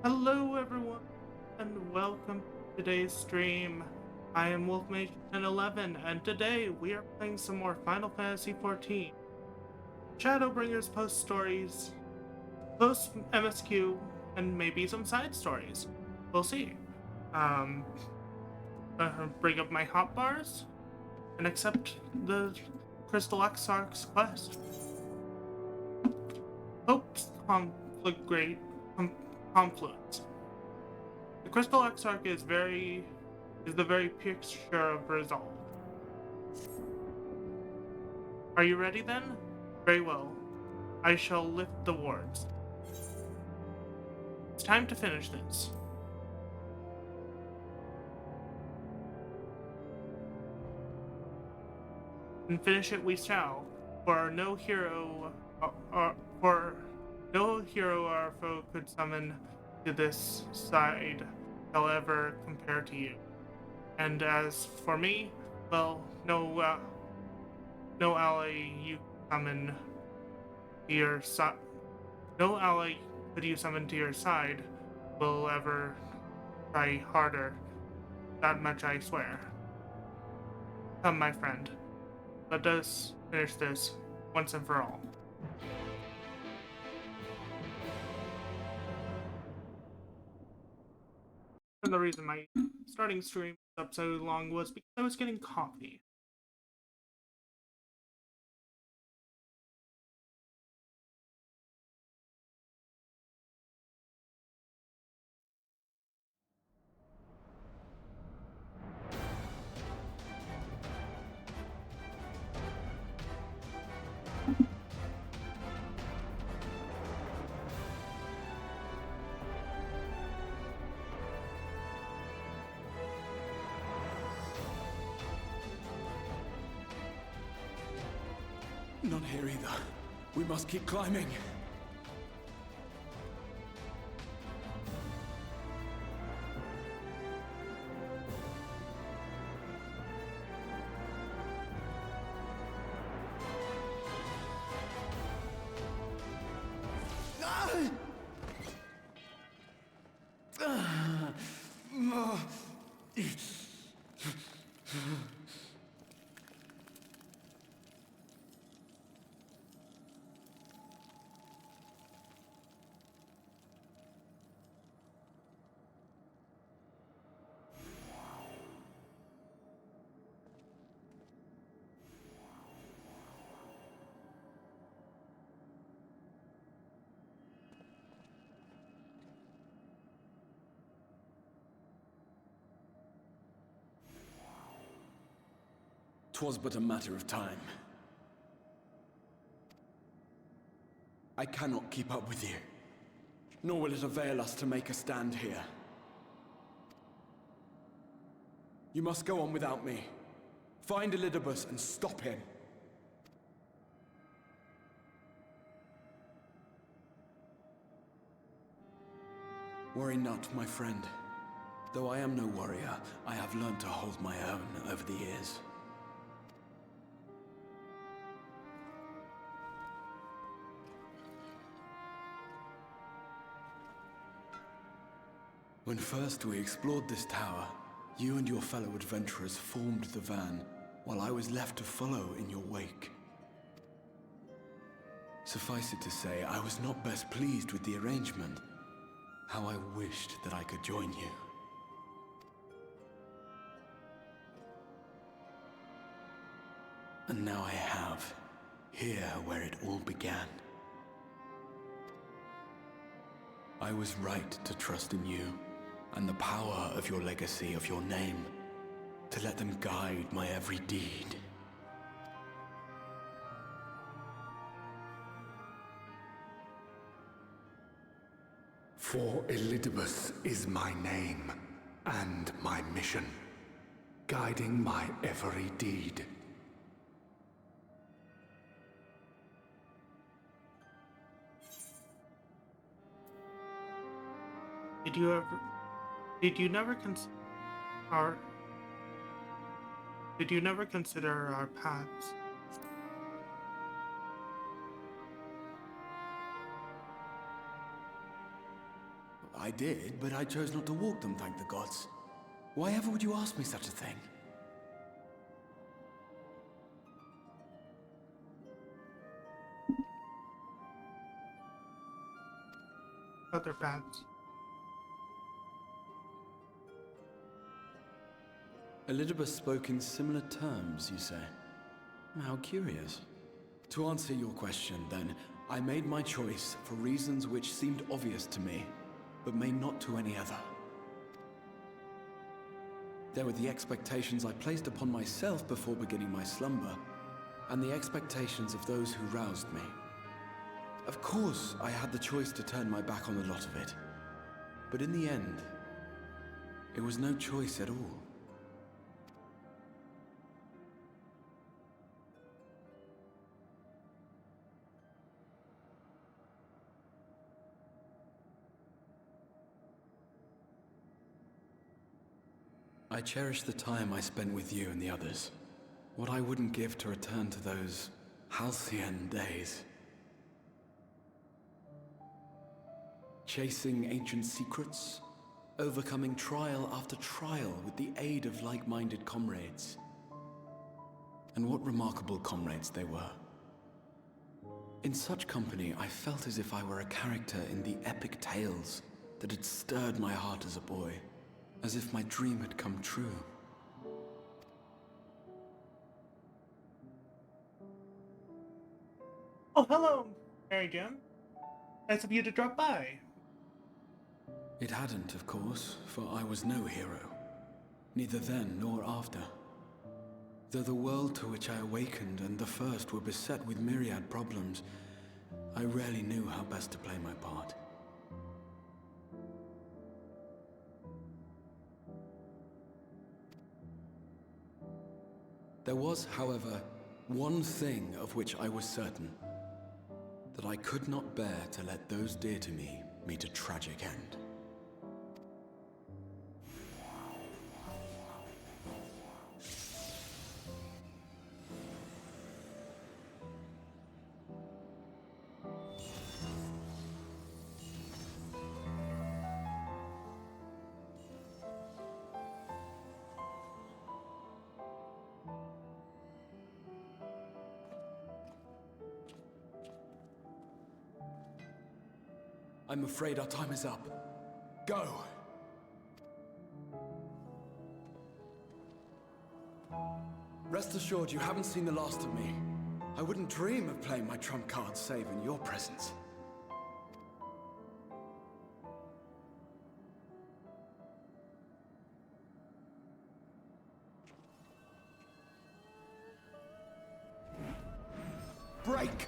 Hello everyone and welcome to today's stream. I am Mage 1011 and today we are playing some more Final Fantasy XIV. Shadowbringers post stories, post MSQ, and maybe some side stories. We'll see. Um, bring up my hotbars and accept the Crystal Exarch's quest. Hope's confluence. The Crystal Exarch is the very picture of resolve. Are you ready then? Very well. I shall lift the wards. It's time to finish this. And finish it we shall, for no hero our foe could summon to this side shall ever compare to you. And as for me, well, no ally you summon to your side, no ally could you summon to your side will ever try harder. That much I swear. Come, my friend, let us finish this once and for all. And the reason my starting stream was up so long was because I was getting coffee. Not here either. We must keep climbing. "'Twas but a matter of time. I cannot keep up with you, nor will it avail us to make a stand here. You must go on without me. Find Elidibus and stop him. Worry not, my friend. Though I am no warrior, I have learned to hold my own over the years. When first we explored this tower, you and your fellow adventurers formed the van, while I was left to follow in your wake. Suffice it to say, I was not best pleased with the arrangement. How I wished that I could join you. And now I have, here where it all began. I was right to trust in you, and the power of your legacy, of your name, to let them guide my every deed. For Elidibus is my name, and my mission, guiding my every deed. Did you never consider our paths? I did, but I chose not to walk them, thank the gods. Why ever would you ask me such a thing? Other paths. Elizabeth spoke in similar terms, you say? How curious. To answer your question, then, I made my choice for reasons which seemed obvious to me, but may not to any other. There were the expectations I placed upon myself before beginning my slumber, and the expectations of those who roused me. Of course, I had the choice to turn my back on a lot of it, but in the end, it was no choice at all. I cherish the time I spent with you and the others. What I wouldn't give to return to those halcyon days. Chasing ancient secrets, overcoming trial after trial with the aid of like-minded comrades. And what remarkable comrades they were. In such company, I felt as if I were a character in the epic tales that had stirred my heart as a boy. As if my dream had come true. Oh, hello, Mary Jim. Nice of you to drop by. It hadn't, of course, for I was no hero. Neither then nor after. Though the world to which I awakened and the first were beset with myriad problems, I rarely knew how best to play my part. There was, however, one thing of which I was certain. That I could not bear to let those dear to me meet a tragic end. I'm afraid our time is up. Go! Rest assured you haven't seen the last of me. I wouldn't dream of playing my trump card save in your presence. Break!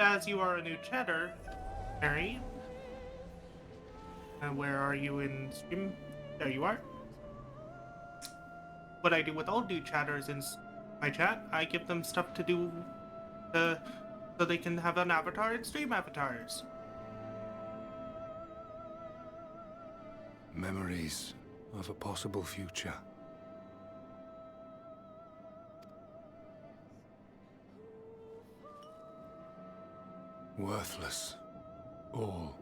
As you are a new chatter, Mary. And where are you in stream? There you are. What I do with all new chatters in my chat, I give them stuff to do so they can have an avatar and stream avatars. Memories of a possible future. Worthless. All.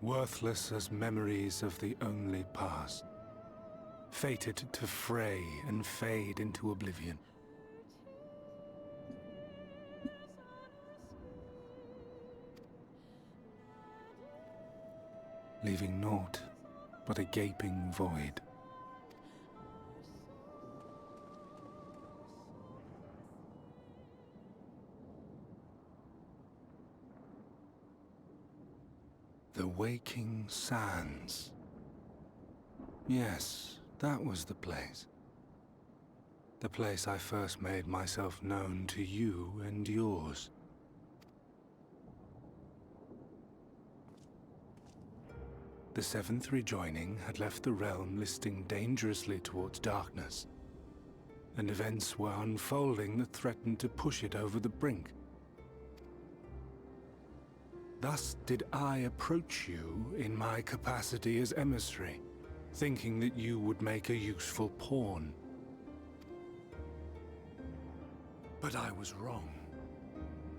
Worthless as memories of the only past. Fated to fray and fade into oblivion. Leaving naught but a gaping void. The Waking Sands. Yes, that was the place. The place I first made myself known to you and yours. The seventh rejoining had left the realm listing dangerously towards darkness, and events were unfolding that threatened to push it over the brink. Thus did I approach you in my capacity as emissary, thinking that you would make a useful pawn. But I was wrong.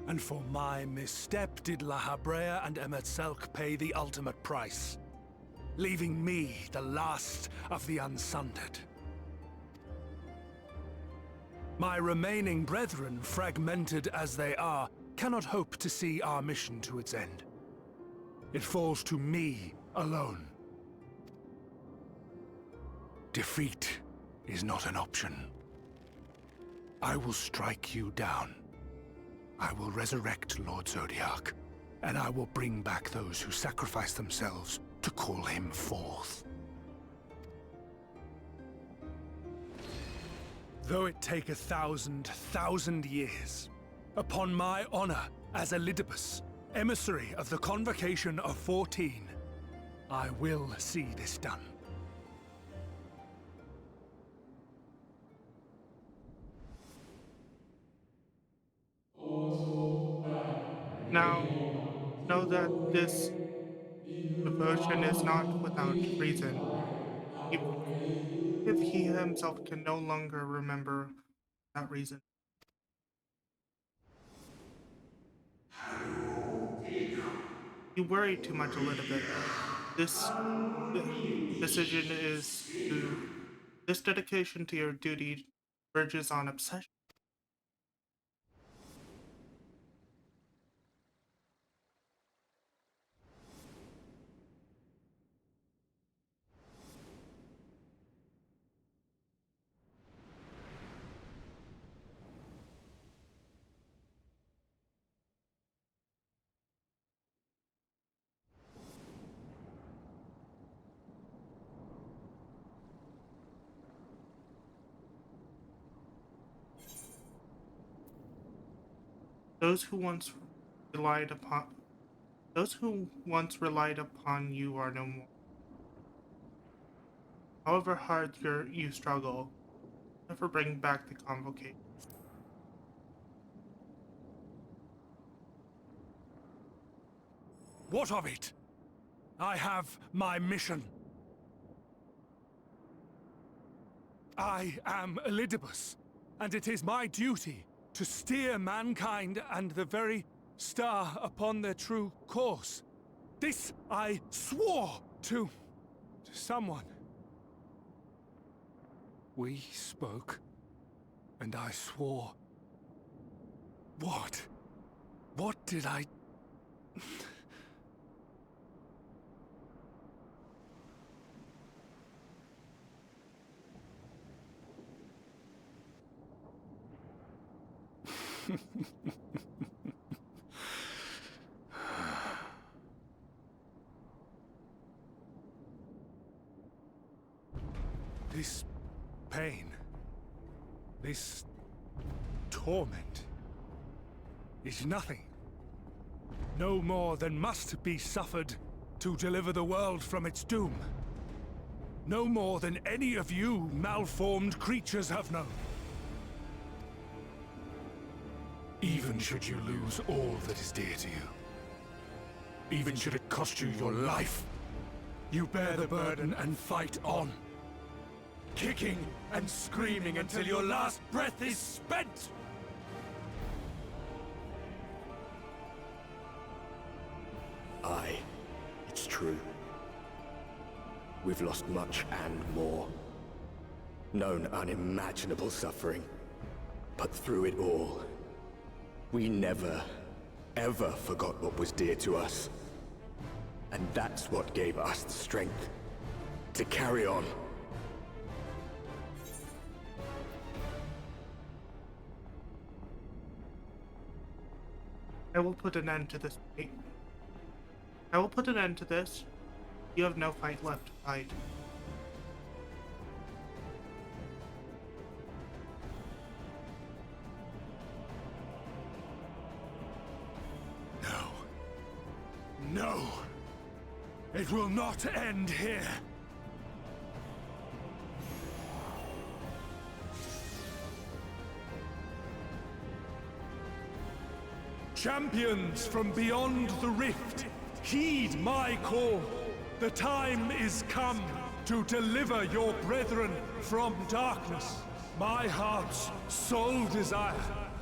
And for my misstep did La Habrea and Emetzelk pay the ultimate price, leaving me the last of the Unsundered. My remaining brethren, fragmented as they are, cannot hope to see our mission to its end. It falls to me alone. Defeat is not an option. I will strike you down. I will resurrect Lord Zodiark, and I will bring back those who sacrifice themselves to call him forth. Though it take 1,000 years, upon my honor as Elidibus, emissary of the Convocation of 14, I will see this done. Now, know that this devotion is not without reason, even if he himself can no longer remember that reason. You worry too much a little bit. This decision is to... This dedication to your duty verges on obsession. Those who once relied upon you are no more. However hard you struggle, never bring back the convocation. What of it? I have my mission. I am Elidibus, and it is my duty to steer mankind and the very star upon their true course. This I swore to someone. We spoke, and I swore. What? What did I... This pain, this torment, is nothing. No more than must be suffered to deliver the world from its doom. No more than any of you malformed creatures have known. Even should you lose all that is dear to you, even should it cost you your life, you bear the burden and fight on, kicking and screaming until your last breath is spent! Aye, it's true. We've lost much and more. Known unimaginable suffering. But through it all, we never, ever forgot what was dear to us. And that's what gave us the strength to carry on. I will put an end to this fight. I will put an end to this. You have no fight left to fight. No. No! It will not end here! Champions from beyond the rift, heed my call. The time is come to deliver your brethren from darkness. My heart's sole desire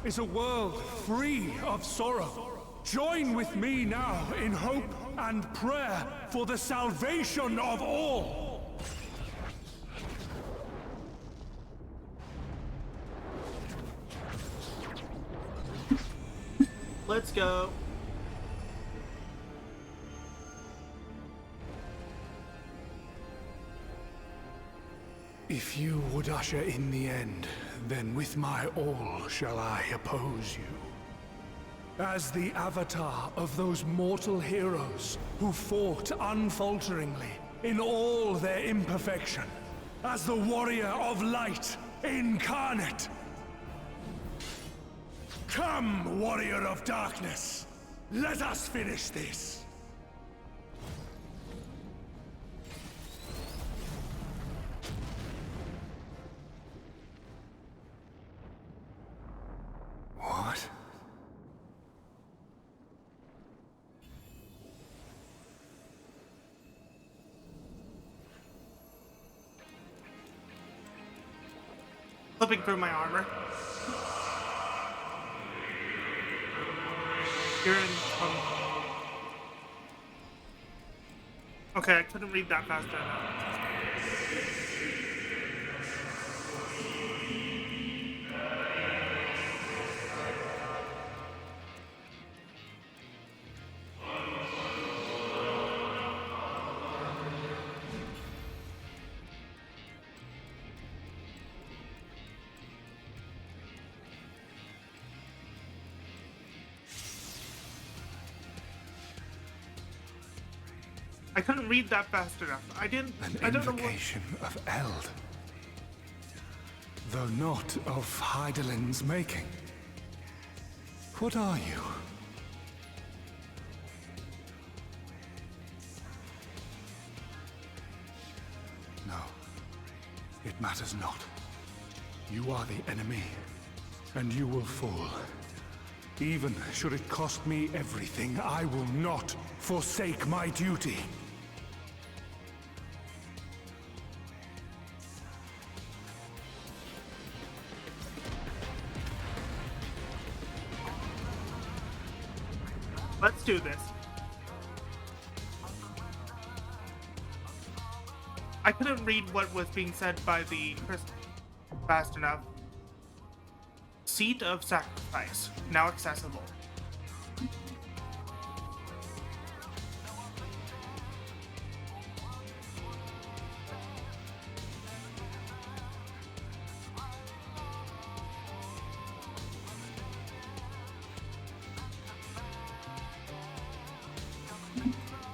is a world free of sorrow. Join with me now in hope and prayer for the salvation of all. Let's go. If you would usher in the end, then with my all shall I oppose you. As the avatar of those mortal heroes who fought unfalteringly in all their imperfection, as the warrior of light incarnate. Come, warrior of darkness, let us finish this. What? Flipping through my armor. You're in. Okay, I couldn't read that fast enough. I couldn't read that fast enough. I don't know what... invocation of Eld. Though not of Hydaelyn's making. What are you? No. It matters not. You are the enemy, and you will fall. Even should it cost me everything, I will not forsake my duty. Let's do this. I couldn't read what was being said by the person fast enough. Seat of Sacrifice, now accessible.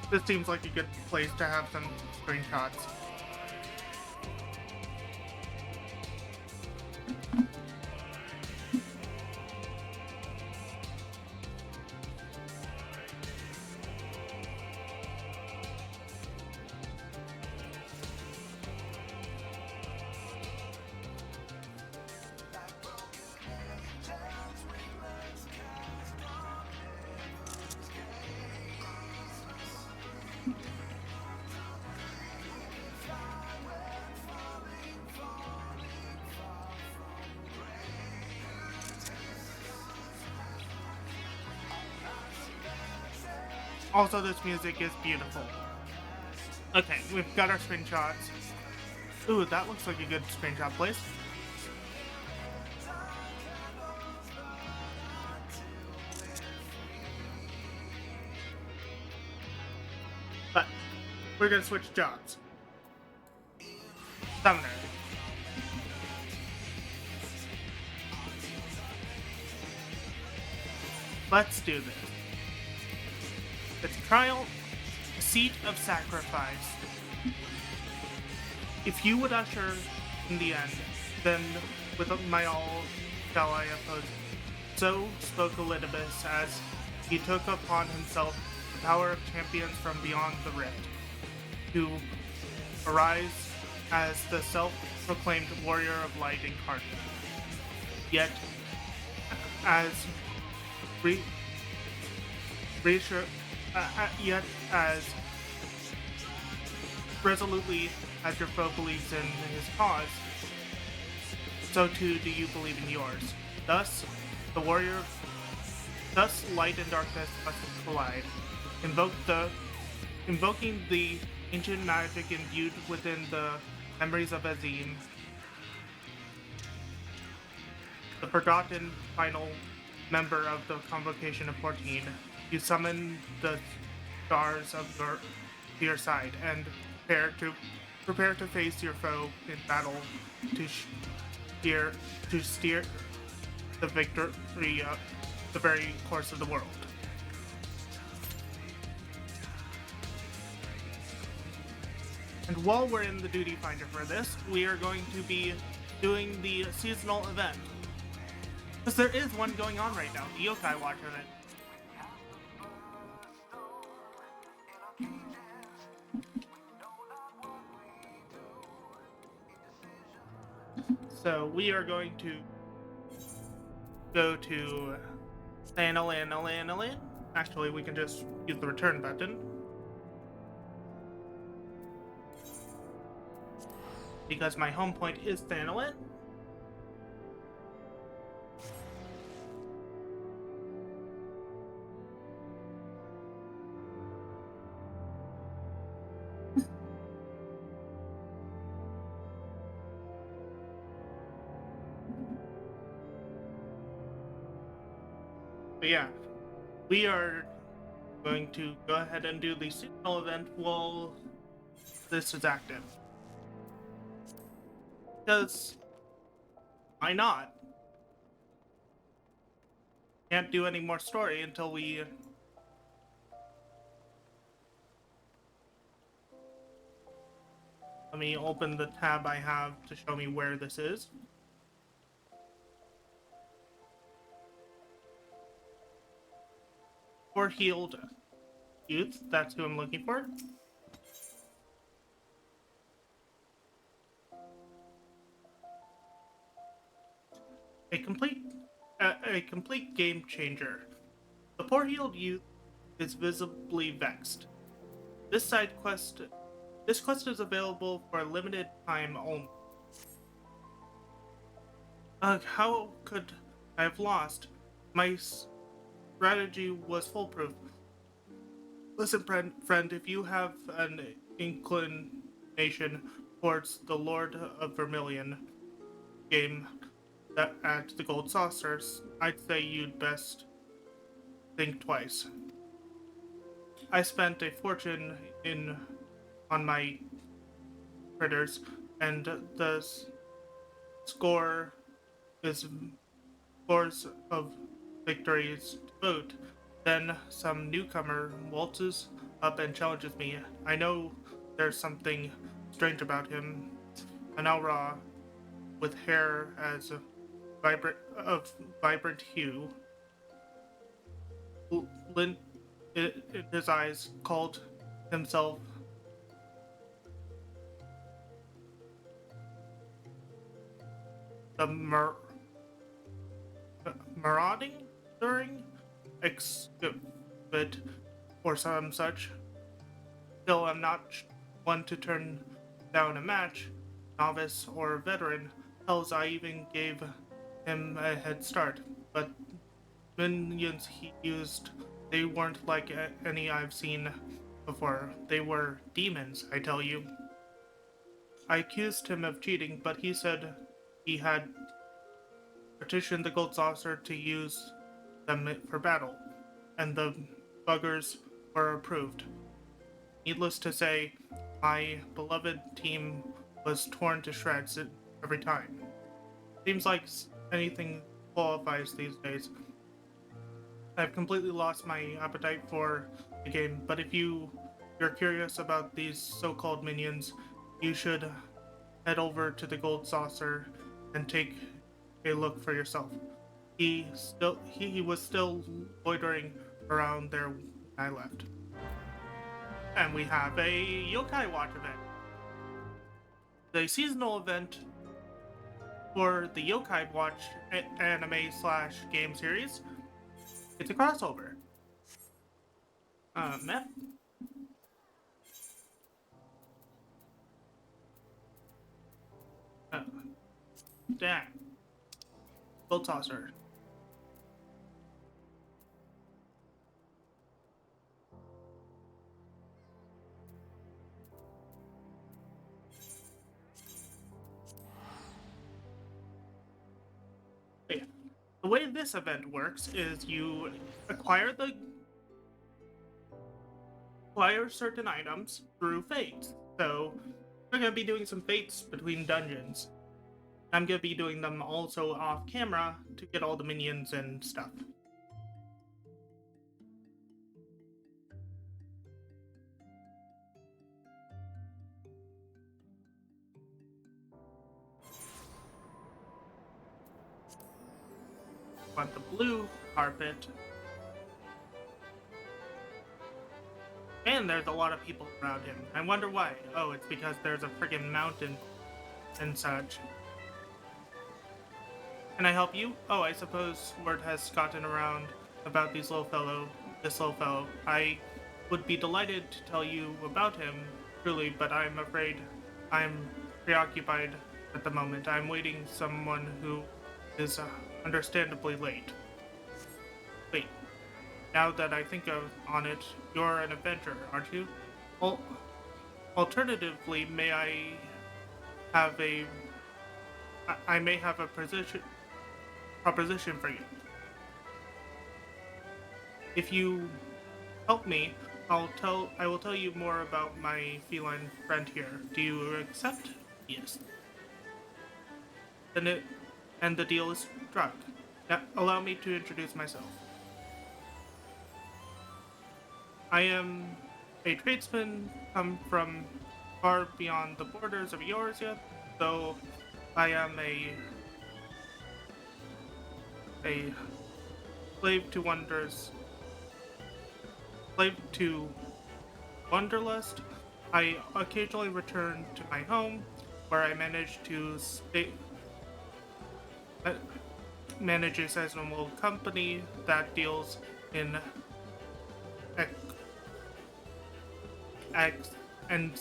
This seems like a good place to have some screenshots. Also, this music is beautiful. Okay, we've got our screenshots. Ooh, that looks like a good screenshot place. But we're gonna switch jobs. Summoner. Let's do this. It's trial, seat of sacrifice. If you would usher in the end, then with my all shall I oppose. So spoke Elidibus as he took upon himself the power of champions from beyond the rift, to arise as the self-proclaimed warrior of light incarnate. Yet, as reassure, yet as resolutely as your foe believes in his cause, so too do you believe in yours. Thus, thus light and darkness must collide. Invoking the ancient magic imbued within the memories of Azim, the forgotten final member of the Convocation of 14, you summon the stars of your side and prepare to face your foe in battle to steer the victory of the very course of the world. And while we're in the duty finder for this, we are going to be doing the seasonal event. Because there is one going on right now, the Yokai Watch event. So we are going to go to Thanalan. Actually, we can just use the return button. Because my home point is Thanalan. But yeah, we are going to go ahead and do the seasonal event while this is active. Because why not? Can't do any more story until we let me open the tab I have to show me where this is. Or healed youth, that's who I'm looking for. A complete game changer. The poor healed youth is visibly vexed. This quest is available for a limited time only. How could I have lost? My strategy was foolproof. Listen, friend, if you have an inclination towards the Lord of Vermilion game at the Gold Saucers, I'd say you'd best think twice. I spent a fortune on my critters, and the scores of victories to boot. Then some newcomer waltzes up and challenges me. I know there's something strange about him. An aura with hair as vibrant hue. Lint in his eyes called himself the marauding during exhibit or some such. Still, I'm not one to turn down a match, novice or veteran. Hells, I even gave him a head start, but minions he used, they weren't like any I've seen before. They were demons, I tell you. I accused him of cheating, but he said he had petitioned the Gold Saucer to use them for battle, and the buggers were approved. Needless to say, my beloved team was torn to shreds every time. Seems like anything qualifies these days. I've completely lost my appetite for the game, but if you're curious about these so-called minions, you should head over to the Gold Saucer and take a look for yourself. He was still loitering around there when I left. And we have a Yokai Watch event. The seasonal event for the Yokai Watch anime/game series. It's a crossover. Map? Uh, Damn. Bull tosser. Yeah. The way this event works is you acquire certain items through fates. So we're gonna be doing some fates between dungeons. I'm gonna be doing them also off camera to get all the minions and stuff. Want the blue carpet. And there's a lot of people around him. I wonder why. Oh, it's because there's a friggin' mountain and such. Can I help you? Oh, I suppose word has gotten around about this little fellow. I would be delighted to tell you about him, truly, but I'm afraid I'm preoccupied at the moment. I'm waiting someone who is understandably late. Wait, now that I think on it, you're an adventurer, aren't you? Well, alternatively, have a I may have a proposition for you. If you help me, I will tell you more about my feline friend here. Do you accept? Yes. And the deal is struck. Now, allow me to introduce myself. I am a tradesman come from far beyond the borders of yours yet, though I am a slave to wanderlust. I occasionally return to my home, where I manage a sizable company that deals in ex and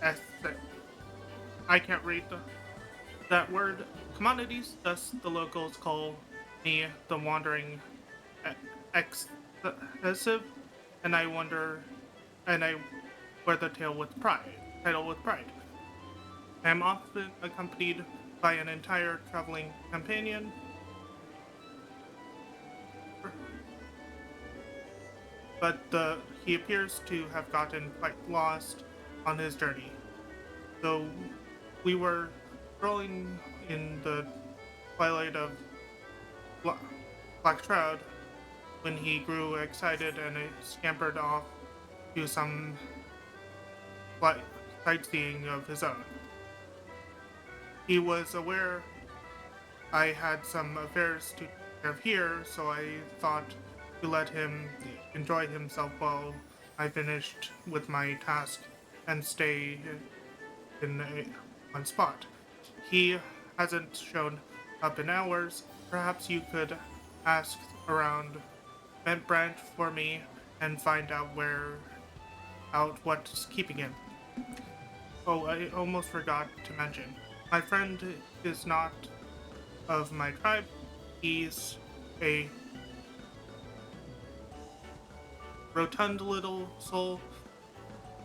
ex, I can't read that word. Commodities. Thus, the locals call me the wandering excessive, and I wear the title with pride. I am often accompanied by an entire traveling companion. But he appears to have gotten quite lost on his journey. So we were strolling in the twilight of Black Shroud when he grew excited and scampered off to some sightseeing of his own. He was aware I had some affairs to take care of here, so I thought to let him enjoy himself while I finished with my task and stay in one spot. He hasn't shown up in hours. Perhaps you could ask around Bent Branch for me and find out what's keeping him. Oh, I almost forgot to mention. My friend is not of my tribe. He's a rotund little soul,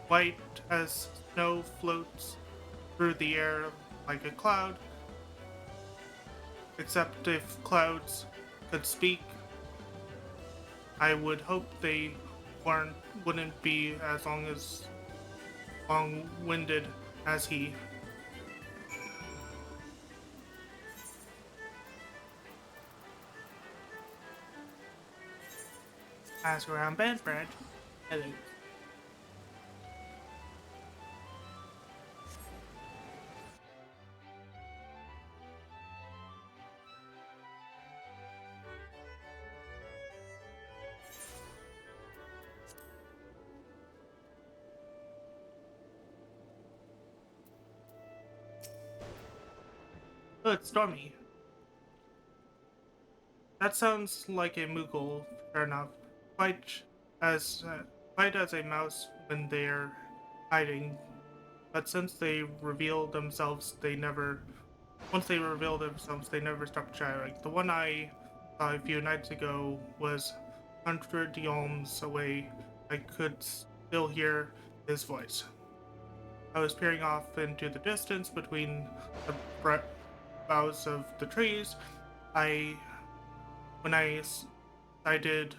white as snow, floats through the air like a cloud. Except if clouds could speak, I would hope they wouldn't be as long-winded as he. Ask around Band Branch. Oh, it's Stormy. That sounds like a Moogle, fair enough. Quite as quiet as a mouse when they're hiding, but since they reveal themselves, they never. Once they reveal themselves, they never stop chattering. The one I saw a few nights ago was 100 yalms away. I could still hear his voice. I was peering off into the distance between the boughs of the trees. I, when I sighted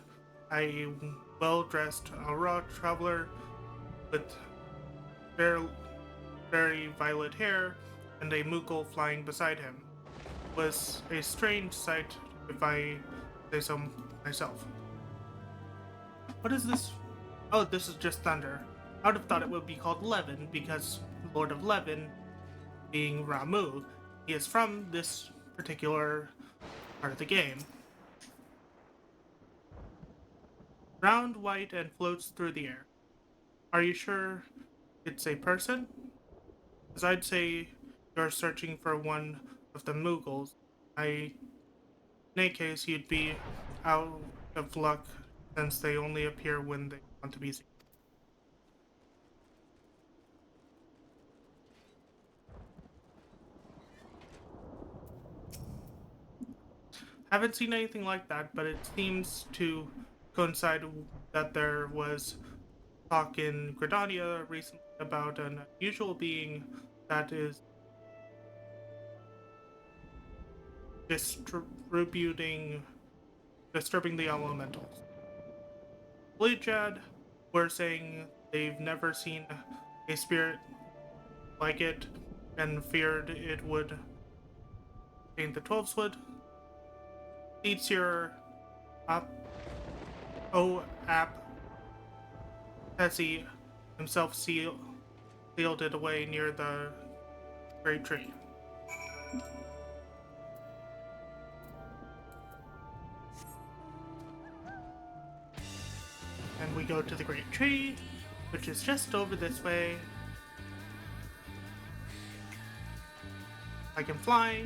a well-dressed Aurora traveler with very, very violet hair and a Moogle flying beside him. It was a strange sight, if I say so myself. What is this? Oh, this is just thunder. I would have thought it would be called Levin because Lord of Levin, being Ramu, he is from this particular part of the game. Round, white, and floats through the air. Are you sure it's a person? Because I'd say you're searching for one of the Moogles. In any case, you'd be out of luck since they only appear when they want to be seen. Haven't seen anything like that, but it seems to coincide that there was talk in Gridania recently about an unusual being that is disturbing the elementals. Bleachad were saying they've never seen a spirit like it and feared it would taint the 12swood. Seatsier up app as he himself sealed it away near the great tree. And we go to the great tree, which is just over this way. I can fly.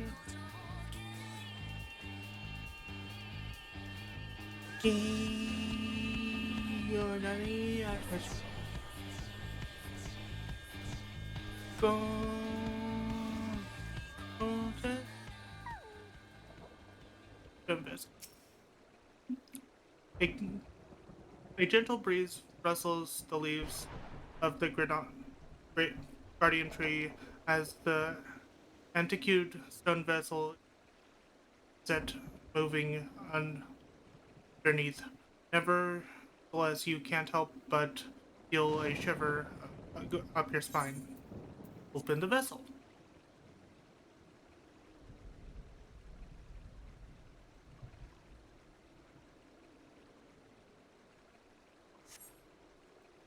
A gentle breeze rustles the leaves of the great guardian tree as the antiqued stone vessel is set moving underneath. Nevertheless, you can't help but feel a shiver up your spine. Open the vessel.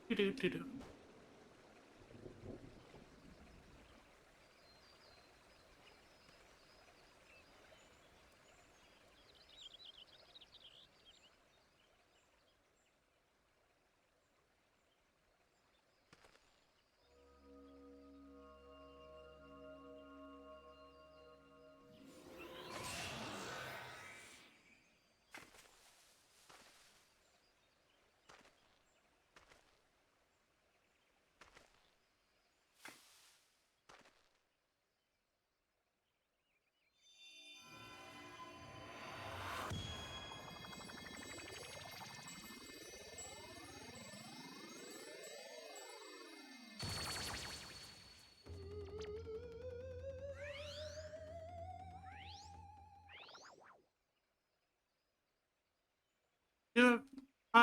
Do-do-do-do.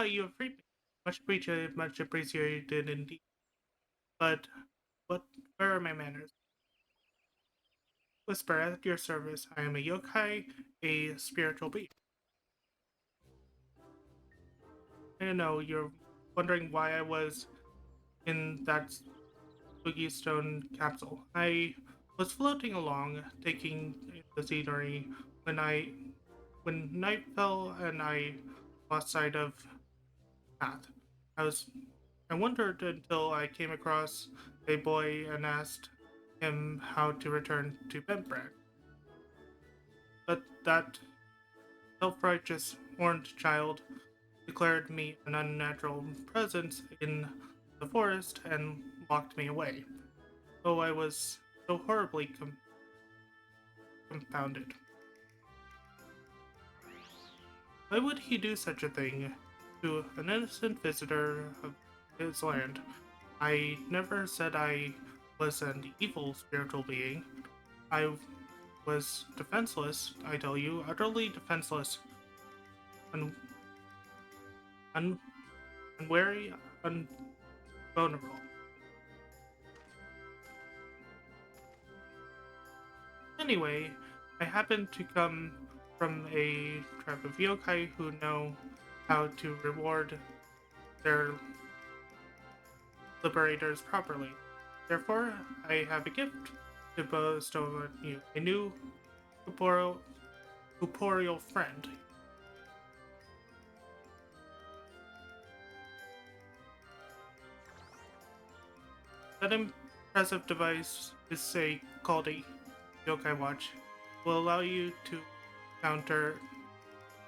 You have freed me. Much appreciated indeed. But where are my manners? Whisper at your service. I am a yokai, a spiritual being. I know you're wondering why I was in that spooky stone capsule. I was floating along, taking the scenery when night fell and I lost sight of path. I was I wondered until I came across a boy and asked him how to return to Bentbrag. But that self-righteous orange child declared me an unnatural presence in the forest and locked me away. Oh, I was so horribly confounded. Why would he do such a thing to an innocent visitor of his land? I never said I was an evil spiritual being. I was defenseless, I tell you, utterly defenseless, un- un- unwary, vulnerable. Anyway, I happen to come from a tribe of yokai who know how to reward their liberators properly. Therefore, I have a gift to bestow on you, a new corporeal friend. That impressive device is called a yokai watch. Will allow you to counter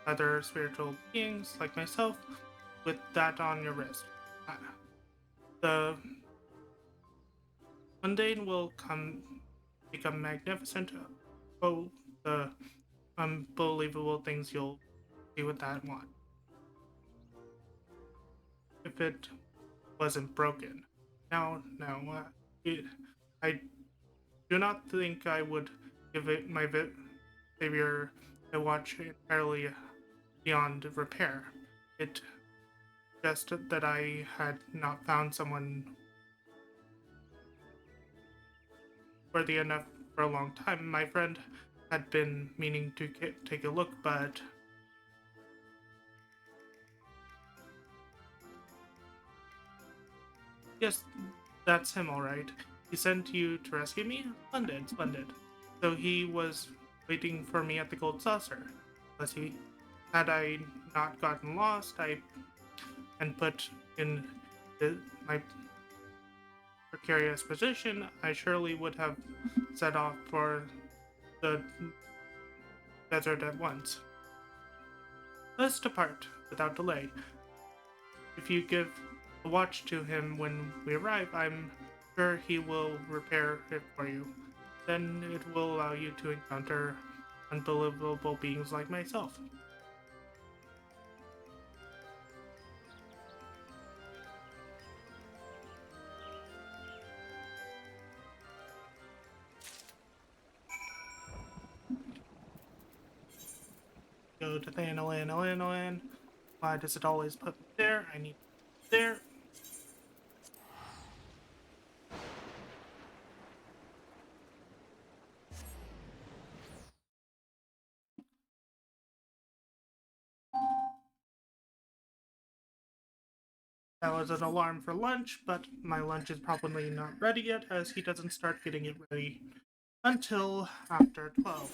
other spiritual beings like myself with that on your wrist. The mundane will become magnificent. Oh, the unbelievable things you'll see with that watch. If it wasn't broken. Now, I do not think I would give it my savior a watch entirely beyond repair. It just that I had not found someone worthy enough for a long time. My friend had been meaning to take a look, but yes, that's him, all right. He sent you to rescue me? Splendid, splendid. So he was waiting for me at the Gold Saucer. Was he? Had I not gotten lost, and put in my precarious position, I surely would have set off for the desert at once. Let's depart without delay. If you give the watch to him when we arrive, I'm sure he will repair it for you. Then it will allow you to encounter unbelievable beings like myself. Go to Thanalan. Why does it always put me there? I need there. That was an alarm for lunch, but my lunch is probably not ready yet, as he doesn't start getting it ready until after 12.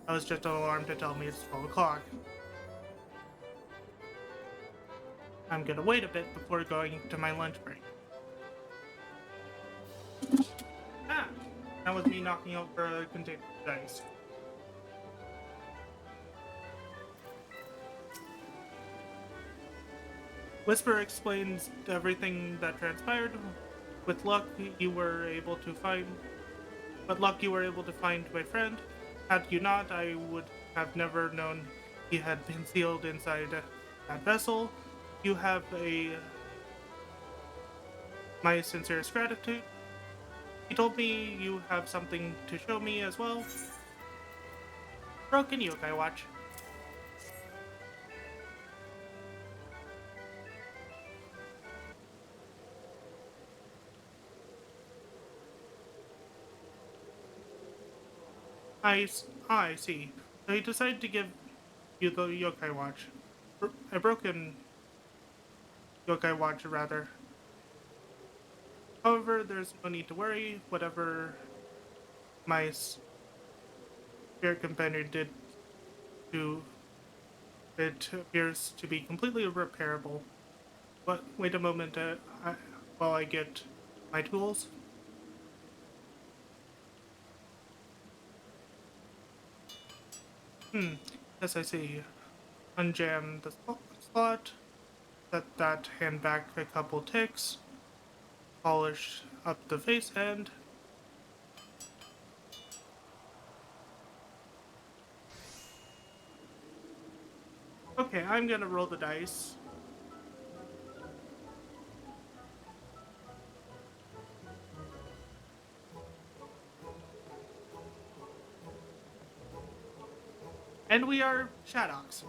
That was just an alarm to tell me it's 12 o'clock. I'm gonna wait a bit before going to my lunch break. Ah! That was me knocking over a container of dice. Whisper explains everything that transpired. With luck, you were able to find. But luck you were able to find my friend. Had you not, I would have never known he had been sealed inside that vessel. You have my sincerest gratitude. He told me you have something to show me as well. Broken yokai watch. I see. So he decided to give you the yokai watch. A broken yokai watch, rather. However, there's no need to worry. Whatever my spirit companion did to it appears to be completely repairable. But wait a moment, while I get my tools. Yes, I see. Unjam the slot. set that hand back a couple ticks, polish up the face end. Okay, I'm gonna roll the dice. And we are Shadows.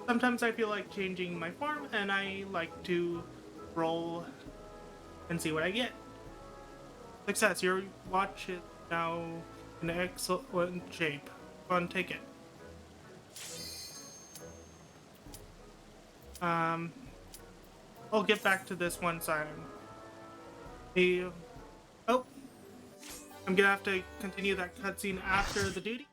Sometimes I feel like changing my form, and I like to roll and see what I get. Success, your watch is now in excellent shape. Go on, take it. I'll get back to this once I'm... Oh! I'm gonna have to continue that cutscene after the duty.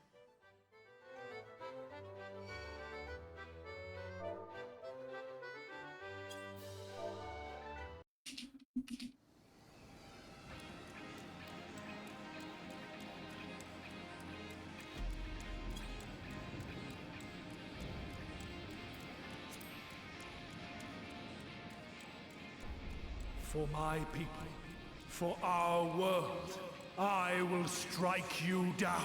For my people, for our world, I will strike you down.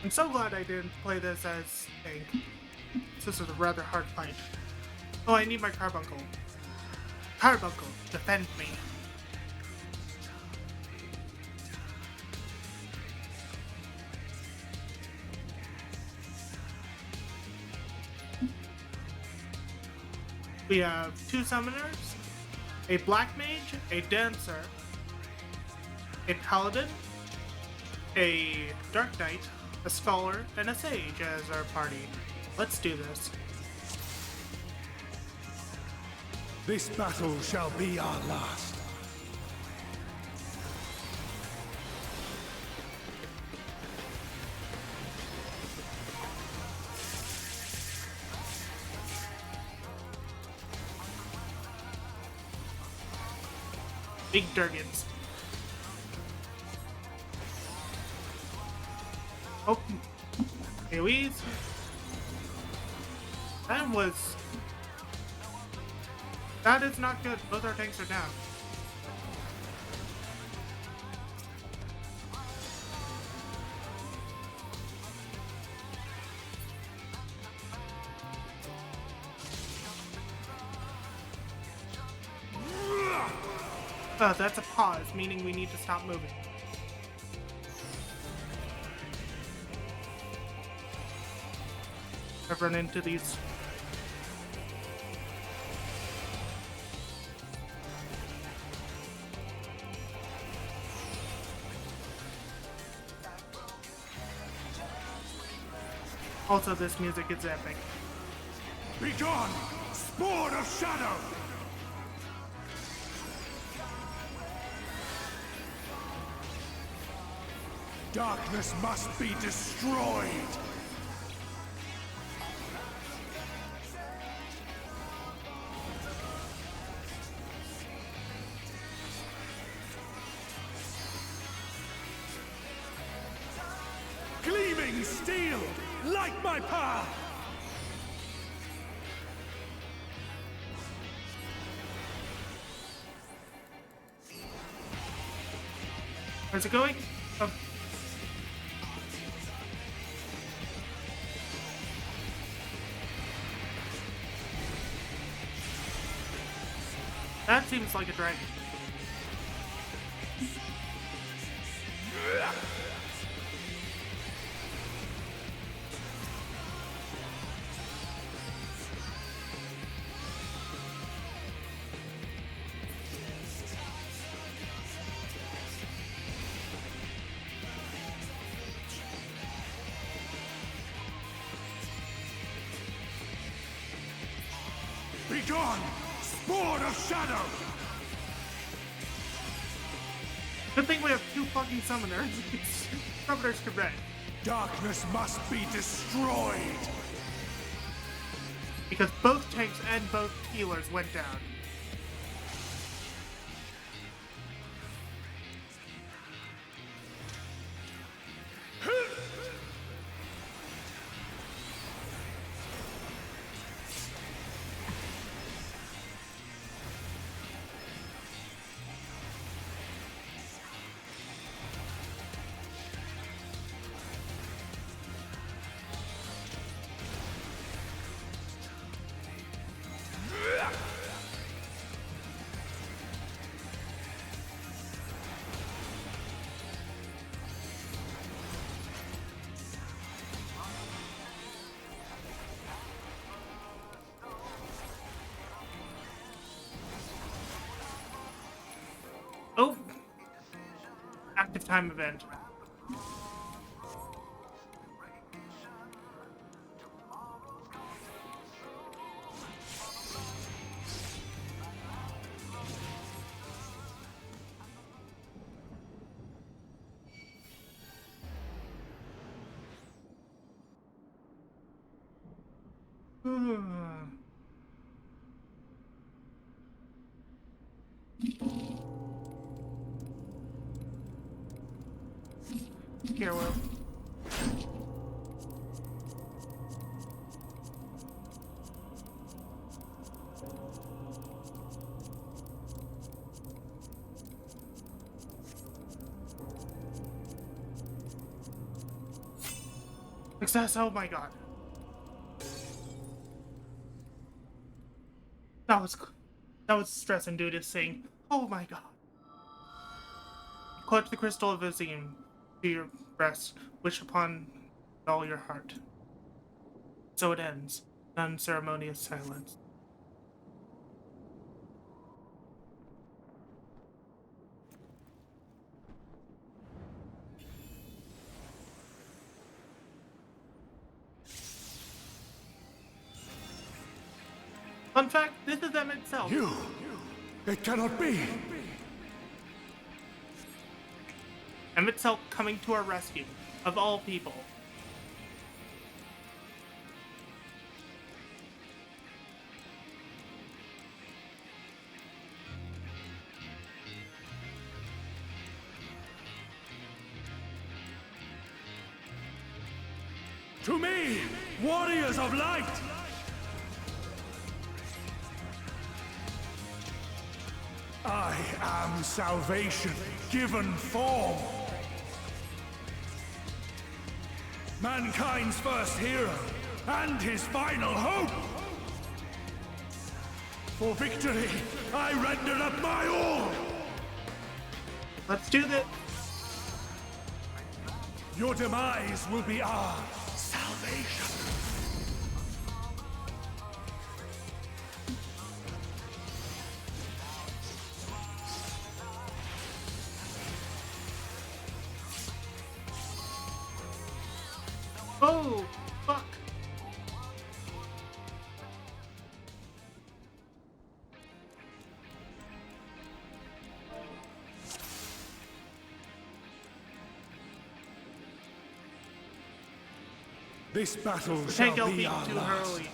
I'm so glad I didn't play this as tank. This is a rather hard fight. Oh, I need my carbuncle. Carbuncle, defend me. We have 2 summoners, a black mage, a dancer, a paladin, a dark knight, a scholar, and a sage as our party. Let's do this. This battle shall be our last. Big Durgans. Oh, AoEs. That is not good. Both our tanks are down. Oh, that's a pause, meaning we need to stop moving. I've run into these. Also, this music is epic. Be gone, spawn of shadow! Darkness must be destroyed! Gleaming steel, like my path! Where's it going? Oh. That seems like a dragon. Be gone, spawn of shadow! Good thing we have 2 fucking summoners. Summoners can red. Darkness must be destroyed! Because both tanks and both healers went down. Oh! Active time event. Here, Will. Success! Oh my god. That was stress-inducing. Oh my god. Clutch the crystal of Ffxiv to your breast, wish upon all your heart. So it ends. Unceremonious silence. Fun fact, this is them itself. You! It cannot be! Itself coming to our rescue, of all people. To me, warriors of light! I am salvation given form. Mankind's first hero, and his final hope! For victory, I render up my all! Let's do this! Your demise will be our salvation! Oh, fuck. This battle Take shall LP be our too last. early.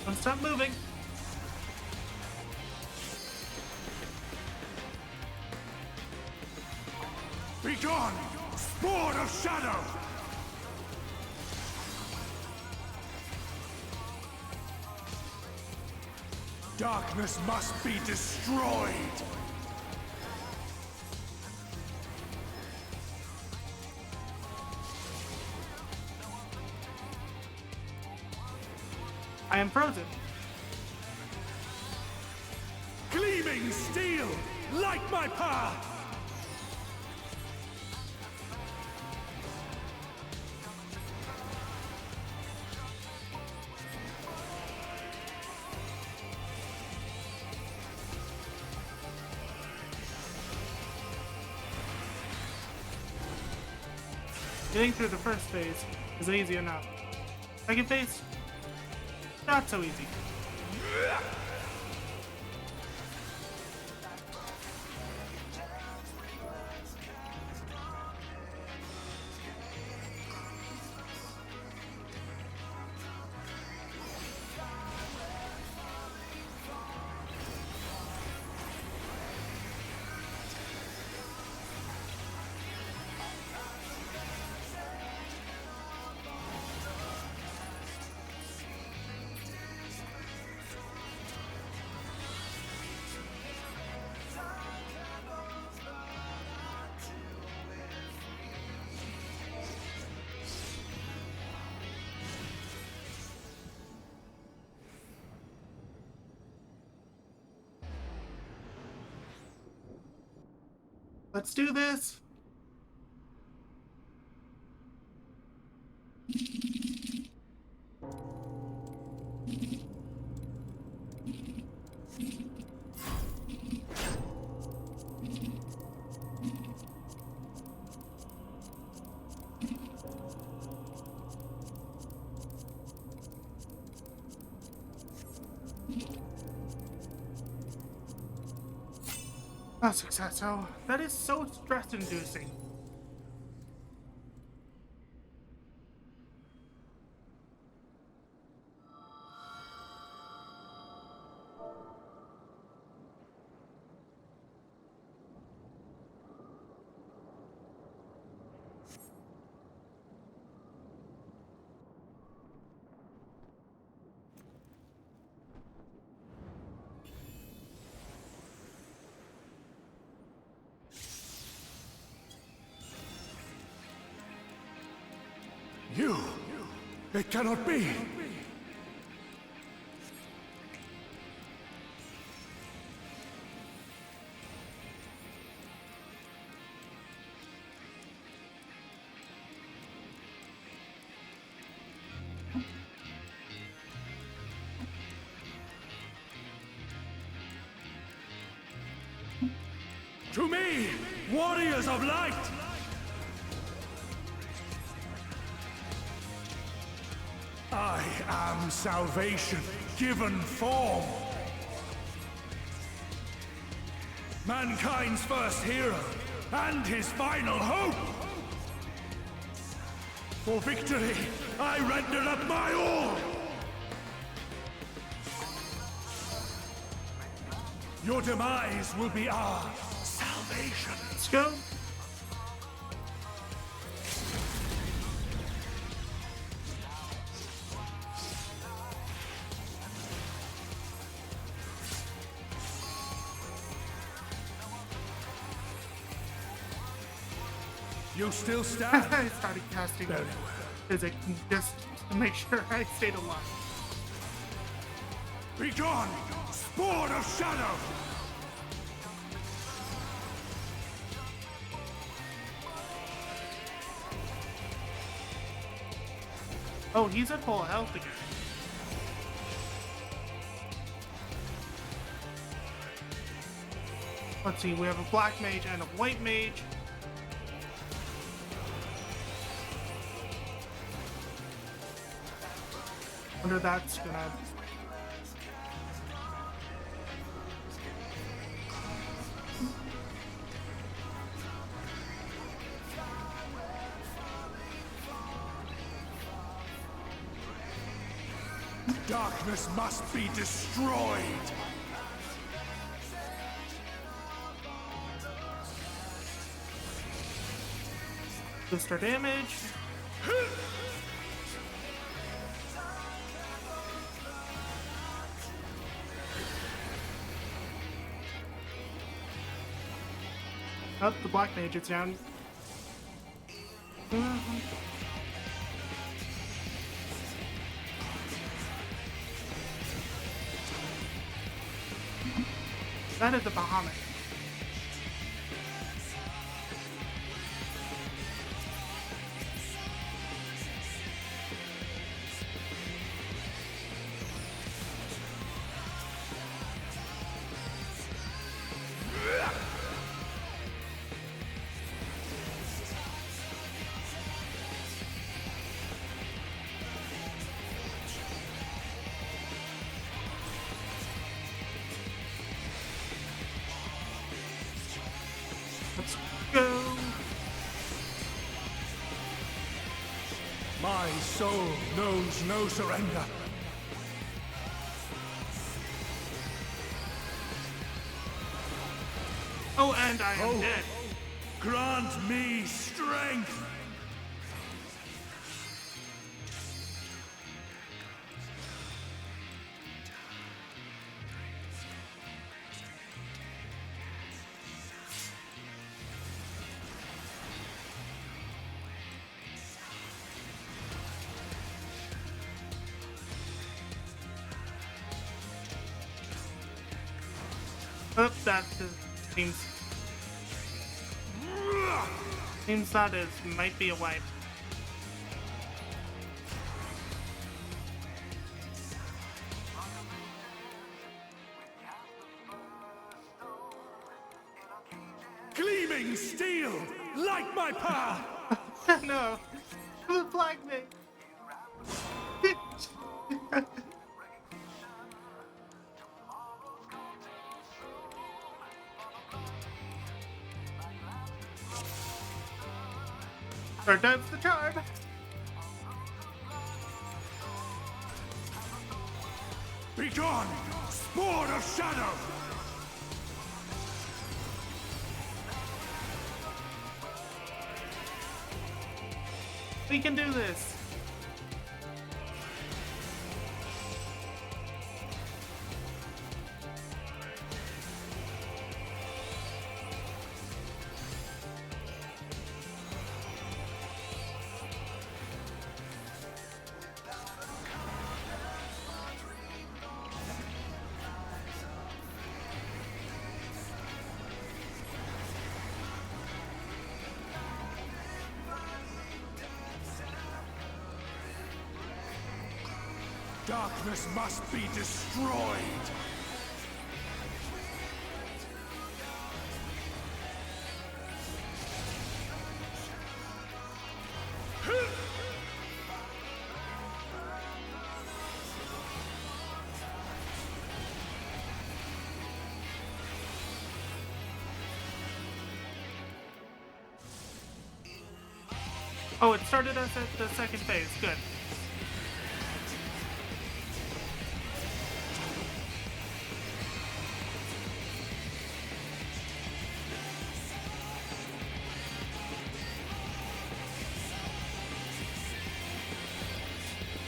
Don't stop moving. Be gone, spawn of shadow! Darkness must be destroyed! I am frozen. Gleaming steel, like my path! Getting through the first phase is easy enough. Second phase, not so easy. Let's do this. A success. Oh, that is so stress-inducing. You! It cannot be! To me, warriors of light! I am salvation, given form. Mankind's first hero, and his final hope. For victory, I render up my all. Your demise will be our salvation. Let's go. You still stand? I started casting Very physic just to make sure I stayed alive. Be gone, spawn of shadow! Oh, he's at full health again. Let's see, we have a black mage and a white mage. Wonder that's gonna... Darkness must be destroyed! booster damage. Oh, the black mage is down. That is the Bahamut. Let's go. My soul knows no surrender. Oh, and I am dead. Grant me strength. Oh, that seems that is might be a wipe. Gleaming steel, like my power. No, the black mage. Or that's the charm. Begone, spawn of shadow. We can do this. Darkness must be destroyed. Oh, it started us at the second phase. Good.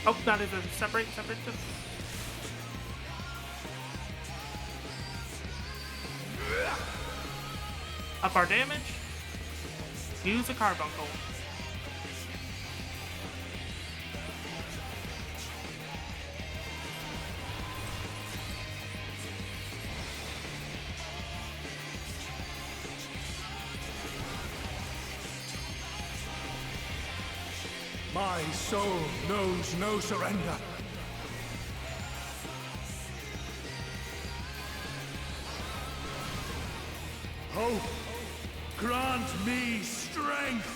Oh, that is a separate. Up our damage. Use a carbuncle. My soul knows no surrender. Hope, grant me strength.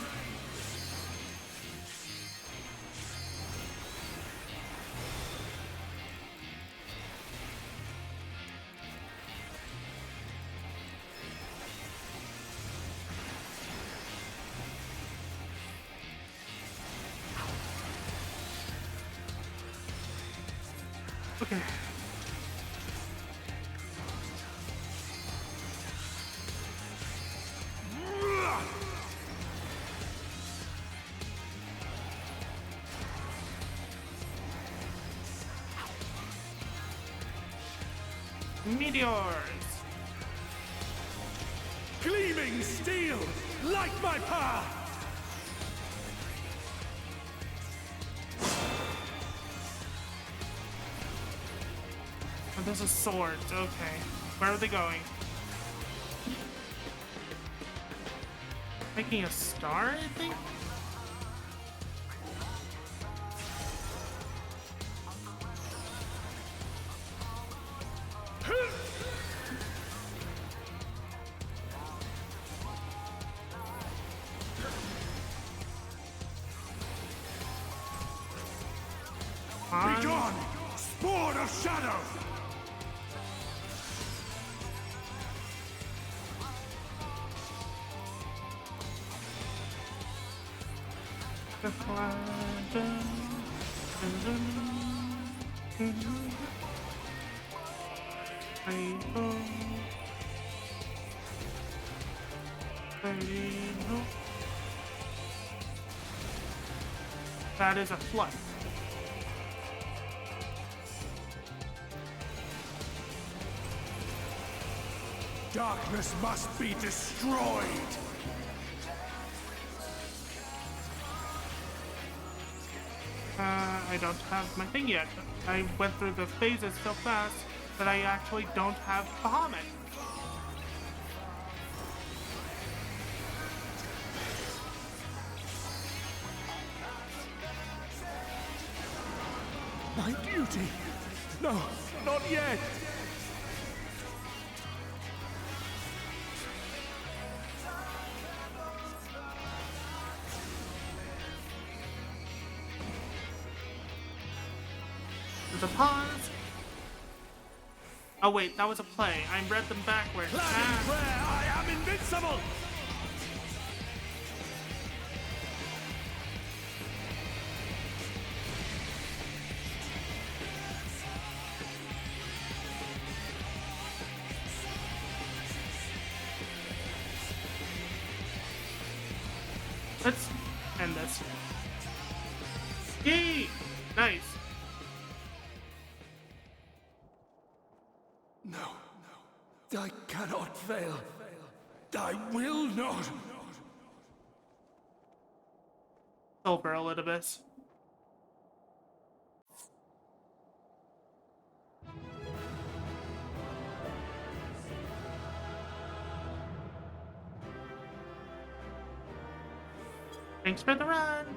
Okay. Meteors! Gleaming Searing steel! Light my path! Oh, there's a sword. Okay. Where are they going? Making a star, I think? Be gone! Spawn of shadow! That is a flood. Darkness must be destroyed! I don't have my thing yet. I went through the phases so fast that I actually don't have Bahamut. My beauty! No, not yet! There's a pause. Oh wait, that was a play. I read them backwards. Plan and prayer, I am invincible! Let's end this. Yay! Nice. No, I cannot fail. I will not. Silver a little bit. Thanks for the run.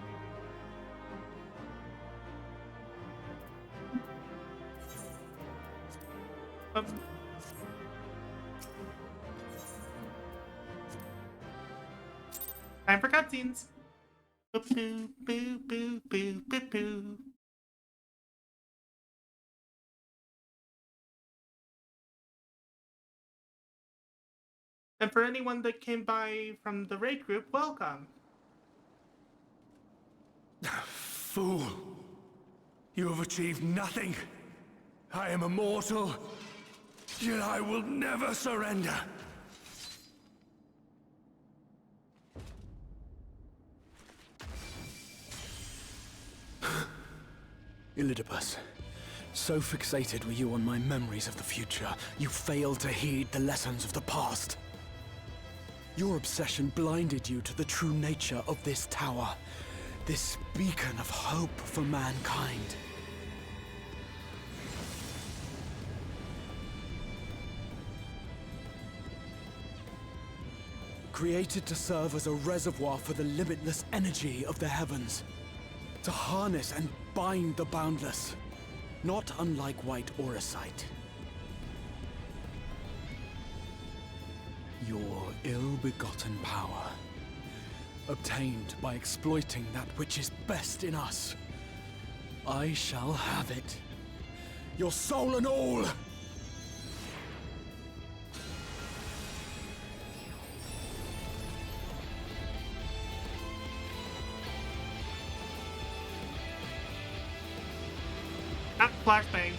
Time for cutscenes. Boop, boo, boo, boo, boo, boo, boo. And for anyone that came by from the raid group, welcome. Fool! You have achieved nothing. I am immortal, yet I will never surrender. Elidibus, so fixated were you on my memories of the future, you failed to heed the lessons of the past. Your obsession blinded you to the true nature of this tower, this beacon of hope for mankind. Created to serve as a reservoir for the limitless energy of the heavens. To harness and bind the boundless, not unlike white auracite. Your ill-begotten power, obtained by exploiting that which is best in us. I shall have it. Your soul and all! Ah, flashbang.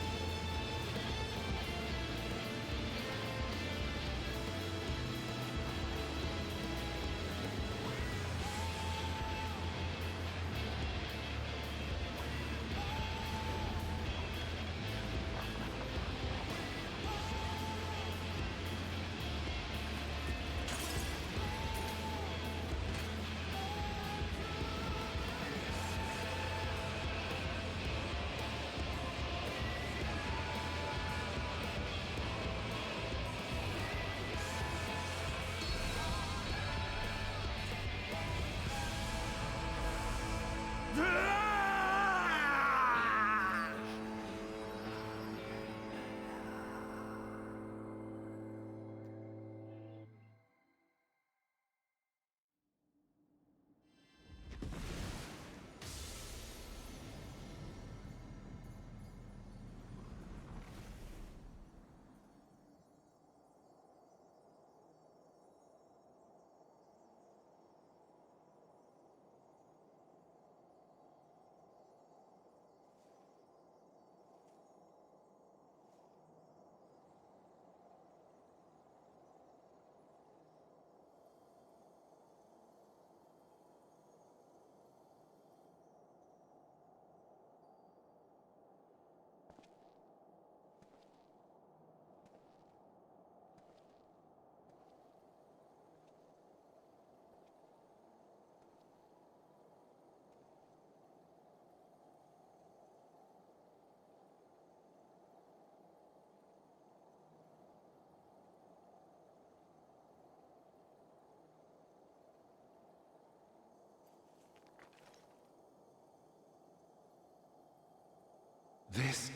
This...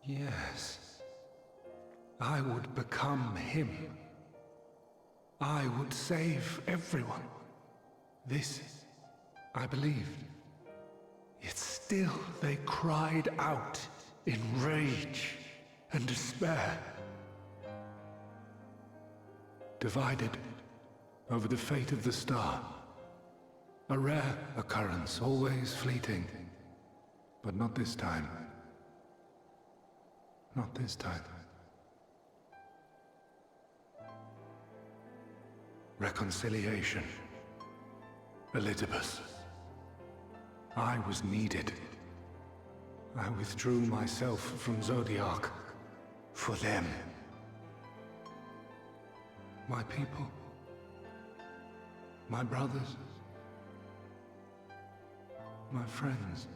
Yes. I would become him. I would save everyone. This, I believed. Yet still they cried out in rage and despair. Divided over the fate of the star. A rare occurrence, always fleeting. But not this time. Not this time. Reconciliation. Elizabeth. I was needed. I withdrew myself from Zodiac. For them. My people. My brothers. My friends.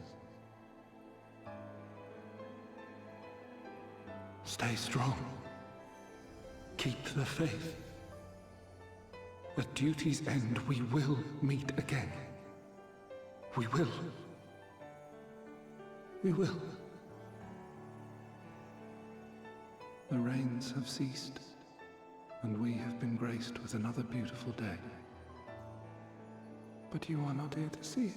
Stay strong. Keep the faith. At duty's end, we will meet again. We will. We will. The rains have ceased, and we have been graced with another beautiful day. But you are not here to see it.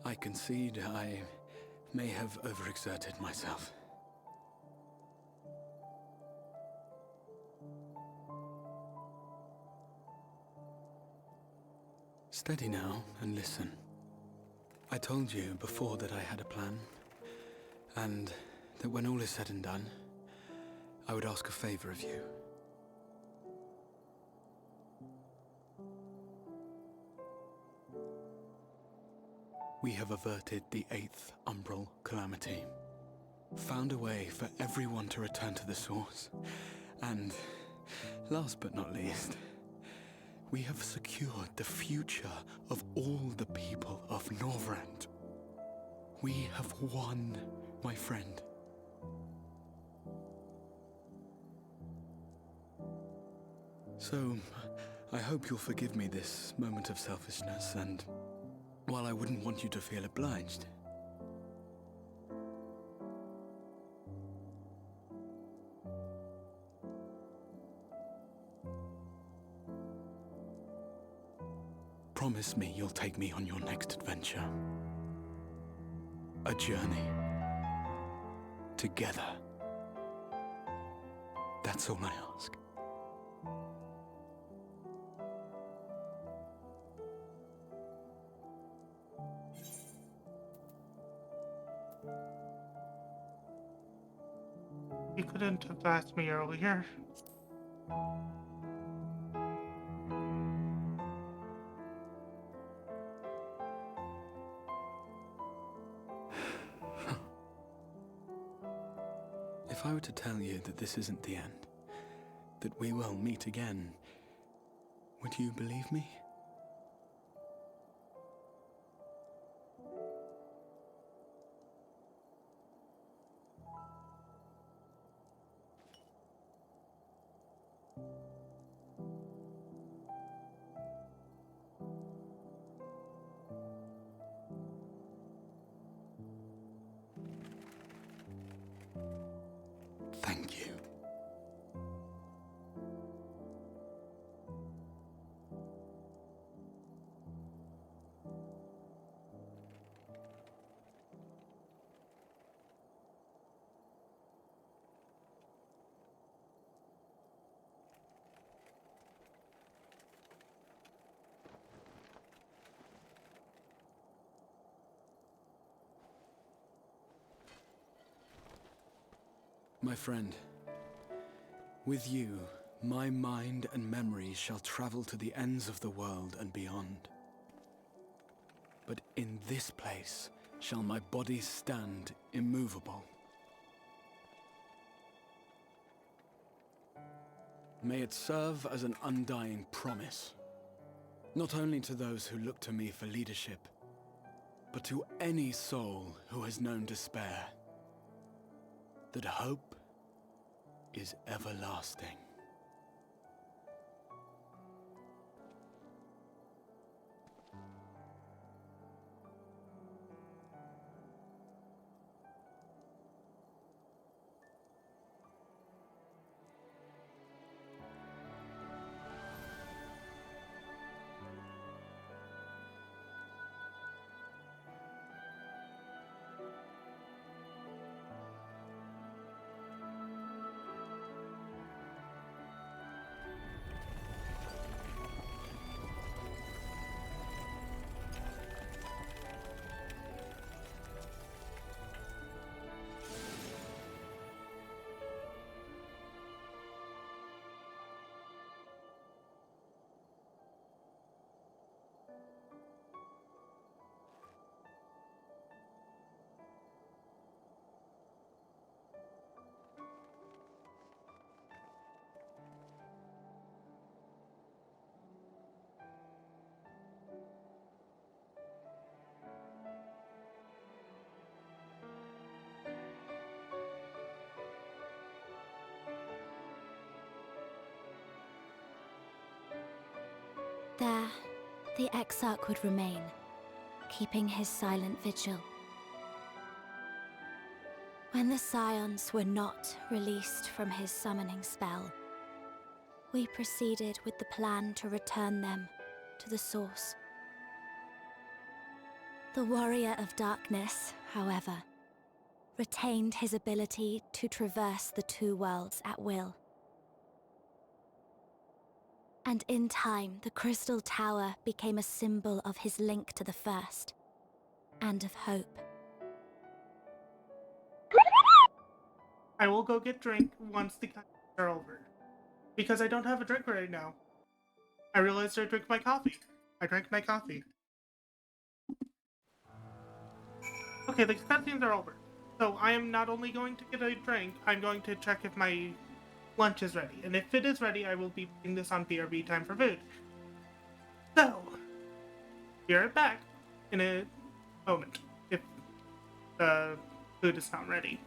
I concede I may have overexerted myself. Steady now and listen. I told you before that I had a plan, and that when all is said and done, I would ask a favor of you. We have averted the 8th Umbral Calamity, found a way for everyone to return to the source, and, last but not least, we have secured the future of all the people of Norvrend. We have won, my friend. So, I hope you'll forgive me this moment of selfishness, and while I wouldn't want you to feel obliged, promise me you'll take me on your next adventure. A journey. Together. That's all I ask. You couldn't have asked me earlier. If I were to tell you that this isn't the end, that we will meet again, would you believe me? Thank you. my friend. With you, my mind and memory shall travel to the ends of the world and beyond. But in this place shall my body stand immovable. May it serve as an undying promise, not only to those who look to me for leadership, but to any soul who has known despair, that hope is everlasting. There, the Exarch would remain, keeping his silent vigil. When the Scions were not released from his summoning spell, we proceeded with the plan to return them to the Source. The Warrior of Darkness, however, retained his ability to traverse the two worlds at will. And in time, the Crystal Tower became a symbol of his link to the First, and of hope. I will go get drink once the cutscenes are over. Because I don't have a drink right now. I realized I drank my coffee. I drank my coffee. Okay, the cutscenes are over. So I am not only going to get a drink, I'm going to check if my lunch is ready. And if it is ready, I will be putting this on BRB time for food. So, be right back in a moment if the food is not ready.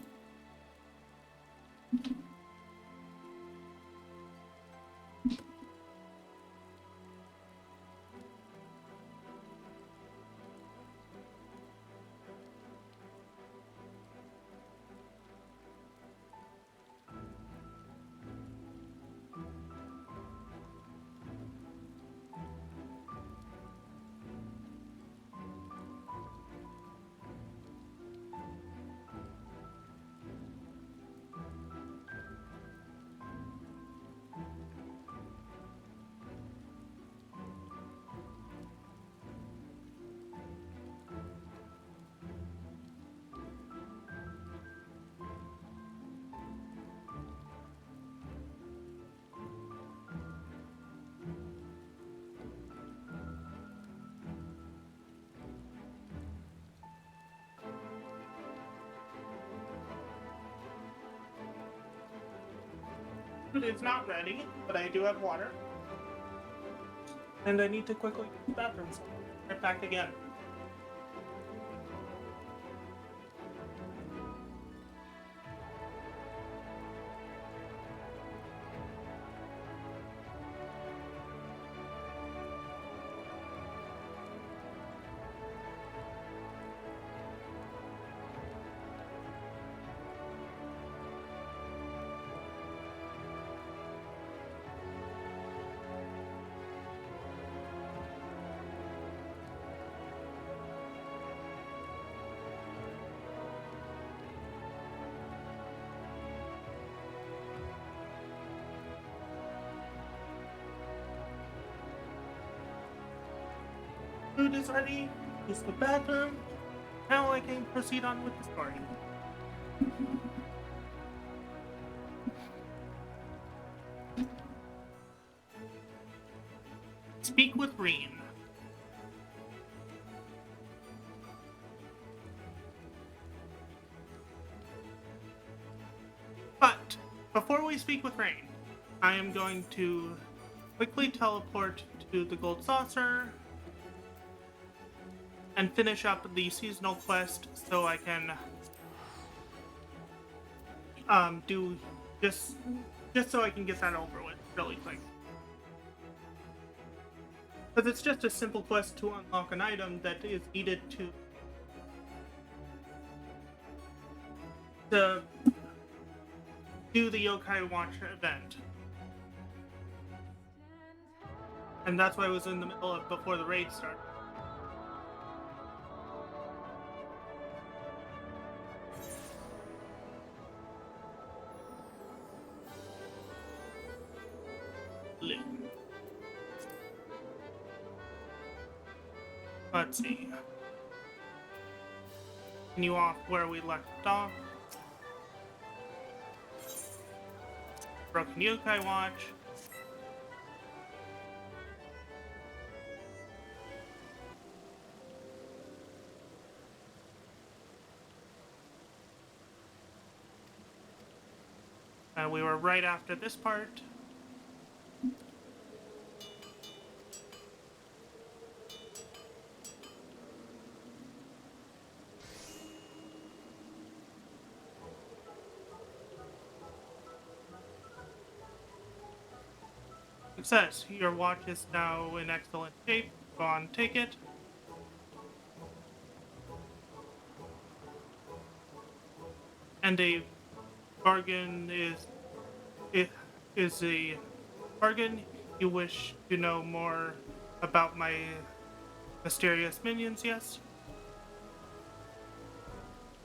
Food is not ready, but I do have water. And I need to quickly use the bathroom, so I'll be right back again. Food is ready. Use the bathroom. Now I can proceed on with the story. Speak with Reen. But before we speak with Rain, I am going to quickly teleport to the Gold Saucer and finish up the seasonal quest so I can do just so I can get that over with really quick. Because it's just a simple quest to unlock an item that is needed to do the Yokai Watch event. And that's why I was in the middle of before the raid started. Let's see. Continue off where we left off. Broken Yokai Watch. We were right after this part. It says, your watch is now in excellent shape. Go on, take it. And a bargain is a bargain. You wish to know more about my mysterious minions, yes?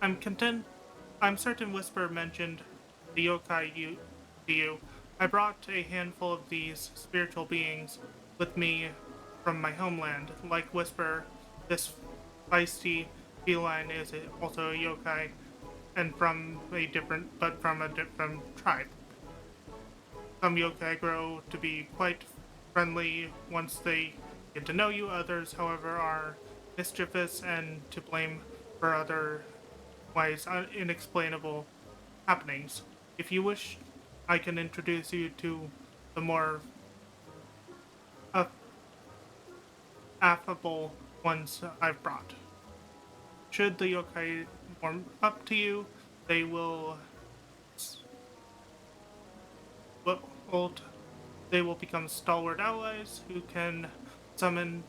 I'm certain Whisper mentioned the yokai to you. I brought a handful of these spiritual beings with me from my homeland. Like Whisper, this feisty feline is also a yokai, and from a different tribe. Some yokai grow to be quite friendly once they get to know you. Others, however, are mischievous and to blame for otherwise inexplainable happenings. If you wish, I can introduce you to the more affable ones I've brought. Should the yokai warm up to you, they will become stalwart allies who you can summon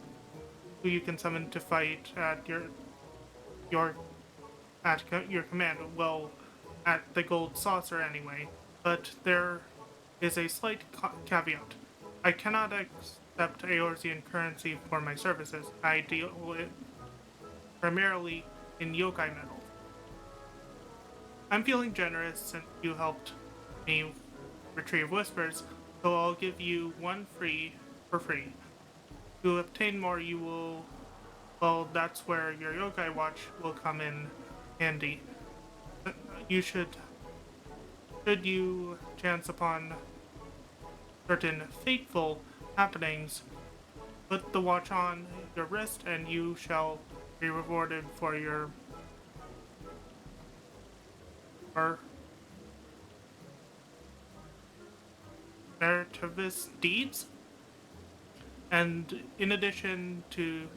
to fight at your command. Well, at the Gold Saucer anyway. But there is a slight caveat. I cannot accept Eorzean currency for my services. I deal with primarily in yokai metal. I'm feeling generous since you helped me retrieve Whispers, so I'll give you one for free. To obtain more, that's where your yokai watch will come in handy. Should you chance upon certain fateful happenings, put the watch on your wrist and you shall be rewarded for your meritorious deeds. And in addition to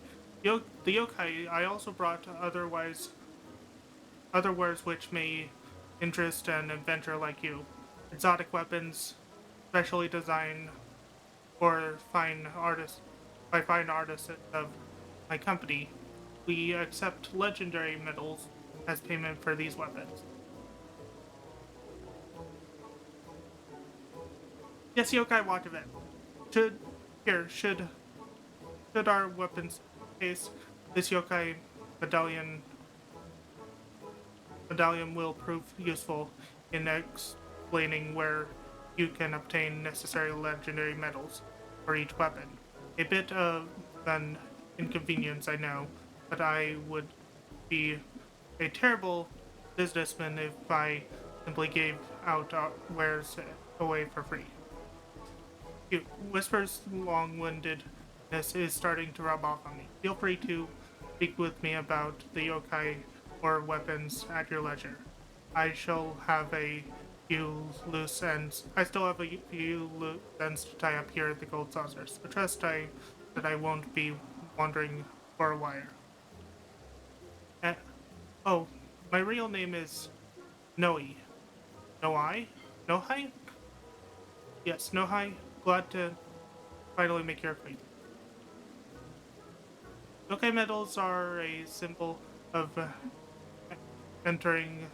the yokai, I also brought other wares which may interest an adventurer like you. Exotic weapons, specially designed for fine artists of my company. We accept legendary medals as payment for these weapons. Yes, yokai watch event. Should our weapons case, this yokai medallion will prove useful in explaining where you can obtain necessary legendary medals for each weapon. A bit of an inconvenience, I know, but I would be a terrible businessman if I simply gave out wares away for free. Whisper's long-winded this is starting to rub off on me. Feel free to speak with me about the yokai or weapons at your leisure. I shall have a few loose ends. I still have a few loose ends to tie up here at the Gold Saucers. But trust that I won't be wandering for a while. Oh, my real name is Noe. Noai? Nohai? Yes, Nohai. Glad to finally make your acquaintance. Yokai medals are a symbol of entering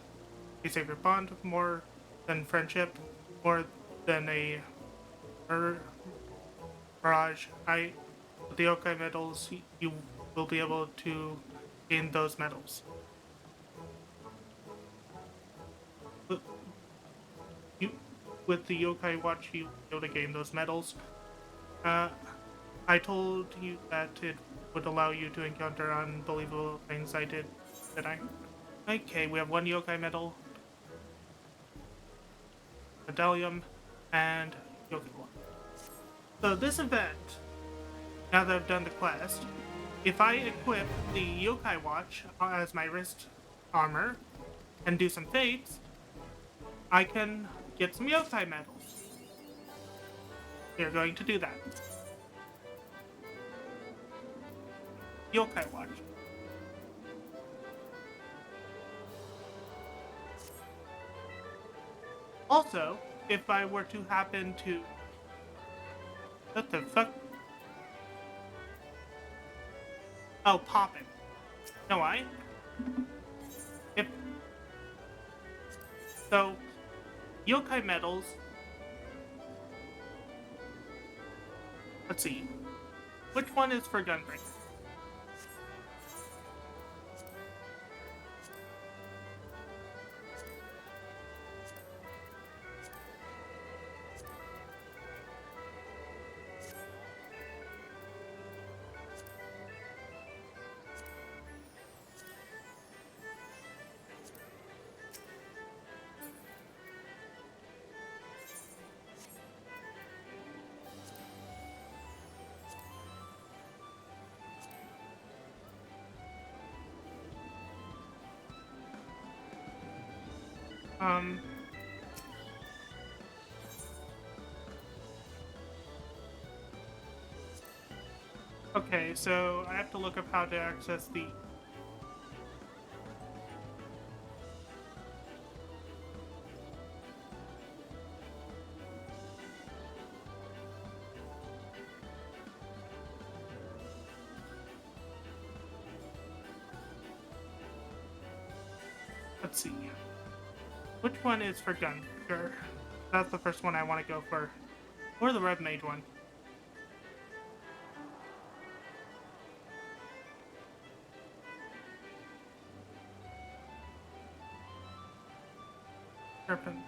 a sacred bond, more than friendship, more than a mirage. With the yokai medals, you will be able to gain those medals. With the yokai watch, you'll be able to gain those medals. I told you that it would allow you to encounter unbelievable things. I did I? Okay, we have one yokai medal, medallion, and yokai watch. So this event, now that I've done the quest, if I equip the yokai watch as my wrist armor and do some fates, I can get some yokai medals. We are going to do that. Yokai watch. Also, if I were to happen to... What the fuck? Oh, popping. No, So, yokai medals... Let's see. Which one is for Gunbreaker? Okay, so I have to look up how to access the... Let's see. Which one is for Gunbreaker? That's the first one I want to go for. Or the Red Mage one. Serpent.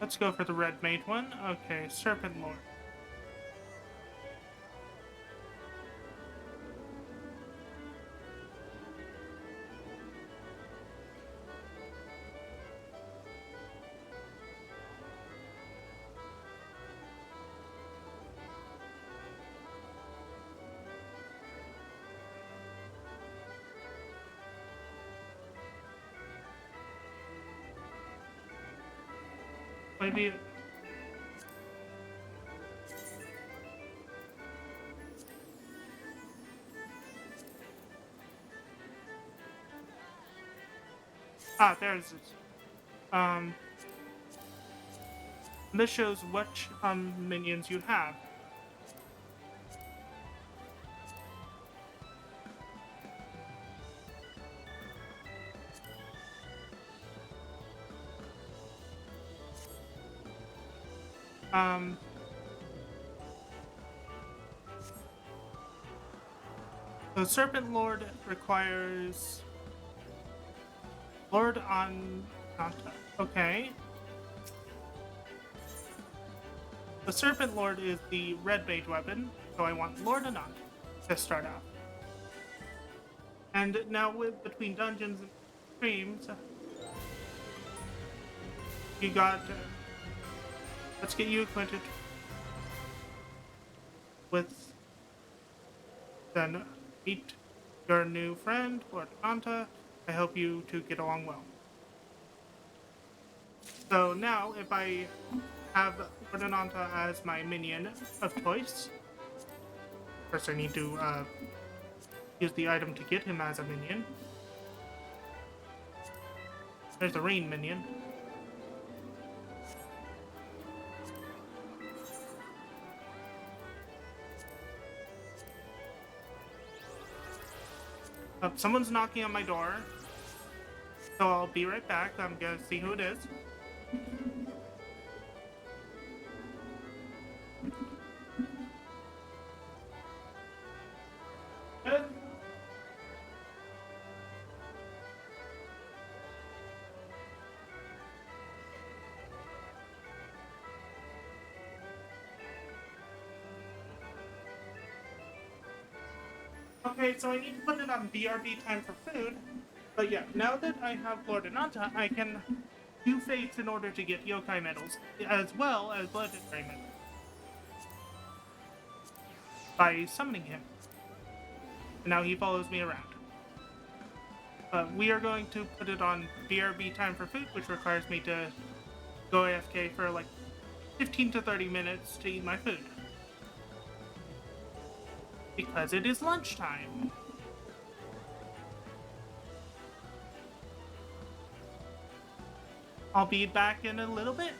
Let's go for the Red Mage one. Okay, Serpent Lord. Maybe... Ah, there's it. This shows which minions you have. The Serpent Lord requires Lord on Nanta. Okay. The Serpent Lord is the red mage weapon, so I want Lord Ananta to start out. And now between dungeons and streams, you got... let's get you acquainted. with then meet your new friend, Lord Anta. I hope you two get along well. So now, if I have Lord Anta as my minion of choice, first I need to use the item to get him as a minion. There's a rain minion. Someone's knocking on my door, so I'll be right back. I'm gonna see who it is. Okay, so I need to put it on BRB time for food. But yeah, now that I have Lord Ananta, I can do fates in order to get yokai medals, as well as legendary medals. By summoning him. And now he follows me around. We are going to put it on BRB time for food, which requires me to go AFK for like 15 to 30 minutes to eat my food. Because it is lunchtime. I'll be back in a little bit.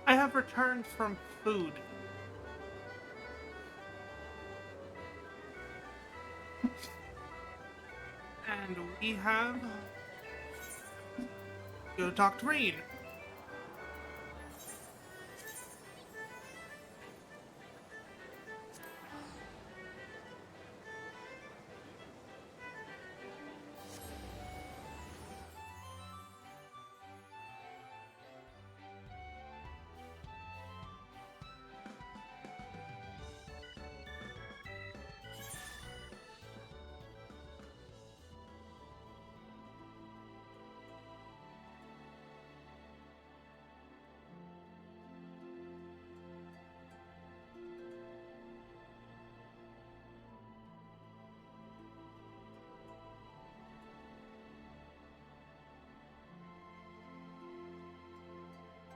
I have returned from food. And we have go talk to Reen.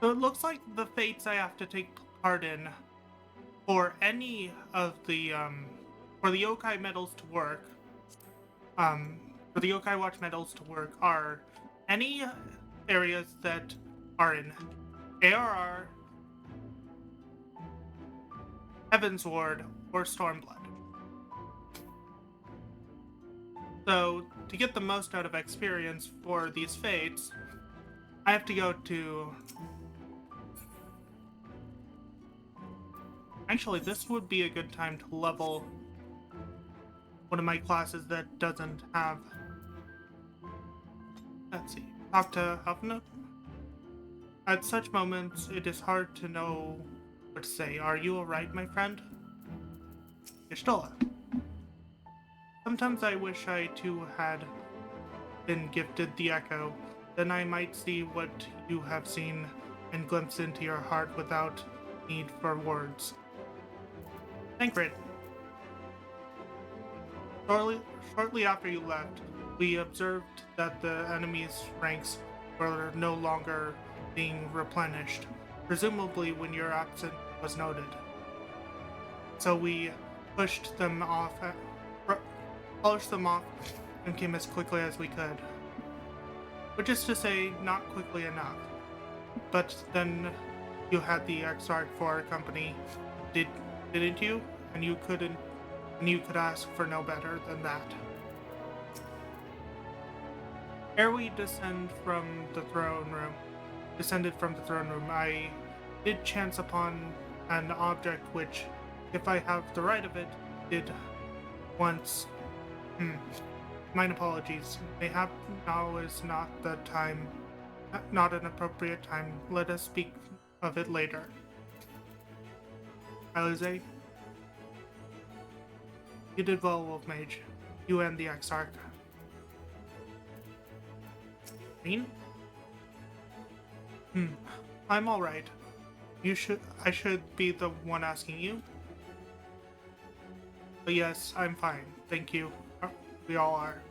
So it looks like the fates I have to take part in for any of the for the yokai medals to work, for the yokai watch medals to work are any areas that are in ARR, Heaven's Ward, or Stormblood. So to get the most out of experience for these fates, I have to go to... Actually, this would be a good time to level one of my classes that doesn't have... Let's see. Talk to Huffnook. At such moments, it is hard to know what to say. Are you alright, my friend? Y'shtola. Sometimes I wish I too had been gifted the echo. Then I might see what you have seen and glimpse into your heart without need for words. Thancred. Shortly after you left, we observed that the enemy's ranks were no longer being replenished, presumably when your absence was noted. So we pushed them off, and came as quickly as we could. Which is to say, not quickly enough. But then you had the Exarch for our company, didn't you? And you could ask for no better than that. Ere we descended from the throne room, I did chance upon an object which, if I have the right of it, did once. Mine apologies. Mayhap now is not the time, not an appropriate time. Let us speak of it later. Alize, you did well, Wolf Mage. You and the Exarch. Reen? I'm alright. I should be the one asking you. But yes, I'm fine. Thank you. We all are.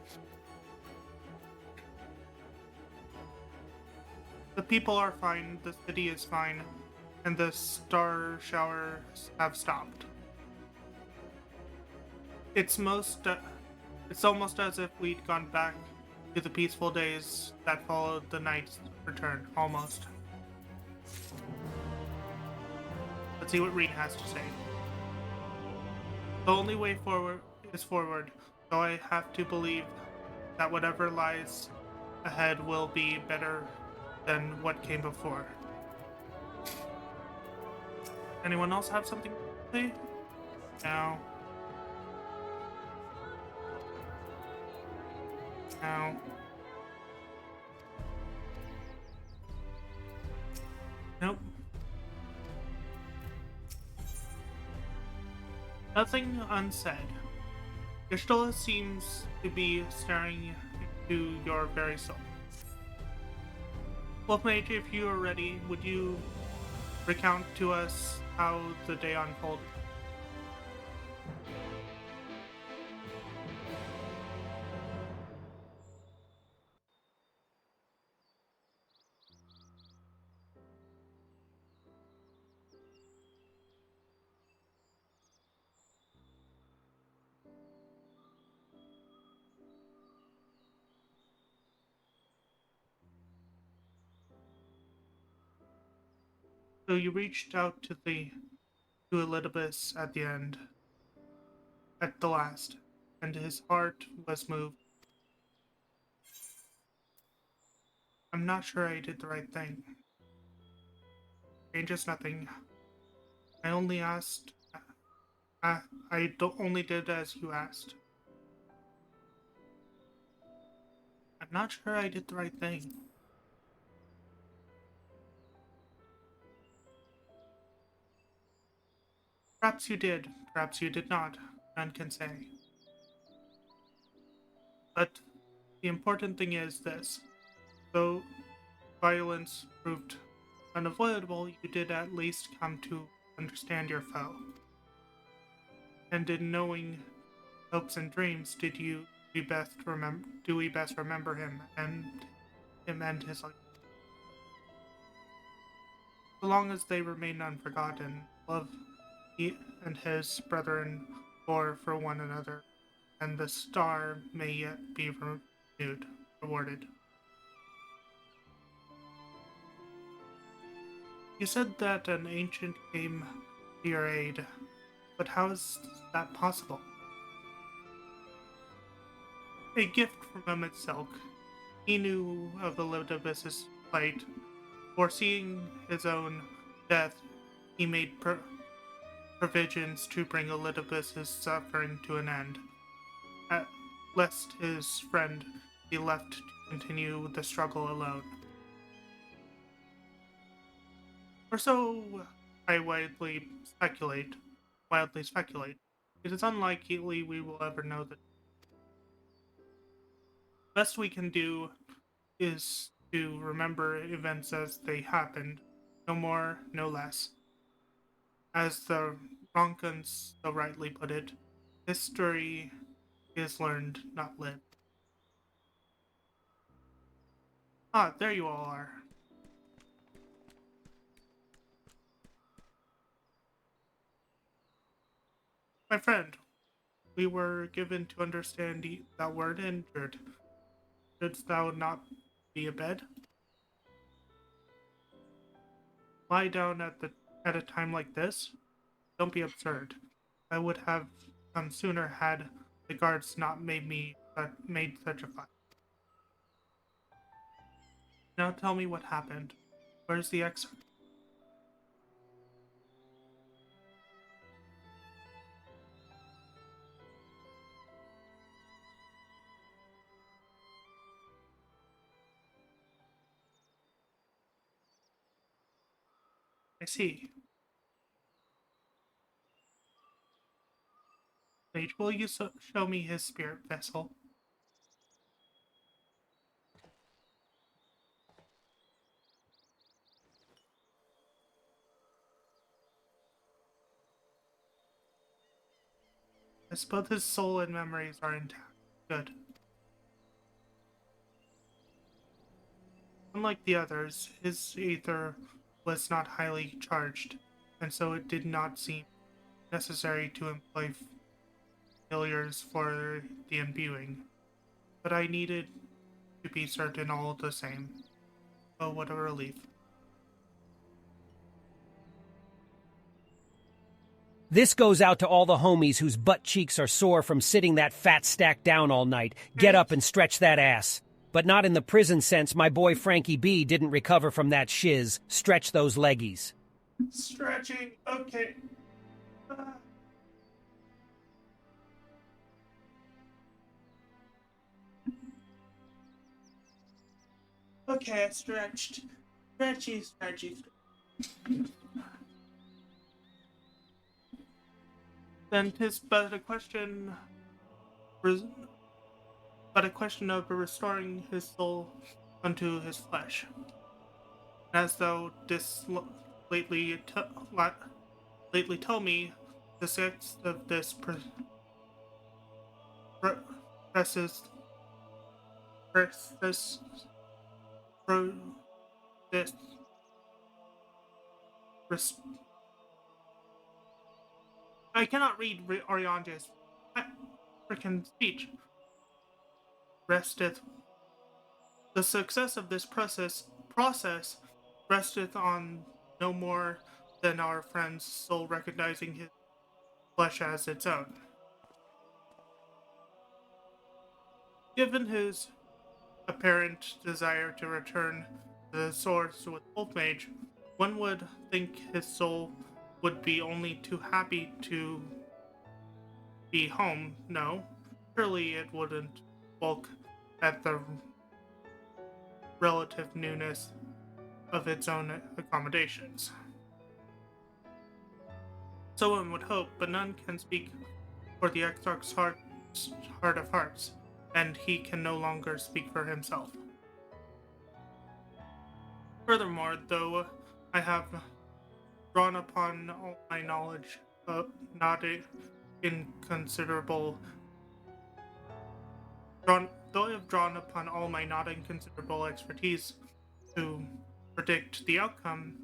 The people are fine, the city is fine, and the star showers have stopped. It's almost as if we'd gone back to the peaceful days that followed the knight's return, almost. Let's see what Reen has to say. The only way forward is forward, so I have to believe that whatever lies ahead will be better than what came before. Anyone else have something to say? No. No. Nope. Nothing unsaid. Y'shtola seems to be staring into your very soul. Wolfmage, if you are ready, would you recount to us how the day unfolded? So you reached out to Elidibus at the end, at the last, and his heart was moved. I'm not sure I did the right thing. Changes nothing. I only asked. Only did as you asked. I'm not sure I did the right thing. Perhaps you did, perhaps you did not. None can say. But the important thing is this. Though violence proved unavoidable, you did at least come to understand your foe. And in knowing hopes and dreams, do we best remember him and his life? So long as they remain unforgotten, love he and his brethren bore for one another, and the star may yet be rewarded. You said that an ancient came to your aid, but how is that possible? A gift from Silk. He knew of Elidibus's plight. Foreseeing his own death, he made provisions to bring Elidibus's suffering to an end, lest his friend be left to continue the struggle alone. Or so I wildly speculate. It is unlikely we will ever know the best we can do is to remember events as they happened, no more, no less. As the Ronkans so rightly put it, history is learned, not lived. Ah, there you all are. My friend, we were given to understand thou wert injured. Shouldst thou not be abed? Lie down at a time like this? Don't be absurd. I would have come sooner had the guards not made such a fuss. Now tell me what happened. Where's the excerpt? I see. Mage, will you show me his spirit vessel? As both his soul and memories are intact. Good. Unlike the others, his ether was not highly charged, and so it did not seem necessary to employ familiars for the imbuing. But I needed to be certain all the same. Oh, what a relief. This goes out to all the homies whose butt cheeks are sore from sitting that fat stack down all night. Get up and stretch that ass. But not in the prison sense my boy Frankie B didn't recover from that shiz. Stretch those leggies. Stretching, okay. Okay, I stretched. Stretchy. Then 'tis but a question of restoring his soul unto his flesh. As thou didst lately tell me, the sex of this presses this I cannot read Oriange's freaking speech. Resteth. The success of this process resteth on no more than our friend's soul recognizing his flesh as its own. Given his apparent desire to return to the source with Wolf Mage, one would think his soul would be only too happy to be home. No, surely it wouldn't balk at the relative newness of its own accommodations. So one would hope, but none can speak for the Exarch's heart of hearts, and he can no longer speak for himself. Furthermore, though I have drawn upon all my knowledge, not inconsiderable, though I have drawn upon all my not inconsiderable expertise to predict the outcome,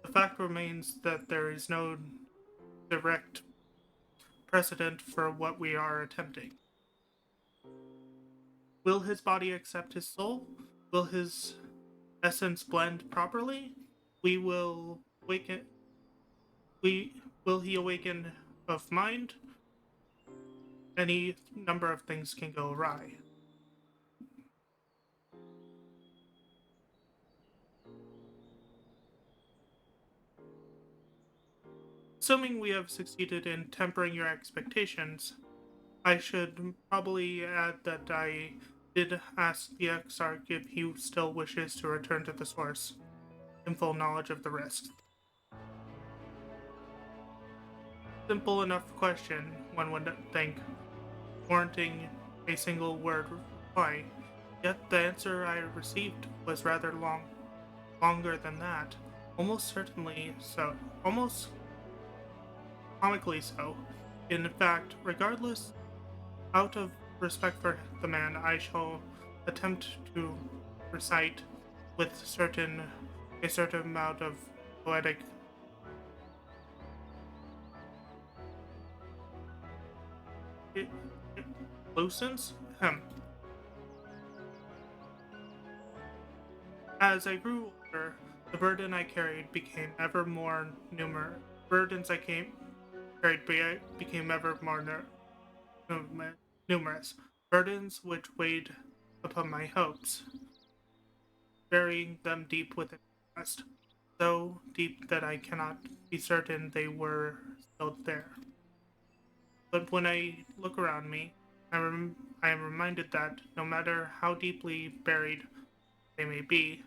the fact remains that there is no direct precedent for what we are attempting. Will his body accept his soul? Will his essence blend properly? Will he awaken of mind? Any number of things can go awry. Assuming we have succeeded in tempering your expectations, I should probably add that I did ask the Exarch if he still wishes to return to the source, in full knowledge of the risks. Simple enough question, one would think, warranting a single word reply, yet the answer I received was rather longer than that, almost certainly so, almost comically so. In fact, regardless, out of respect for the man, I shall attempt to recite with a certain amount of poetic lucence. As I grew older, the burden I carried became ever more numerous. Became ever more numerous. Burdens which weighed upon my hopes, burying them deep within my breast, so deep that I cannot be certain they were still there. But when I look around me, I am reminded that no matter how deeply buried they may be,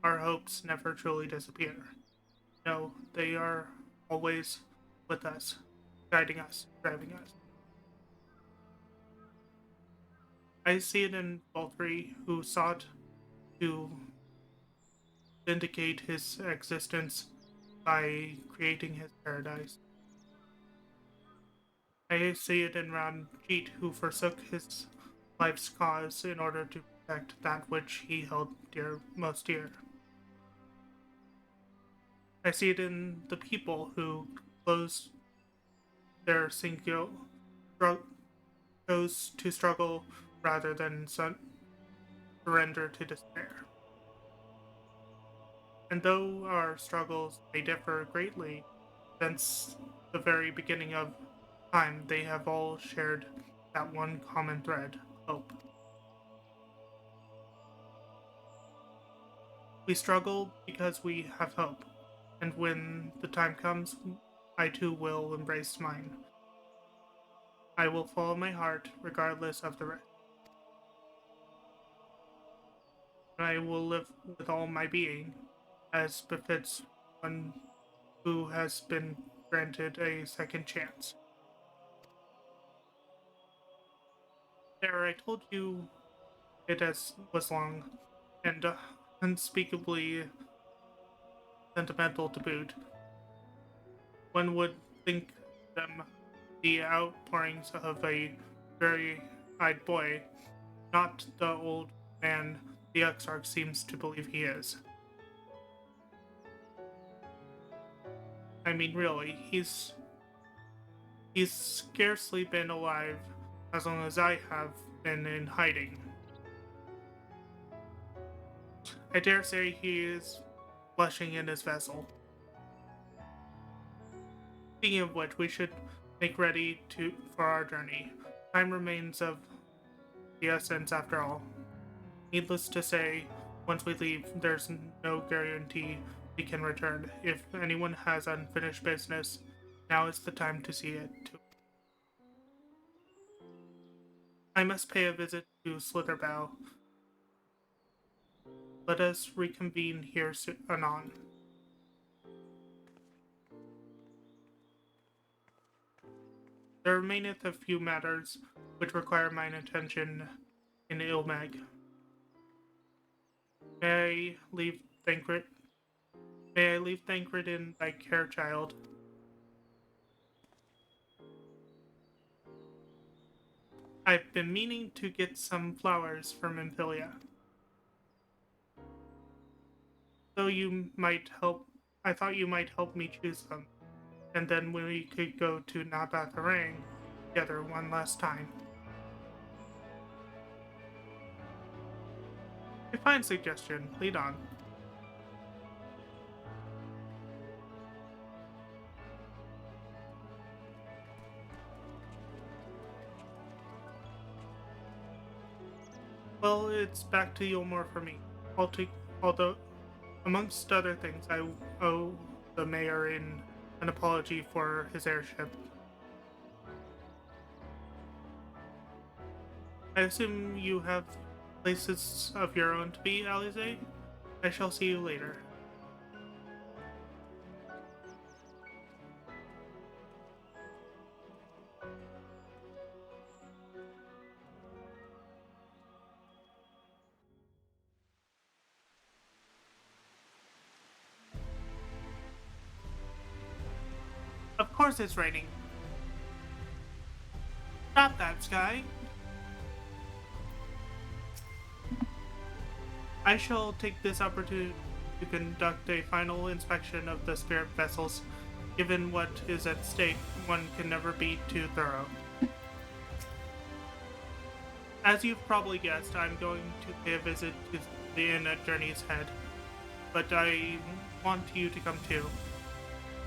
our hopes never truly disappear. No, they are always with us, guiding us, driving us. I see it in Baltry, who sought to vindicate his existence by creating his paradise. I see it in Ranjit, who forsook his life's cause in order to protect that which he held most dear. I see it in the people who closed their chose to struggle rather than surrender to despair. And though our struggles may differ greatly, since the very beginning of time, they have all shared that one common thread: hope. We struggle because we have hope, and when the time comes, I too will embrace mine. I will follow my heart regardless of the rest. I will live with all my being, as befits one who has been granted a second chance. There, I told you it was long and unspeakably sentimental to boot. One would think them the outpourings of a very-eyed boy, not the old man the Exarch seems to believe he is. I mean, really, he's scarcely been alive as long as I have been in hiding. I dare say he is blushing in his vessel. Speaking of which, we should make ready for our journey. Time remains of the essence after all. Needless to say, once we leave, there's no guarantee we can return. If anyone has unfinished business, now is the time to see it. I must pay a visit to Slitherbow. Let us reconvene here anon. There remaineth a few matters which require mine attention in Ilmeg. May I leave Thancred in thy care, child? I've been meaning to get some flowers from Imphilia. Though you might help, I thought you might help me choose them, and then we could go to Nabatharang together one last time. A fine suggestion. Lead on. Well, it's back to Yulmore for me. Although, amongst other things, I owe the mayor an apology for his airship. I assume you have places of your own to be, Alize? I shall see you later. Of course it's raining. Stop that, Sky. I shall take this opportunity to conduct a final inspection of the spirit vessels. Given what is at stake, one can never be too thorough. As you've probably guessed, I'm going to pay a visit to the inn at Journey's Head, but I want you to come too.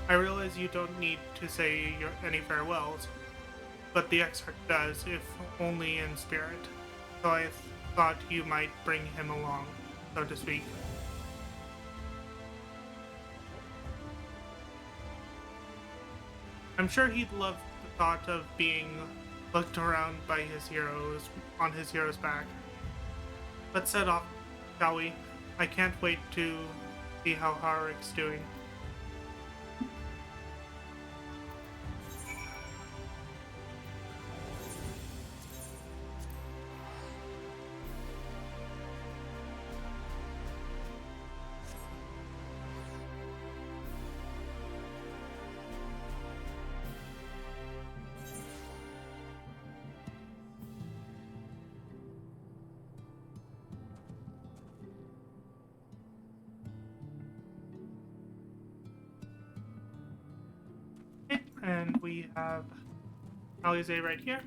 I realize you don't need to say any farewells, but the exarch does, if only in spirit. So I thought you might bring him along, so to speak. I'm sure he'd love the thought of being looked around by his heroes on his hero's back. Let's set off, shall we? I can't wait to see how Harik's doing. And we have Alize right here.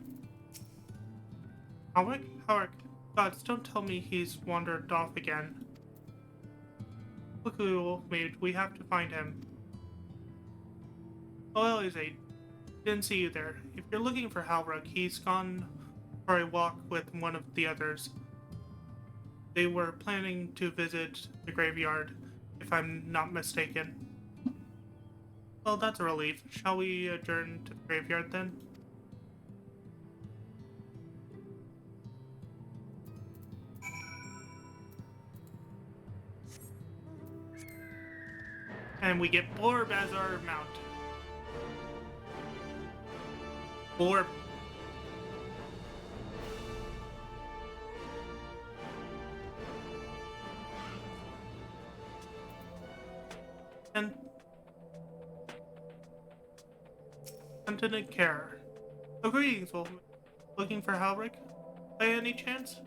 Harik? Gods, don't tell me he's wandered off again. Look, Wolf Mage, we have to find him. Oh, Alize, didn't see you there. If you're looking for Halruk, he's gone for a walk with one of the others. They were planning to visit the graveyard, if I'm not mistaken. Well, that's a relief. Shall we adjourn to the graveyard then? And we get Borb as our mount. Borb. And Lieutenant Care. Oh, greetings, Wolf. Looking for Halric, by any chance?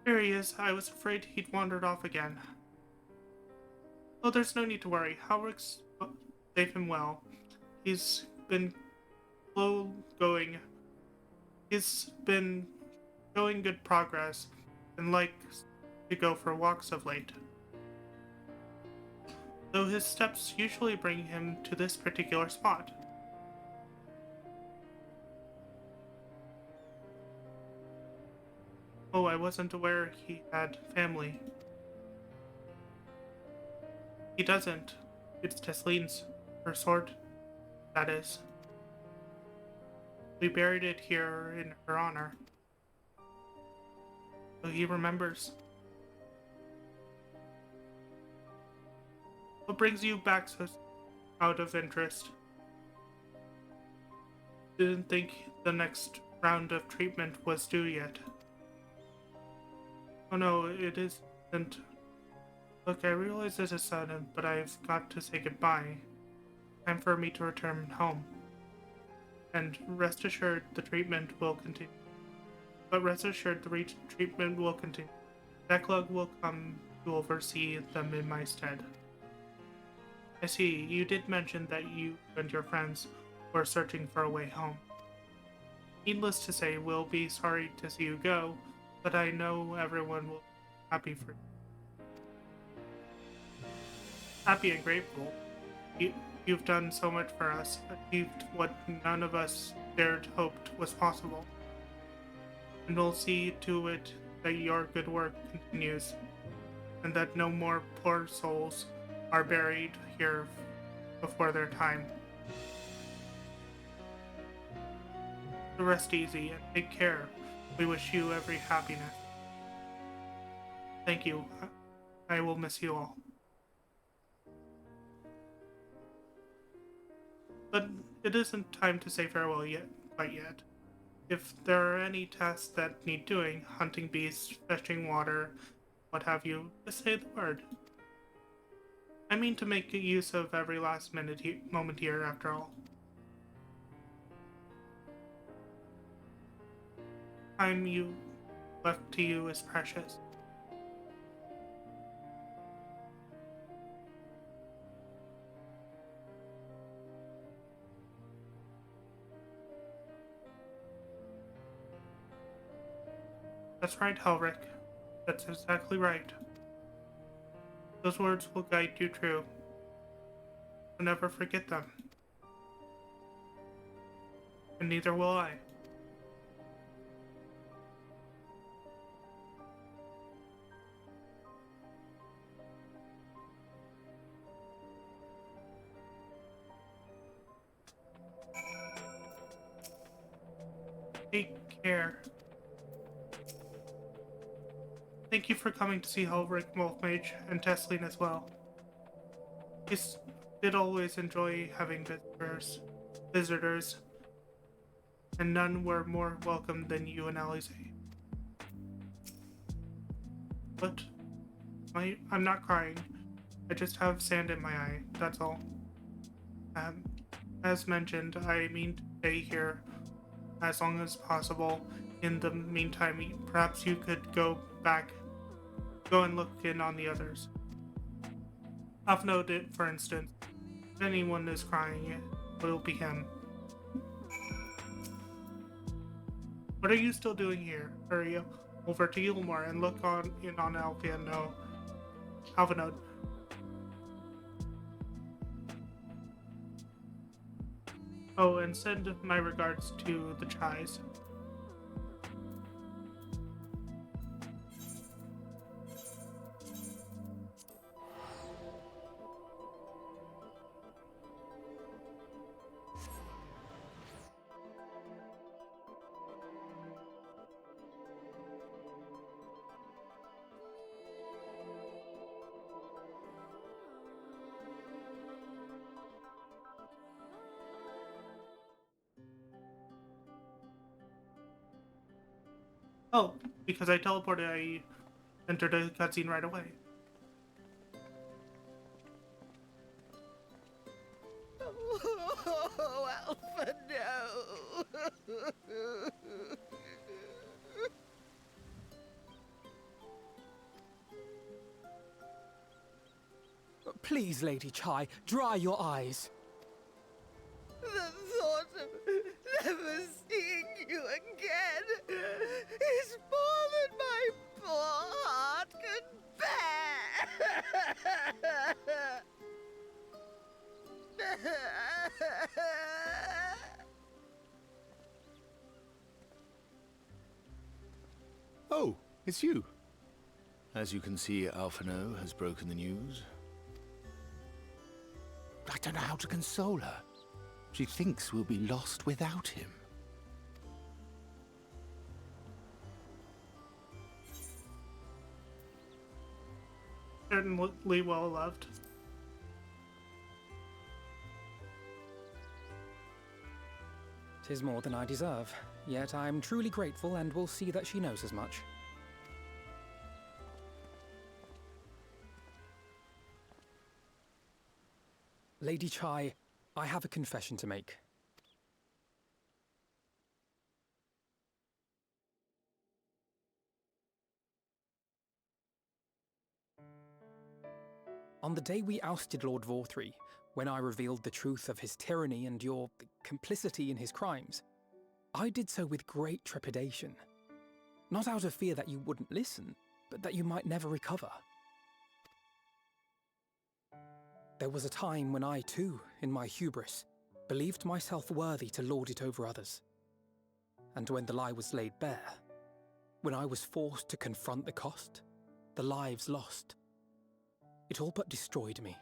There he is. I was afraid he'd wandered off again. Oh, there's no need to worry. Halric's safe and well. He's been slow going. He's been showing good progress, and likes to go for walks of late. Though his steps usually bring him to this particular spot. Oh, I wasn't aware he had family. He doesn't. It's Teslene's. Her sword, that is. We buried it here in her honor. So he remembers. What brings you back so out of interest? Didn't think the next round of treatment was due yet. Oh no, it isn't. Look, I realize this is sudden, but I've got to say goodbye. Time for me to return home. And rest assured the treatment will continue. Treatment will continue. Declug will come to oversee them in my stead. I see, you did mention that you and your friends were searching for a way home. Needless to say, we'll be sorry to see you go, but I know everyone will be happy for you. Happy and grateful. You've done so much for us, achieved what none of us dared hoped was possible. And we'll see to it that your good work continues, and that no more poor souls are buried here before their time. So rest easy and take care. We wish you every happiness. Thank you. I will miss you all. But it isn't time to say farewell quite yet. If there are any tasks that need doing, hunting beasts, fetching water, what have you, just say the word. I mean to make use of every last moment here, after all. Time you left to you is precious. That's right, Helric. That's exactly right. Those words will guide you true. So never forget them. And neither will I. Take care. Thank you for coming to see Helric, Mage, and Tesleen as well. I did always enjoy having visitors, and none were more welcome than you and Alize. But I'm not crying. I just have sand in my eye, that's all. As mentioned, I mean to stay here as long as possible. In the meantime, perhaps you could go and look in on the others. I've noted, for instance, if anyone is crying, it will be him. What are you still doing here? Hurry over to Yulmore and look in on Alvanode. Oh, and send my regards to the Chais. Oh, because I teleported, I entered a cutscene right away. Oh, Alpha, no! Please, Lady Chai, dry your eyes. The thought of never seeing you again is more than my poor heart can bear. Oh, it's you. As you can see, Alphino has broken the news. I don't know how to console her. She thinks we'll be lost without him. Certainly well loved. "'Tis more than I deserve, yet I'm truly grateful and will see that she knows as much." Lady Chai, I have a confession to make. On the day we ousted Lord Vorthree, when I revealed the truth of his tyranny and your complicity in his crimes, I did so with great trepidation. Not out of fear that you wouldn't listen, but that you might never recover. There was a time when I too, in my hubris, believed myself worthy to lord it over others. And when the lie was laid bare, when I was forced to confront the cost, the lives lost, it all but destroyed me.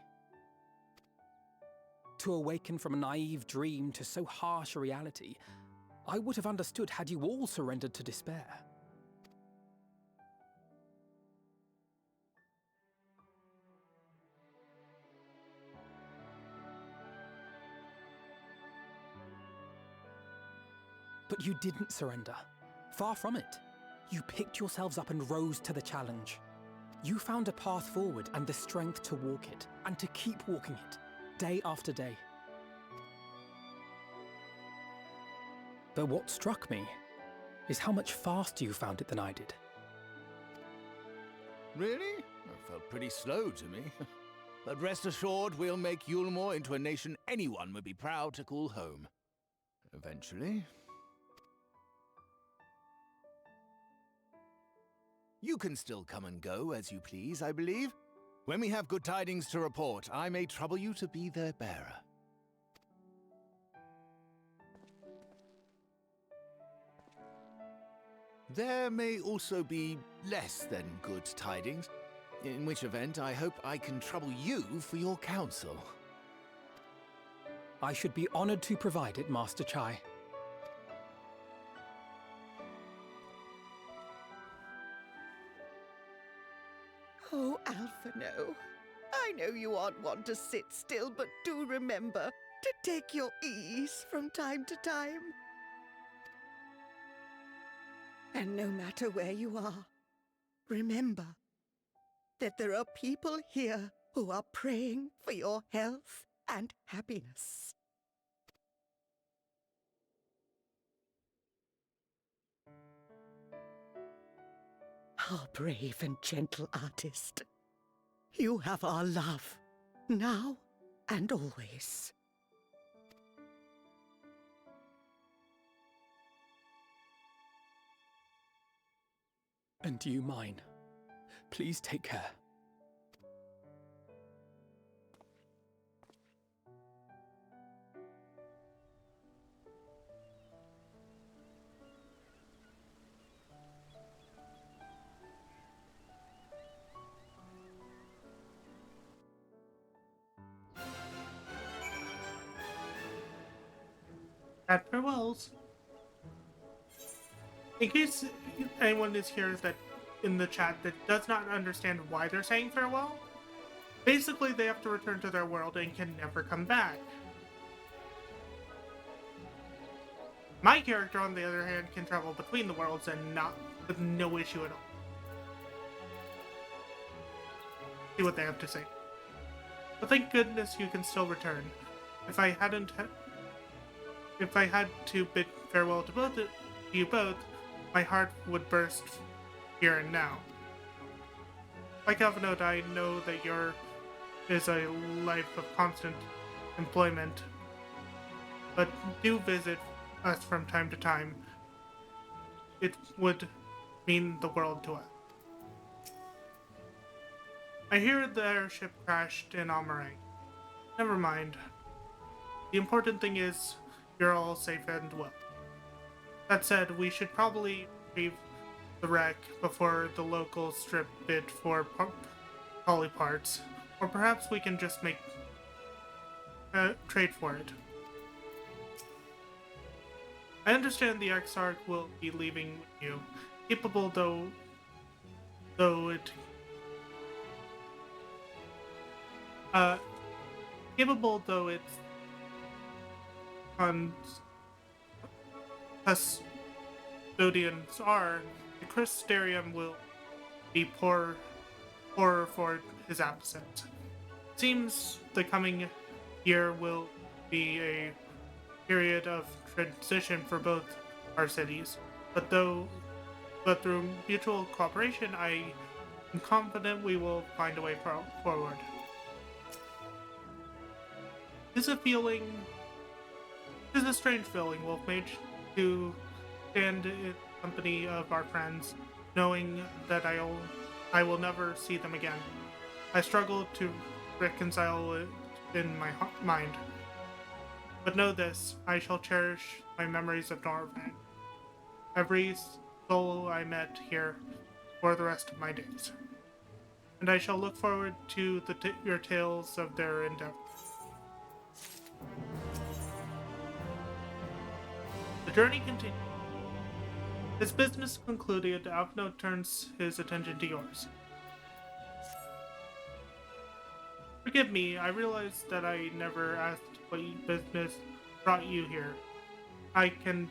To awaken from a naive dream to so harsh a reality, I would have understood had you all surrendered to despair. But you didn't surrender. Far from it. You picked yourselves up and rose to the challenge. You found a path forward and the strength to walk it, and to keep walking it, day after day. But what struck me is how much faster you found it than I did. Really? That felt pretty slow to me. But rest assured, we'll make Yulmore into a nation anyone would be proud to call home. Eventually. You can still come and go as you please, I believe. When we have good tidings to report, I may trouble you to be their bearer. There may also be less than good tidings, in which event I hope I can trouble you for your counsel. I should be honored to provide it, Master Chai. Oh, Alphino, I know you aren't one to sit still, but do remember to take your ease from time to time. And no matter where you are, remember that there are people here who are praying for your health and happiness. Our brave and gentle artist. You have our love, now and always. And you mine. Please take care. At farewells. In case anyone is here that in the chat that does not understand why they're saying farewell, basically they have to return to their world and can never come back. My character, on the other hand, can travel between the worlds and not with no issue at all. See what they have to say. But thank goodness you can still return. If I had to bid farewell to you both, my heart would burst here and now. Like Alphino, I know that yours is a life of constant employment, but do visit us from time to time. It would mean the world to us. I hear their ship crashed in Amarang. Never mind. The important thing is you're all safe and well. That said, we should probably retrieve the wreck before the locals strip it for poly parts. Or perhaps we can just make trade for it. I understand the Exarch will be leaving with you, capable though it's custodians are. The Crystarium will be poorer for his absence. Seems the coming year will be a period of transition for both our cities, but through mutual cooperation, I am confident we will find a way forward. It's a strange feeling, Wolfmage, to stand in company of our friends, knowing that I will never see them again. I struggle to reconcile it in my mind. But know this, I shall cherish my memories of Norvang. Every soul I met here for the rest of my days. And I shall look forward to your tales of their endeavor. The journey continues. His business concluded, Alkno turns his attention to yours. Forgive me, I realized that I never asked what business brought you here. Can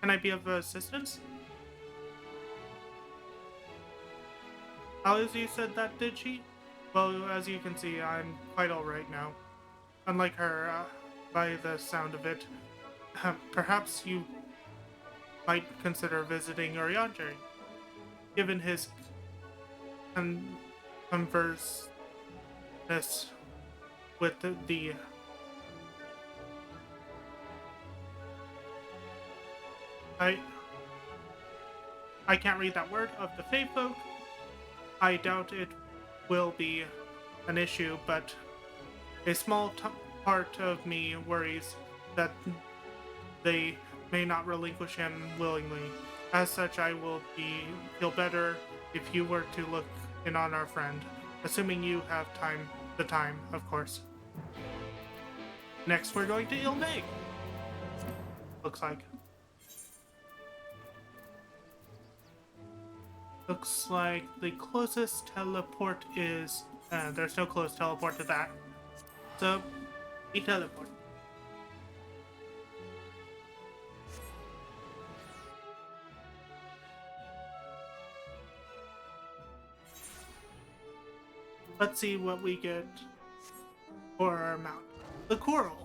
I be of assistance? Alizy said that, did she? Well, as you can see, I'm quite alright now. Unlike her, by the sound of it. Perhaps you might consider visiting Urianger, given his converseness with the I can't read that word, of the Fae folk. I doubt it will be an issue, but a small part of me worries that they may not relinquish him willingly. As such, I will feel better if you were to look in on our friend, assuming you have the time, of course. Next, we're going to Ilmeg. Looks like. Looks like the closest teleport is... there's no close teleport to that. So, we teleport. Let's see what we get for our mount. The Coral.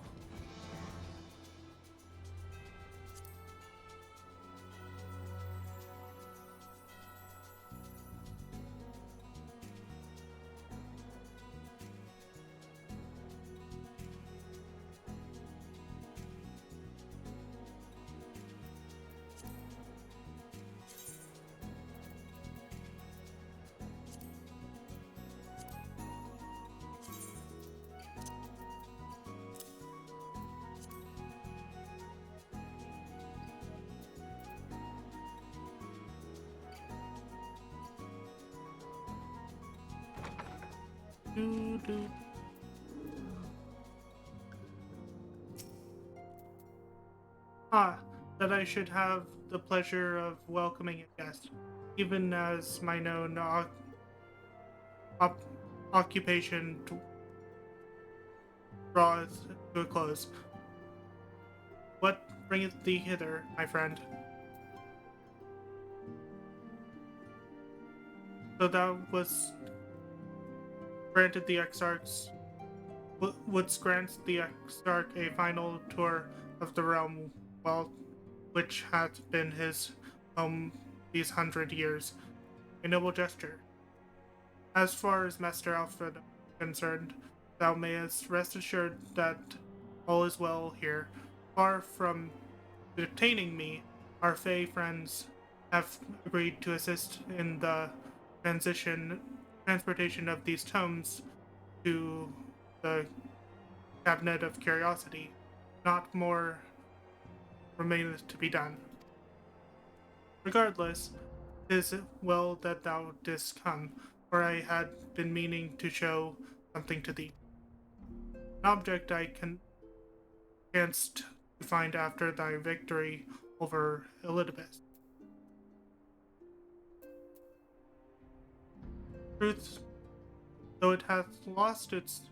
That I should have the pleasure of welcoming a guest, even as my known occupation draws to a close. What bringeth thee hither, my friend? So thou wouldst grant the Exarch a final tour of the realm, which hath been his home these 100 years. A noble gesture. As far as Master Alfred is concerned, thou mayest rest assured that all is well here. Far from detaining me, our Fae friends have agreed to assist in the transition transportation of these tomes to the Cabinet of Curiosity. Not more remaineth to be done. Regardless, 'tis well that thou didst come, for I had been meaning to show something to thee. An object I chanced to find after thy victory over Elidibus. Truth, though it hath lost its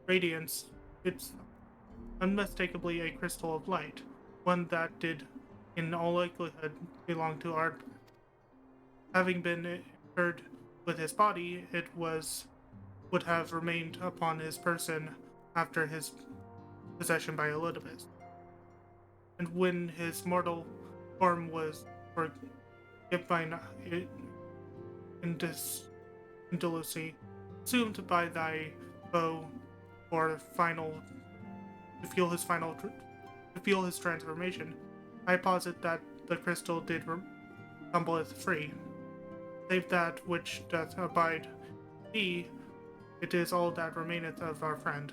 radiance, it's unmistakably a crystal of light, one that did, in all likelihood, belong to Ard. Having been interred with his body, it would have remained upon his person after his possession by Elidibus. And when his mortal form was forgiven indolucy, assumed by thy foe for to feel his transformation, I posit that the crystal did tumbleth free. Save that which doth abide thee, it is all that remaineth of our friend.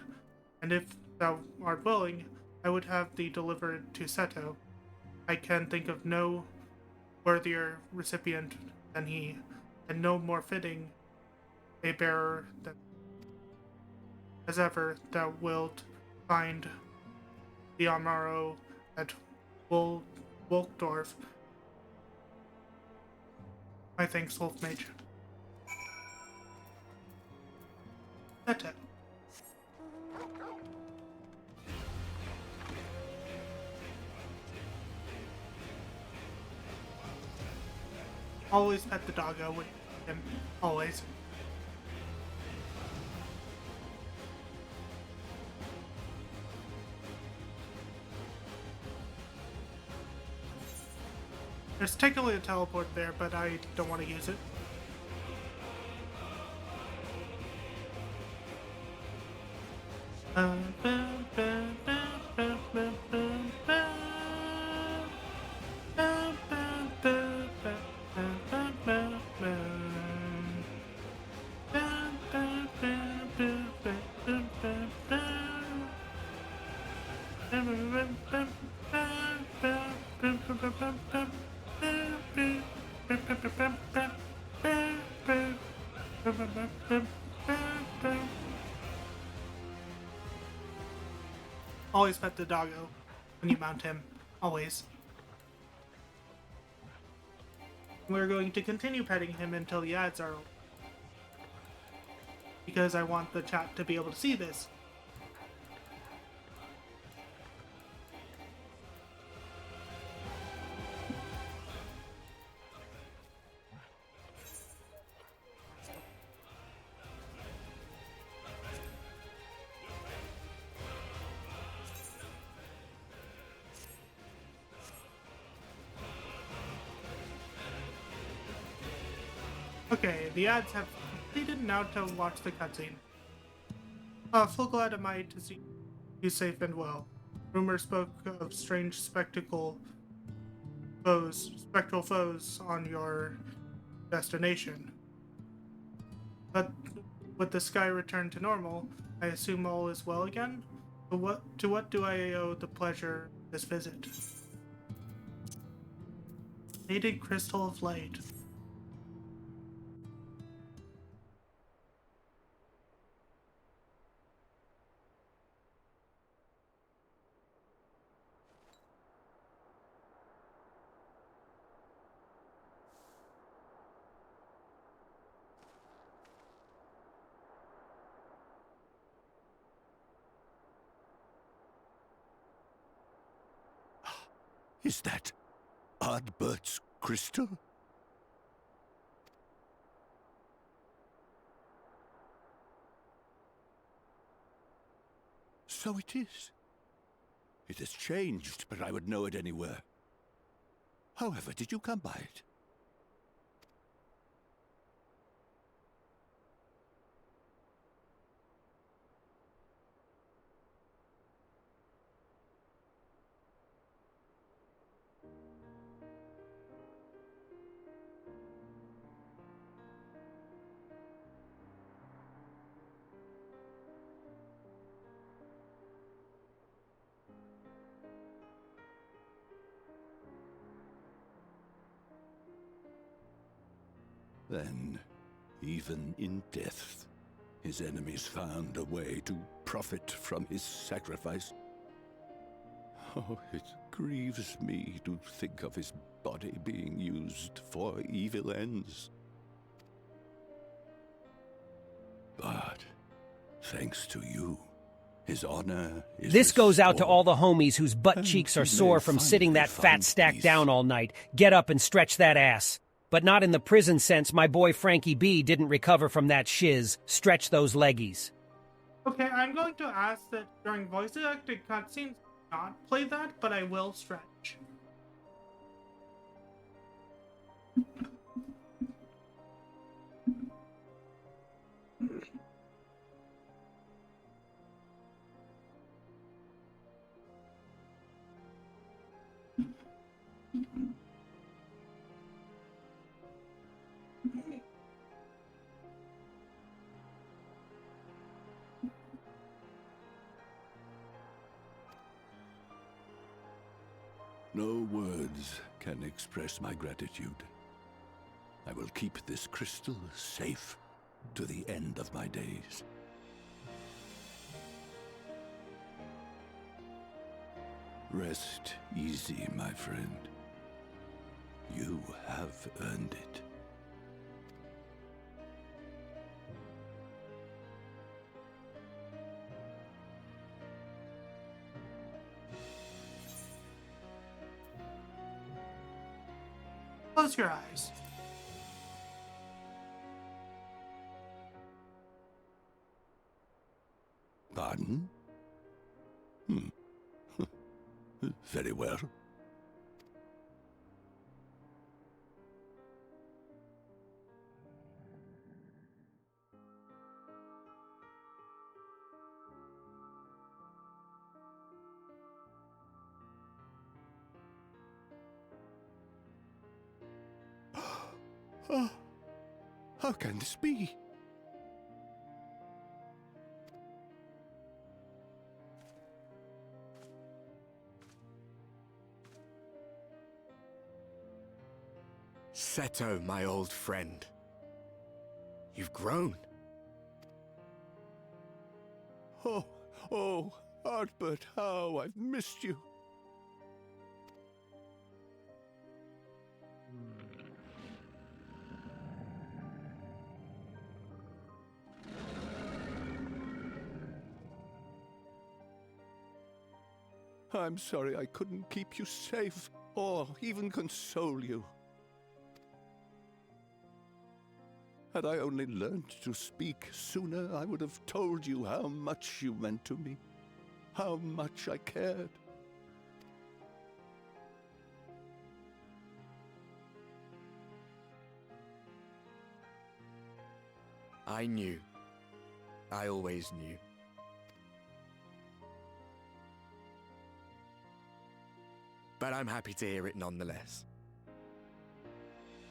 And if thou art willing, I would have thee delivered to Seto. I can think of no worthier recipient than he, and no more fitting a bearer than as ever thou wilt find the Amaro at Wolkdorf. My thanks, Wolf Mage. Seto. Always pet the doggo with him. Always. There's technically a teleport there, but I don't want to use it. Always pet the doggo when you mount him. Always. We're going to continue petting him until the ads are over, because I want the chat to be able to see this. Okay, the ads have completed. Now to watch the cutscene. Full glad am I to see you safe and well. Rumor spoke of strange spectral foes on your destination. But with the sky returned to normal, I assume all is well again? To what do I owe the pleasure of this visit? Faded crystal of light. Is that Ardbert's crystal? So it is. It has changed, but I would know it anywhere. However, did you come by it? Then, even in death, his enemies found a way to profit from his sacrifice. Oh, it grieves me to think of his body being used for evil ends. But, thanks to you, his honor is This goes out to restored. all the homies whose butt And cheeks are he sore may from sitting finally that fat find stack peace. down all night. Get up and stretch that ass. But not in the prison sense my boy Frankie B didn't recover from that shiz. Stretch those leggies. Okay, I'm going to ask that during voice acted cutscenes not play that, but I will stretch. No words can express my gratitude. I will keep this crystal safe to the end of my days. Rest easy, my friend. You have earned it. Close your eyes. Pardon? Very well. Oh, how can this be? Seto, my old friend. You've grown. Oh, Artbert, how I've missed you. I'm sorry I couldn't keep you safe, or even console you. Had I only learned to speak sooner, I would have told you how much you meant to me, how much I cared. I knew. I always knew. But I'm happy to hear it nonetheless.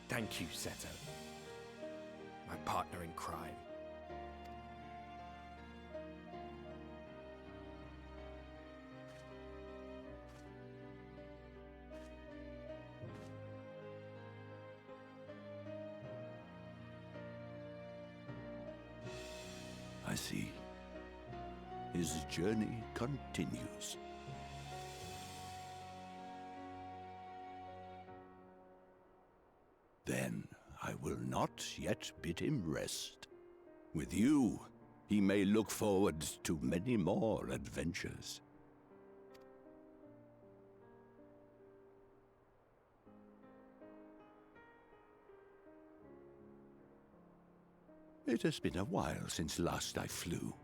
Thank you, Seto. My partner in crime. I see. His journey continues. Then I will not yet bid him rest. With you, he may look forward to many more adventures. It has been a while since last I flew.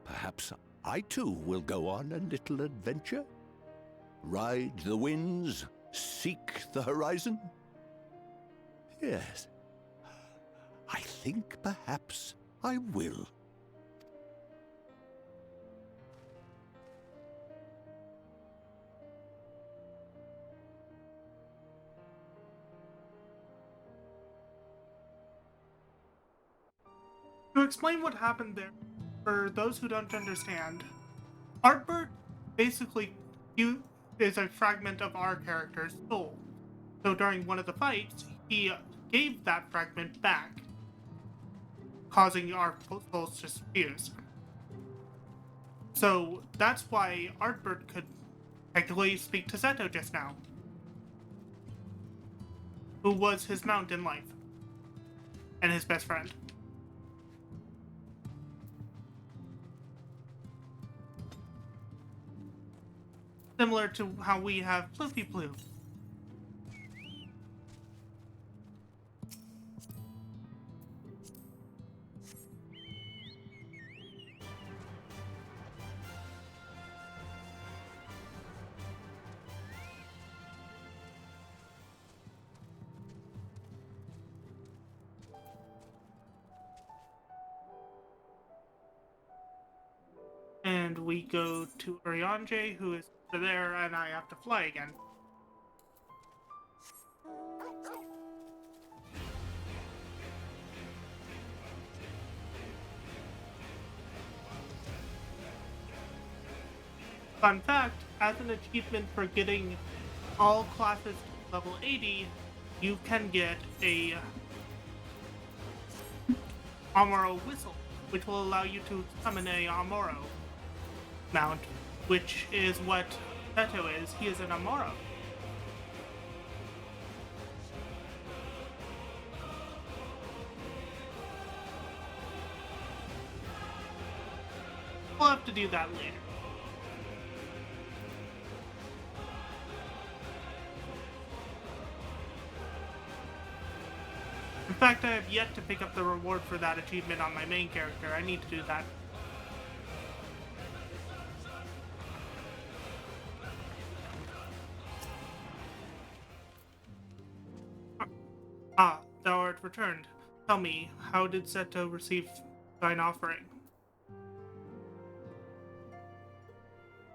Perhaps I too will go on a little adventure? Ride the winds, seek the horizon? Yes, I think perhaps I will. To explain what happened there, for those who don't understand, Artbert basically is a fragment of our character's soul. So during one of the fights, he gave that fragment back, causing our souls to fuse. So that's why Artbird could technically speak to Zeto just now, who was his mount in life and his best friend. Similar to how we have Floofy Ploo. And we go to Urianger, who is there, and I have to fly again. Fun fact, as an achievement for getting all classes to level 80, you can get a Amuro whistle, which will allow you to summon a Amuro mount, which is what Zeto is. He is an Amuro. We'll have to do that later. In fact, I have yet to pick up the reward for that achievement on my main character. I need to do that. Ah, thou art returned. Tell me, how did Zeto receive thine offering?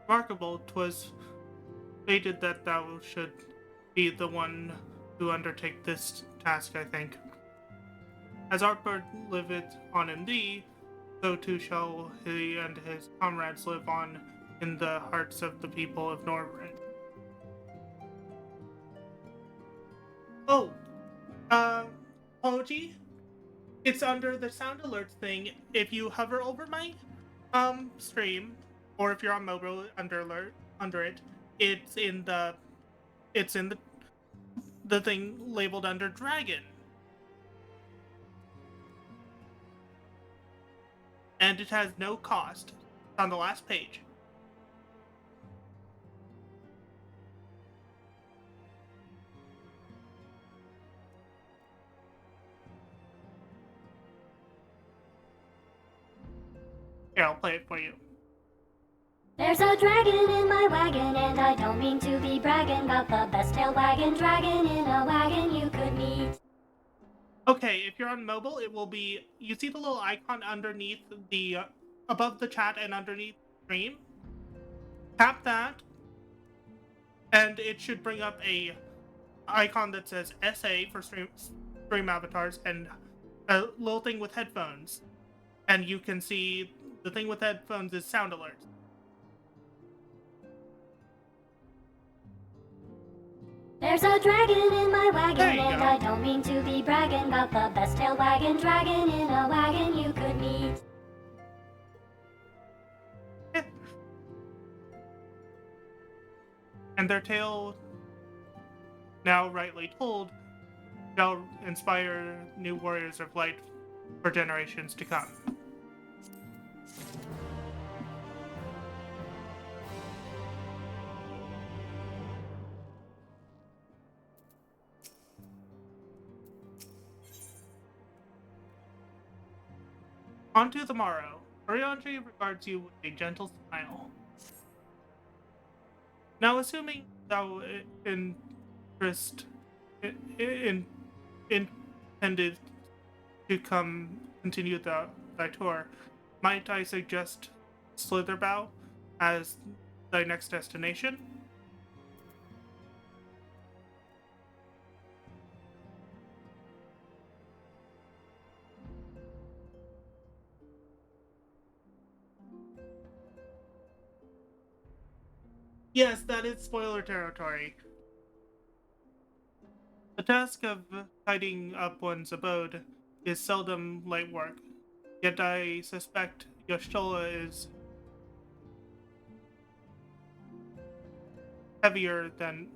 Remarkable, 'twas fated that thou should be the one to undertake this task, I think. As Artbird liveth on in thee, so too shall he and his comrades live on in the hearts of the people of Norway. Oh, Poji, it's under the sound alerts thing. If you hover over my stream, or if you're on mobile under it, it's in the thing labeled under Dragon. And it has no cost. It's on the last page. Here, I'll play it for you. There's a dragon in my wagon, and I don't mean to be bragging about the best tail wagon dragon in a wagon you could meet. Okay, if you're on mobile, it will be, you see the little icon underneath the, above the chat and underneath the stream? Tap that, and it should bring up a icon that says SA for stream avatars, and a little thing with headphones. And you can see the thing with headphones is sound alerts. There's a dragon in my wagon, and go. I don't mean to be bragging about the best tail wagon dragon in a wagon you could meet. And their tale, now rightly told, shall inspire new warriors of light for generations to come. On to the morrow. Urianger regards you with a gentle smile. Now, assuming thou intended to continue thy tour, might I suggest Slitherbow as thy next destination? Yes, that is spoiler territory. The task of tidying up one's abode is seldom light work, yet I suspect Y'shtola is heavier than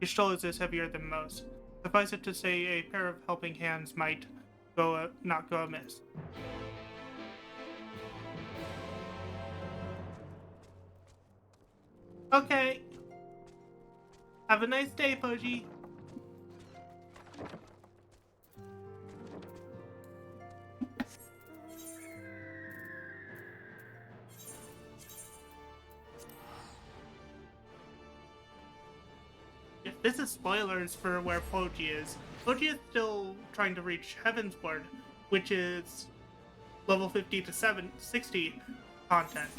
Y'shtola's is heavier than most. Suffice it to say, a pair of helping hands might not go amiss. Okay. Have a nice day, Poji. If this is spoilers for where Poji is still trying to reach Heaven's Word, which is level 50 to 60 content.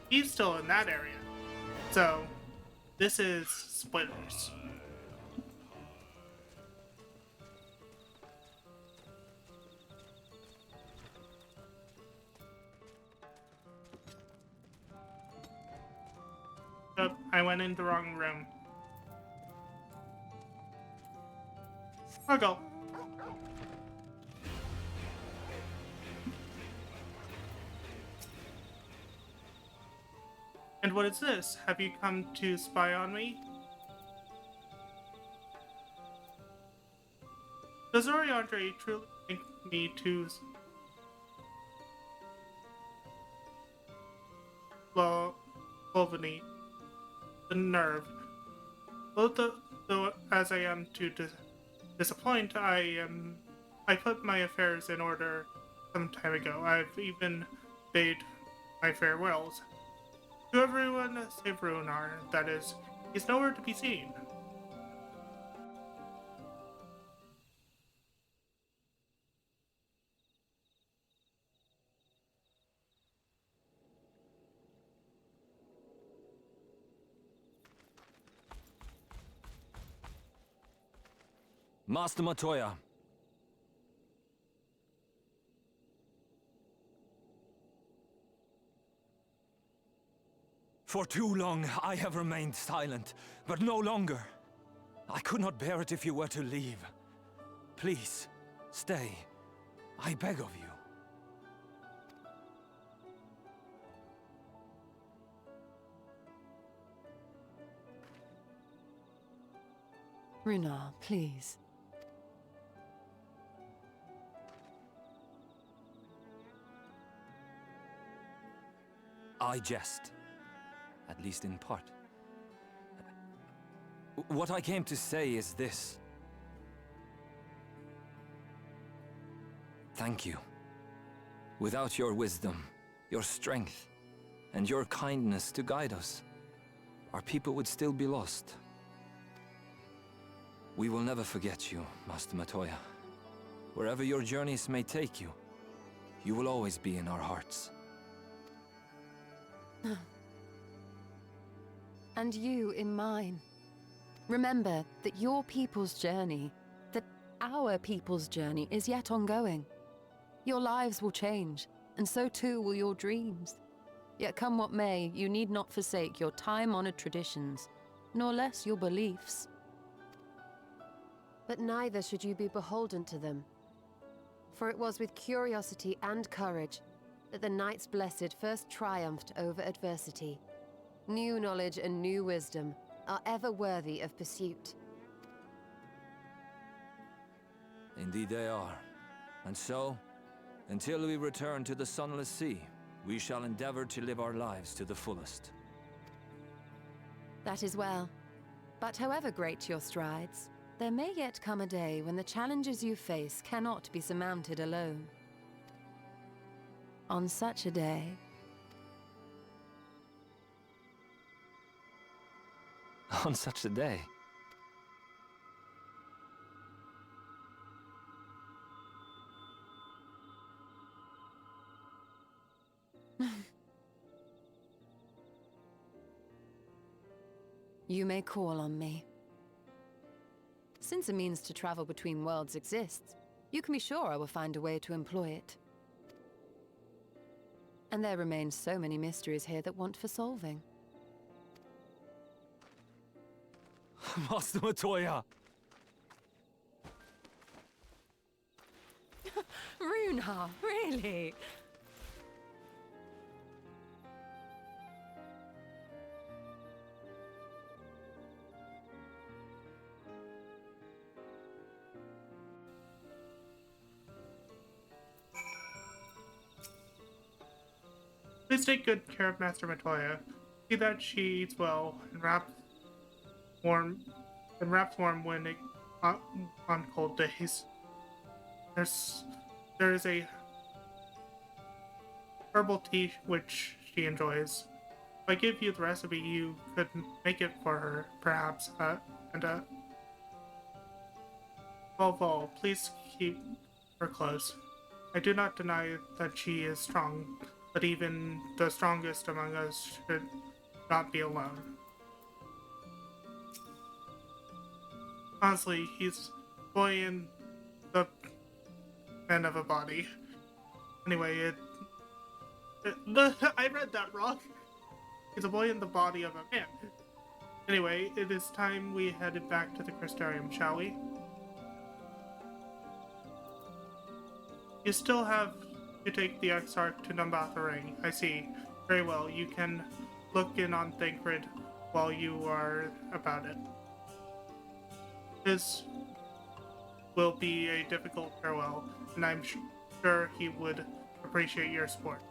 He's still in that area. So, this is spoilers. Oh, I went in the wrong room. I'll go. And what is this? Have you come to spy on me? Does Oriandre truly think me to Sloveny? The nerve. Both though as I am to disappoint, I put my affairs in order some time ago. I've even bade my farewells. To everyone save Runar, that is, he's nowhere to be seen. Master Matoya. For too long I have remained silent, but no longer. I could not bear it if you were to leave. Please, stay. I beg of you. Runar, please. I jest. At least in part. What I came to say is this. Thank you. Without your wisdom, your strength, and your kindness to guide us, our people would still be lost. We will never forget you, Master Matoya. Wherever your journeys may take you, you will always be in our hearts. And you in mine. Remember that your people's journey, that our people's journey is yet ongoing. Your lives will change, and so too will your dreams. Yet come what may, you need not forsake your time-honored traditions, nor less your beliefs. But neither should you be beholden to them. For it was with curiosity and courage that the Knights Blessed first triumphed over adversity. New knowledge and new wisdom are ever worthy of pursuit. Indeed they are. And so, until we return to the Sunless Sea, we shall endeavor to live our lives to the fullest. That is well. But however great your strides, there may yet come a day when the challenges you face cannot be surmounted alone. On such a day... On such a day? You may call on me. Since a means to travel between worlds exists, you can be sure I will find a way to employ it. And there remain so many mysteries here that want for solving. Master Matoya! Runa, really? Please take good care of Master Matoya. See that she eats well and wraps warm when it on cold days. There is a herbal tea which she enjoys. If I give you the recipe, you could make it for her, perhaps. Above all, please keep her close. I do not deny that she is strong, but even the strongest among us should not be alone. Honestly, he's a boy in the man of a body. Anyway, I read that wrong. He's a boy in the body of a man. Anyway, it is time we headed back to the Crystarium, shall we? You still have to take the Exarch to Numbatha Ring. I see. Very well, you can look in on Thancred while you are about it. This will be a difficult farewell, and I'm sure he would appreciate your support.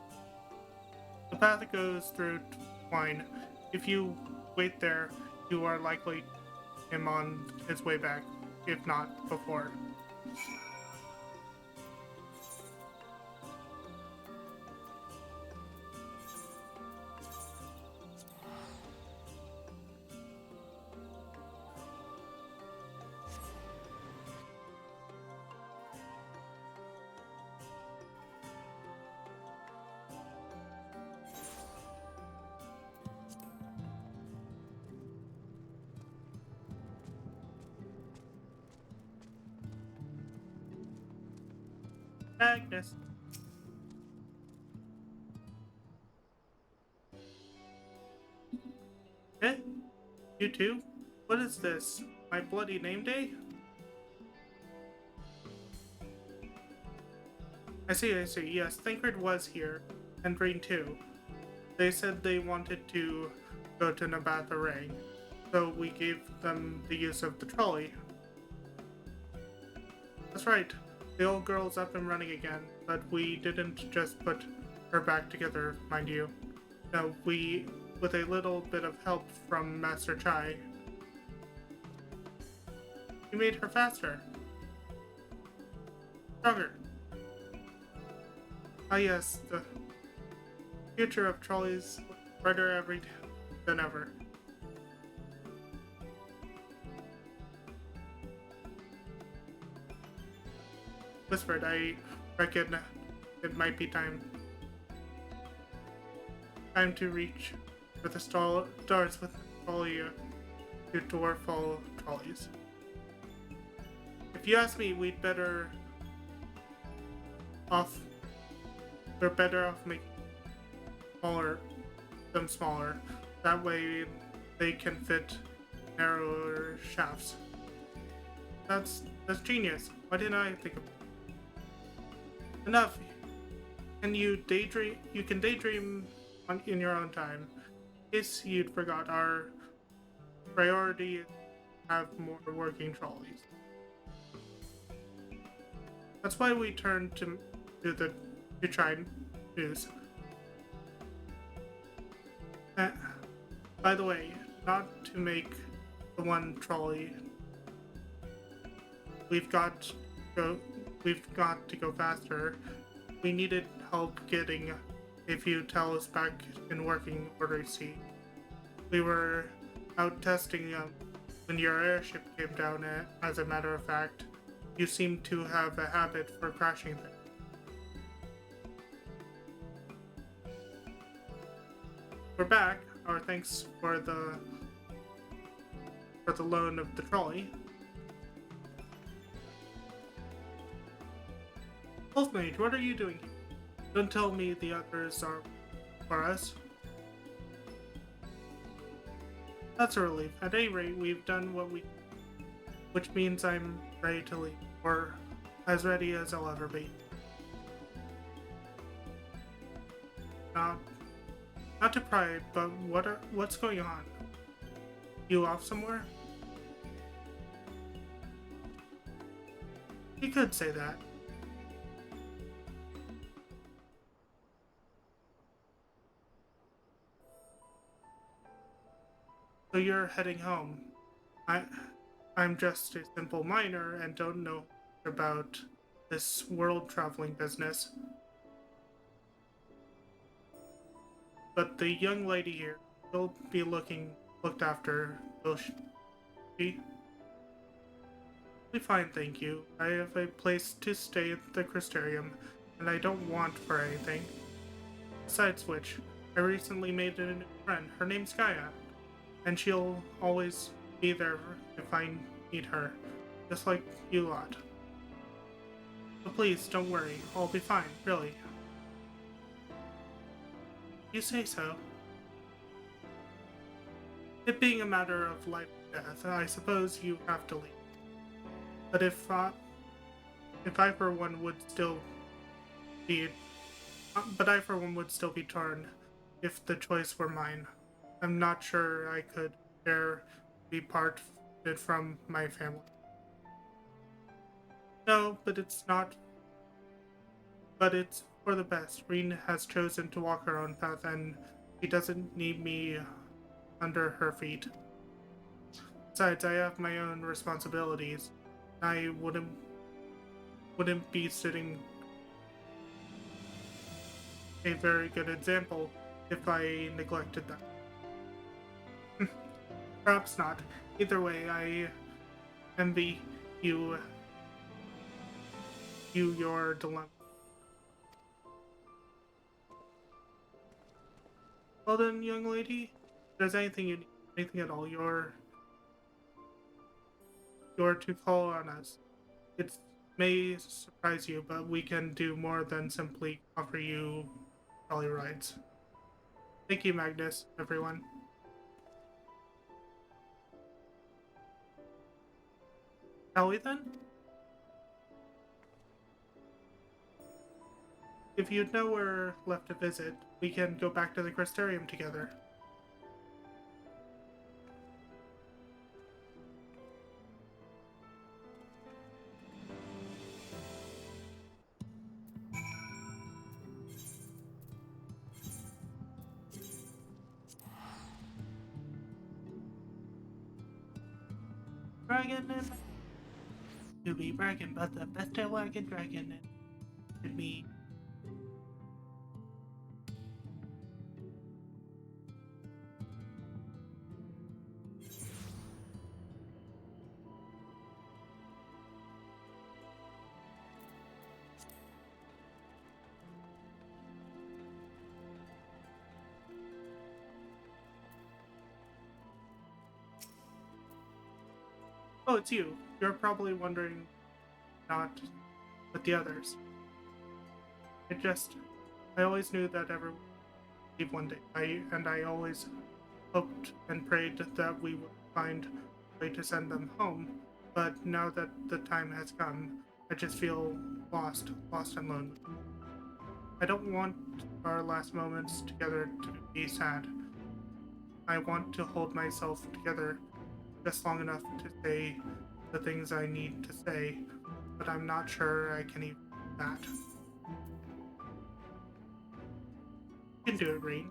The path goes through Twine. If you wait there, you are likely him on his way back, if not before. Agnes. Eh? You too? What is this? My bloody name day? I see. Yes, Thancred was here, and Green too. They said they wanted to go to Numbatha Ring, so we gave them the use of the trolley. That's right. The old girl's up and running again, but we didn't just put her back together, mind you. No, we, with a little bit of help from Master Chai, we made her faster. Stronger. Ah yes, the future of trolleys looks brighter every day than ever. Whispered, I reckon it might be time to reach for the stars with Trolley to dwarf-all trolleys. If you ask me, we're better off making them smaller. That way they can fit narrower shafts. That's genius. Why didn't I think of it? Enough. Can you daydream? You can daydream in your own time. In case you'd forgot, our priority is to have more working trolleys. That's why we turned to try news. By the way, not to make the one trolley. We've got to go faster. We needed help getting a few towers back in working order. See, we were out testing when your airship came down. As a matter of fact, you seem to have a habit for crashing things. We're back. Our thanks for the loan of the trolley. Wolfmage, what are you doing here? Don't tell me the others are for us. That's a relief. At any rate, we've done what we... which means I'm ready to leave. Or as ready as I'll ever be. not to pry, but what's going on? You off somewhere? You could say that. So you're heading home. I'm just a simple miner and don't know about this world traveling business. But the young lady here will be looked after, will she? Be fine, thank you. I have a place to stay at the Crystarium, and I don't want for anything. Besides which, I recently made a new friend. Her name's Gaia, and she'll always be there if I need her, just like you lot. But please, don't worry. I'll be fine, really. You say so. It being a matter of life and death, I suppose you have to leave. But if I for one would still be torn if the choice were mine. I'm not sure I could bear be parted from my family. No, but it's not. But it's for the best. Reen has chosen to walk her own path, and she doesn't need me under her feet. Besides, I have my own responsibilities. I wouldn't be setting a very good example if I neglected that. Perhaps not. Either way, I envy you your dilemma. Well then, young lady, if there's anything you need, anything at all, you're to call on us. It may surprise you, but we can do more than simply offer you trolley rides. Thank you, Magnus, everyone. Shall we then? If you'd nowhere left to visit, we can go back to the Crystarium together. Dragon and to be bragging about the best tail wagon dragon and me. Oh, it's you. You're probably wondering, not with the others. I always knew that everyone would leave one day. I always hoped and prayed that we would find a way to send them home. But now that the time has come, I just feel lost and lonely. I don't want our last moments together to be sad. I want to hold myself together just long enough to say the things I need to say, but I'm not sure I can even do that. You can do it, Reen.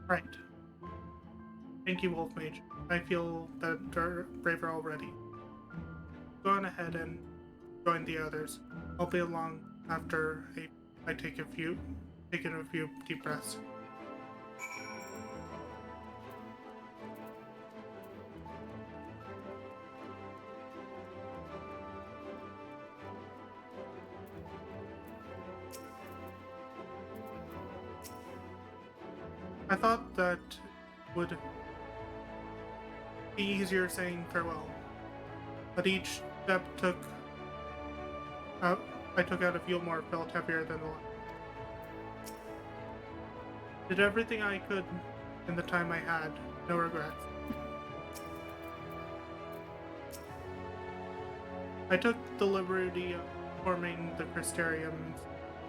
Right. Thank you, Wolf Mage. I feel braver already. Go on ahead and join the others. I'll be along after I take a few deep breaths. I thought that would be easier saying farewell, but each step I took out of Yulmore felt heavier than the last. Did everything I could in the time I had, no regrets. I took the liberty of informing the Crystarium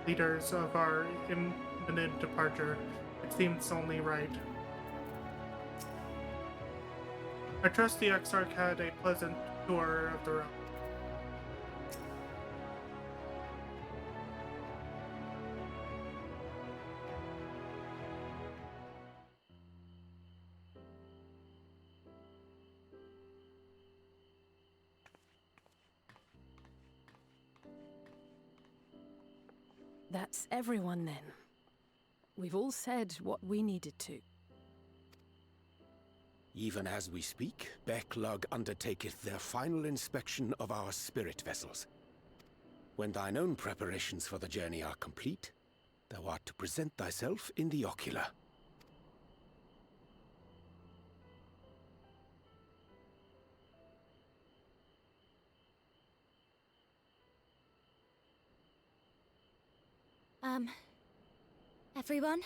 leaders of our imminent departure. It seems only right. I trust the Exarch had a pleasant tour of the realm. That's everyone then. We've all said what we needed to. Even as we speak, Backlog undertaketh their final inspection of our spirit vessels. When thine own preparations for the journey are complete, thou art to present thyself in the ocular. Everyone?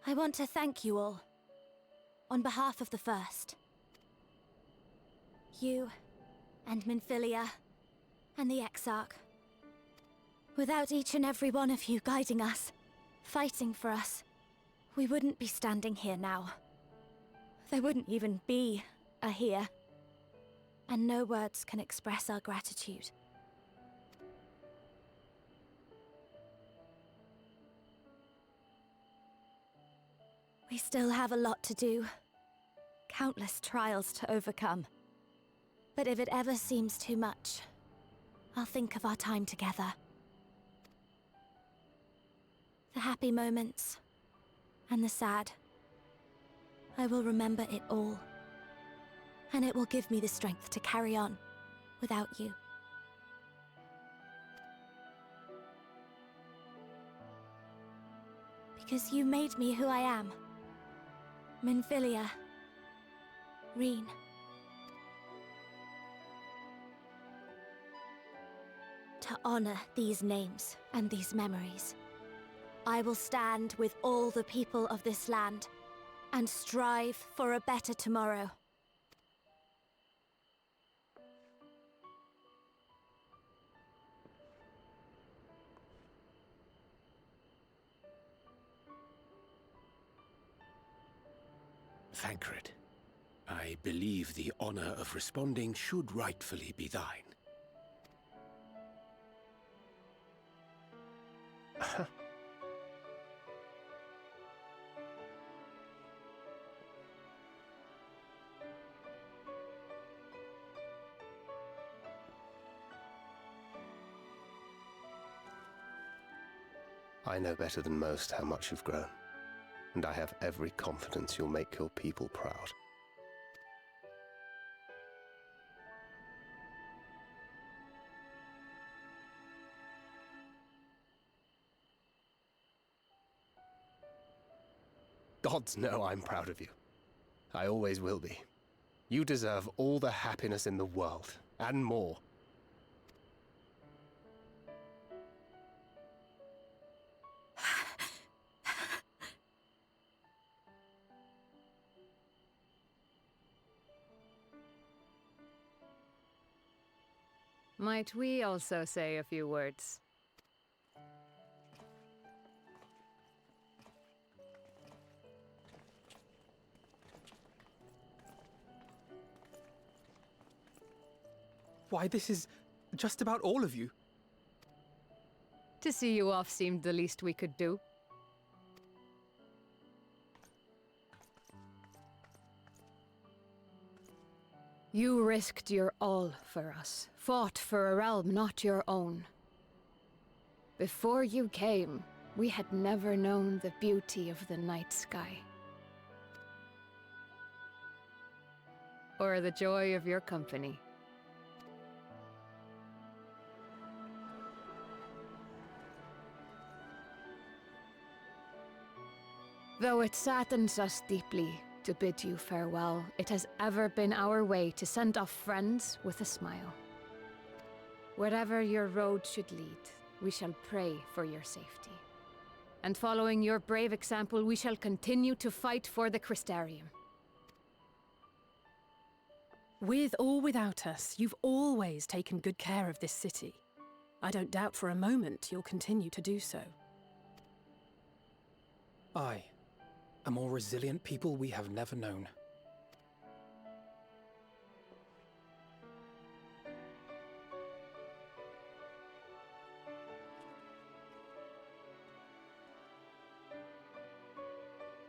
I want to thank you all, on behalf of the First. You, and Minfilia, and the Exarch. Without each and every one of you guiding us, fighting for us, we wouldn't be standing here now. There wouldn't even be a here. And no words can express our gratitude. We still have a lot to do. Countless trials to overcome. But if it ever seems too much, I'll think of our time together. The happy moments, and the sad. I will remember it all. And it will give me the strength to carry on without you. Because you made me who I am. Minfilia. Reen. To honor these names and these memories, I will stand with all the people of this land and strive for a better tomorrow. Thancred, I believe the honor of responding should rightfully be thine. I know better than most how much you've grown, and I have every confidence you'll make your people proud. Gods know I'm proud of you. I always will be. You deserve all the happiness in the world, and more. Might we also say a few words? Why, this is just about all of you. To see you off seemed the least we could do. You risked your all for us, fought for a realm not your own. Before you came, we had never known the beauty of the night sky. Or the joy of your company. Though it saddens us deeply to bid you farewell, it has ever been our way to send off friends with a smile. Wherever your road should lead, we shall pray for your safety. And following your brave example, we shall continue to fight for the Crystarium. With or without us, you've always taken good care of this city. I don't doubt for a moment you'll continue to do so. Aye. A more resilient people we have never known.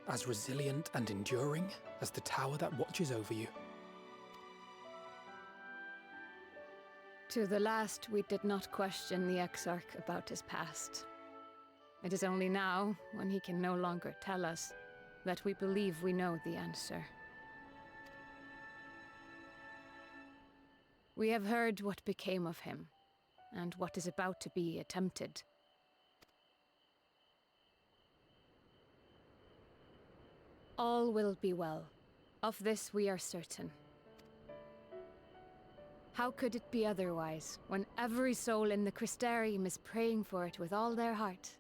As resilient and enduring as the tower that watches over you. To the last, we did not question the Exarch about his past. It is only now, when he can no longer tell us, that we believe we know the answer. We have heard what became of him, and what is about to be attempted. All will be well. Of this we are certain. How could it be otherwise, when every soul in the Crystarium is praying for it with all their heart?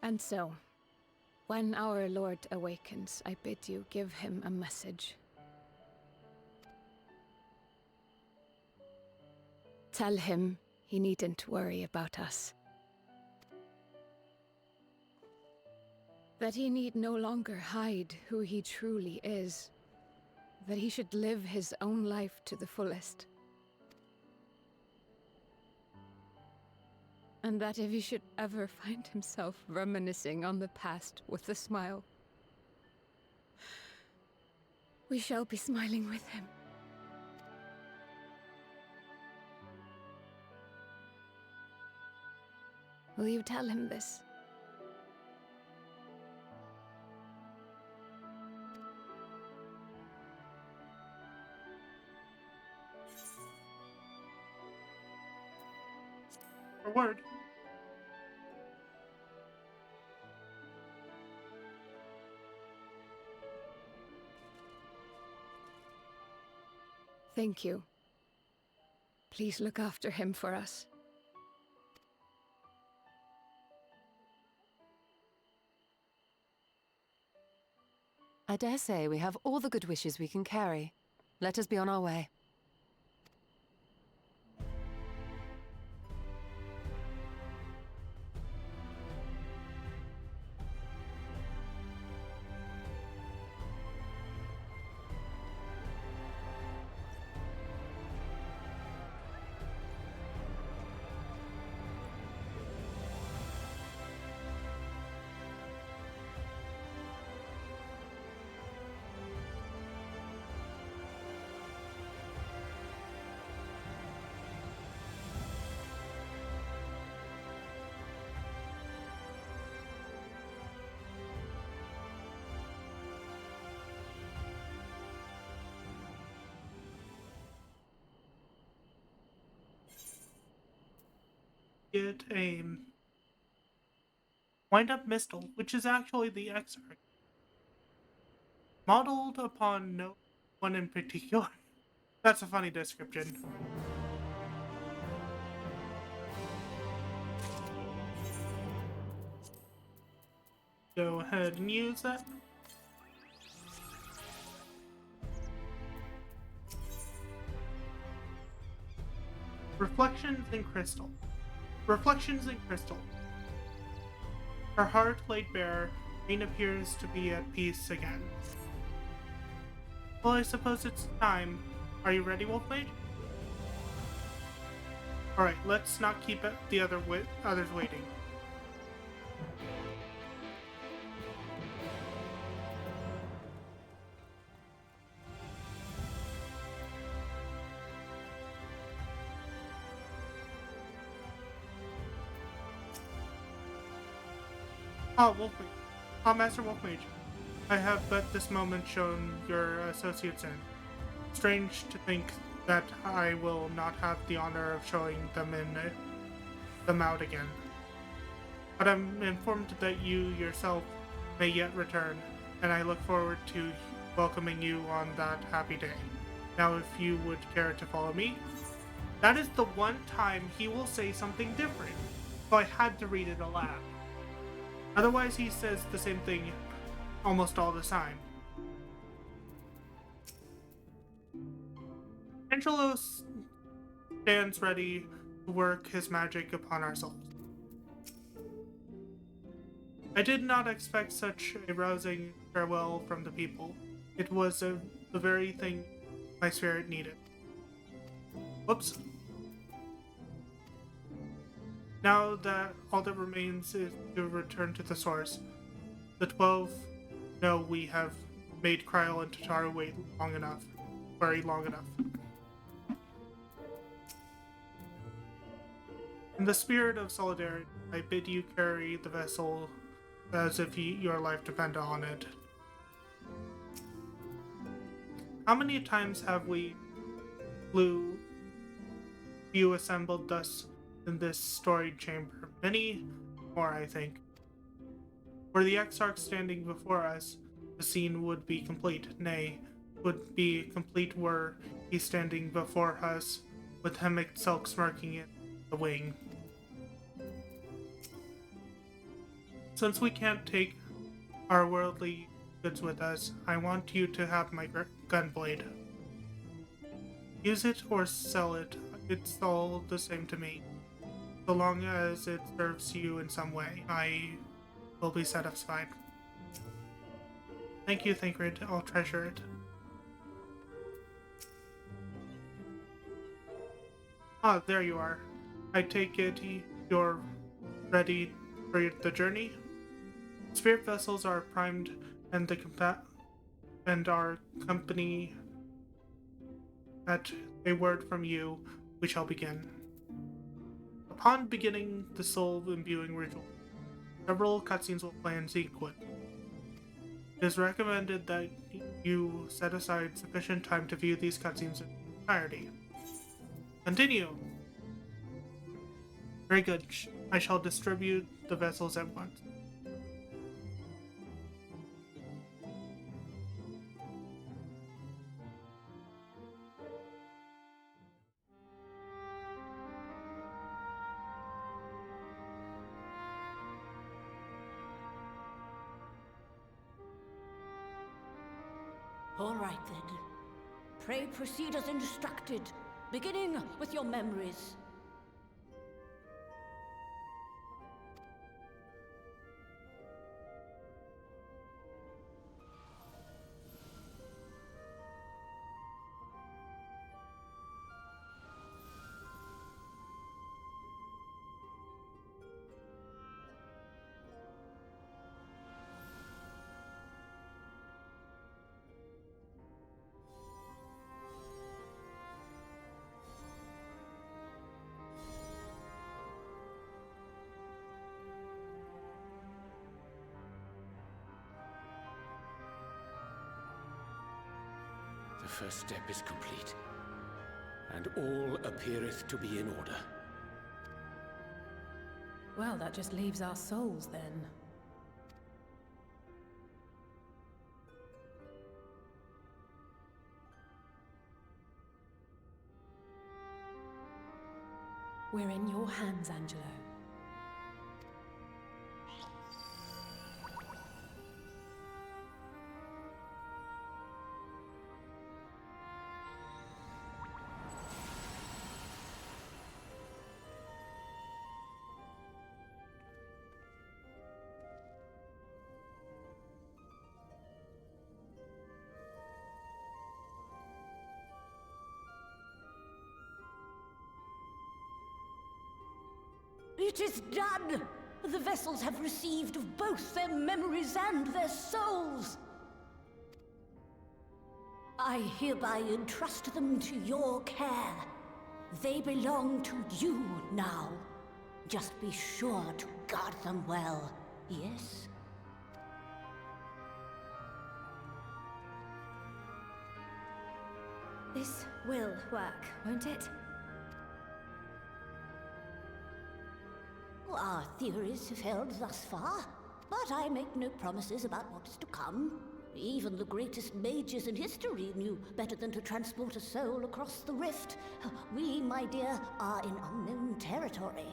And so, when our Lord awakens, I bid you give him a message. Tell him he needn't worry about us. That he need no longer hide who he truly is. That he should live his own life to the fullest. And that if he should ever find himself reminiscing on the past with a smile, we shall be smiling with him. Will you tell him this? A word. Thank you. Please look after him for us. I dare say we have all the good wishes we can carry. Let us be on our way. Get a wind-up mistle, which is actually the Exarch. Modeled upon no one in particular. That's a funny description. Go ahead and use that. Reflections in Crystal. Reflections in Crystal. Her heart laid bare, Rain appears to be at peace again. Well, I suppose it's time. Are you ready, Wolfmage? Alright, let's not keep the others waiting. Master Wolfmage, I have but this moment shown your associates in. Strange to think that I will not have the honor of showing them out again. But I'm informed that you yourself may yet return, and I look forward to welcoming you on that happy day. Now, if you would care to follow me, that is the one time he will say something different. so I had to read it aloud. Otherwise, he says the same thing almost all the time. Angelo stands ready to work his magic upon our souls. I did not expect such a rousing farewell from the people. It was the very thing my spirit needed. Whoops. Now that all that remains is to return to the source. The 12 know we have made Kryl and Tataru wait long enough. Very long enough. In the spirit of solidarity, I bid you carry the vessel as if your life depended on it. How many times have you assembled thus in this storied chamber? Many more, I think. Were the Exarch standing before us, the scene would be complete. Nay, would be complete were he standing before us, with hemlock silk smirking in the wing. Since we can't take our worldly goods with us, I want you to have my gunblade. Use it or sell it, it's all the same to me. So long as it serves you in some way, I will be satisfied. Thank you, Thancred. I'll treasure it. Ah, there you are. I take it you're ready for the journey? Spirit vessels are primed and our company at a word from you, we shall begin. Upon beginning the soul-imbuing ritual, several cutscenes will play in sequence. It is recommended that you set aside sufficient time to view these cutscenes in entirety. Continue! Very good. I shall distribute the vessels at once. All right, then. Pray proceed as instructed, beginning with your memories. The first step is complete, and all appeareth to be in order. Well, that just leaves our souls, then. We're in your hands, Angelo. It is done! The vessels have received of both their memories and their souls. I hereby entrust them to your care. They belong to you now. Just be sure to guard them well, yes? This will work, won't it? Our theories have held thus far, but I make no promises about what is to come. Even the greatest mages in history knew better than to transport a soul across the rift. We, my dear, are in unknown territory.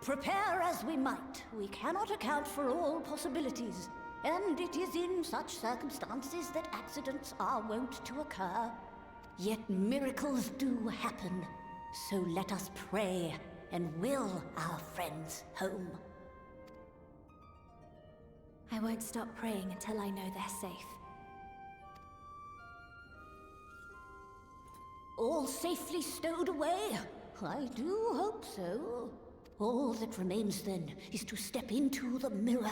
Prepare as we might, we cannot account for all possibilities, and it is in such circumstances that accidents are wont to occur. Yet miracles do happen, so let us pray and will our friends home. I won't stop praying until I know they're safe. All safely stowed away? I do hope so. All that remains then is to step into the mirror.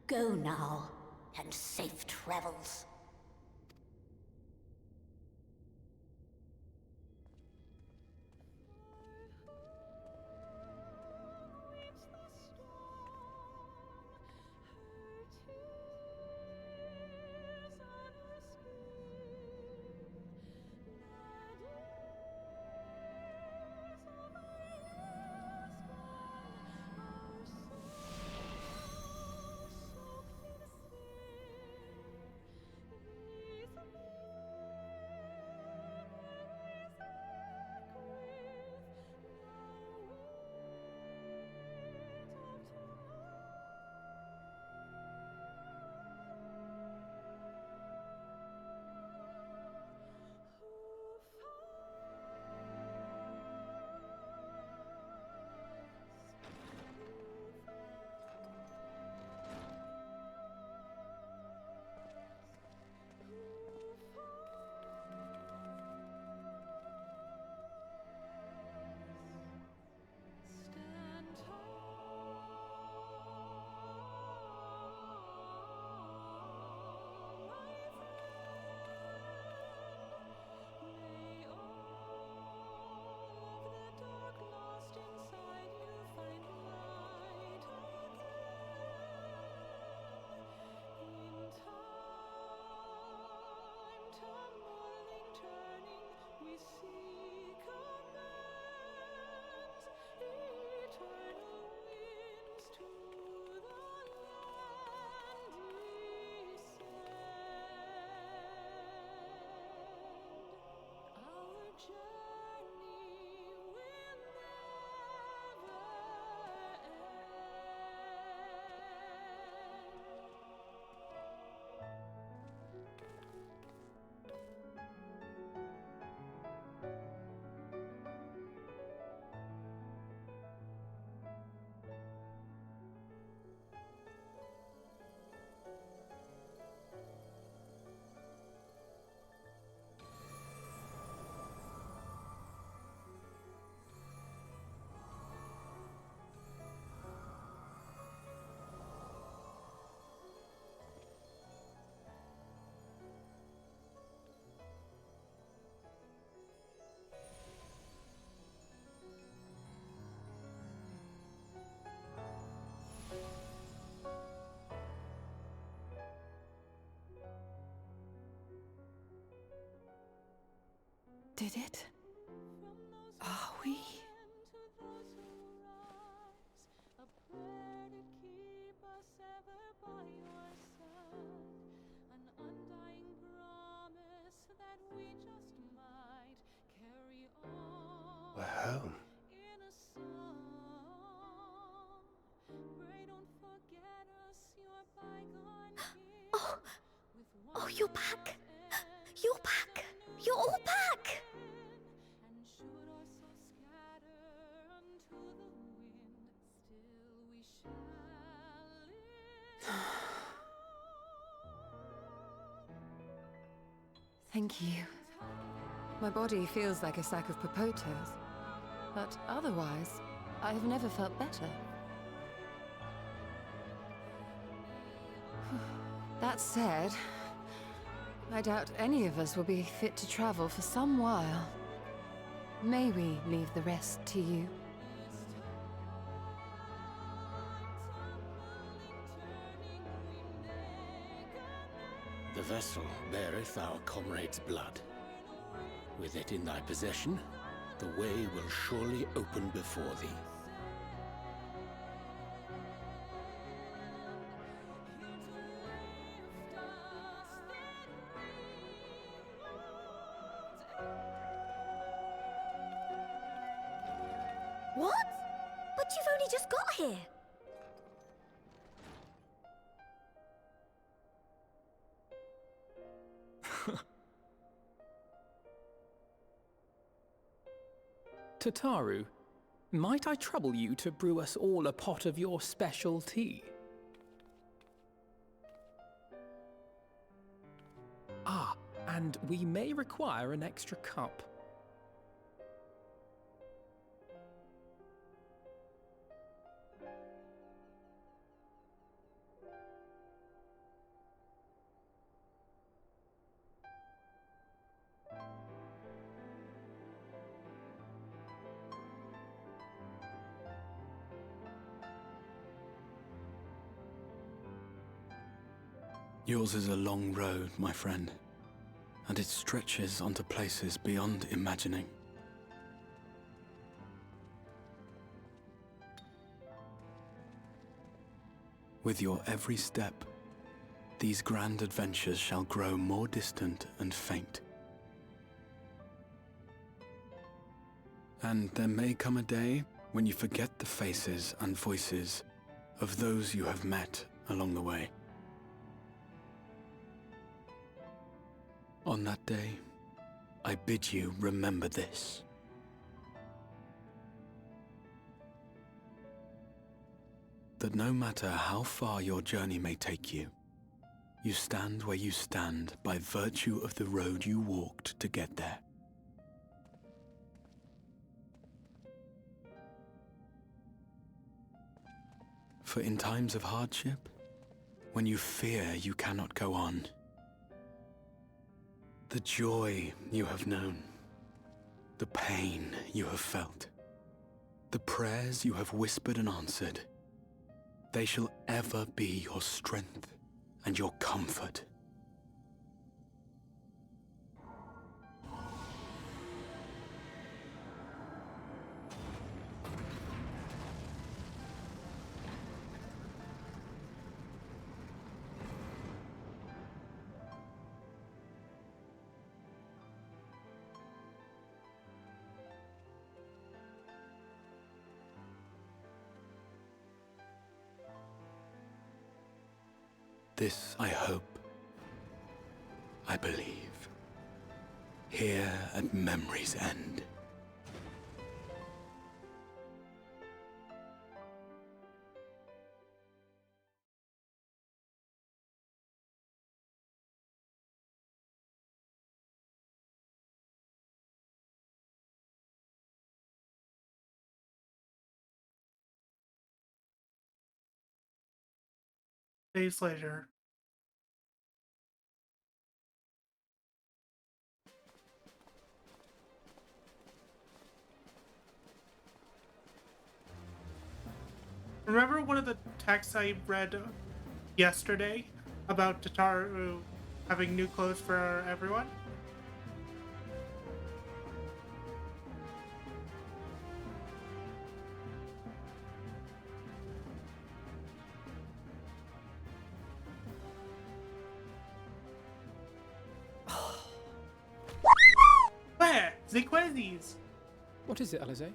Go now, and safe travels. Did it? Are we? We're home. Oh, you're back! You're back! You're all back! Thank you. My body feels like a sack of potatoes, but otherwise, I have never felt better. That said, I doubt any of us will be fit to travel for some while. May we leave the rest to you? The vessel beareth our comrade's blood. With it in thy possession, the way will surely open before thee. What? But You've only just got here. Tataru, might I trouble you to brew us all a pot of your special tea? Ah, and we may require an extra cup. Yours is a long road, my friend, and it stretches onto places beyond imagining. With your every step, these grand adventures shall grow more distant and faint. And there may come a day when you forget the faces and voices of those you have met along the way. On that day, I bid you remember this. That no matter how far your journey may take you, you stand where you stand by virtue of the road you walked to get there. For in times of hardship, when you fear you cannot go on, the joy you have known, the pain you have felt, the prayers you have whispered and answered, they shall ever be your strength and your comfort. This I hope, I believe, here at memory's end. Days later. Remember one of the texts I read yesterday about Tataru having new clothes for everyone? Where? The Quizzes! What is it, Alize?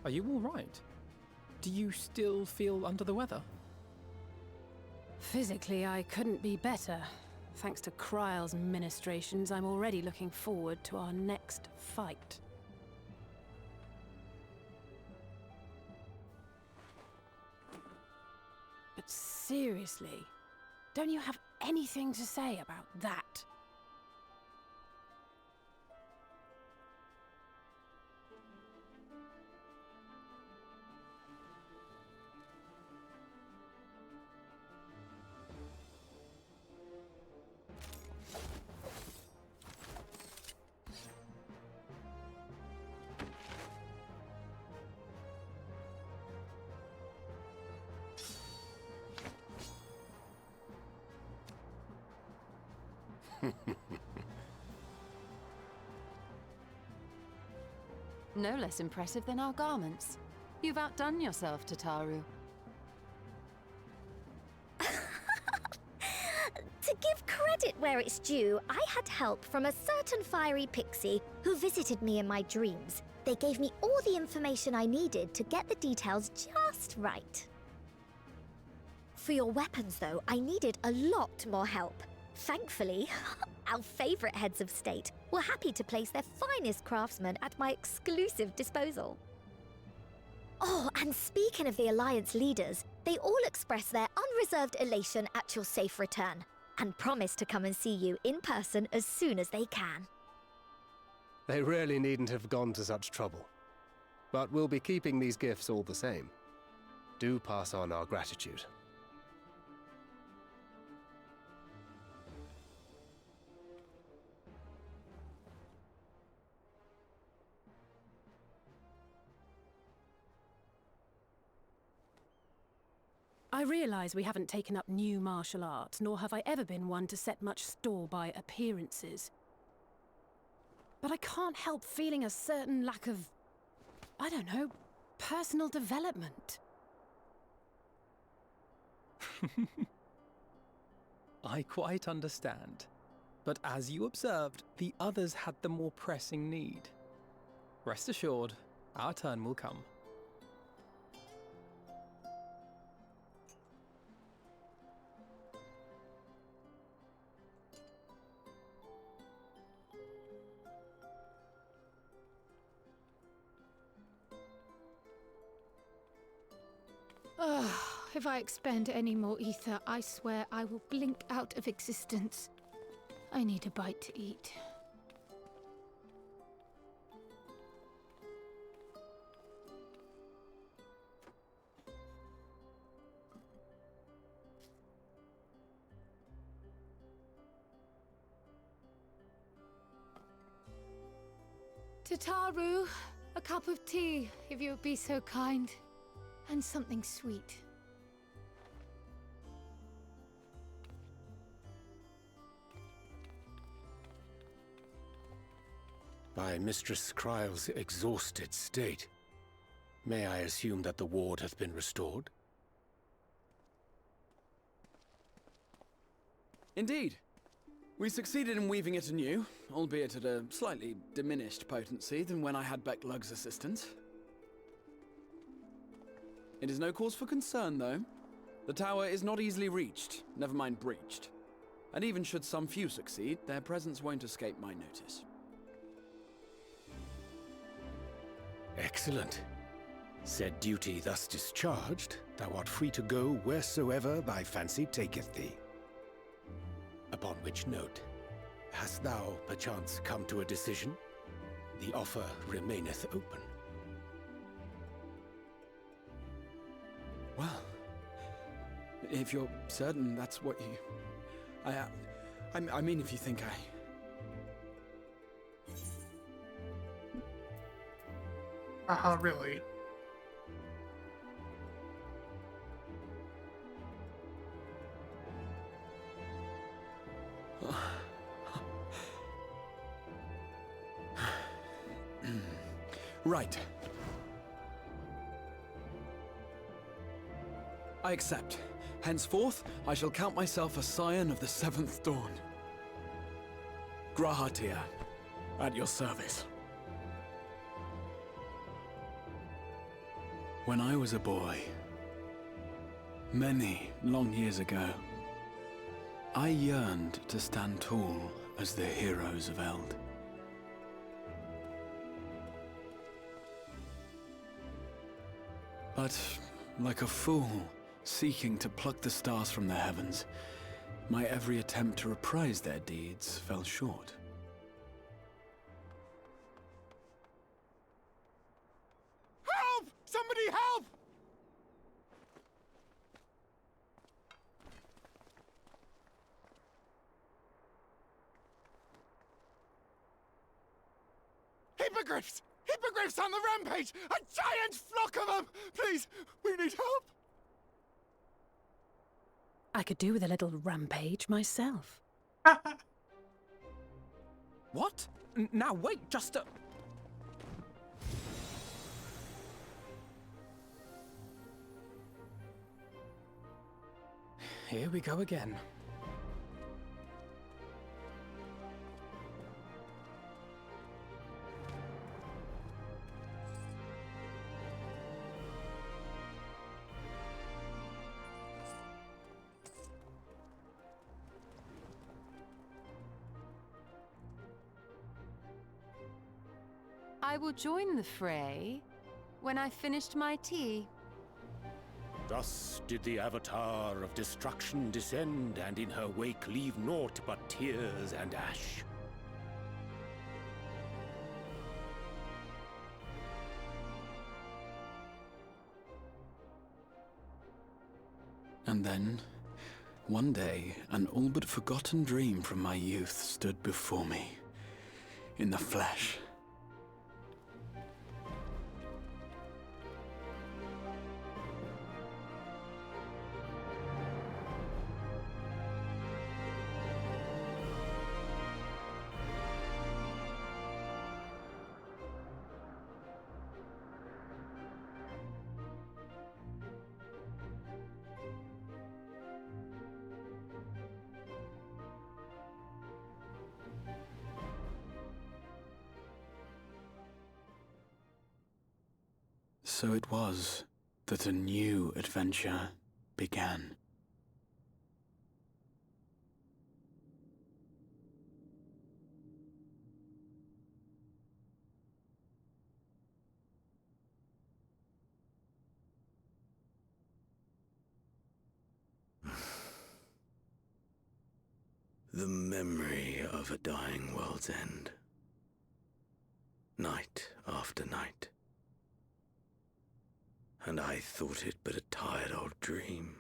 Are you all right? Do you still feel under the weather? Physically, I couldn't be better. Thanks to Kryle's ministrations, I'm already looking forward to our next fight. But seriously, don't you have anything to say about that? No less impressive than our garments. You've outdone yourself, Tataru. To give credit where it's due, I had help from a certain fiery pixie who visited me in my dreams. They gave me all the information I needed to get the details just right. For your weapons, though, I needed a lot more help. Thankfully, our favourite heads of state were happy to place their finest craftsmen at my exclusive disposal. Oh, and speaking of the Alliance leaders, they all expressed their unreserved elation at your safe return, and promise to come and see you in person as soon as they can. They really needn't have gone to such trouble. But we'll be keeping these gifts all the same. Do pass on our gratitude. I realise we haven't taken up new martial arts, nor have I ever been one to set much store by appearances. But I can't help feeling a certain lack of, I don't know, personal development. I quite understand. But as you observed, the others had the more pressing need. Rest assured, our turn will come. If I expend any more ether, I swear I will blink out of existence. I need a bite to eat. Tataru, a cup of tea, if you would be so kind. And something sweet. By Mistress Kryle's exhausted state, may I assume that the ward has been restored? Indeed. We succeeded in weaving it anew, albeit at a slightly diminished potency than when I had Becklug's assistance. It is no cause for concern, though. The tower is not easily reached, never mind breached. And even should some few succeed, their presence won't escape my notice. Excellent. Said duty thus discharged, thou art free to go wheresoever thy fancy taketh thee. Upon which note, hast thou perchance come to a decision? The offer remaineth open. Well, if you're certain that's what you... I mean, if you think Really? Right. I accept. Henceforth, I shall count myself a scion of the Seventh Dawn. Grahatir, at your service. When I was a boy, many long years ago, I yearned to stand tall as the heroes of Eld. But, like a fool seeking to pluck the stars from the heavens, my every attempt to reprise their deeds fell short. Help! Somebody help! Hippogriffs! Hippogriffs on the rampage! A giant flock of them! Please, we need help! I could do with a little rampage myself. What? Now wait, just a... Here we go again. I will join the fray when I've finished my tea. Thus did the Avatar of Destruction descend, and in her wake leave naught but tears and ash. And then, one day, an all but forgotten dream from my youth stood before me, in the flesh. So it was that a new adventure began. The memory of a dying world's end. Night after night. And I thought it but a tired old dream.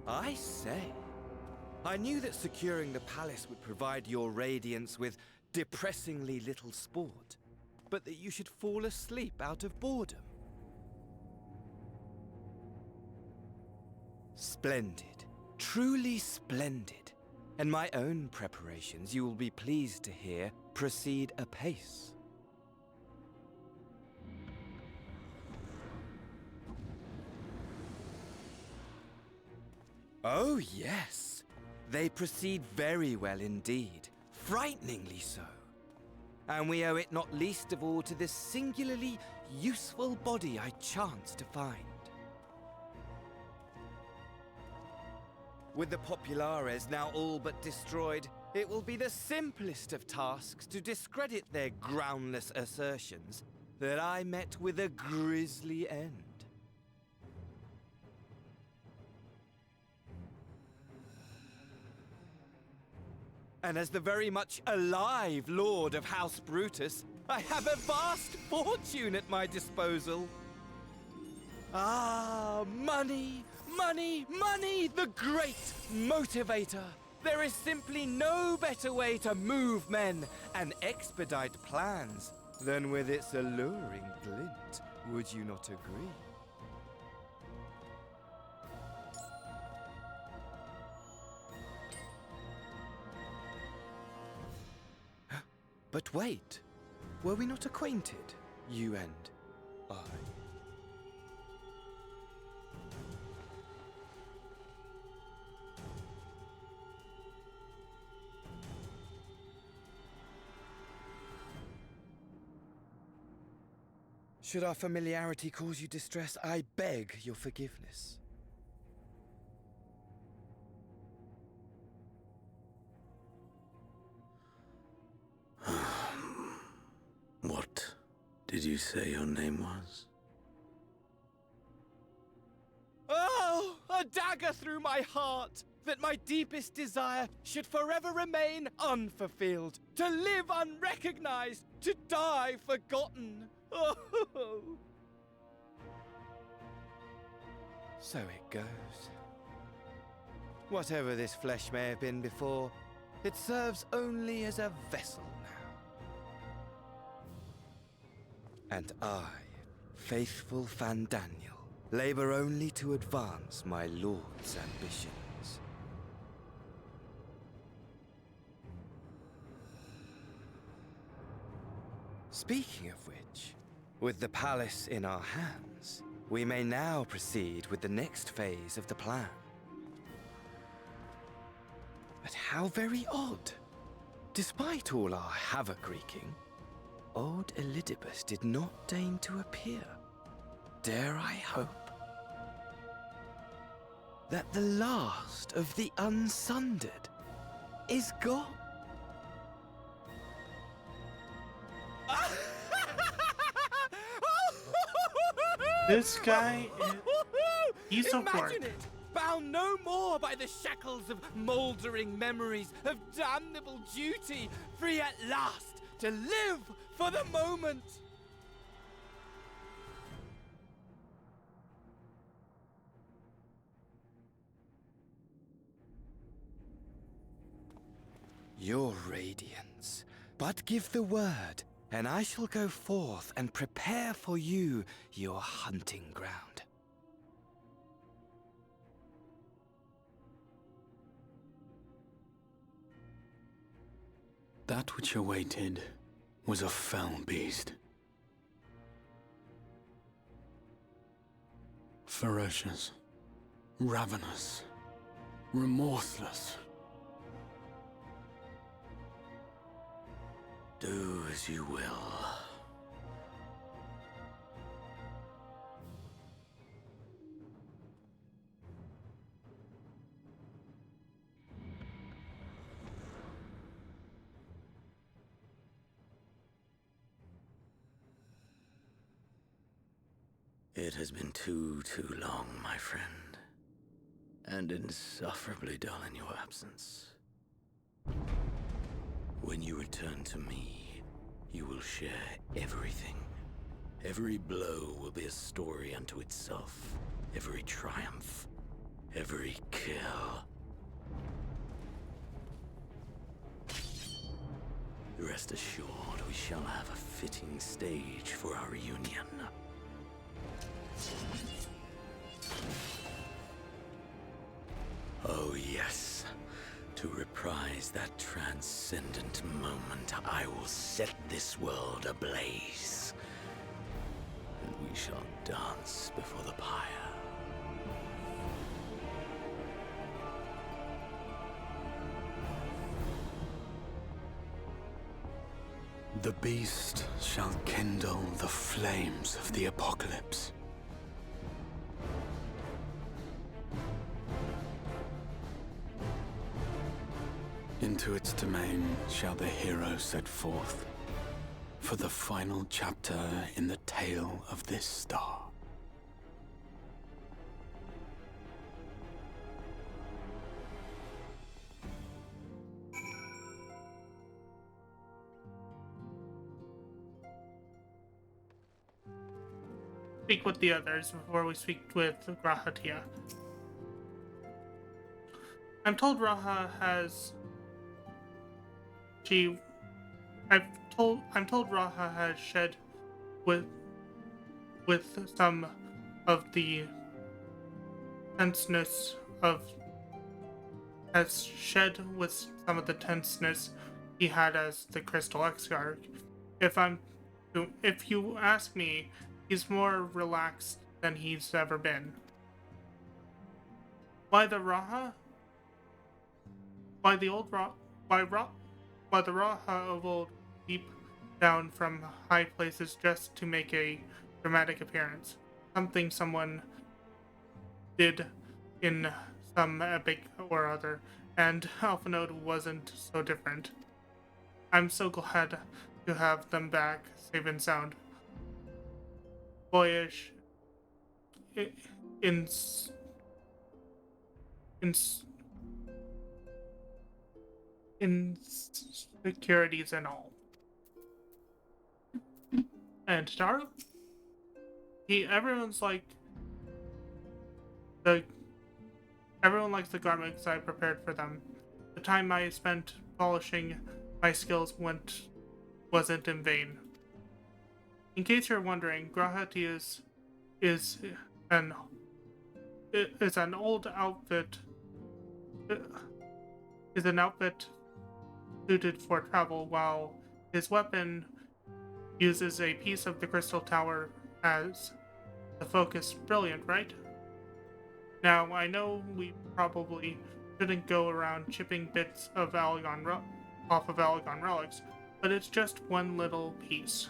I say, I knew that securing the palace would provide your radiance with depressingly little sport, but that you should fall asleep out of boredom. Splendid, truly splendid. And my own preparations, you will be pleased to hear, proceed apace. Oh, yes. They proceed very well indeed. Frighteningly so. And we owe it not least of all to this singularly useful body I chanced to find. With the Populares now all but destroyed, it will be the simplest of tasks to discredit their groundless assertions that I met with a grisly end. And as the very much alive Lord of House Brutus, I have a vast fortune at my disposal. Ah, money! Money, money, the great motivator! There is simply no better way to move men and expedite plans than with its alluring glint. Would you not agree? But wait, were we not acquainted, you and I? Should our familiarity cause you distress, I beg your forgiveness. What did you say your name was? Oh, a dagger through my heart! That my deepest desire should forever remain unfulfilled, to live unrecognized, to die forgotten. Oh. So it goes. Whatever this flesh may have been before, it serves only as a vessel now. And I, faithful Fandaniel, labor only to advance my lord's ambitions. Speaking of which, with the palace in our hands, we may now proceed with the next phase of the plan. But how very odd. Despite all our havoc-wreaking, old Elidibus did not deign to appear. Dare I hope? that the last of the unsundered is gone. This guy he's so bored. Imagine it! Bound no more by the shackles of mouldering memories of damnable duty, free at last to live for the moment! Your radiance, but give the word, and I shall go forth and prepare for you your hunting ground. That which awaited was a fell beast. Ferocious, ravenous, remorseless. Do as you will. It has been too long, my friend, and insufferably dull in your absence. When you return to me, you will share everything. Every blow will be a story unto itself. Every triumph, every kill. Rest assured, we shall have a fitting stage for our reunion. Oh yes, to reprise that transcendent moment, I will set this world ablaze. And we shall dance before the pyre. The beast shall kindle the flames of the apocalypse. Into its domain shall the hero set forth for the final chapter in the tale of this star. Speak with the others before we speak with Grahatia. I'm told Raha has... I'm told Raha has shed with some of the tenseness he had as the Crystal Exarch. If you ask me, he's more relaxed than he's ever been. Why the Raha? Why the Raha of old deep down from high places just to make a dramatic appearance? Something someone did in some epic or other, and Alphanode wasn't so different. I'm so glad to have them back, safe and sound. Boyish, insecurities and all. And Daru? Everyone likes the garments I prepared for them. The time I spent polishing my skills wasn't in vain. In case you're wondering, Grahati is an old outfit. Is an outfit suited for travel, while his weapon uses a piece of the crystal tower as the focus. Brilliant, right? Now, I know we probably shouldn't go around chipping bits of off of Allegon relics, but it's just one little piece.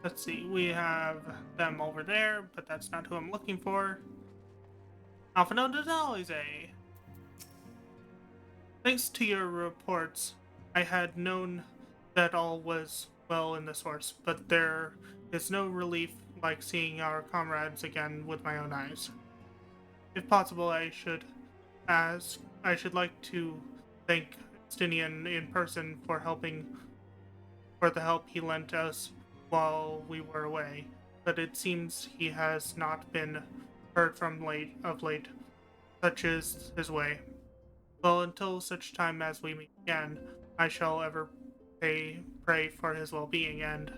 Let's see, we have them over there, but that's not who I'm looking for. Alpha Node is always a. Thanks to your reports, I had known that all was well in the source, but there is no relief like seeing our comrades again with my own eyes. If possible, I should like to thank Stinian in person for the help he lent us while we were away, but it seems he has not been heard from of late. Such is his way. Well, until such time as we meet again, I shall ever pray for his well-being and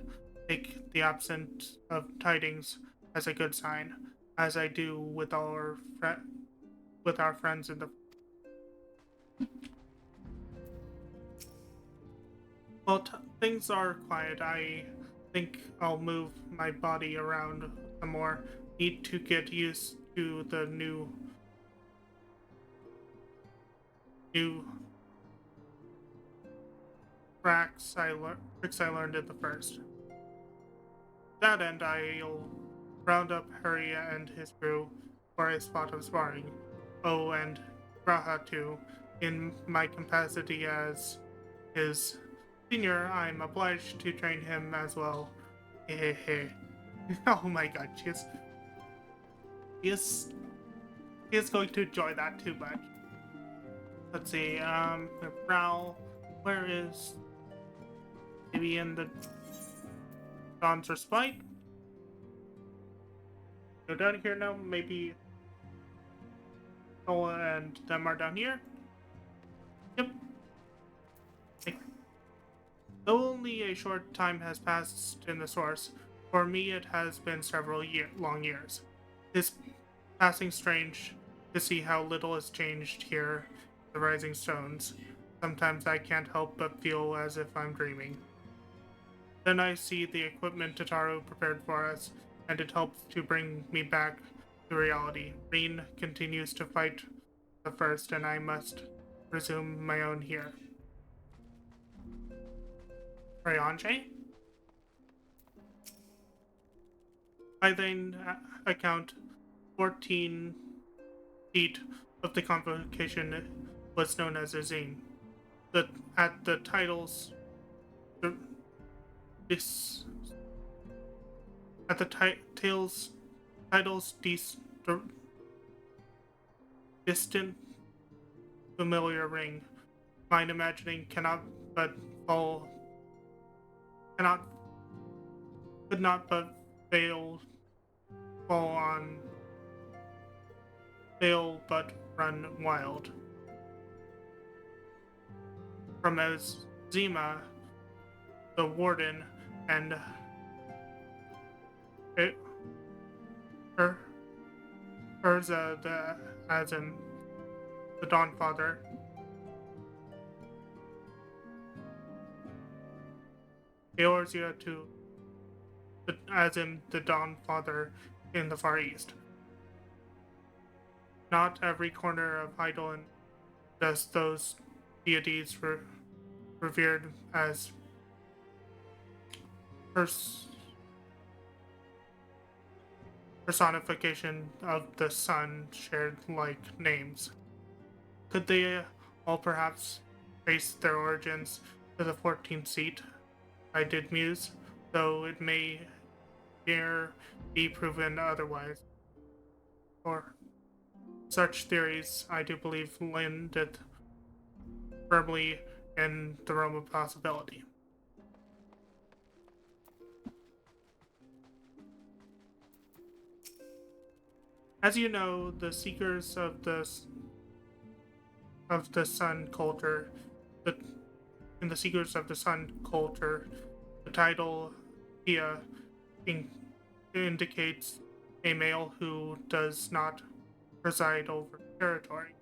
take the absence of tidings as a good sign, as I do with our friends in the. Well, things are quiet. I think I'll move my body around some more. Need to get used to the new tricks I learned in the first. To that end, I'll round up Harry and his crew for a spot of sparring. Oh, and Graha too. In my capacity as his senior, I'm obliged to train him as well. Hehehe. Oh my god, he is going to enjoy that too much. Let's see, Prowl, where is... Maybe in the Dawn's Respite? Go down here now, maybe Nola and them are down here? Yep. Though only a short time has passed in the source, for me it has been several long years. It's passing strange to see how little has changed here, the Rising Stones. Sometimes I can't help but feel as if I'm dreaming. Then I see the equipment Tataru prepared for us, and it helps to bring me back to reality. Reen continues to fight the first, and I must resume my own here. Rayonche? By then account, 14 feet of the convocation was known as a zine. At the titles distant familiar ring. Mind imagining could not but fail but run wild. From Zima, the warden, and Urza the Azim, the Dawn Father. Eorzea to the Azim, the Dawn Father in the Far East. Not every corner of Eidolon does those deities revered as personification of the sun shared like names. Could they all perhaps trace their origins to the 14th seat? I did muse, though it may ne'er be proven otherwise. Or such theories, I do believe, landed firmly in the realm of possibility. As you know, the seekers of the Sun culture, in the Seekers of the Sun culture, the title Tia indicates a male who does not preside over territory.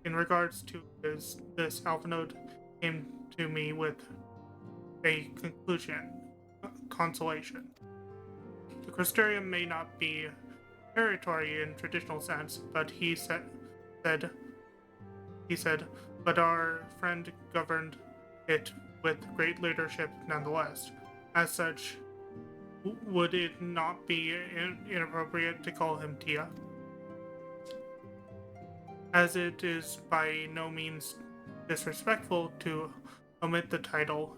In regards to this Alpha Node came to me with a consolation. The Crystarium may not be territory in traditional sense, but he said, but our friend governed it with great leadership nonetheless. As such, would it not be inappropriate to call him Tia? As it is by no means disrespectful to omit the title.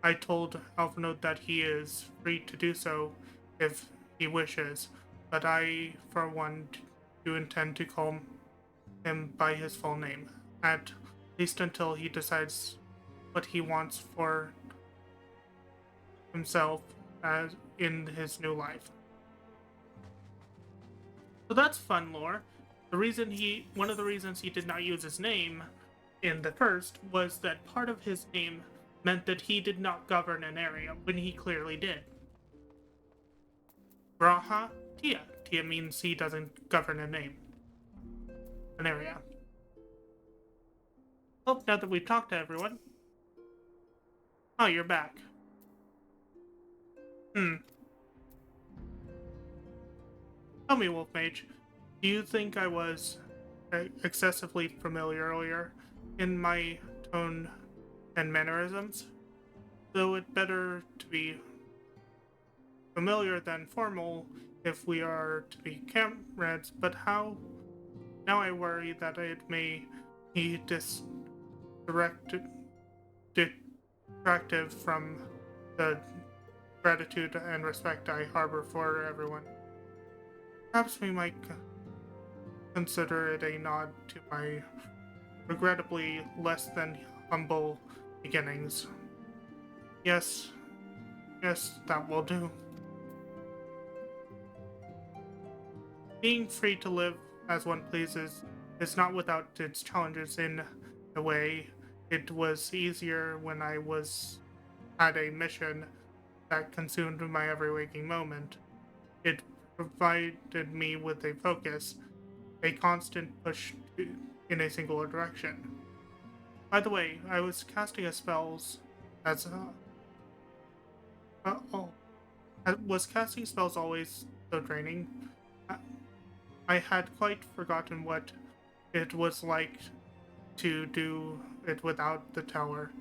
I told Alphanote that he is free to do so if he wishes, but I, for one, do intend to call him by his full name, at least until he decides what he wants for himself as in his new life. So that's fun lore. One of the reasons he did not use his name in the first was that part of his name meant that he did not govern an area when he clearly did. Graha Tia. Tia means he doesn't govern an area. Oh, now that we've talked to everyone. Oh, you're back. Tell me, Wolf Mage, do you think I was excessively familiar earlier in my tone and mannerisms? Though it better to be familiar than formal if we are to be comrades, but how? Now I worry that it may be distractive from the gratitude and respect I harbor for everyone. Perhaps we might consider it a nod to my regrettably less than humble beginnings. Yes, that will do. Being free to live as one pleases is not without its challenges. In a way, it was easier when I had a mission that consumed my every waking moment. It provided me with a focus, a constant push in a single direction. By the way, I was casting spells was casting spells always so draining? I had quite forgotten what it was like to do it without the tower.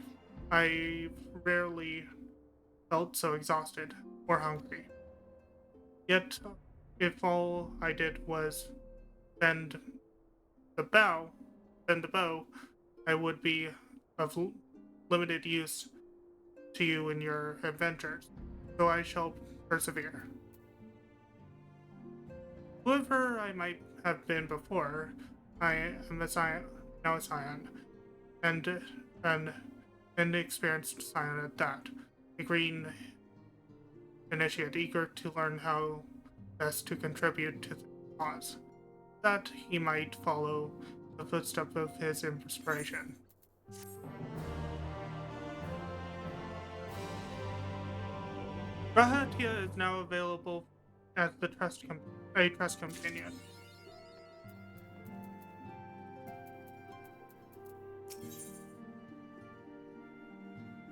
I rarely felt so exhausted or hungry. Yet, if all I did was bend the bow, I would be of limited use to you in your adventures, so I shall persevere. Whoever I might have been before, I am now a scion, and an inexperienced scion at that, a green initiate eager to learn how best to contribute to the cause, that he might follow the footsteps of his inspiration. Rahatia is now available as a trust companion.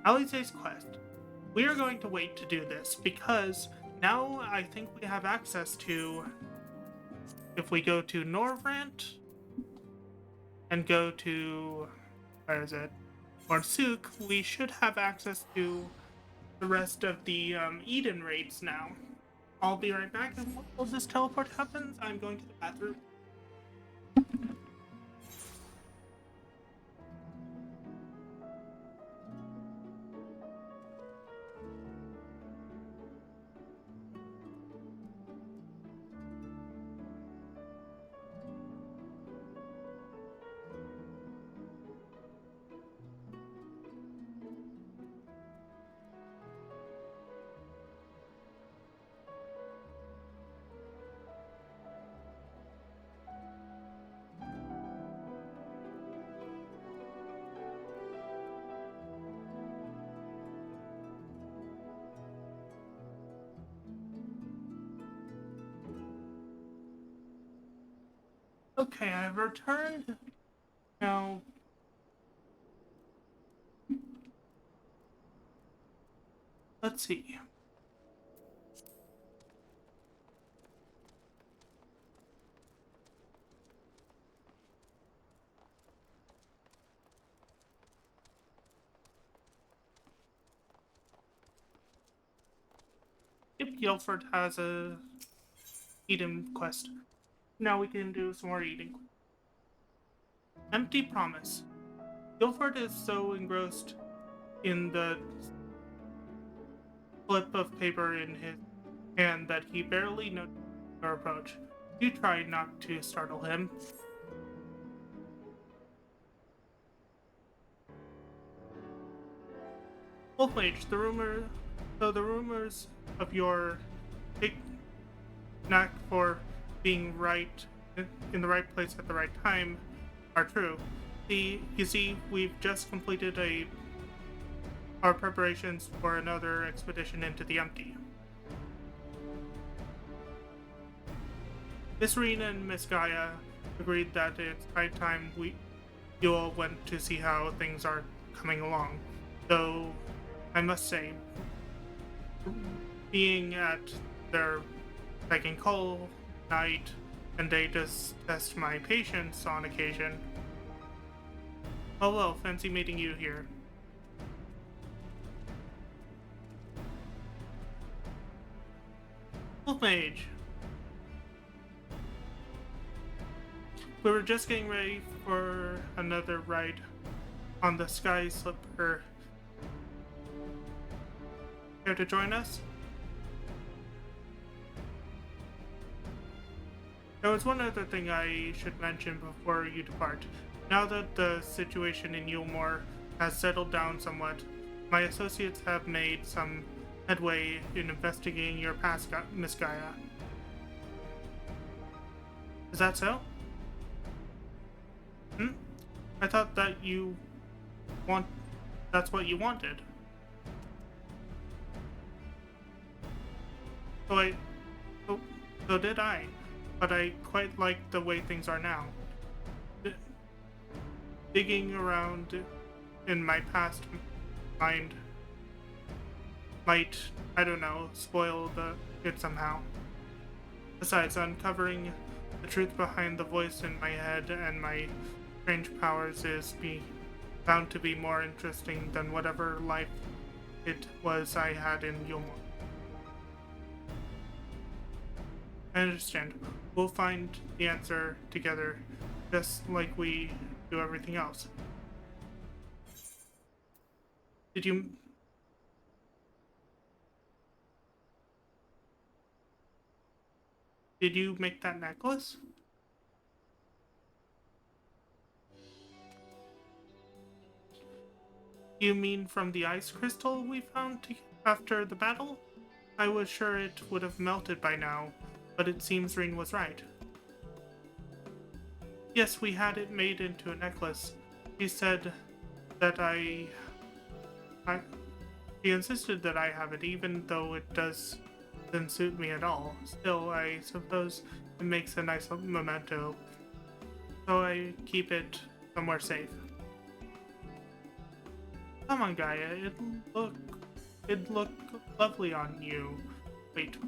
Alize's quest. We are going to wait to do this because now I think we have access to, if we go to Norvrant and go to, where is it? Morsuk, we should have access to the rest of the Eden raids now. I'll be right back, and while this teleport happens, I'm going to the bathroom. Okay, I've returned. Now, let's see. think Guilford has a eating quest. Now we can do some more eating. Empty promise. Guilford is so engrossed in the slip of paper in his hand that he barely noticed your approach. You try not to startle him. Wolfmage, the rumors of your big knack for being right in the right place at the right time are true. You see, we've just completed our preparations for another expedition into the empty. Miss Rena and Miss Gaia agreed that it's high time you all went to see how things are coming along. Though, I must say, being at their beck and call night and day does test my patience on occasion. Oh well, fancy meeting you here. Mage. We were just getting ready for another ride on the Sky Slipper. Care to join us? There was one other thing I should mention before you depart. Now that the situation in Yulmore has settled down somewhat, my associates have made some headway in investigating your past, Miss Gaia. Is that so? I thought that that's what you wanted. So did I, but I quite like the way things are now. Digging around in my past mind might, I don't know, spoil it somehow. Besides, uncovering the truth behind the voice in my head and my strange powers is bound to be more interesting than whatever life it was I had in Yulmore. I understand. We'll find the answer together, just like we do everything else. Did you make that necklace? You mean from the ice crystal we found after the battle? I was sure it would have melted by now, but it seems Rin was right. Yes, we had it made into a necklace. He said that he insisted that I have it, even though it doesn't suit me at all. Still, I suppose it makes a nice memento, so I keep it somewhere safe. Come on, Gaia, it'd look lovely on you. Wait,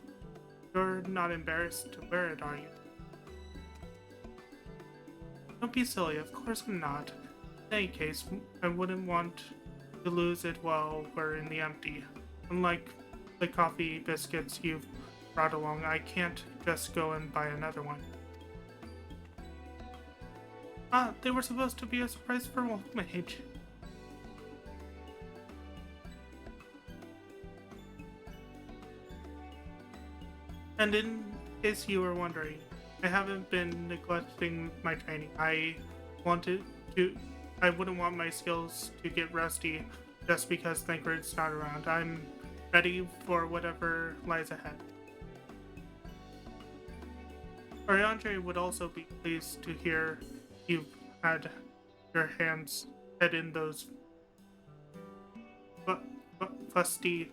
you're not embarrassed to wear it, are you? Don't be silly, of course I'm not. In any case, I wouldn't want to lose it while we're in the empty. Unlike the coffee biscuits you've brought along, I can't just go and buy another one. Ah, they were supposed to be a surprise for Mage. And in case you were wondering, I haven't been neglecting my training. I wouldn't want my skills to get rusty just because Thancred's not around. I'm ready for whatever lies ahead. Ariandre would also be pleased to hear you've had your head in those fusty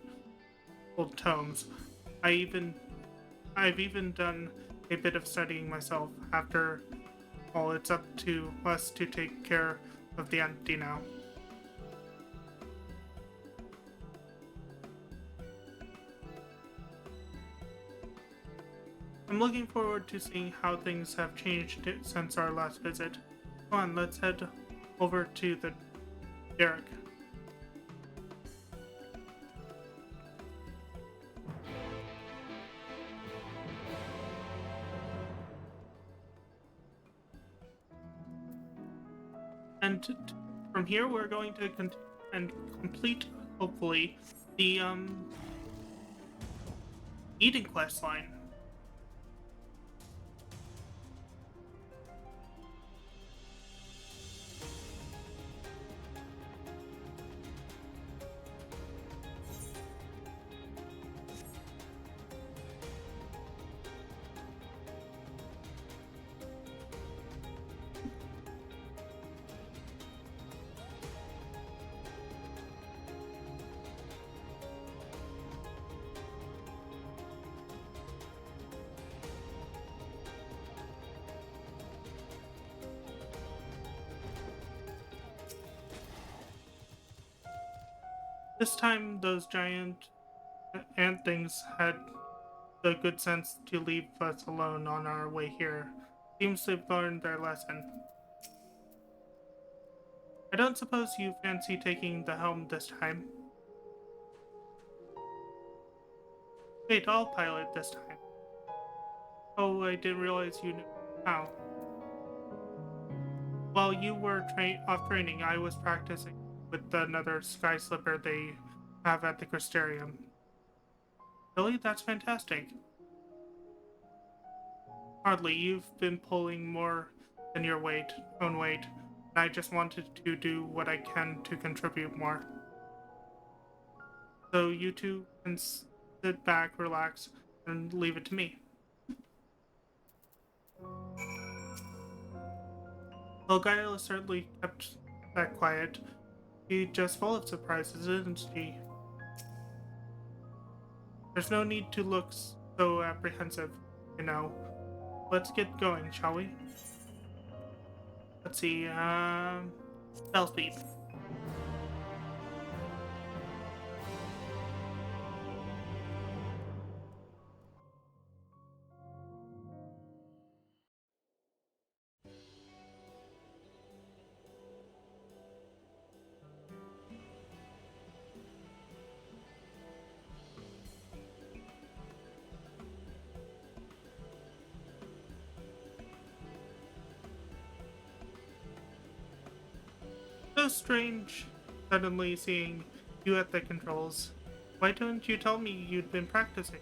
old tomes. I've even done a bit of studying myself. After all, it's up to us to take care of the empty now. I'm looking forward to seeing how things have changed since our last visit. Come on, let's head over to the derrick. And from here, we're going to complete, hopefully, the Eden quest line. This time, those giant ant things had the good sense to leave us alone on our way here. Seems they've learned their lesson. I don't suppose you fancy taking the helm this time? Wait, I'll pilot this time. Oh, I didn't realize you knew how. While you were off training, I was practicing with another sky slipper they have at the Crystarium. Really? That's fantastic. Hardly. You've been pulling more than your own weight, and I just wanted to do what I can to contribute more. So you two can sit back, relax, and leave it to me. Well, Gaia certainly kept that quiet. She's just full of surprises, isn't she? There's no need to look so apprehensive, you know. Let's get going, shall we? Let's see, spell speed. So strange, suddenly seeing you at the controls. Why don't you tell me you'd been practicing?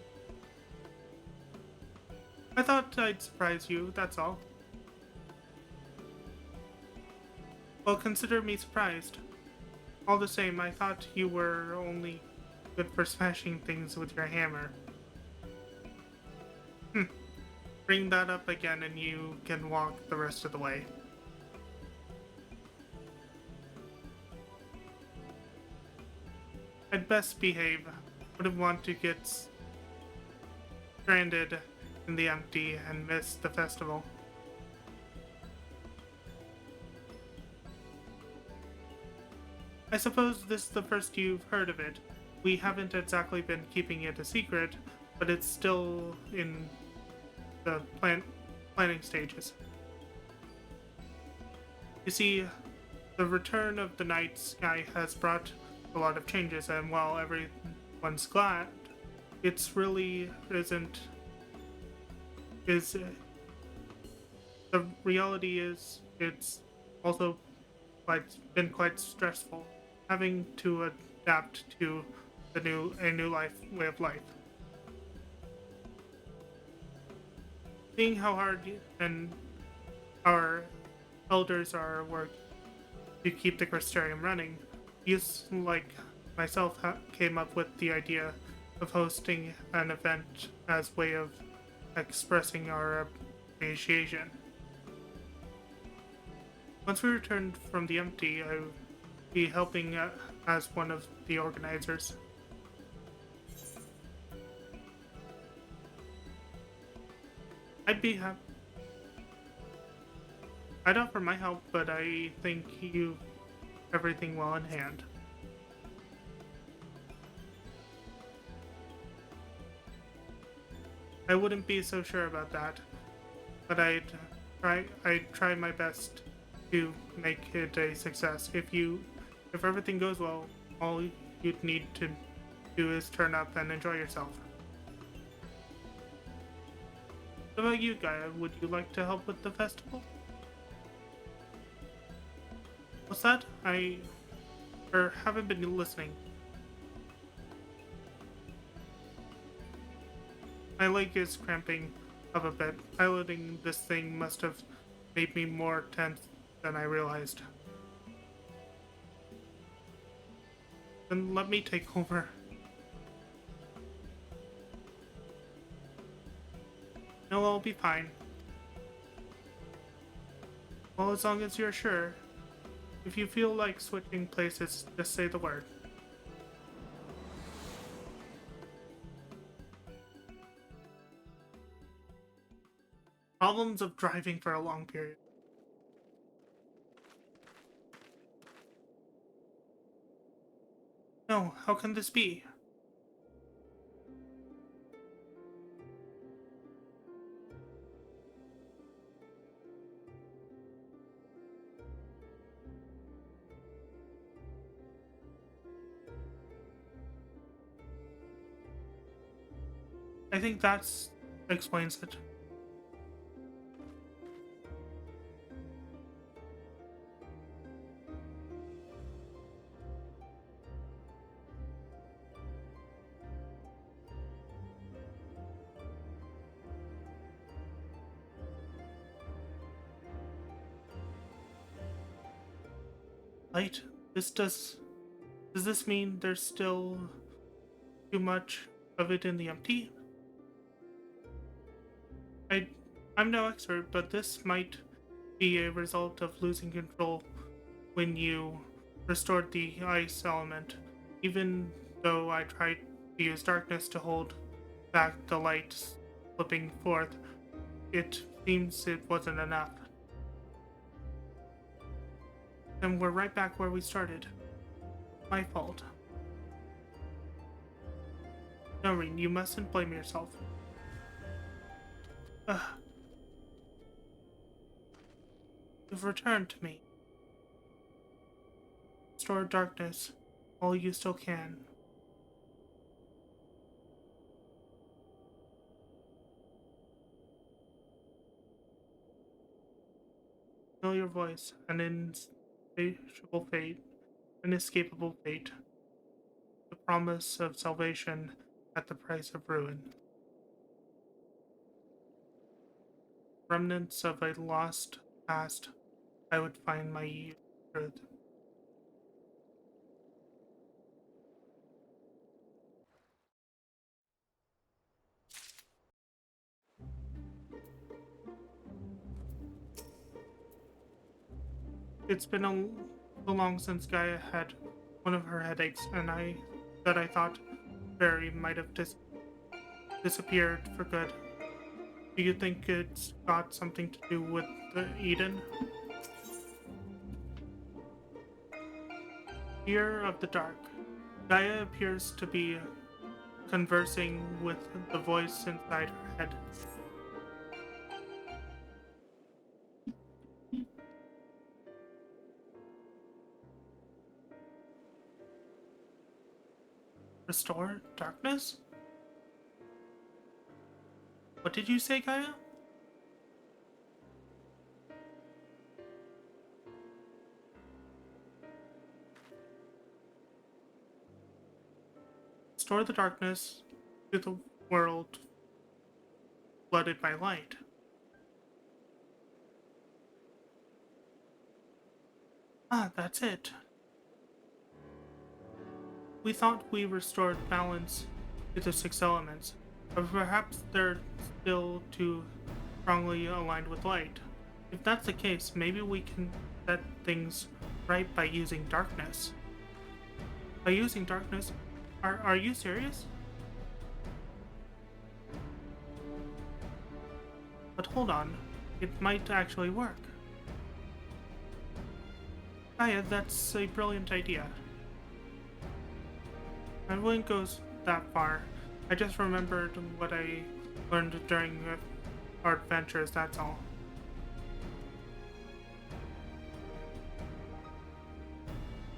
I thought I'd surprise you, that's all. Well, consider me surprised. All the same, I thought you were only good for smashing things with your hammer. Bring that up again and you can walk the rest of the way. I'd best behave. Wouldn't want to get stranded in the empty and miss the festival. I suppose this is the first you've heard of it. We haven't exactly been keeping it a secret, but it's still in the planning stages. You see, the return of the night sky has brought a lot of changes, and while everyone's glad, it's really the reality is it's also been quite stressful, having to adapt to a new way of life. Seeing how hard and our elders are working to keep the Crystarium running, youths like myself came up with the idea of hosting an event as a way of expressing our appreciation. Once we returned from the empty, I would be helping as one of the organizers. I'd offer my help, but I think you everything well in hand. I wouldn't be so sure about that, but I'd try my best to make it a success. If everything goes well, all you'd need to do is turn up and enjoy yourself. What about you, Gaia? Would you like to help with the festival? What's that? I haven't been listening. My leg is cramping up a bit. Piloting this thing must have made me more tense than I realized. Then let me take over. No, I'll be fine. Well, as long as you're sure. If you feel like switching places, just say the word. Problems of driving for a long period. No, how can this be? I think that explains it. Light? Does this mean there's still too much of it in the empty? I'm no expert, but this might be a result of losing control when you restored the ice element. Even though I tried to use darkness to hold back the light slipping forth, it seems it wasn't enough. Then we're right back where we started. My fault. Noreen, you mustn't blame yourself. You've returned to me. Restore darkness while you still can. Feel your voice, an insatiable fate, inescapable fate. The promise of salvation at the price of ruin. Remnants of a lost past, I would find my truth. It's been so long since Gaia had one of her headaches, and I thought Barry might have disappeared for good. Do you think it's got something to do with Eden? Fear of the dark. Gaia appears to be conversing with the voice inside her head. Restore darkness? What did you say, Gaia? Restore the darkness to the world flooded by light. Ah, that's it. We thought we restored balance to the 6 elements, but perhaps they're still too strongly aligned with light. If that's the case, maybe we can set things right by using darkness. By using darkness? Are you serious? But hold on, it might actually work. Gaia, that's a brilliant idea. I wouldn't go that far. I just remembered what I learned during our adventures, that's all.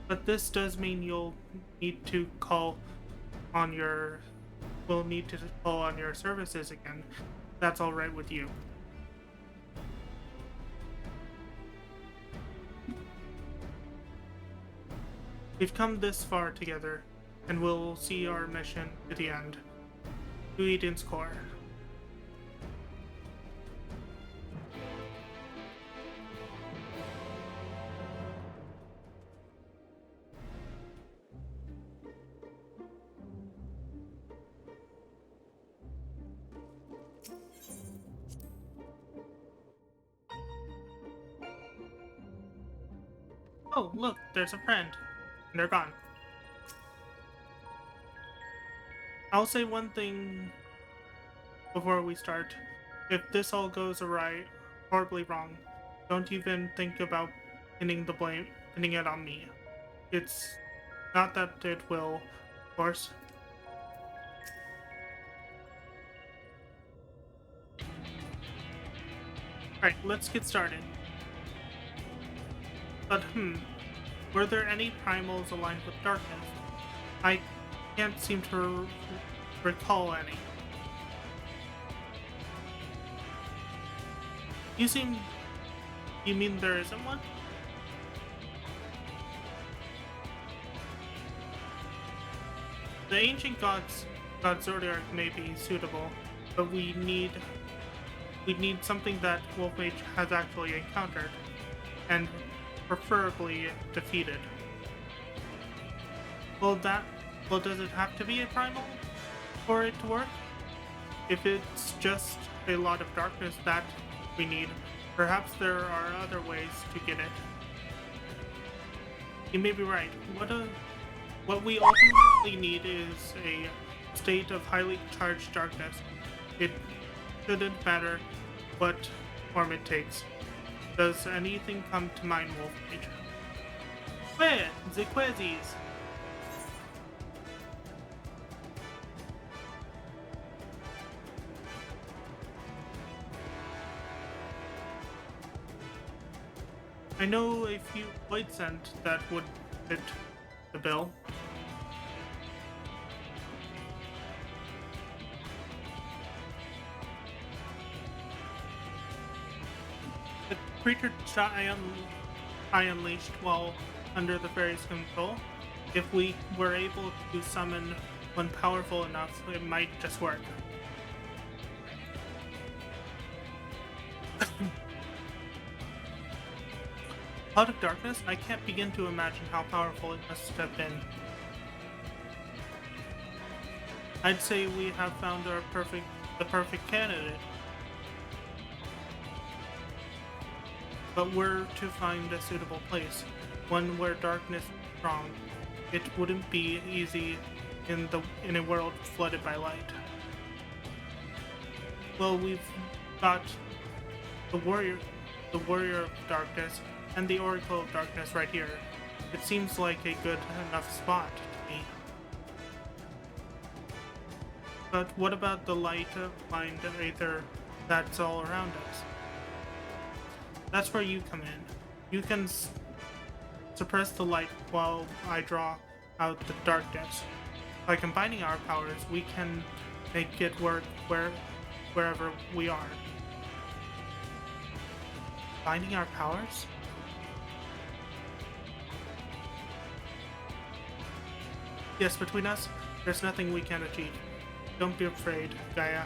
But this does mean you'll need to call on your... We'll need to call on your services again. That's alright with you. We've come this far together, and we'll see our mission to the end. To Eden's core. Oh, look, there's a friend. And they're gone. I'll say one thing before we start. If this all goes awry, horribly wrong, don't even think about pinning it on me. It's not that it will, of course. Alright, let's get started. But were there any primals aligned with darkness? I can't seem to recall any. You mean there isn't one? The ancient god's zodiac may be suitable, but we need something that Wolfmage has actually encountered, and preferably defeated. Well, does it have to be a primal for it to work? If it's just a lot of darkness that we need, perhaps there are other ways to get it. You may be right. What we ultimately need is a state of highly charged darkness. It shouldn't matter what form it takes. Does anything come to mind, Wolfmage? Where? The Ffxiv. I know a few void scent that would fit the bill. The creature I unleashed while under the fairy's control. If we were able to summon one powerful enough, it might just work. Out of darkness, I can't begin to imagine how powerful it must have been. I'd say we have found the perfect candidate. But we're to find a suitable place, one where darkness is strong. It wouldn't be easy in a world flooded by light. Well, we've got the warrior of darkness, and the Oracle of Darkness right here. It seems like a good enough spot to me. But what about the light mind aether that's all around us? That's where you come in. You can suppress the light while I draw out the darkness. By combining our powers, we can make it work wherever we are. Combining our powers? Yes, between us, there's nothing we can't achieve. Don't be afraid, Gaia.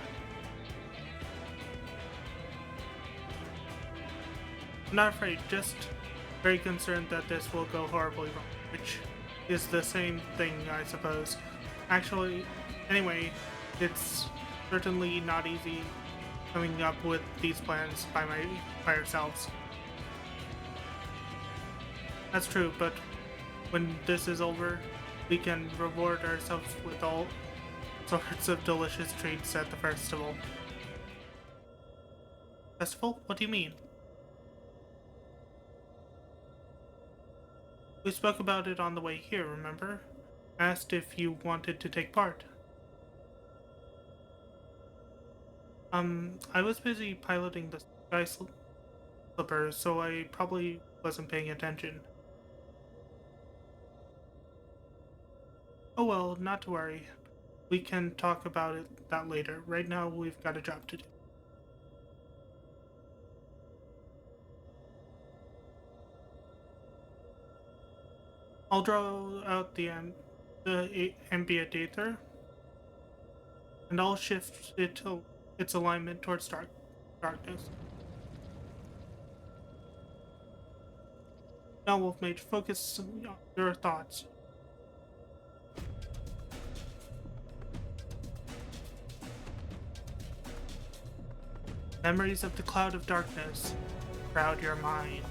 I'm not afraid, just very concerned that this will go horribly wrong, which is the same thing, I suppose. Actually, anyway, it's certainly not easy coming up with these plans by ourselves. That's true, but when this is over, we can reward ourselves with all sorts of delicious treats at the festival. Festival? What do you mean? We spoke about it on the way here, remember? Asked if you wanted to take part. I was busy piloting the Sky Slipper, so I probably wasn't paying attention. Oh well, not to worry. We can talk about that later. Right now, we've got a job to do. I'll draw out the ambient ether, and I'll shift it to its alignment towards darkness. Now, Wolfmage, focus on your thoughts. Memories of the cloud of darkness crowd your mind.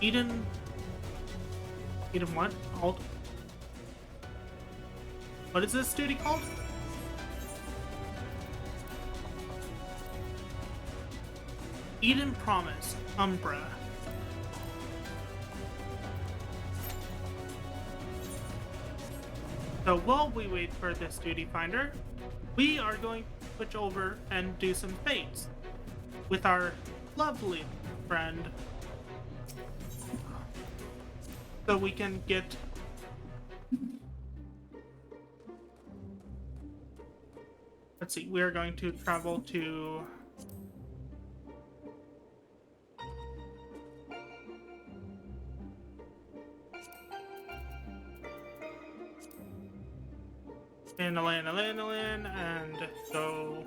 Eden what? Alt? What is this duty called? Eden Promise, Umbra. So while we wait for this duty finder, we are going to switch over and do some fates with our lovely friend, so we can get let's see, we are going to travel to Anilan, and go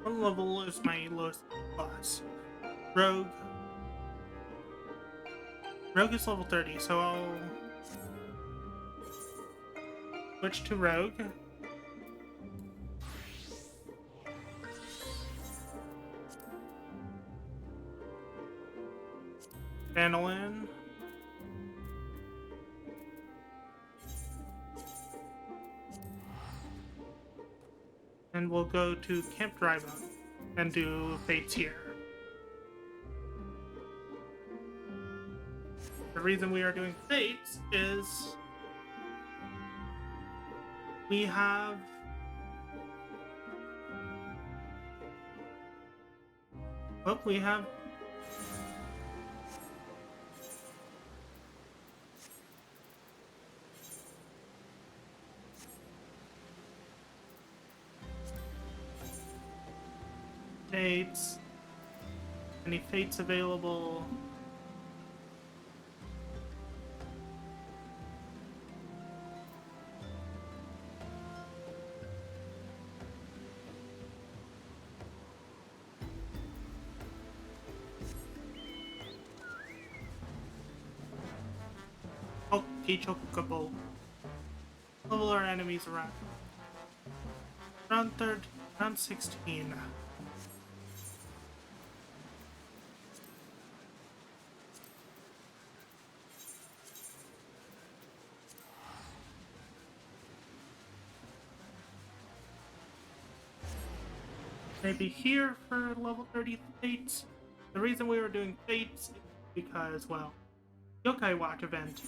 what level is my lowest class? Rogue is level 30, so I'll switch to Rogue. Anilan. And we'll go to Camp Drive-Up and do fates here. The reason we are doing fates is we have fates. Any fates available? Okay, Chocobo. Level our enemies around. Round 16. Maybe here for level 30 fates. The reason we were doing fates is because, well, Yokai Watch event.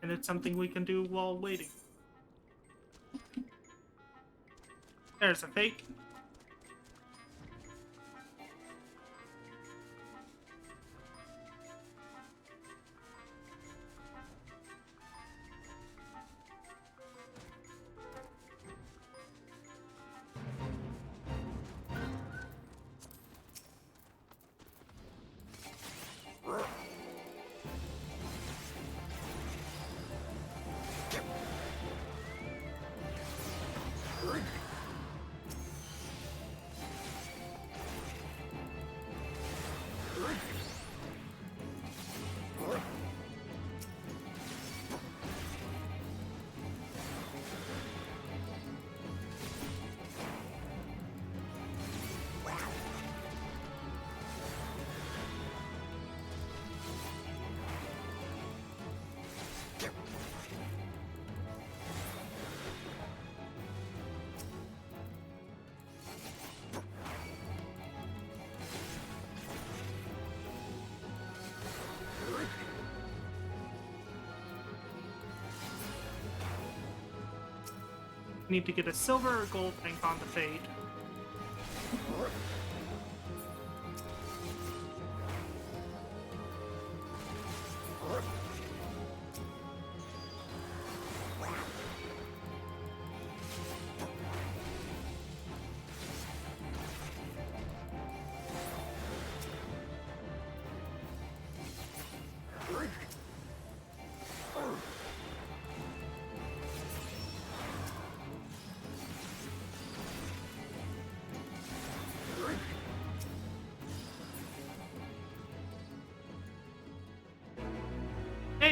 And it's something we can do while waiting. There's a fate. Need to get a silver or gold bank on the fade.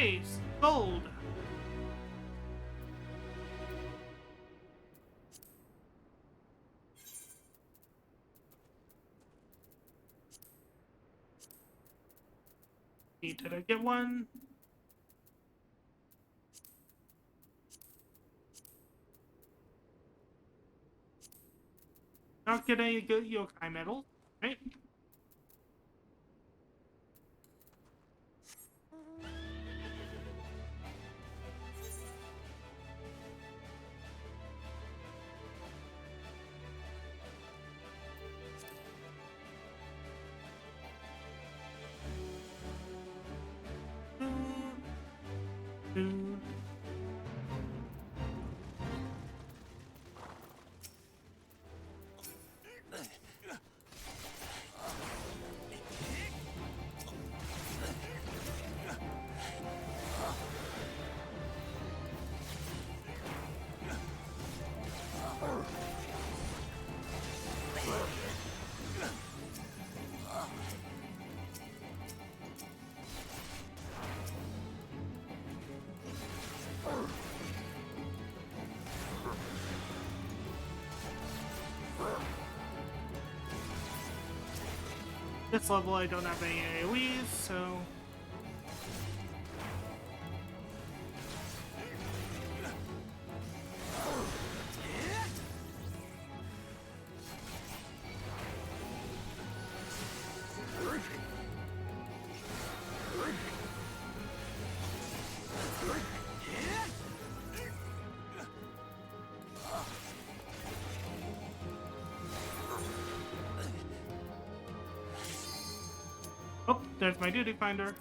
Hey, gold! Did I get one? Not get any good yokai medals, right? This level I don't have any AoEs, so... Oh, there's my duty finder.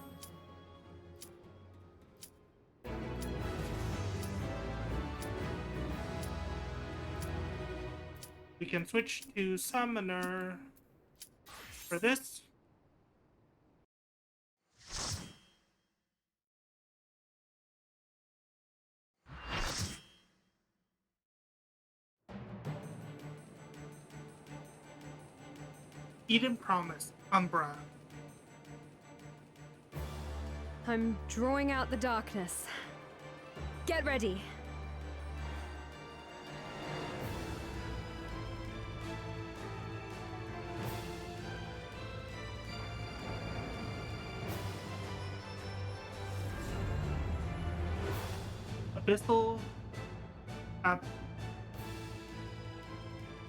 We can switch to summoner for this. Eden Promise, Umbra. I'm drawing out the darkness. Get ready. Abyssal.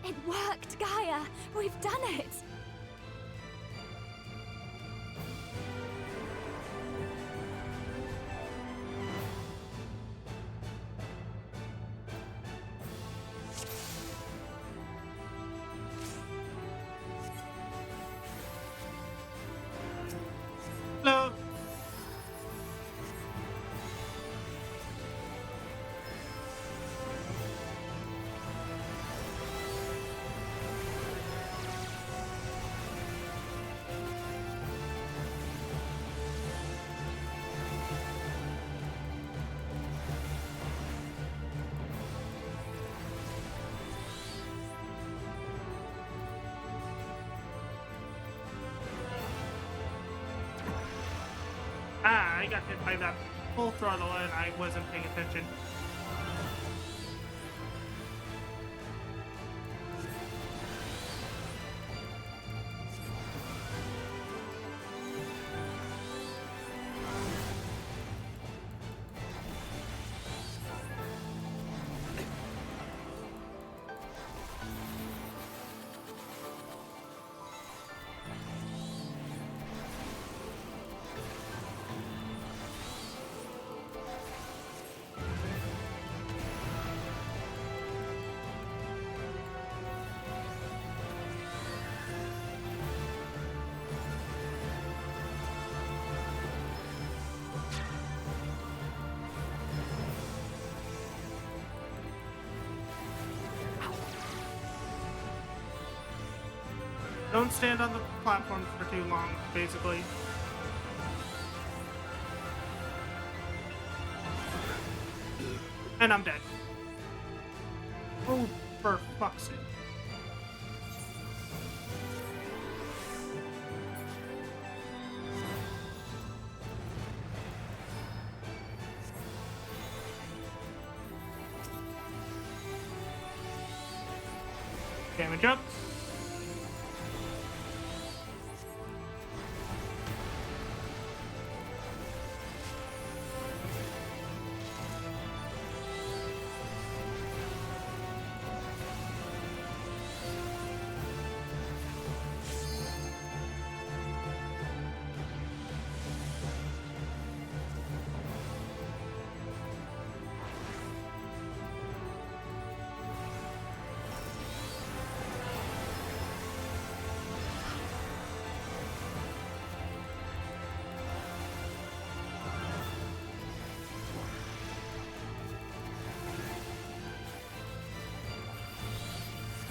It worked, Gaia! We've done it! Hello. Ah, I got hit by that full throttle and I wasn't paying attention. Don't stand on the platforms for too long, basically. And I'm dead. Oh, for fuck's sake. Damage up.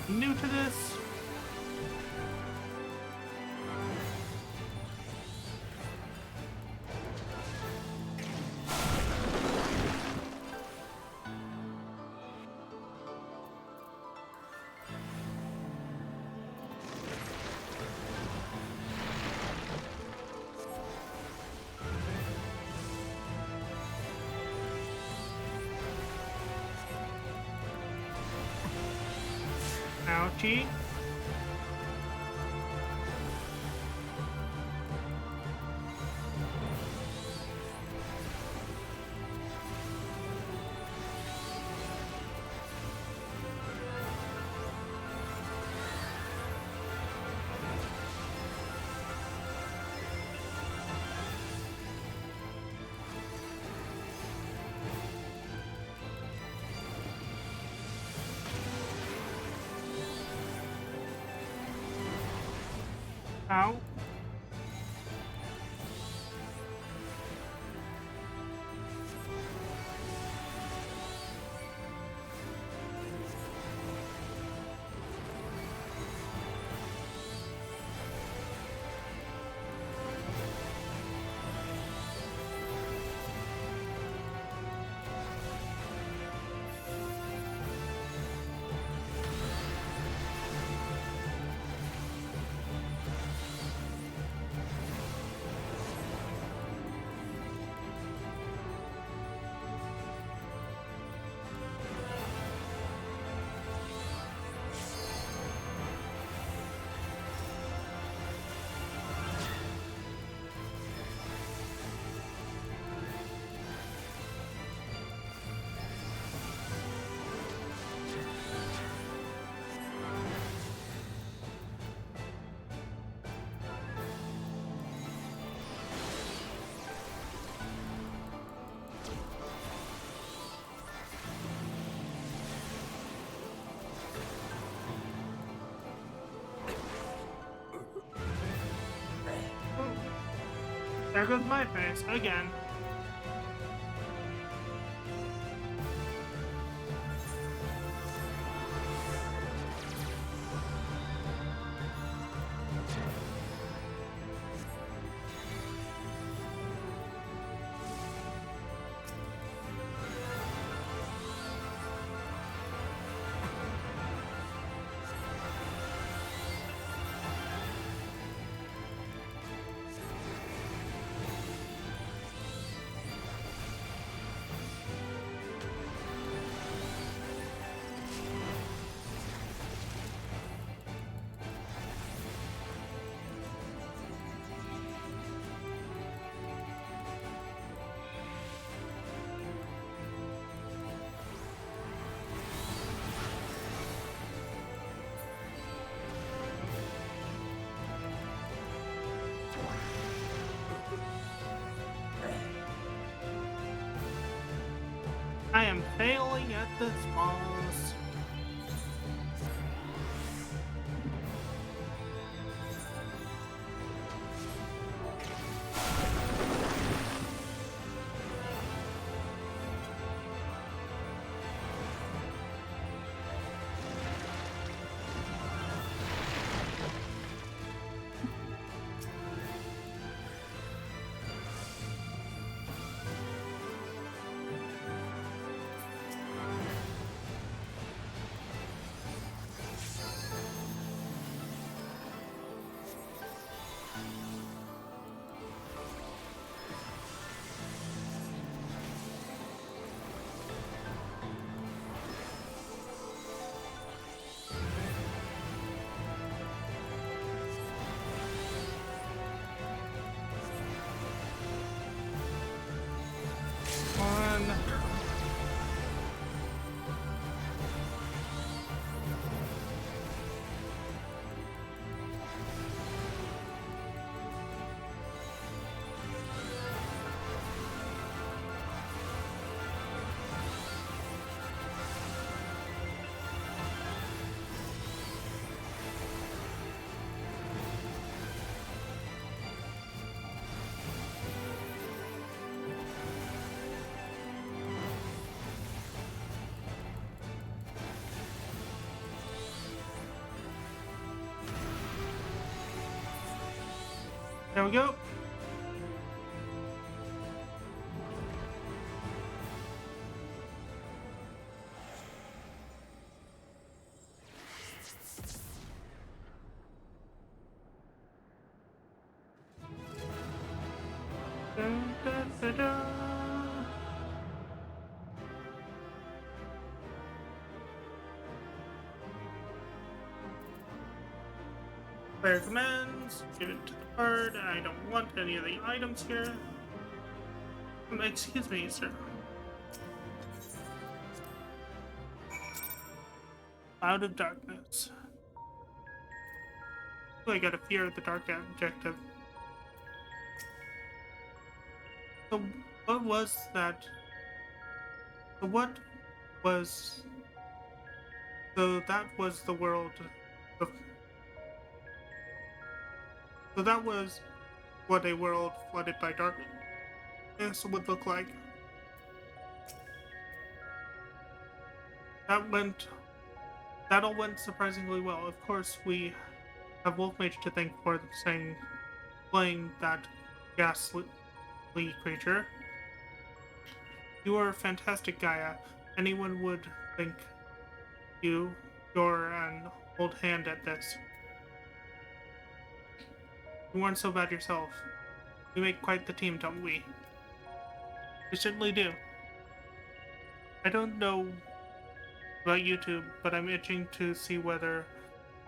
New to this. Ouchie. Ow. There goes my face again. I am failing at this boss. There we go. Dun, dun, dun, dun. Player commands, give it to the card. I don't want any of the items here. Excuse me, sir. Cloud of Darkness. Oh, I got a fear of the dark objective. So, what was that? So, what was. So, that was the world. Of, so, that was what a world flooded by darkness would look like. That all went surprisingly well. Of course, we have Wolfmage to thank for playing that ghastly creature. You are a fantastic, Gaia. Anyone would think you're an old hand at this. You weren't so bad yourself. We make quite the team, don't we? We certainly do. I don't know about YouTube, but I'm itching to see whether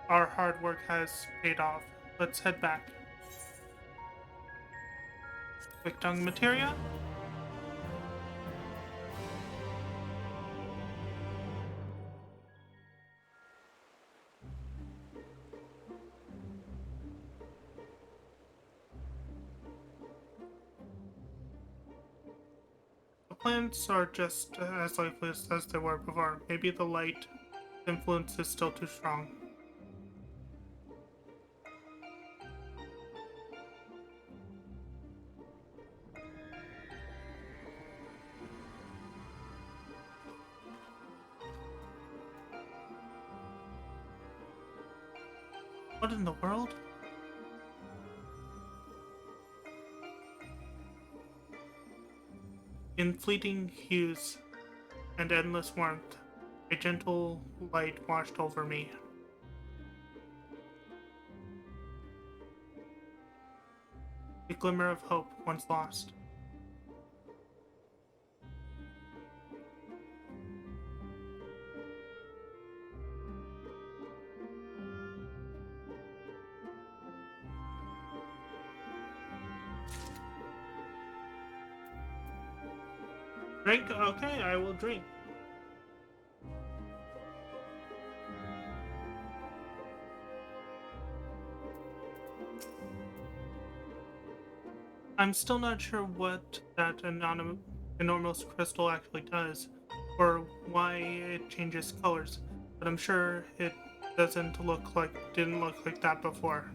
our hard work has paid off. Let's head back. Quick tongue materia. The plants are just as lifeless as they were before. Maybe the light influence is still too strong. What in the world? In fleeting hues and endless warmth, a gentle light washed over me. A glimmer of hope once lost. Drink? Okay, I will drink. I'm still not sure what that enormous crystal actually does, or why it changes colors, but I'm sure it didn't look like that before.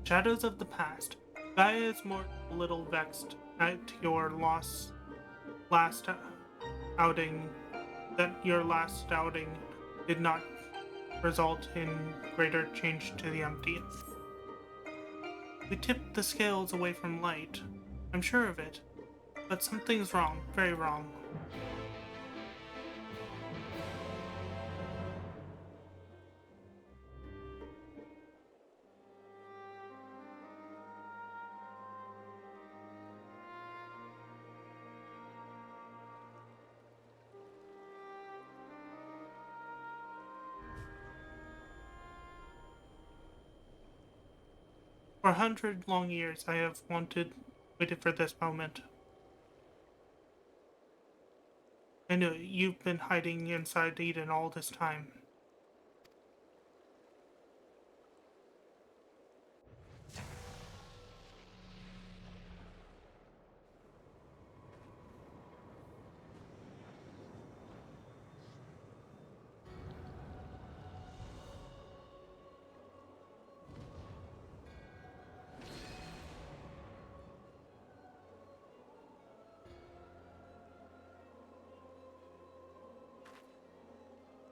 Shadows of the past. Gaia is more a little vexed at your last outing, that your last outing did not result in greater change to the empty. We tipped the scales away from light. I'm sure of it. But something's wrong, very wrong. For 100 long years, I have waited for this moment. I know you've been hiding inside Eden all this time.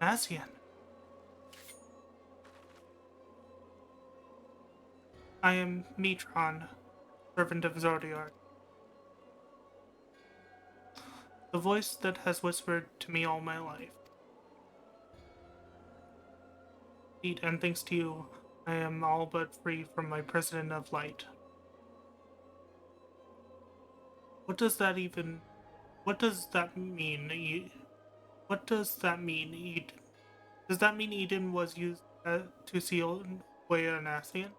Asian. I am Mitron, servant of Zordiark. The voice that has whispered to me all my life. And thanks to you, I am all but free from my prison of light. What does that mean? What does that mean, Eden? Does that mean Eden was used to seal away an Ascian?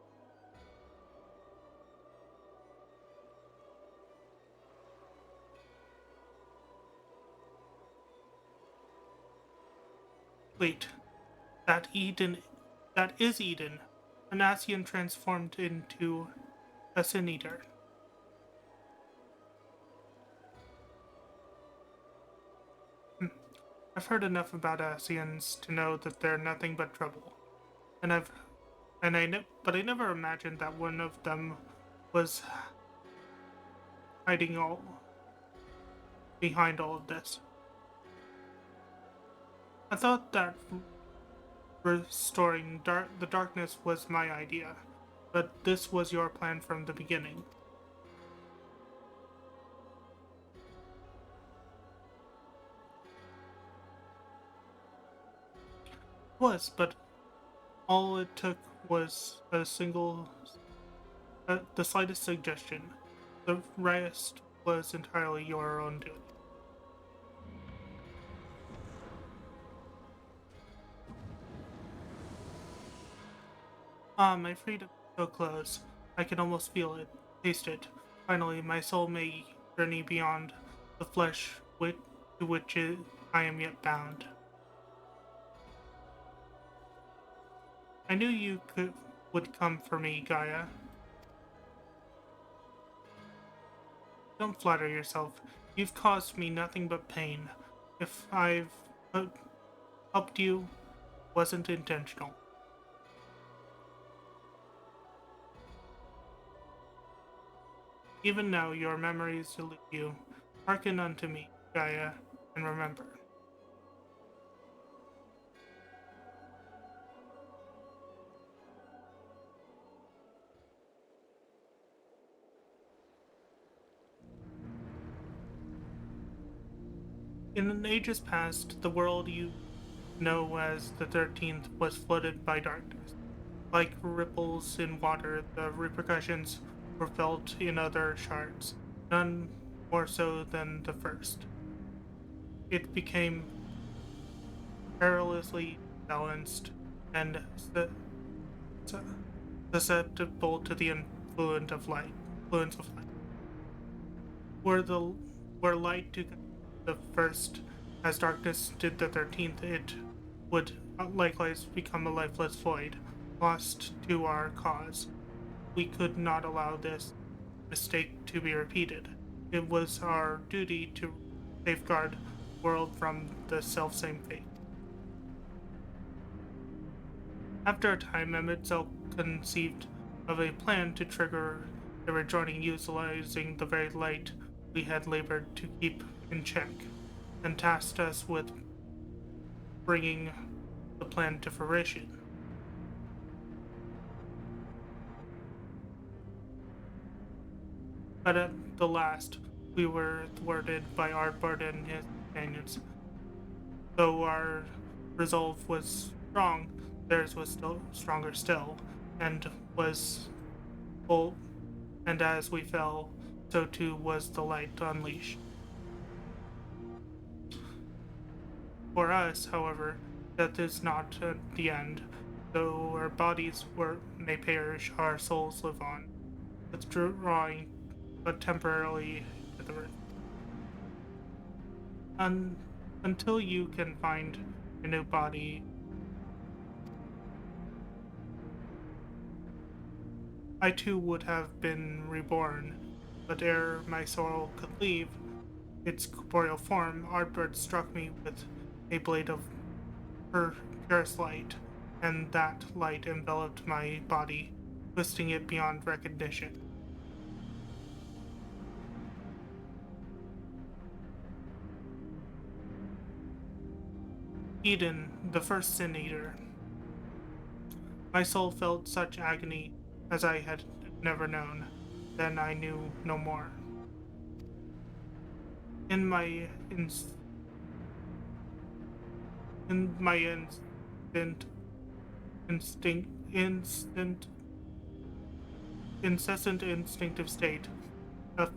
Wait, that is Eden, an Ascian transformed into a Sin Eater. I've heard enough about Ascians to know that they're nothing but trouble, but I never imagined that one of them was hiding behind all of this. I thought that restoring the darkness was my idea, but this was your plan from the beginning. But all it took was the slightest suggestion. The rest was entirely your own doing. My freedom is so close. I can almost feel it, taste it. Finally, my soul may journey beyond the flesh to which I am yet bound. I knew you would come for me, Gaia. Don't flatter yourself. You've caused me nothing but pain. If I've helped you, it wasn't intentional. Even now, your memories elude you. Hearken unto me, Gaia, and remember. In ages past, the world you know as the 13th was flooded by darkness. Like ripples in water, the repercussions were felt in other shards, none more so than the first. It became perilously balanced and susceptible to the influence of light. Were light to the first, as darkness did the 13th, it would likewise become a lifeless void, lost to our cause. We could not allow this mistake to be repeated. It was our duty to safeguard the world from the selfsame fate. After a time, Emetzel conceived of a plan to trigger the rejoining utilizing the very light we had labored to keep in check, and tasked us with bringing the plan to fruition. But at the last, we were thwarted by Ardbard and his companions. Though our resolve was strong, theirs was still stronger still, and was full. And as we fell, so too was the light unleashed. For us, however, death is not the end. Though our bodies may perish, our souls live on, withdrawing but temporarily to the earth. Until you can find a new body, I too would have been reborn, but ere my soul could leave its corporeal form, Ardbert struck me with a blade of purest light, and that light enveloped my body, twisting it beyond recognition. Eden, the first Sin Eater. My soul felt such agony as I had never known. Then I knew no more. In my incessant instinctive state, of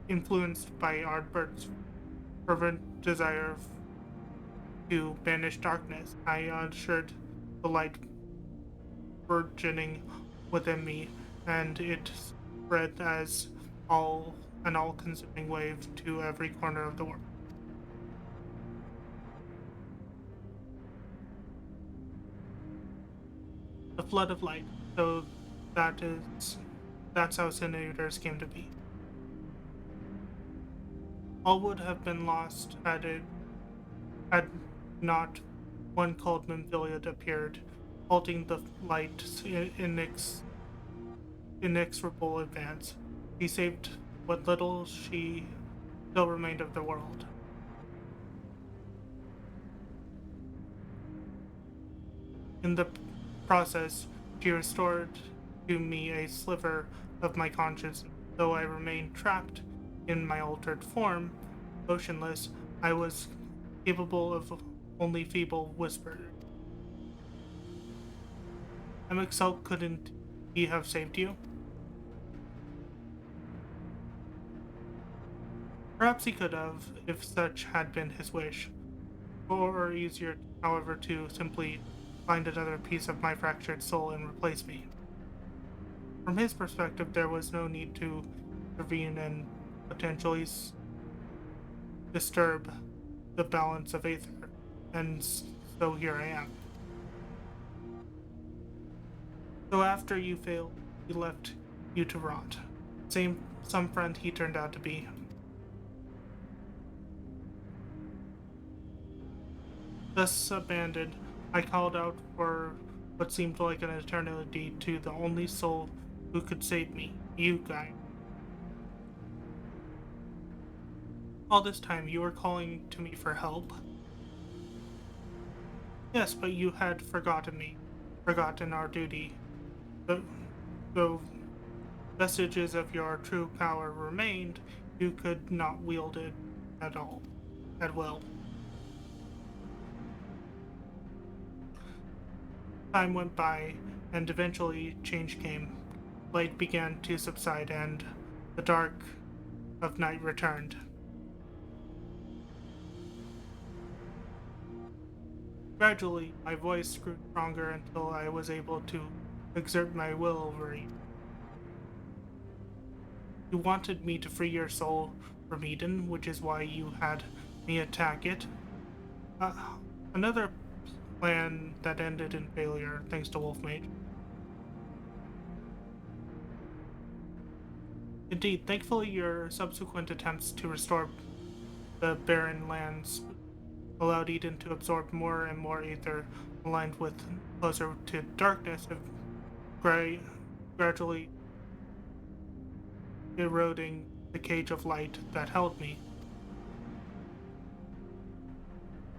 influenced by Ardbert's fervent desire to banish darkness, I ushered the light burgeoning within me, and it spread as an all-consuming wave to every corner of the world. The flood of light, so that's how Senators came to be. All would have been lost had not one called Minfilia appeared, halting the light's inexorable advance. He saved what little she still remained of the world. In the process, she restored to me a sliver of my conscience. Though I remained trapped in my altered form, motionless, I was capable of only feeble whisper. Ffxiv, couldn't he have saved you? Perhaps he could have, if such had been his wish. Or easier, however, to simply find another piece of my fractured soul and replace me. From his perspective, there was no need to intervene and potentially disturb the balance of Aether, and so here I am. So after you failed, he left you to rot. Some friend he turned out to be. Thus abandoned, I called out for what seemed like an eternity to the only soul who could save me, you, Guy. All this time, you were calling to me for help. Yes, but you had forgotten me, forgotten our duty. Though vestiges of your true power remained, you could not wield it at will. Time went by, and eventually change came. Light began to subside, and the dark of night returned. Gradually, my voice grew stronger until I was able to exert my will over you. You wanted me to free your soul from Eden, which is why you had me attack it. Another plan that ended in failure, thanks to Mage. Indeed, thankfully your subsequent attempts to restore the barren lands allowed Eden to absorb more and more Aether, aligned with closer to darkness, gradually eroding the cage of light that held me.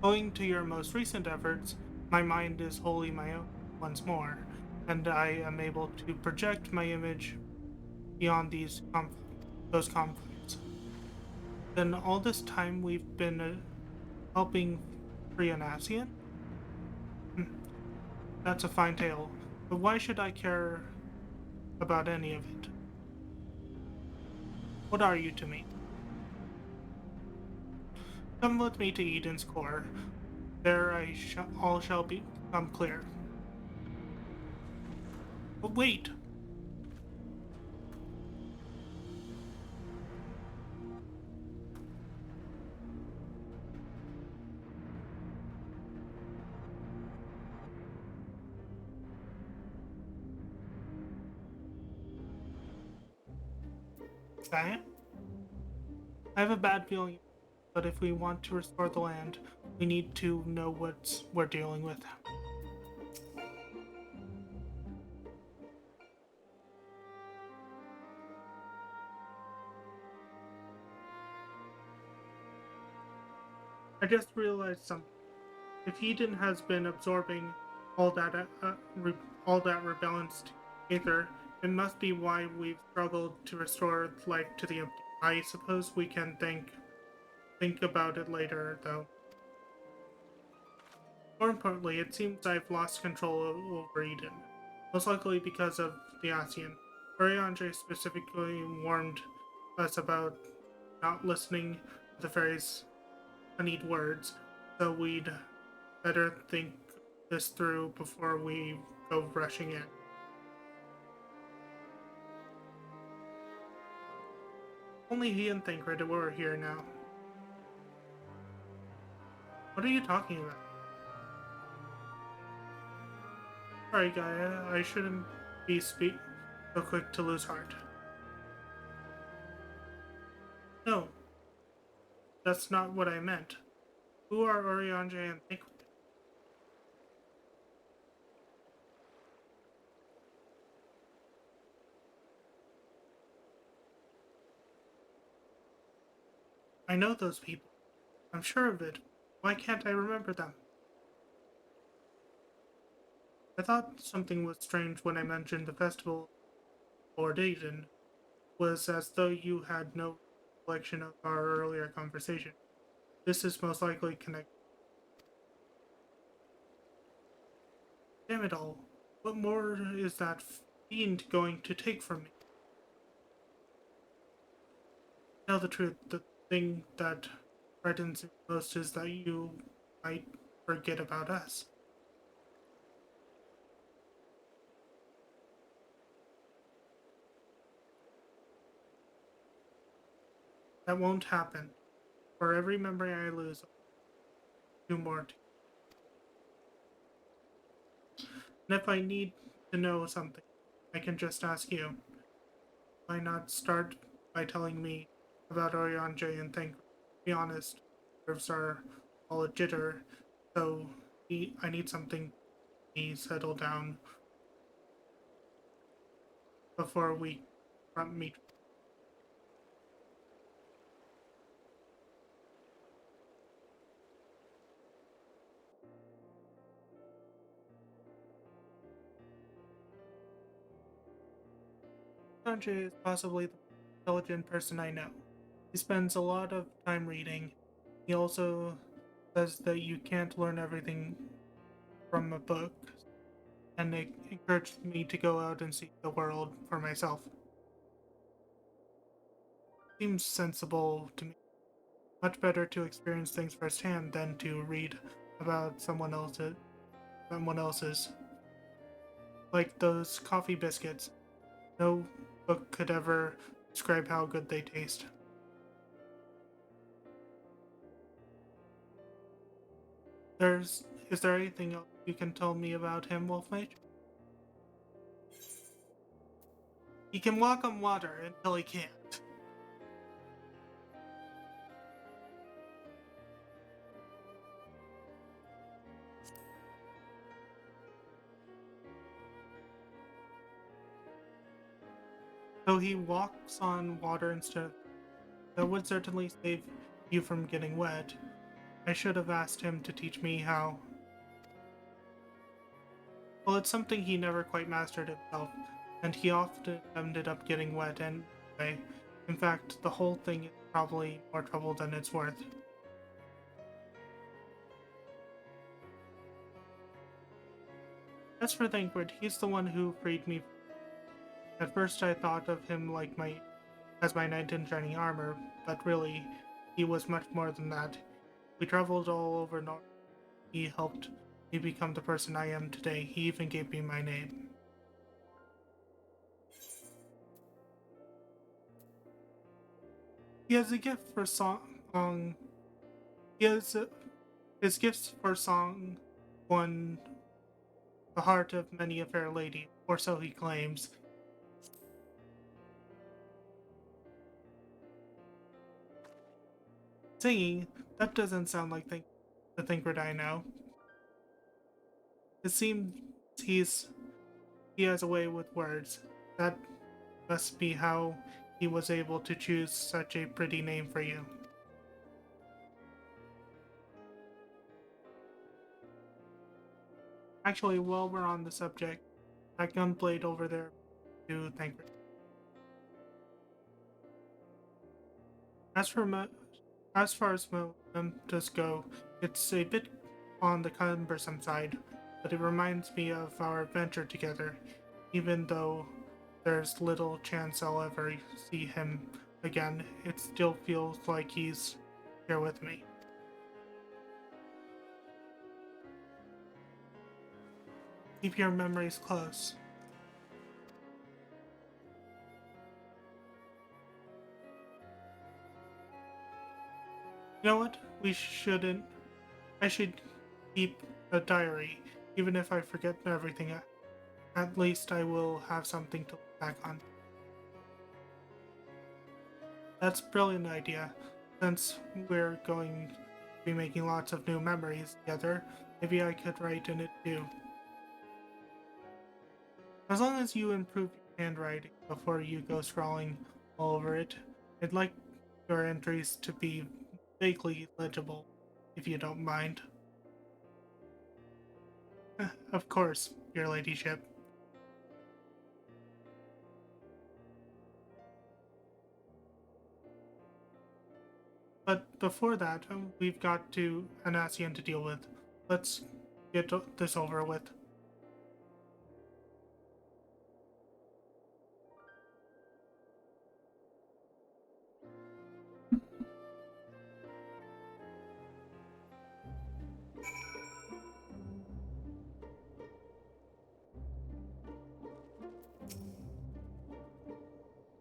Owing to your most recent efforts, my mind is wholly my own once more, and I am able to project my image beyond those conflicts. Then all this time we've been helping free an Ascian? That's a fine tale, but why should I care about any of it? What are you to me? Come with me to Eden's core. There all shall become clear. But wait! I have a bad feeling, but if we want to restore the land, we need to know what we're dealing with. I just realized something. If Eden has been absorbing all that rebellion Aether. It must be why we've struggled to restore life to the empty. I suppose we can think about it later, though. More importantly, it seems I've lost control over Eden. Most likely because of the Ascian. Oriandre specifically warned us about not listening to the fairies' honeyed words, so we'd better think this through before we go rushing in. Only he and Thancred were here now. What are you talking about? Sorry, Gaia, I shouldn't be so quick to lose heart. No, that's not what I meant. Who are Oriandre and Thancred? I know those people. I'm sure of it. Why can't I remember them? I thought something was strange when I mentioned the festival or Eden. Was as though you had no recollection of our earlier conversation. This is most likely connected. Damn it all. What more is that fiend going to take from me? Tell the truth, the thing that frightens me most is that you might forget about us. That won't happen. For every memory I lose, I'll do more. And if I need to know something, I can just ask you. Why not start by telling me about Oriandre and Thancred? To be honest, nerves are all a jitter, so I need something to settle down before we meet. Oriandre is possibly the most intelligent person I know. He spends a lot of time reading. He also says that you can't learn everything from a book, and it encouraged me to go out and see the world for myself. Seems sensible to me. Much better to experience things firsthand than to read about someone else's. Like those coffee biscuits. No book could ever describe how good they taste. Is there anything else you can tell me about him, Wolfmage? He can walk on water until he can't. So he walks on water instead of... That would certainly save you from getting wet. I should have asked him to teach me how. Well, it's something he never quite mastered himself, and he often ended up getting wet anyway. In fact, the whole thing is probably more trouble than it's worth. As for Thancred, he's the one who freed me. At first I thought of him as my knight in shining armor, but really, he was much more than that. We traveled all over North. He helped me become the person I am today. He even gave me my name. He has a gift for song. His gifts for song won the heart of many a fair lady, or so he claims. Singing? That doesn't sound like the Thancred I know. It seems he has a way with words. That must be how he was able to choose such a pretty name for you. Actually, while we're on the subject, that gunblade over there to thank her. As far as mementos go, it's a bit on the cumbersome side, but it reminds me of our adventure together, even though there's little chance I'll ever see him again. It still feels like he's here with me. Keep your memories close. You know what? I should keep a diary, even if I forget everything. At least I will have something to look back on. That's a brilliant idea. Since we're going to be making lots of new memories together, maybe I could write in it too. As long as you improve your handwriting before you go scrawling all over it, I'd like your entries to be vaguely legible, if you don't mind. Of course, your ladyship. But before that, we've got an Ascian to deal with. Let's get this over with.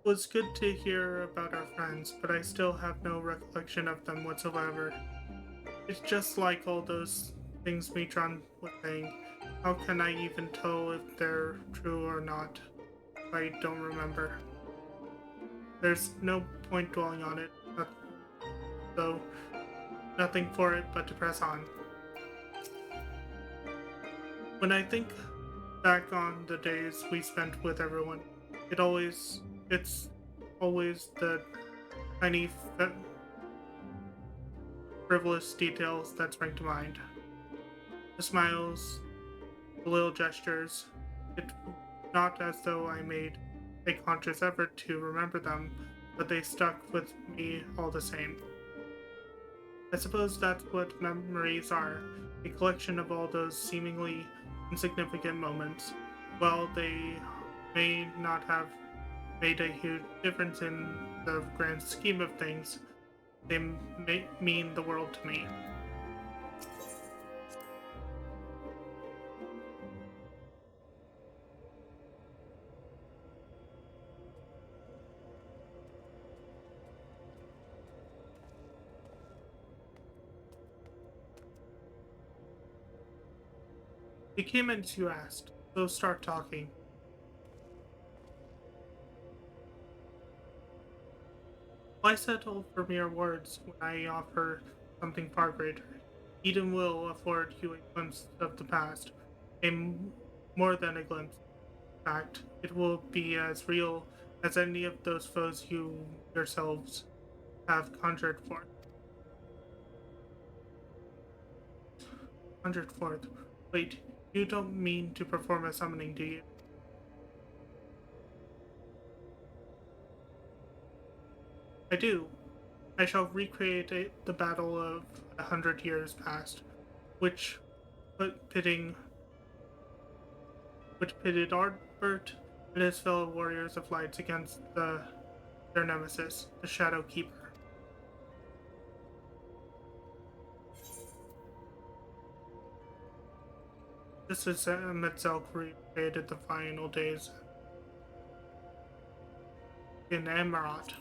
It was good to hear about our friends, but I still have no recollection of them whatsoever. It's just like all those things Mitron was saying. How can I even tell if they're true or not if I don't remember? There's no point dwelling on it, so nothing for it but to press on. When I think back on the days we spent with everyone, it's always the tiny frivolous details that spring to mind. The smiles, the little gestures. It's not as though I made a conscious effort to remember them, but they stuck with me all the same. I suppose that's what memories are, a collection of all those seemingly insignificant moments. While they may not have made a huge difference in the grand scheme of things, they mean the world to me. You came in as you asked, so start talking. Why settle for mere words when I offer something far greater? Eden will afford you a glimpse of the past, more than a glimpse. In fact, it will be as real as any of those foes you yourselves have conjured forth. Conjured forth. Wait, you don't mean to perform a summoning, do you? I do. I shall recreate the battle of 100 years past, which pitted Ardbert and his fellow warriors of lights against their nemesis, the Shadow Keeper. Just as Metzelk recreated the final days in Amarat.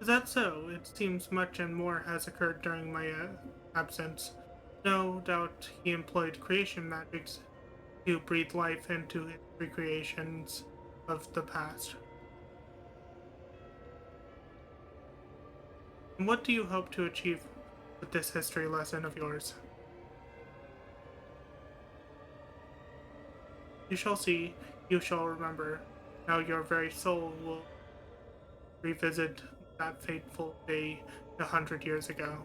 Is that so? It seems much and more has occurred during my absence. No doubt he employed creation magics to breathe life into his recreations of the past. And what do you hope to achieve with this history lesson of yours? You shall see, you shall remember. Now your very soul will revisit that fateful day 100 years ago.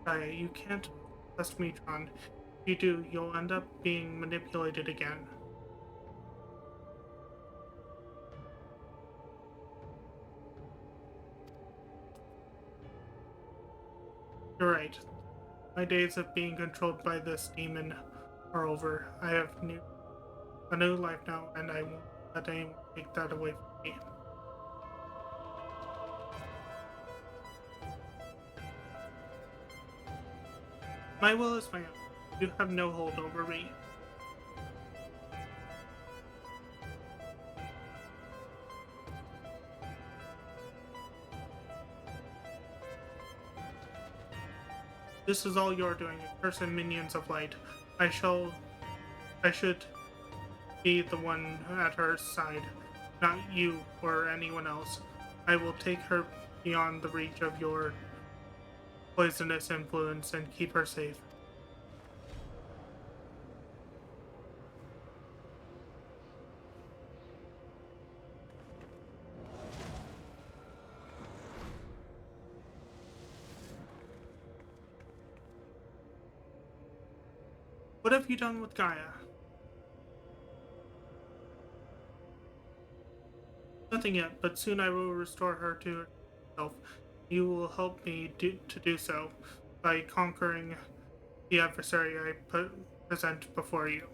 Gaia, you can't trust Metron. If you do, you'll end up being manipulated again. You're right. My days of being controlled by this demon are over. I have a new life now, and I won't let anyone take that away from me. My will is my own. You have no hold over me. This is all you're doing, accursed minions of light. I should be the one at her side, not you or anyone else. I will take her beyond the reach of your poisonous influence and keep her safe. What have you done with Gaia? Nothing yet, but soon I will restore her to herself. You will help me to do so by conquering the adversary I present before you.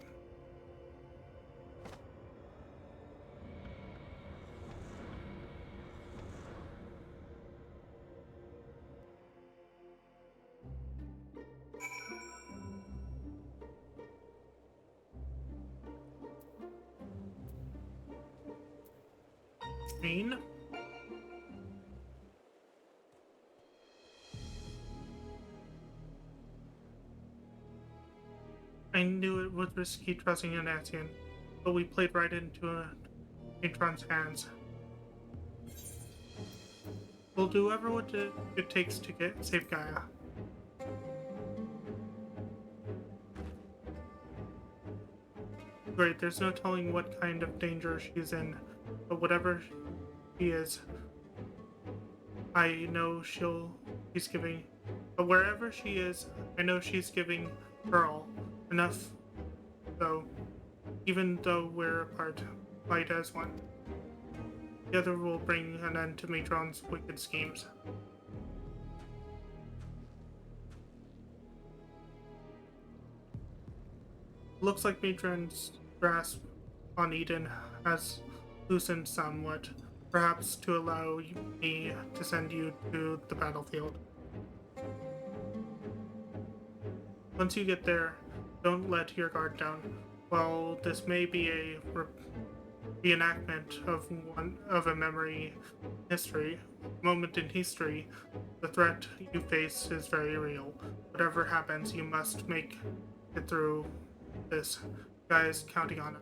Green. I knew it was risky trusting an Asian, but we played right into Matron's hands. We'll do whatever it takes to save Gaia. Great, there's no telling what kind of danger she's in, but whatever she is, I know she's giving. But wherever she is, I know she's giving her all. Enough, though, even though we're apart, fight as one. Together will bring an end to Matron's wicked schemes. Looks like Matron's grasp on Eden has loosened somewhat, perhaps to allow me to send you to the battlefield. Once you get there, don't let your guard down. While this may be a reenactment of a moment in history, the threat you face is very real. Whatever happens, you must make it through this. Guys, counting on it.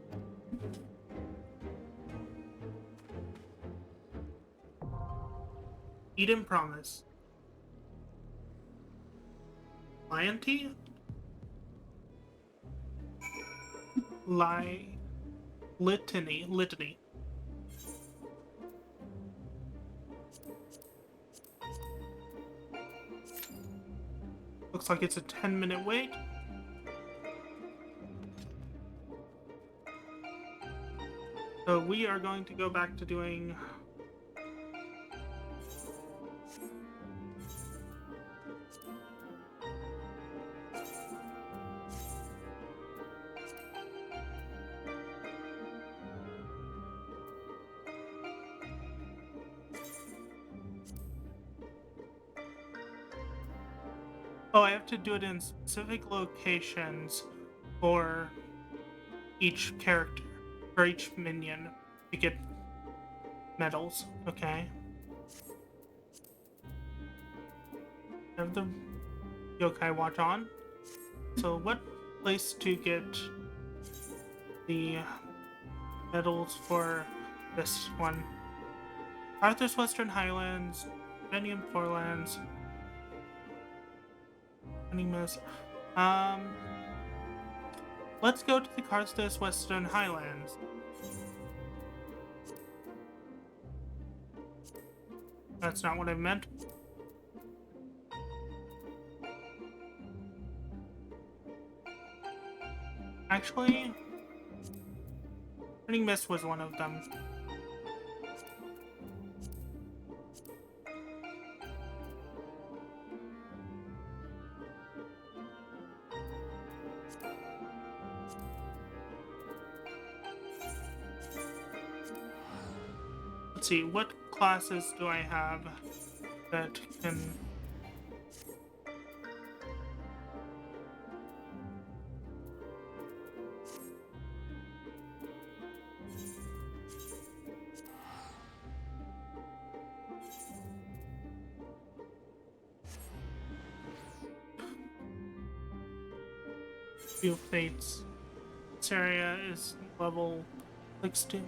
Eden Promise. Lion tea? Litany. Looks like it's a 10-minute wait. So we are going to go back to doing I have to do it in specific locations for each character, for each minion, to get medals, okay? I have the yokai watch on. So what place to get the medals for this one? Arthur's Western Highlands, Venium Forelands, Miss. Let's go to the Karthus Western Highlands. That's not what I meant. Actually, Burning Mist was one of them. Let's see, what classes do I have that can... Few Fates. This area is level 16.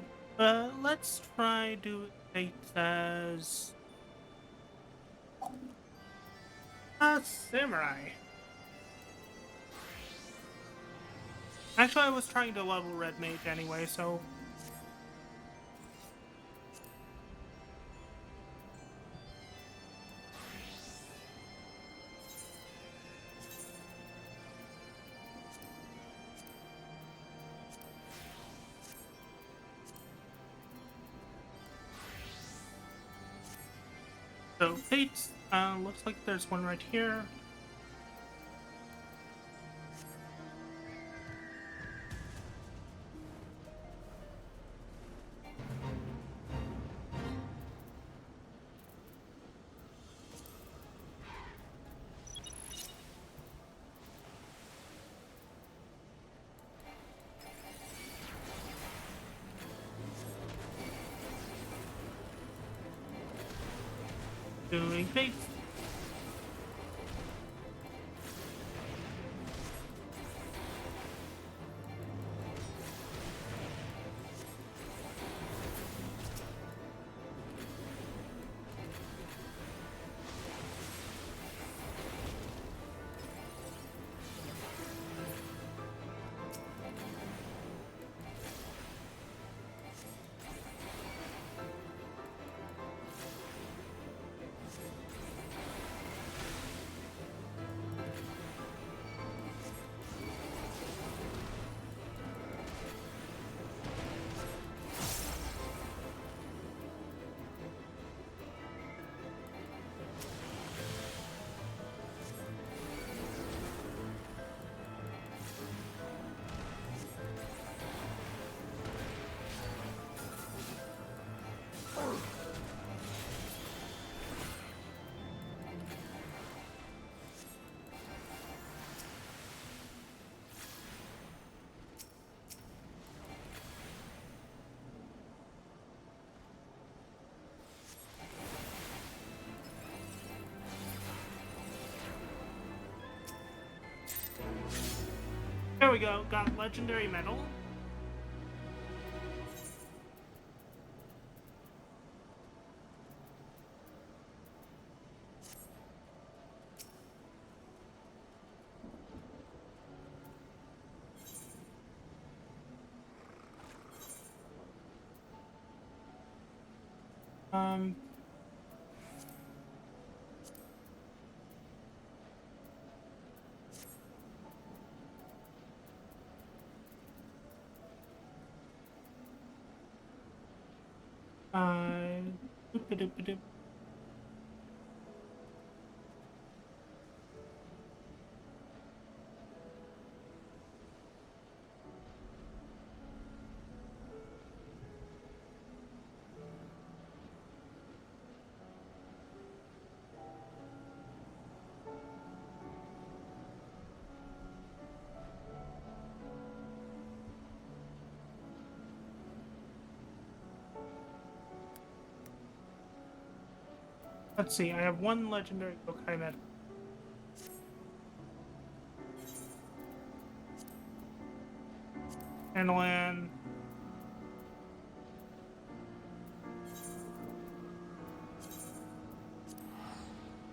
Let's try do Fate as a Samurai. Actually, I was trying to level Red Mage anyway, so... So, Fates, looks like there's one right here. Doing Fates. There we go, got legendary medal. Um, doop-a-doop-a-doop. Let's see, I have one legendary yokai medal. And land.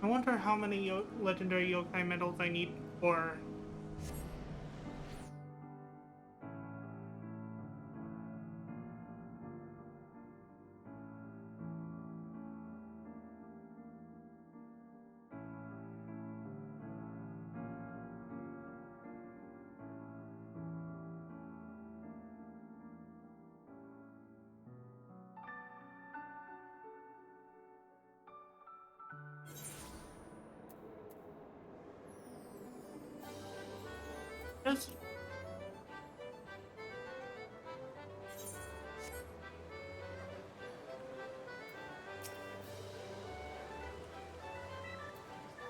I wonder how many legendary yokai medals I need for... Yes.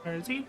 Where is he?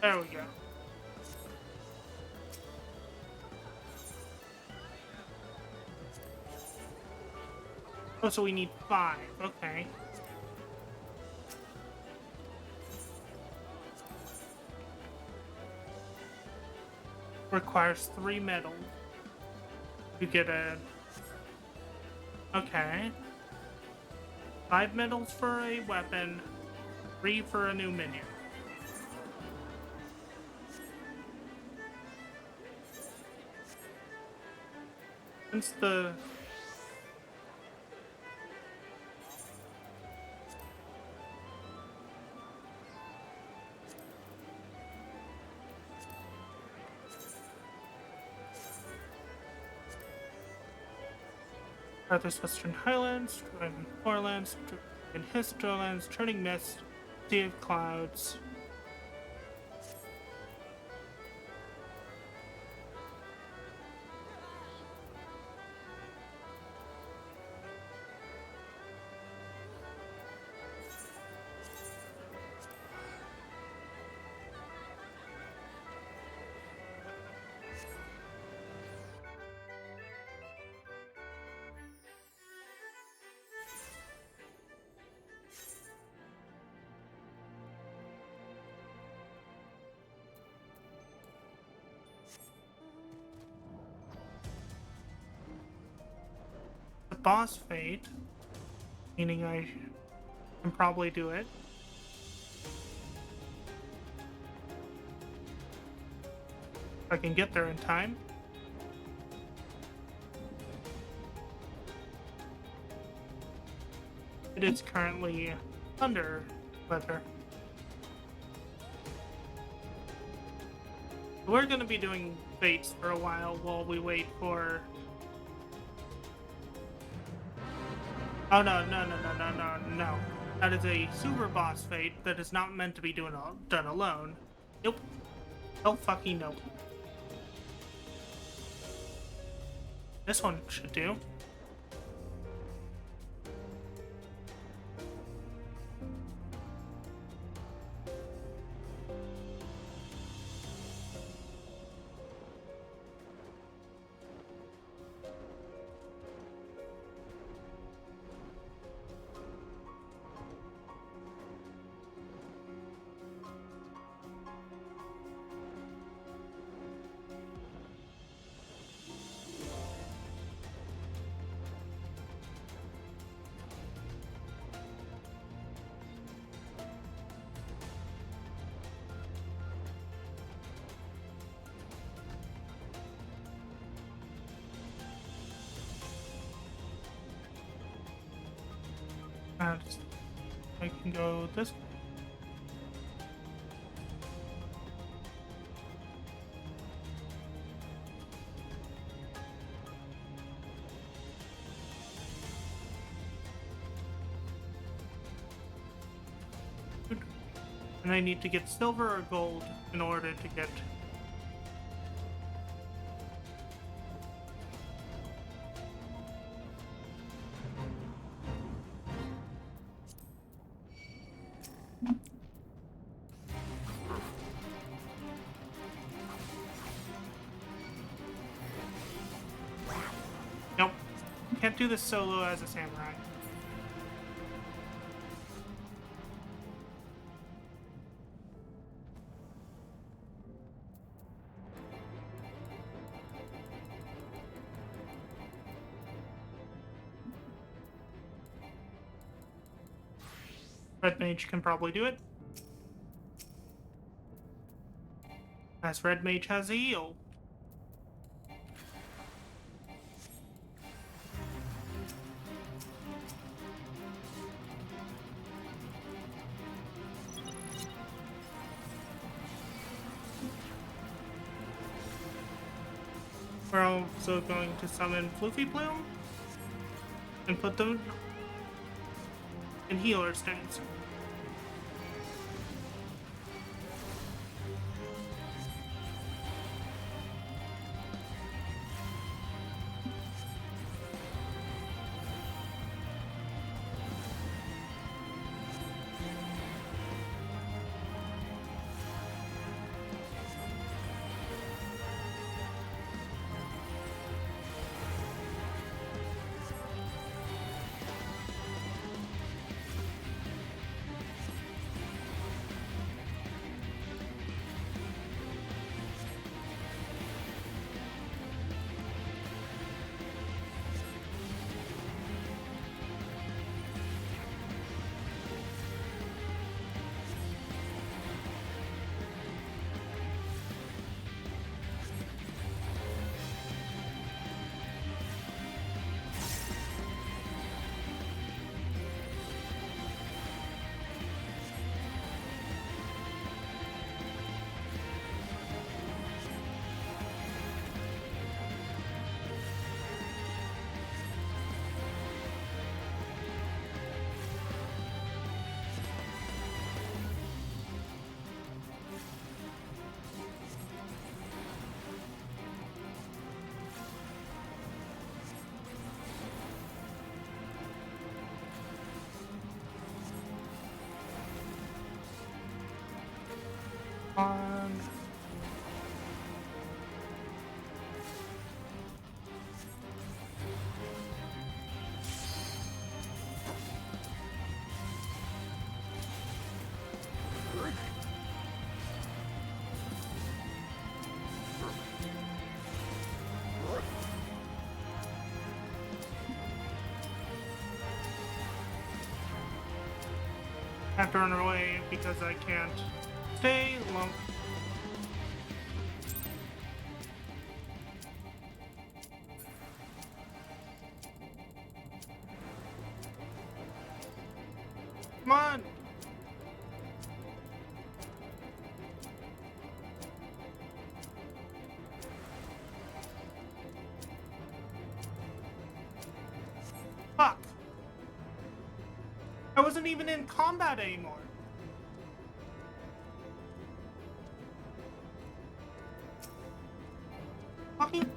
There we go. Oh, so we need 5. Okay. Requires 3 metal to get a... Okay. 5 metals for a weapon, 3 for a new minion. Since the... Northwest Western Highlands, Driving Forelands, Driving Historlands, Turning Mist, Sea of Clouds. Boss fate, meaning I can probably do it. If I can get there in time. It is currently under weather. We're going to be doing fates for a while we wait for... Oh, no. That is a super boss fate that is not meant to be done alone. Nope. Oh, fucking nope. This one should do. I can go this way. And I need to get silver or gold in order to get... can't do this solo as a samurai. Red Mage can probably do it. As Red Mage has a heal. We're also going to summon Floofy Plume and put them in healer stance. On. I have to run away because I can't stay long. Come on! Fuck! I wasn't even in combat anymore. Fucking.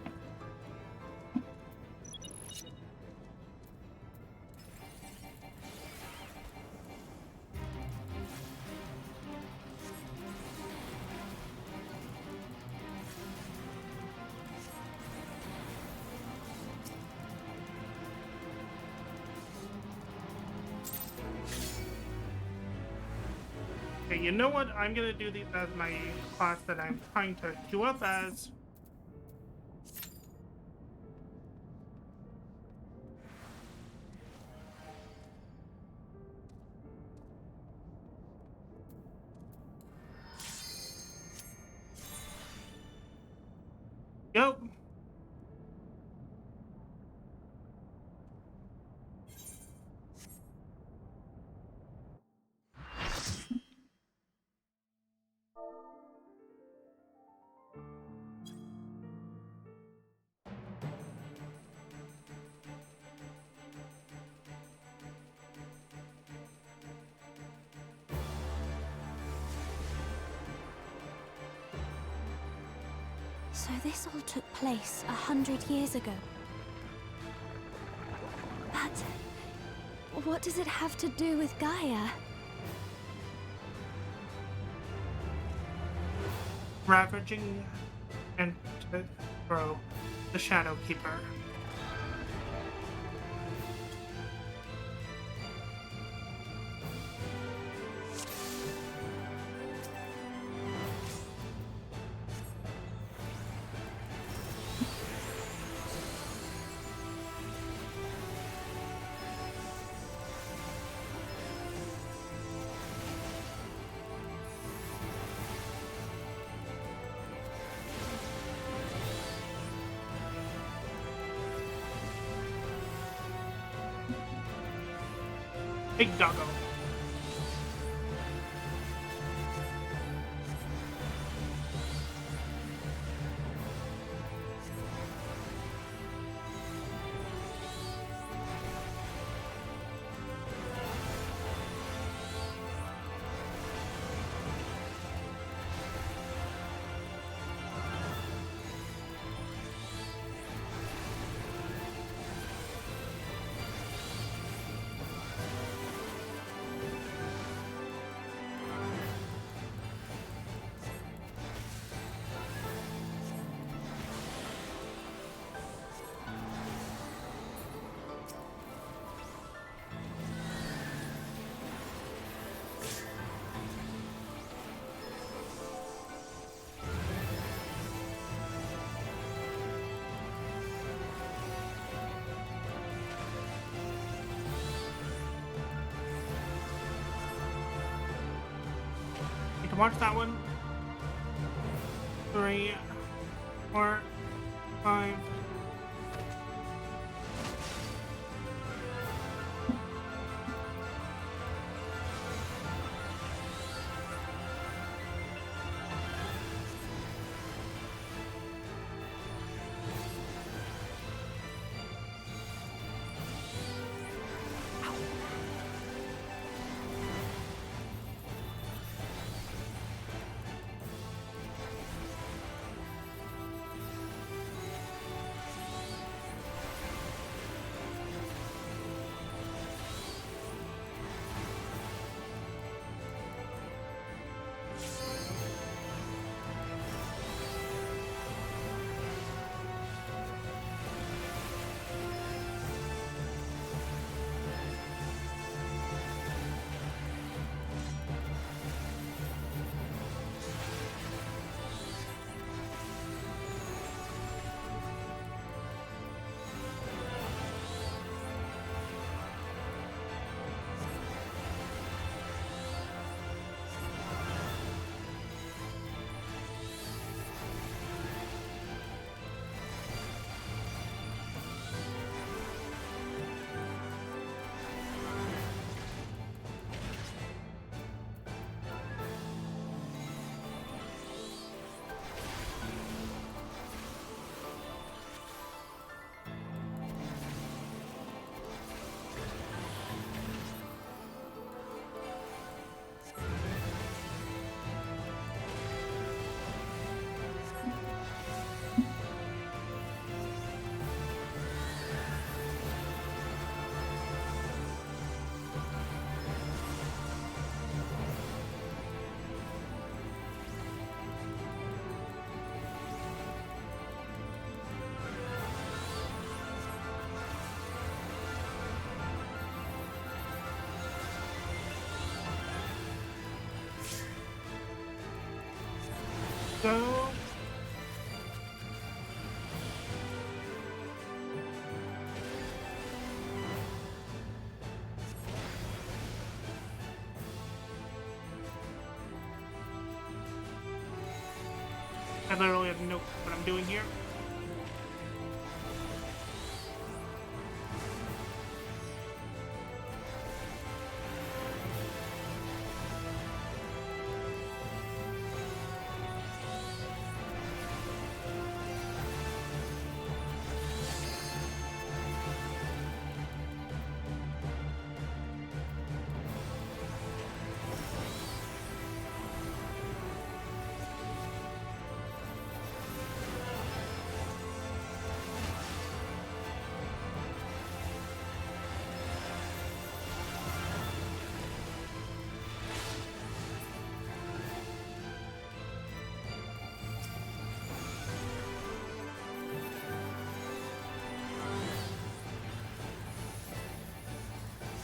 Okay, you know what? I'm gonna do these as my class that I'm trying to queue up as. Yep. So this all took place 100 years ago. But what does it have to do with Gaia? Ravaging and to throw the Shadow Keeper. Big doggo. To watch that one. 3, 4, 5. Go. I literally have no clue what I'm doing here.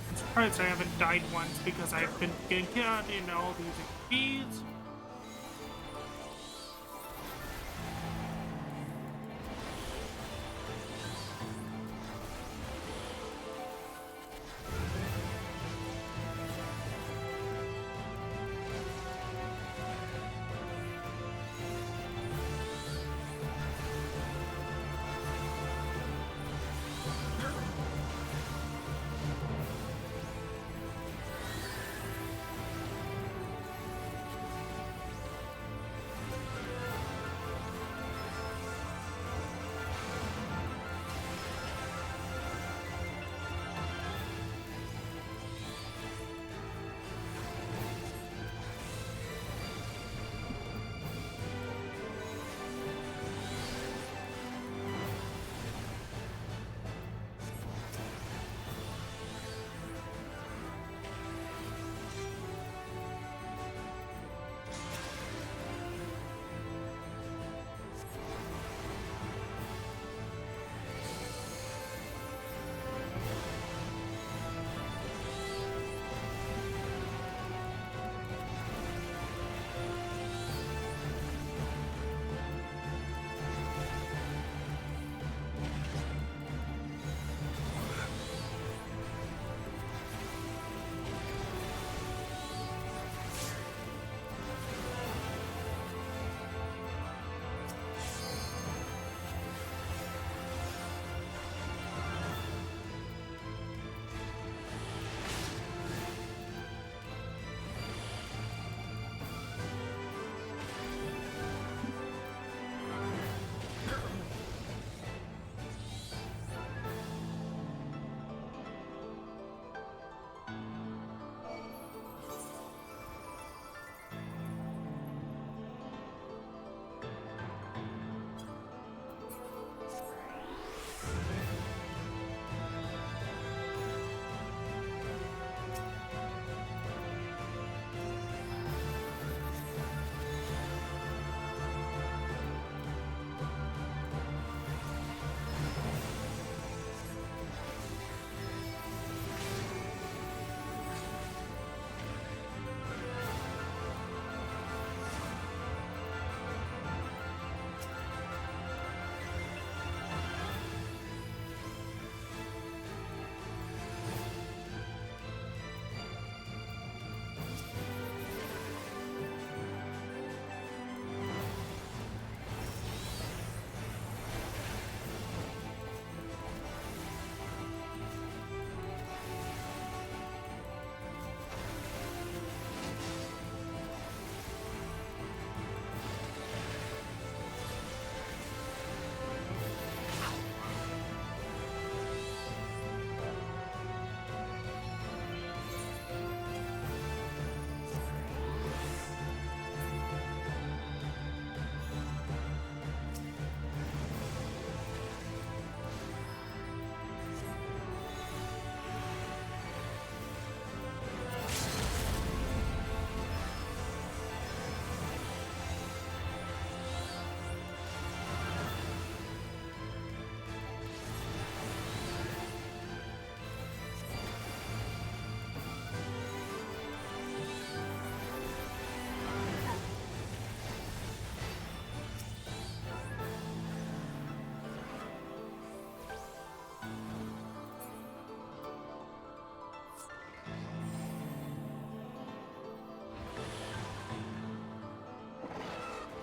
I'm surprised I haven't died once because I've been getting killed in all these feeds.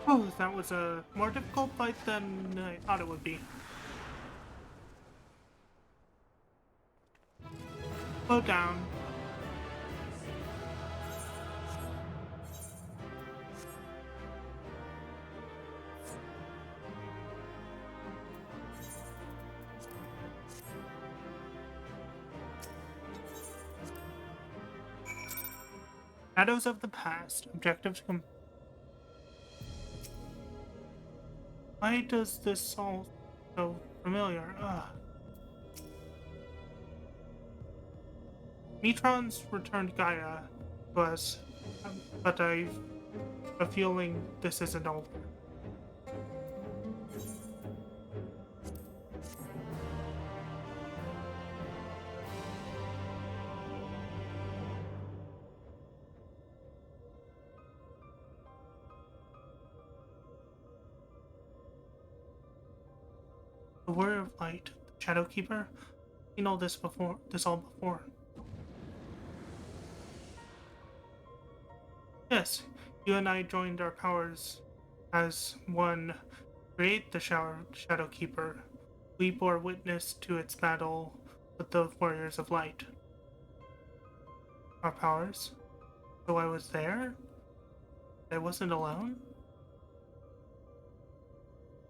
Oh, that was a more difficult fight than I thought it would be. Slow down. Shadows of the Past. Objectives complete. Why does this all so familiar? Ugh. Metrons returned Gaia to us, but I've a feeling this isn't over. The Warrior of Light, the Shadowkeeper. You know this all before. Yes, you and I joined our powers as one. Create the Shadowkeeper. We bore witness to its battle with the Warriors of Light. Our powers? So I was there? I wasn't alone?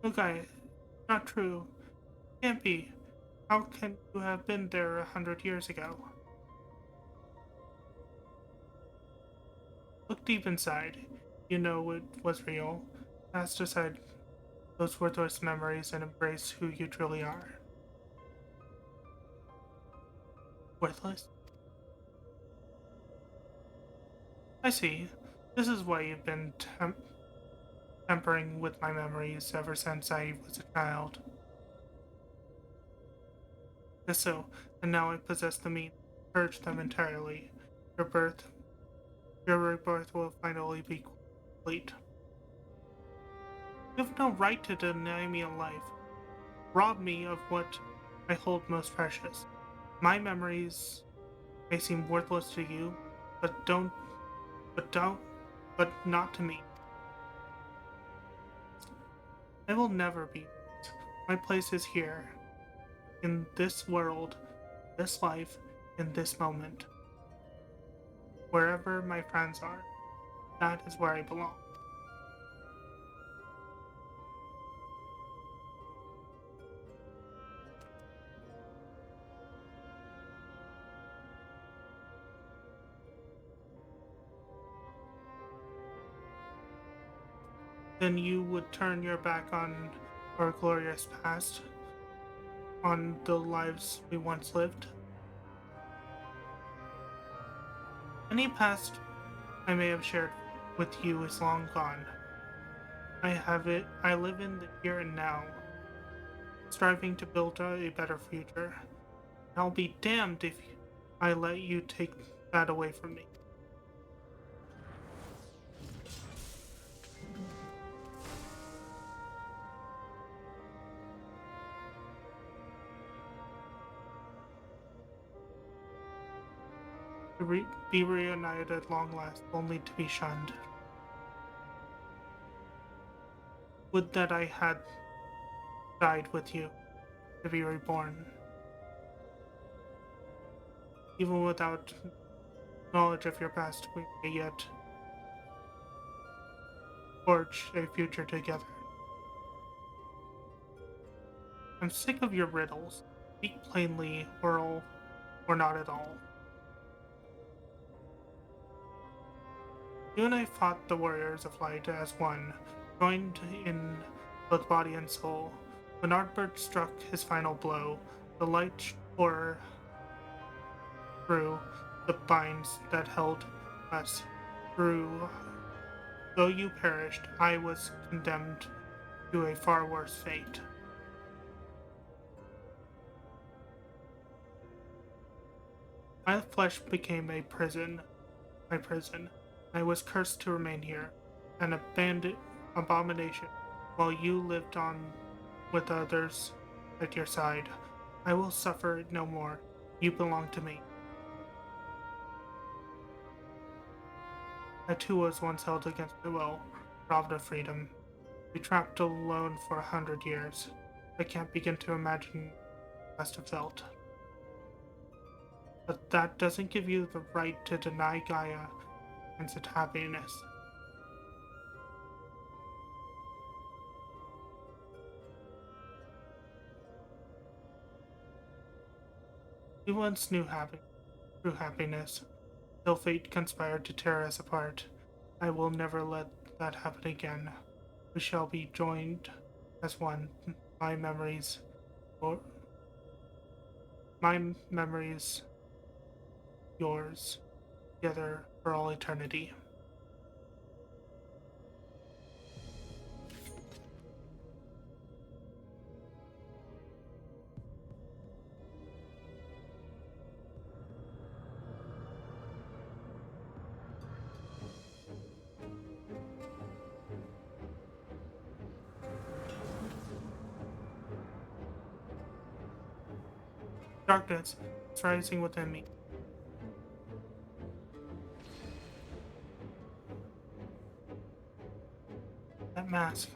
Okay, not true. Can't be. How can you have been there 100 years ago? Look deep inside. You know it was real. Cast aside those worthless memories and embrace who you truly are. Worthless? I see. This is why you've been tampering with my memories ever since I was a child. Just so, and now I possess the means to purge them entirely. Your rebirth will finally be complete. You have no right to deny me a life, rob me of what I hold most precious. My memories may seem worthless to you, but not to me. I will never be. My place is here, in this world, this life, in this moment. Wherever my friends are, that is where I belong. Then you would turn your back on our glorious past, on the lives we once lived? Any past I may have shared with you is long gone. I live in the here and now, striving to build a better future. I'll be damned if I let you take that away from me. To be reunited at long last, only to be shunned. Would that I had died with you, to be reborn. Even without knowledge of your past, we may yet forge a future together. I'm sick of your riddles. Speak plainly, or not at all. You and I fought the Warriors of Light as one, joined in both body and soul. When Ardbert struck his final blow, the light tore through the binds that held us. Though you perished, I was condemned to a far worse fate. My flesh became my prison. I was cursed to remain here, an abomination, while you lived on with others at your side. I will suffer it no more. You belong to me. I too was once held against my will, robbed of freedom, be trapped alone for 100 years. I can't begin to imagine what must have felt. But that doesn't give you the right to deny Gaia instant happiness. We once knew true happiness, till fate conspired to tear us apart. I will never let that happen again. We shall be joined as one. My memories, or my memories, yours, together for all eternity. Darkness is rising within me. That mask.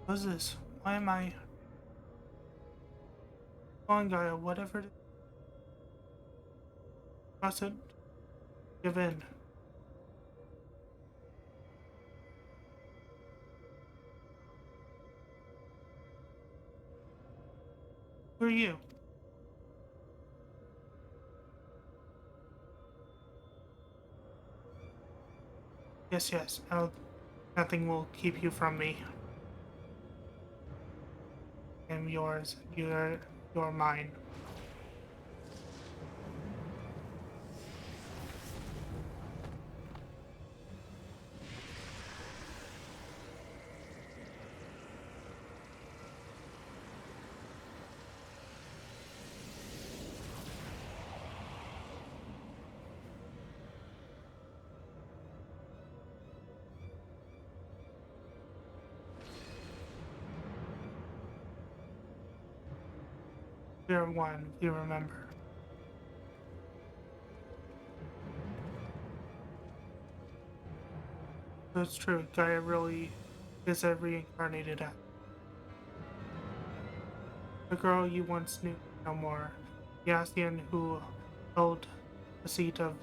What is this? Why am I... Come on, Gaia, whatever it is. Mustn't give in. Who are you? Yes. Now, nothing will keep you from me. I am yours. You're mine. We are one, we remember. That's true, Gaia really is a reincarnated act. The girl you once knew no more, the Ascian who held the seat of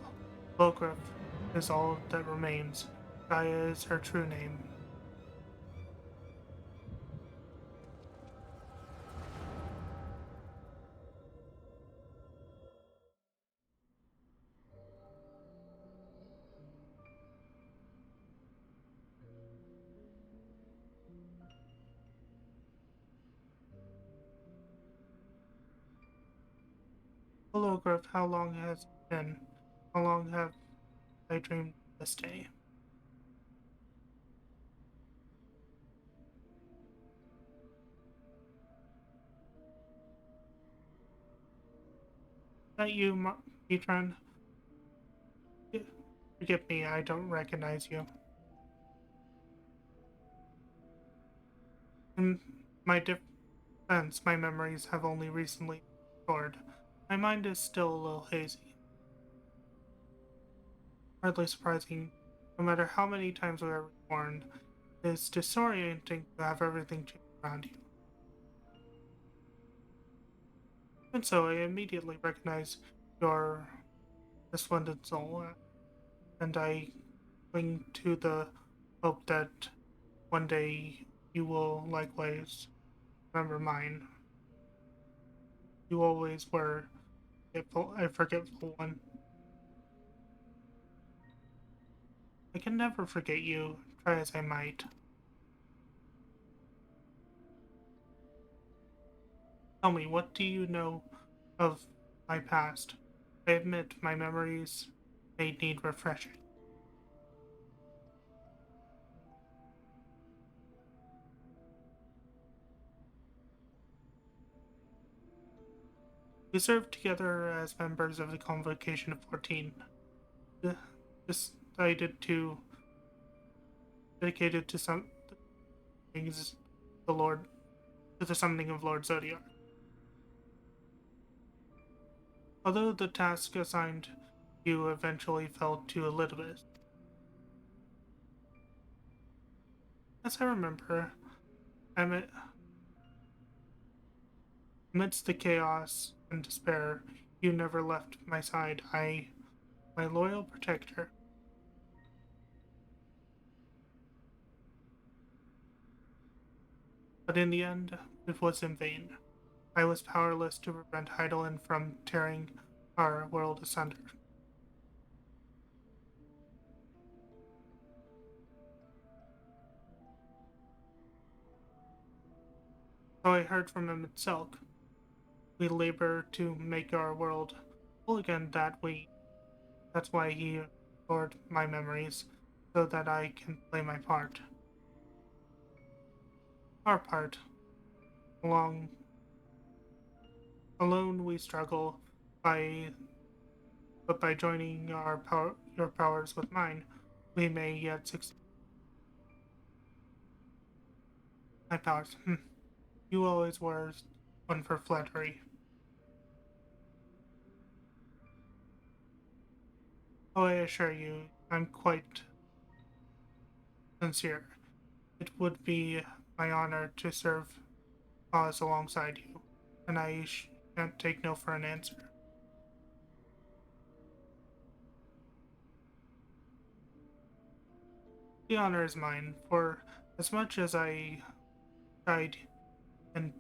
Logrif, is all that remains. Gaia is her true name. Hello, Griff. How long has it been? How long have I dreamed this day? Is that you, Petron? Forgive me, I don't recognize you. In my defense, my memories have only recently restored. My mind is still a little hazy. Hardly surprising, no matter how many times we are reborn, it's disorienting to have everything change around you. And so I immediately recognize your resplendent soul, and I cling to the hope that one day you will likewise remember mine. You always were a forgetful one. I can never forget you, try as I might. Tell me, what do you know of my past? I admit my memories may need refreshing. We served together as members of the Convocation of 14. Decided to dedicated to some things the Lord to the summoning of Lord Zodiac. Although the task assigned you eventually fell to Elizabeth. As I remember, amidst the chaos and despair, you never left my side. My loyal protector. But in the end, it was in vain. I was powerless to prevent Heidelin from tearing our world asunder. So I heard from him itself. We labor to make our world whole again that's why he stored my memories, so that I can play my part. Our part. Alone we struggle, but by joining your powers with mine, we may yet succeed. My powers. You always were one for flattery. Oh, I assure you, I'm quite sincere. It would be my honor to serve cause alongside you, and I shan't take no for an answer. The honor is mine, for as much as I tried and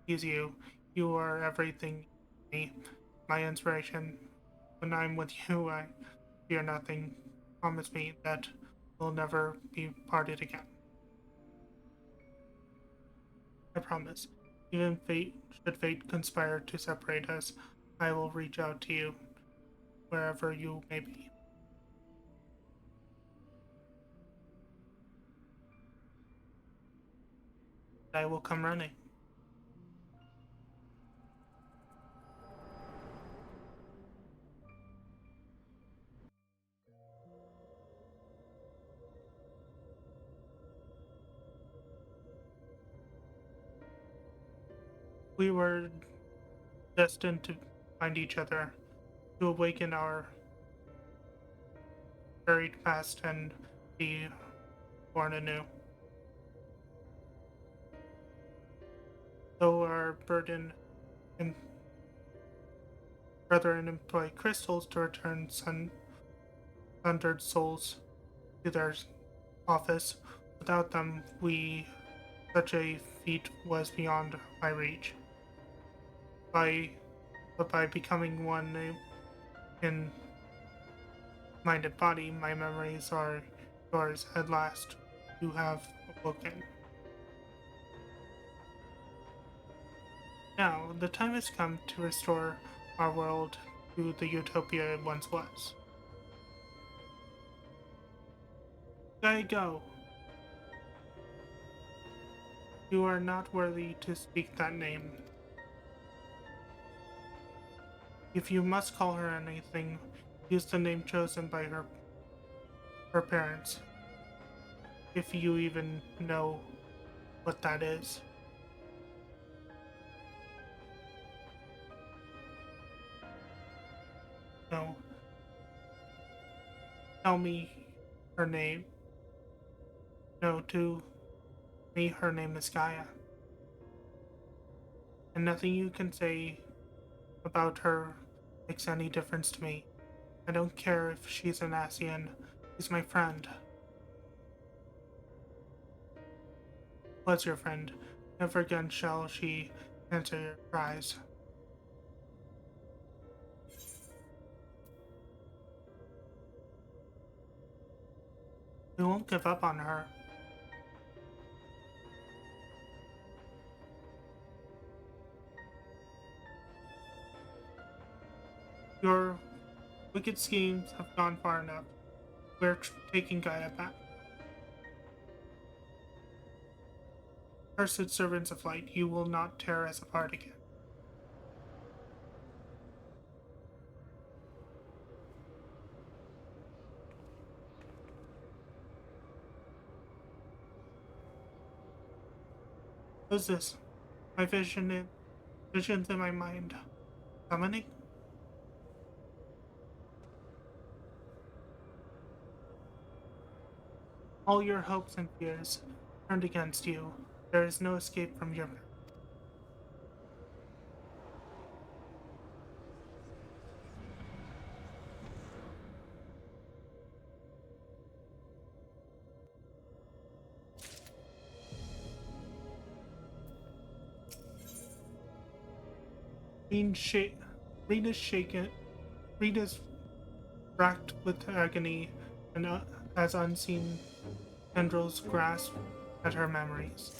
tease you, you are everything to me, my inspiration. When I'm with you, I fear nothing. Promise me that we'll never be parted again. I promise. Even should fate conspire to separate us, I will reach out to you, wherever you may be. I will come running. We were destined to find each other, to awaken our buried past and be born anew. Though our burden and brethren employ crystals to return sundered souls to their office, without them, such a feat was beyond my reach. But by becoming one in mind and body, my memories are yours at last. You have awoken. Now, the time has come to restore our world to the utopia it once was. Gaia, go! You are not worthy to speak that name. If you must call her anything, use the name chosen by her parents. If you even know what that is. No. Tell me her name. No, to me her name is Gaia. And nothing you can say about her makes any difference to me. I don't care if she's an Asian. She's my friend. Was your friend. Never again shall she answer your cries. We won't give up on her. Your wicked schemes have gone far enough. We're taking Gaia back. Cursed servants of light, you will not tear us apart again. What's this? My visions in my mind. Summoning? All your hopes and fears turned against you. There is no escape from your... Rita's shaken. Rita's racked with agony and as unseen tendrils grasp at her memories.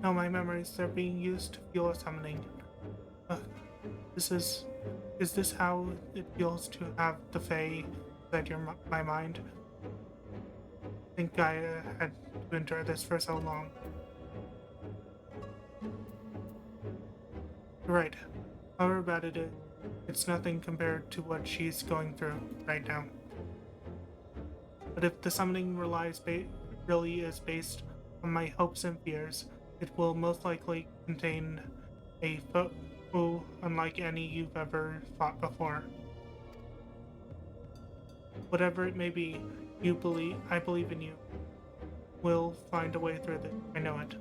No, my memories, they're being used to fuel a summoning. Is this how it feels to have the Fae inside my mind? I think I had to endure this for so long. You're right. However bad it is, it's nothing compared to what she's going through right now. But if the summoning really is based on my hopes and fears, it will most likely contain a foe unlike any you've ever fought before. Whatever it may be, I believe in you. We'll find a way through this. I know it.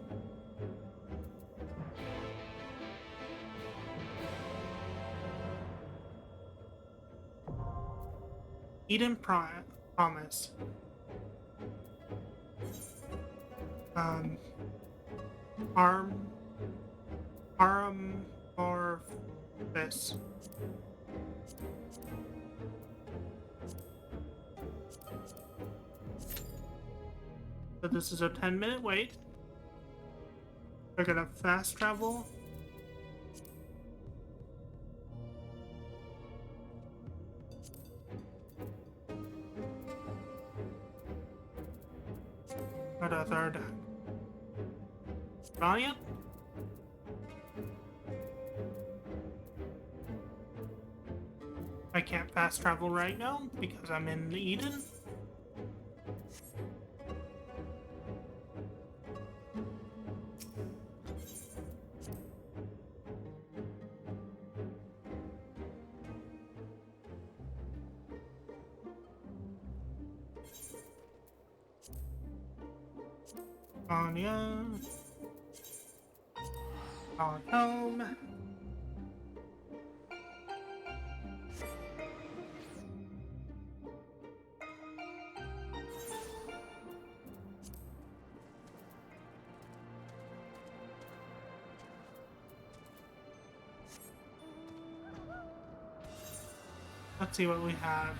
Eden Promise. This. So this is a 10-minute wait. We're gonna fast travel. Not a third. Valiant? I can't fast travel right now because I'm in Eden. Anya. On home. Let's see what we have.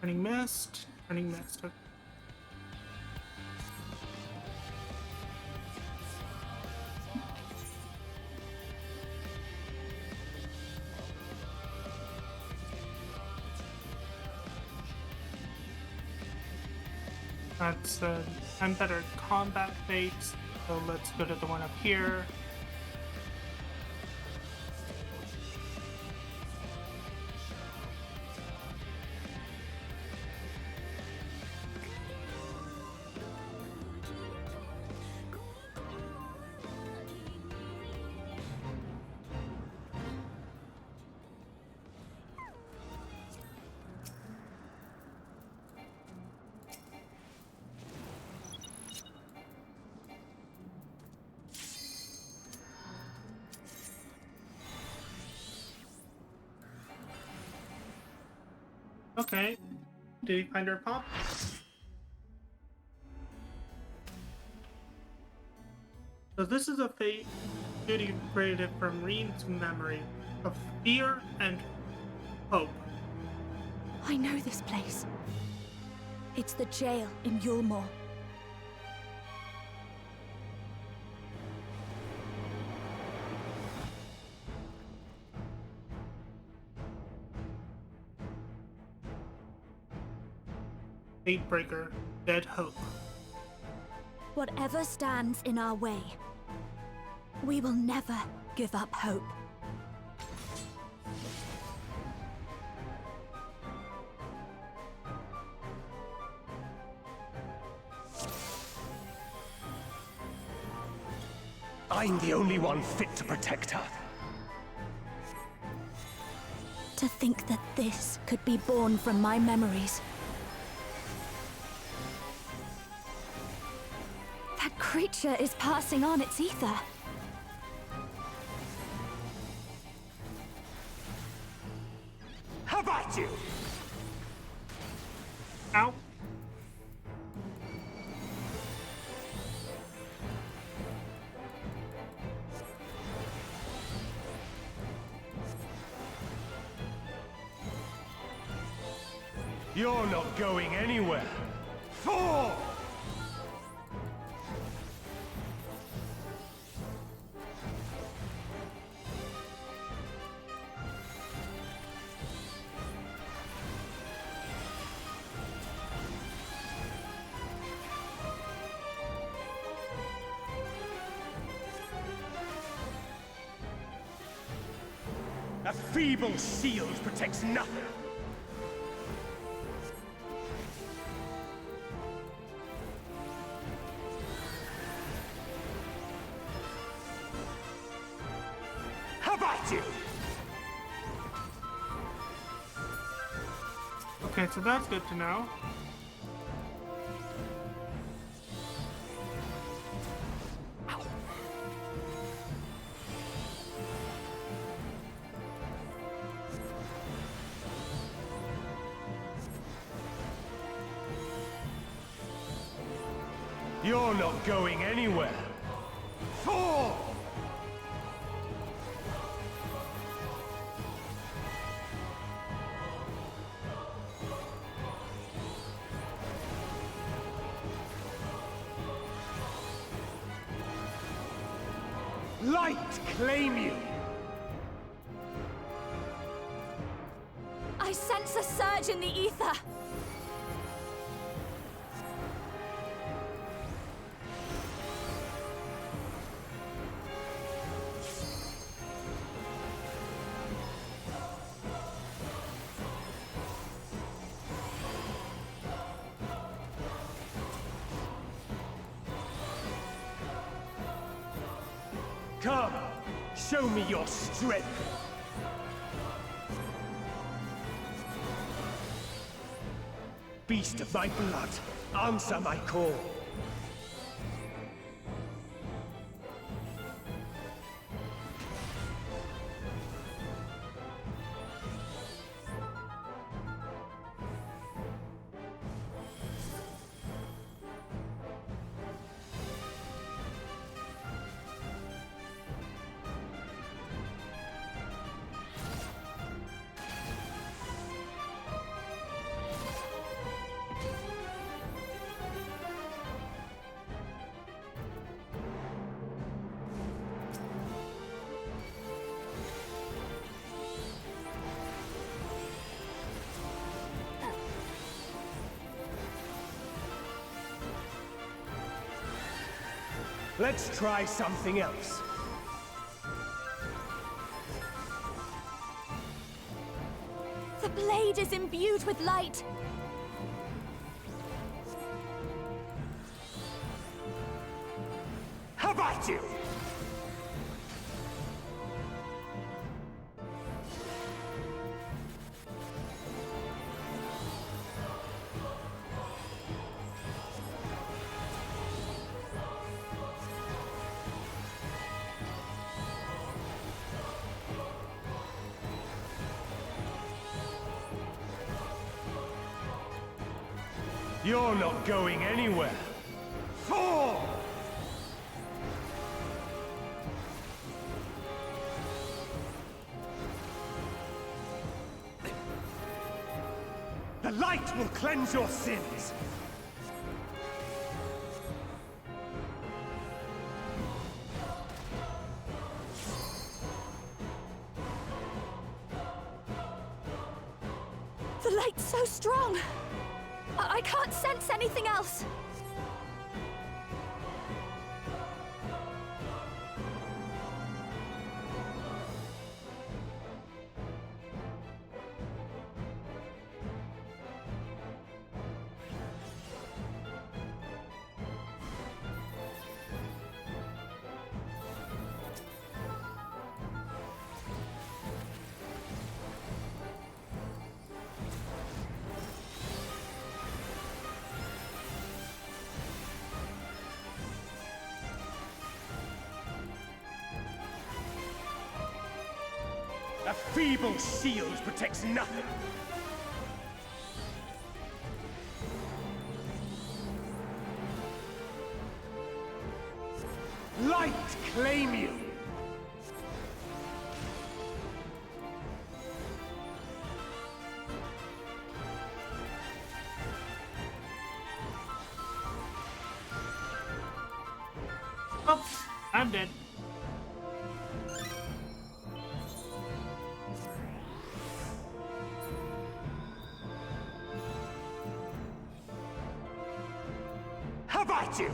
Turning mist. Turning mist. Okay. That's I'm better at combat fates, so let's go to the one up here. Okay. Did you find her pop? So this is a fate duty created from Reen's memory of fear and hope. I know this place. It's the jail in Yulmore. Fatebreaker, Dead Hope. Whatever stands in our way, we will never give up hope. I'm the only one fit to protect her. To think that this could be born from my memories. That creature is passing on its ether. How about you? Ow. You're not going anywhere. Fall! A feeble shield protects nothing. How about you? Okay, so that's good to know. You're not going anywhere. Fall! Light claim you! I sense a surge in the ether! Come, show me your strength. Beast of my blood, answer my call. Let's try something else. The blade is imbued with light. How about you? You're not going anywhere. Fall! The light will cleanse your sins. The light's so strong. I can't sense anything else. A feeble shield protects nothing. Light claim you! Oh, I'm dead. How about you?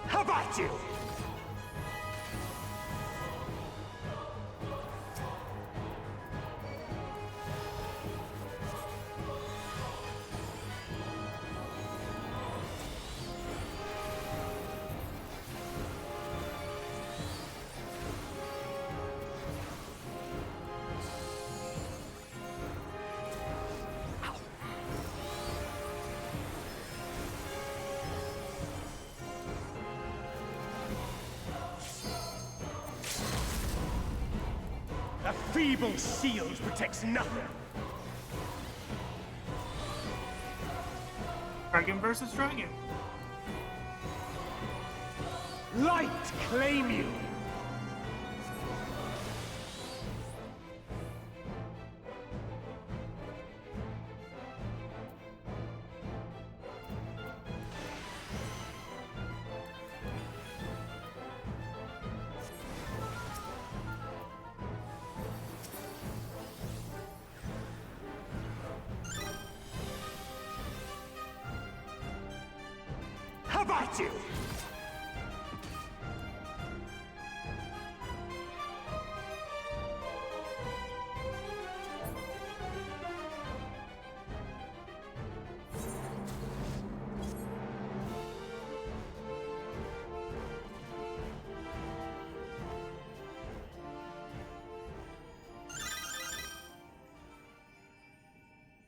How about you? A feeble shield protects nothing. Dragon versus dragon. Light claim you! How about you?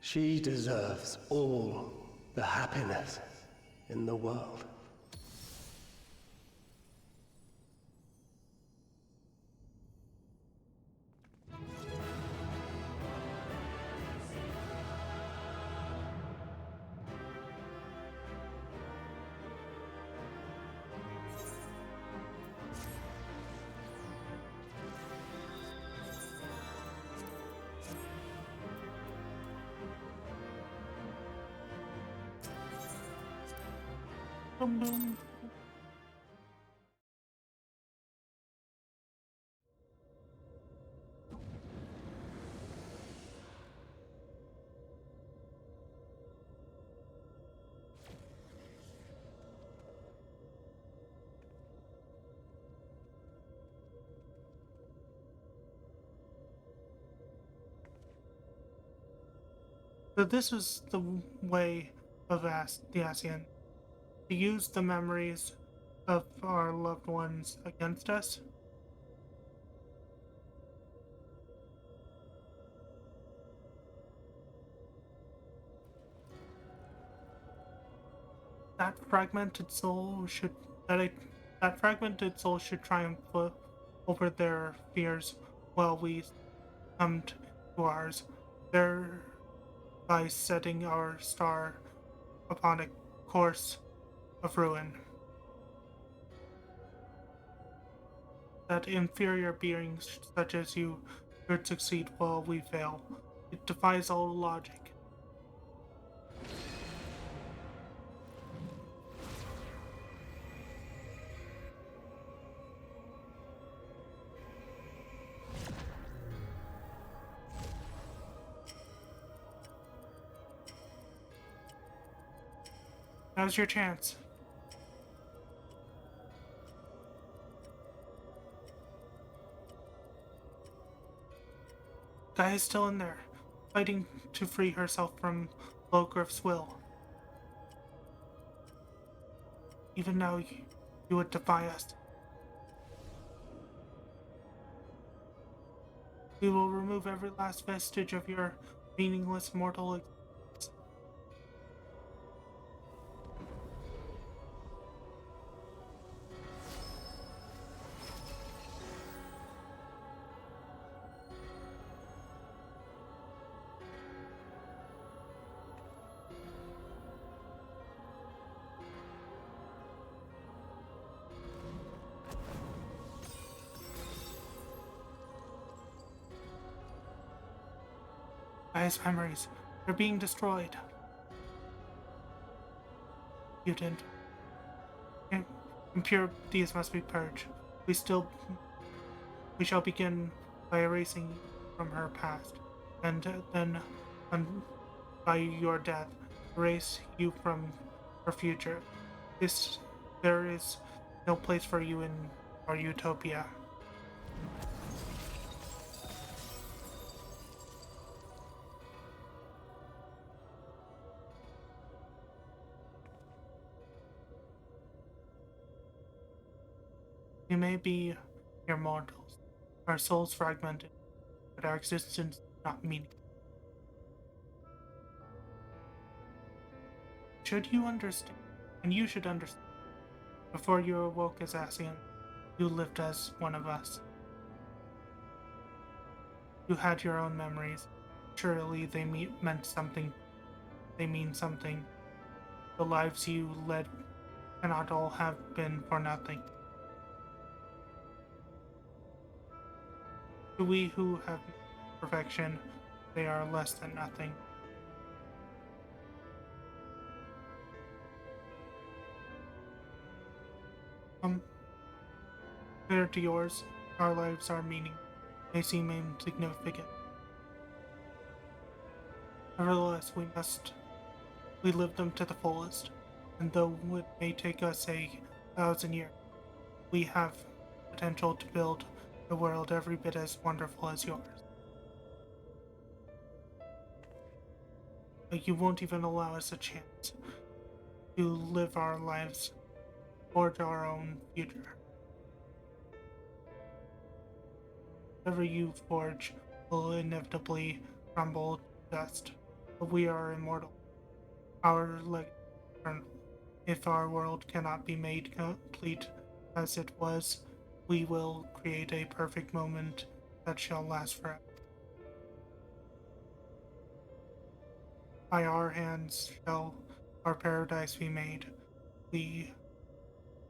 She deserves all the happiness in the world. Boom, boom. So this is the way of the Asian. To use the memories of our loved ones against us. That fragmented soul should triumph over their fears while we come to ours, thereby setting our star upon a course of ruin. That inferior beings such as you should succeed while we fail. It defies all logic. Now's your chance. Gaia's still in there, fighting to free herself from Logriff's will. Even now, you would defy us. We will remove every last vestige of your meaningless mortal existence. Gaia's memories, they're being destroyed. Mutant. Impurities must be purged. We shall begin by erasing you from her past, and then, by your death, erase you from her future. There is no place for you in our utopia. We may be mere mortals, our souls fragmented, but our existence not meaningful. Should you understand, and you should understand, before you awoke as Ascian, you lived as one of us. You had your own memories. Surely they meant something. They mean something. The lives you led cannot all have been for nothing. To we who have perfection, they are less than nothing. Compared to yours, our lives are meaning. They seem insignificant. Nevertheless, we live them to the fullest, and though it may take us 1,000 years, we have potential to build a world every bit as wonderful as yours. But you won't even allow us a chance to live our lives, forge our own future. Whatever you forge will inevitably crumble to dust, but we are immortal. Our legacy is eternal. If our world cannot be made complete as it was, we will create a perfect moment that shall last forever. By our hands shall our paradise be made,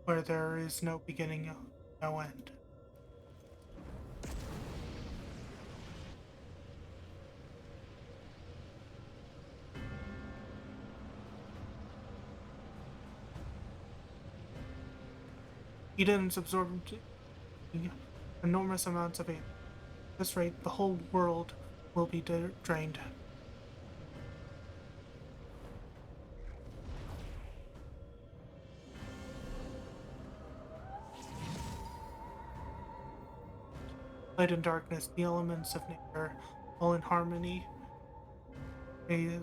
where there is no beginning, no end. Eden's absorbed enormous amounts of it. At this rate, the whole world will be drained. Light and darkness, the elements of nature, all in harmony. A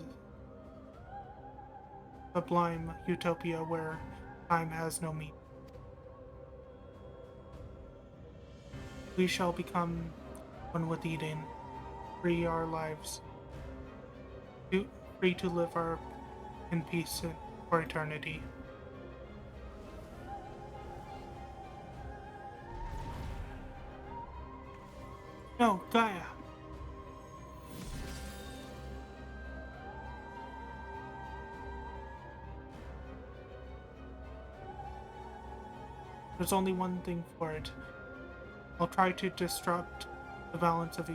sublime utopia where time has no meaning. We shall become one with Eden, free our lives, free to live in peace for eternity. No, Gaia! There's only one thing for it. I'll try to disrupt the balance of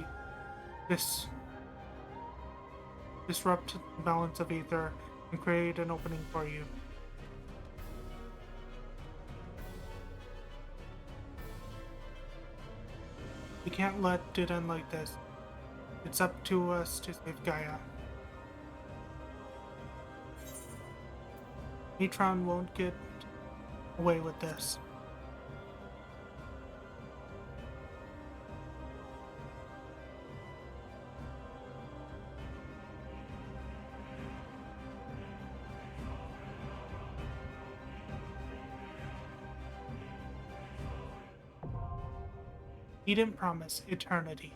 disrupt the balance of ether and create an opening for you. We can't let it end like this. It's up to us to save Gaia. Neutron won't get away with this. He didn't promise eternity.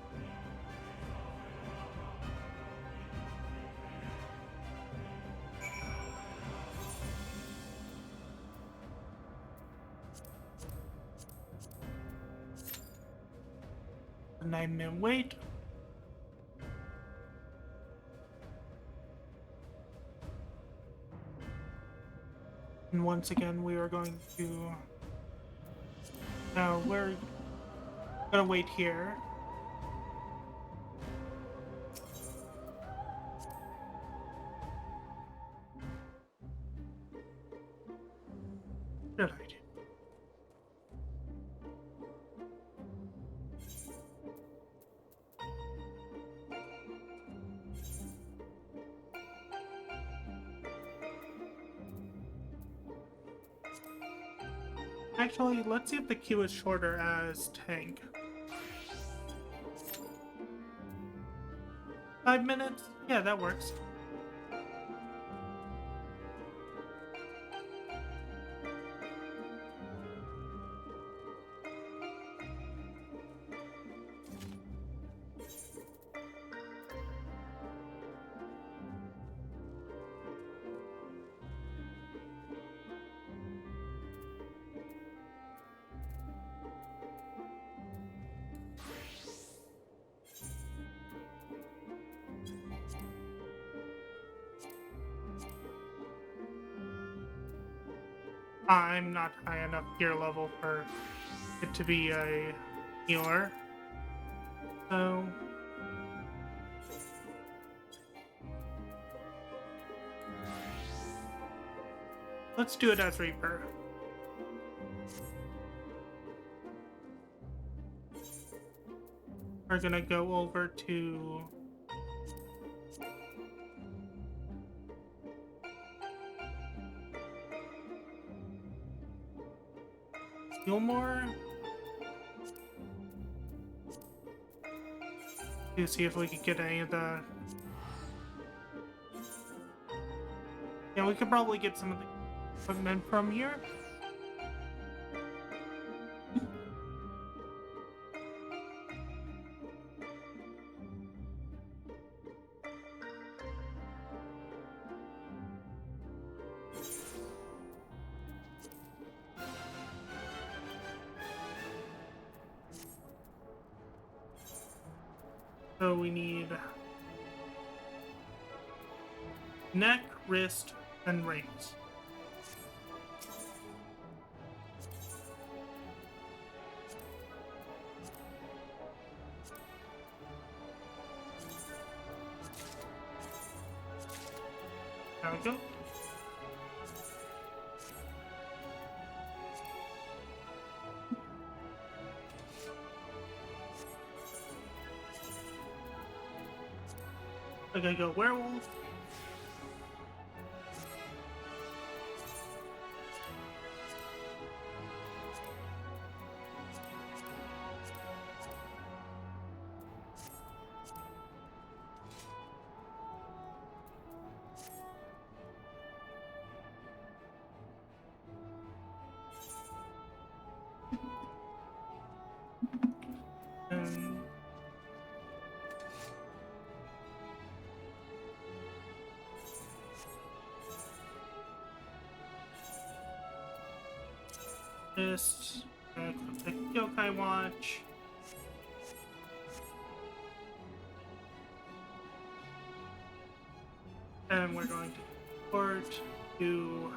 A 9-minute wait. And once again, we are going to... Now, we're gonna wait here. Good idea. Actually, let's see if the queue is shorter as tank. 5 minutes? Yeah, that works. I'm not high enough gear level for it to be a healer. So... let's do it as Reaper. We're gonna go over to... Gilmore to see if we could get any of the... Yeah, we could probably get some of the equipment from here. So we need neck, wrist, and rings. There we go. I gotta go werewolf. Just click Yokai Watch. And we're going to port to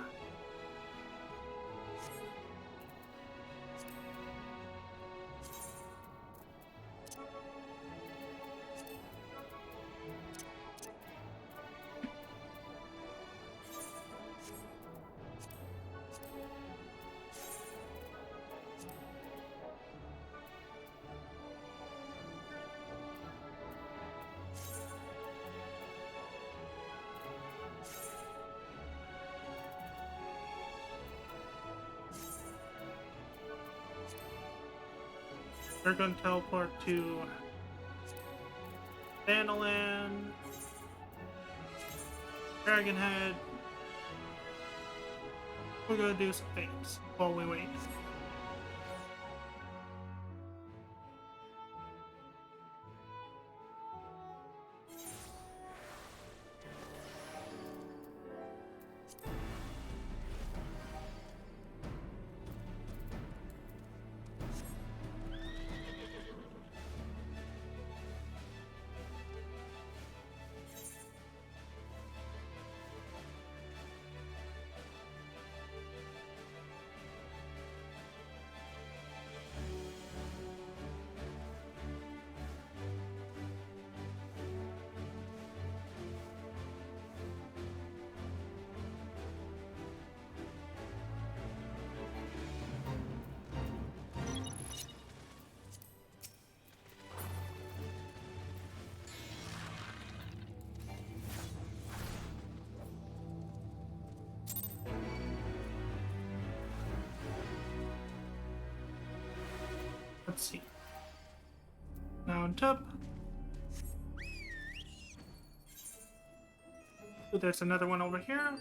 We're going to teleport to Thanalan, Dragonhead. We're going to do some things while we wait. Let's see. Mount up. Oh, there's another one over here.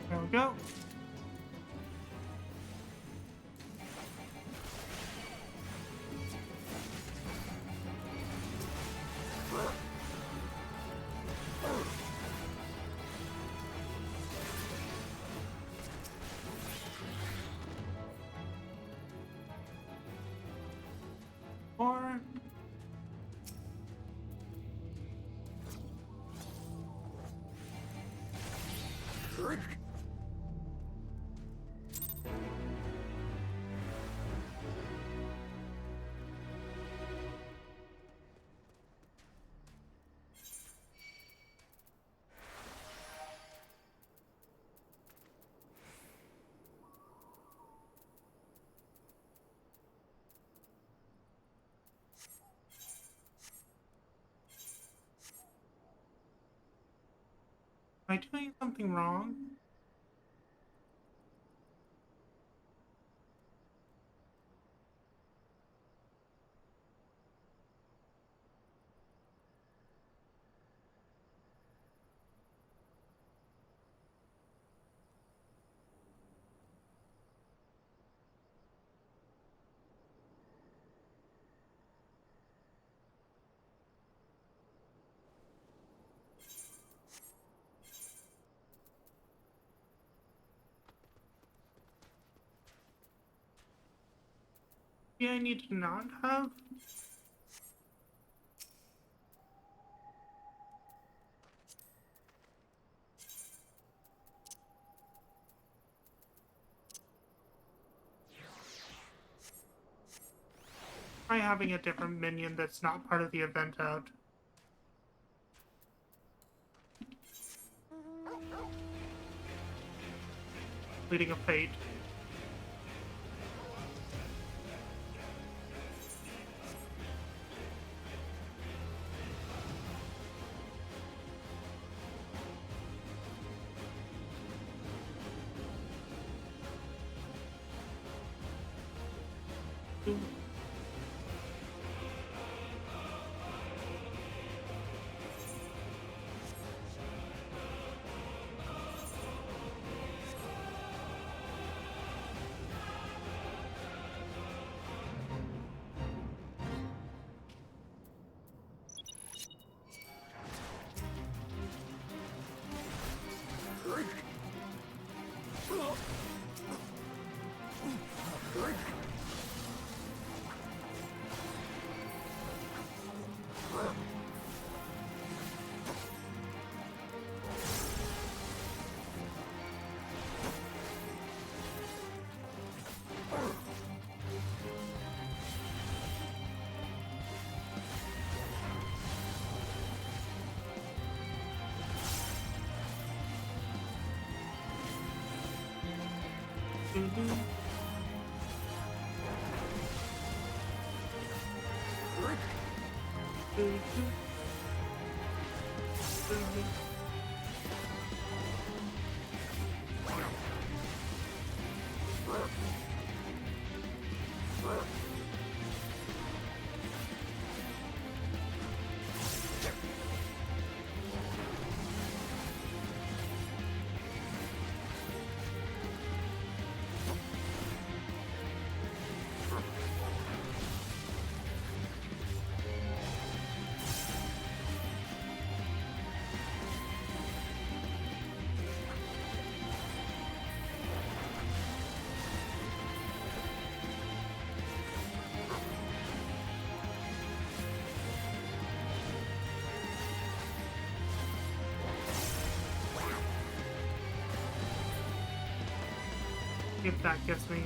There we go. Four. Am I doing something wrong? Yeah, I need to not have. having a different minion that's not part of the event out. Leading a fate. If that gets me.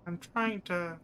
I'm trying to...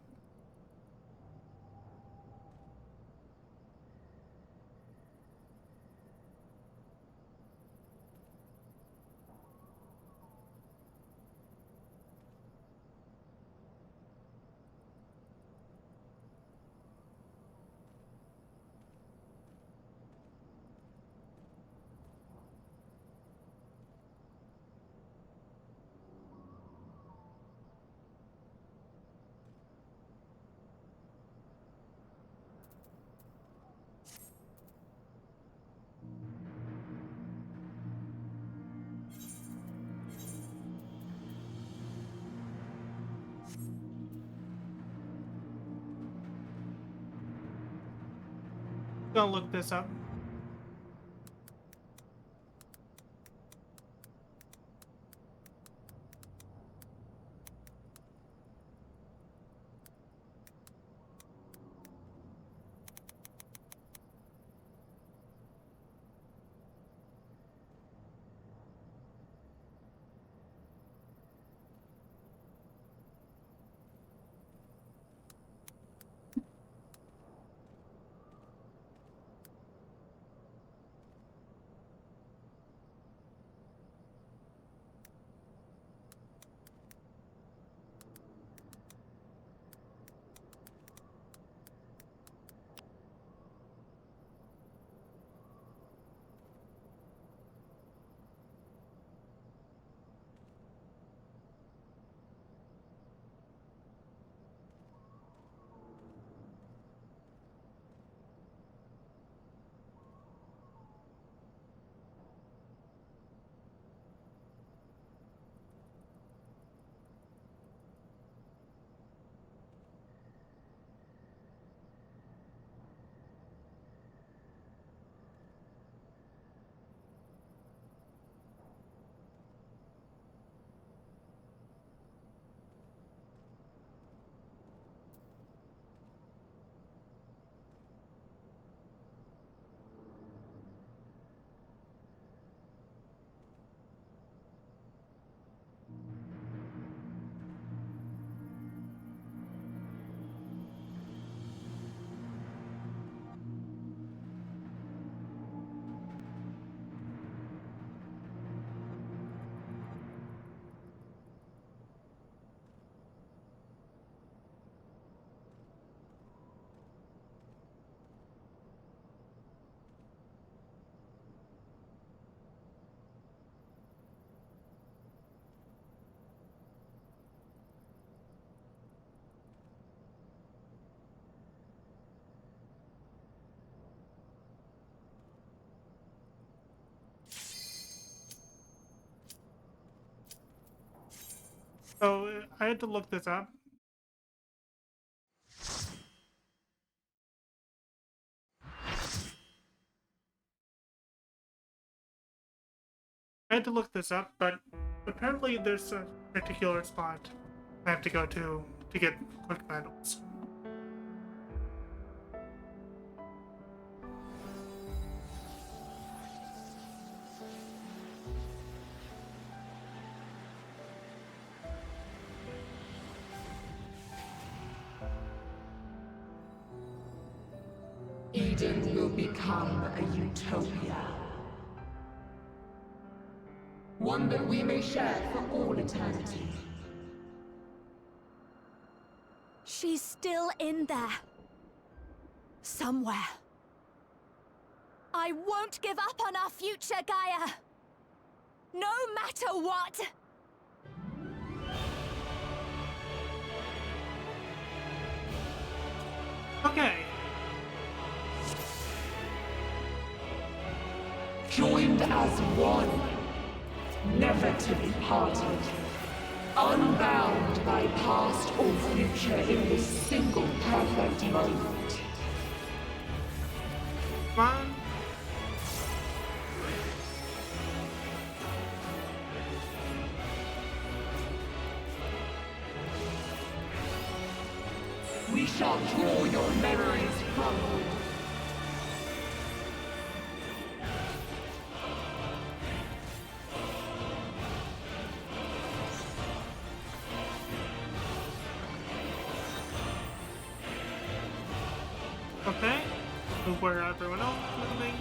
Go look this up. I had to look this up. I had to look this up, but apparently there's a particular spot I have to go to get quick vitals. Eden will become a utopia. One that we may share for all eternity. She's still in there. Somewhere. I won't give up on our future, Gaia! No matter what! Okay. Joined as one, never to be parted, unbound by past or future in this single perfect moment. Come on. We shall draw your memories from you. Okay. Where everyone else is moving.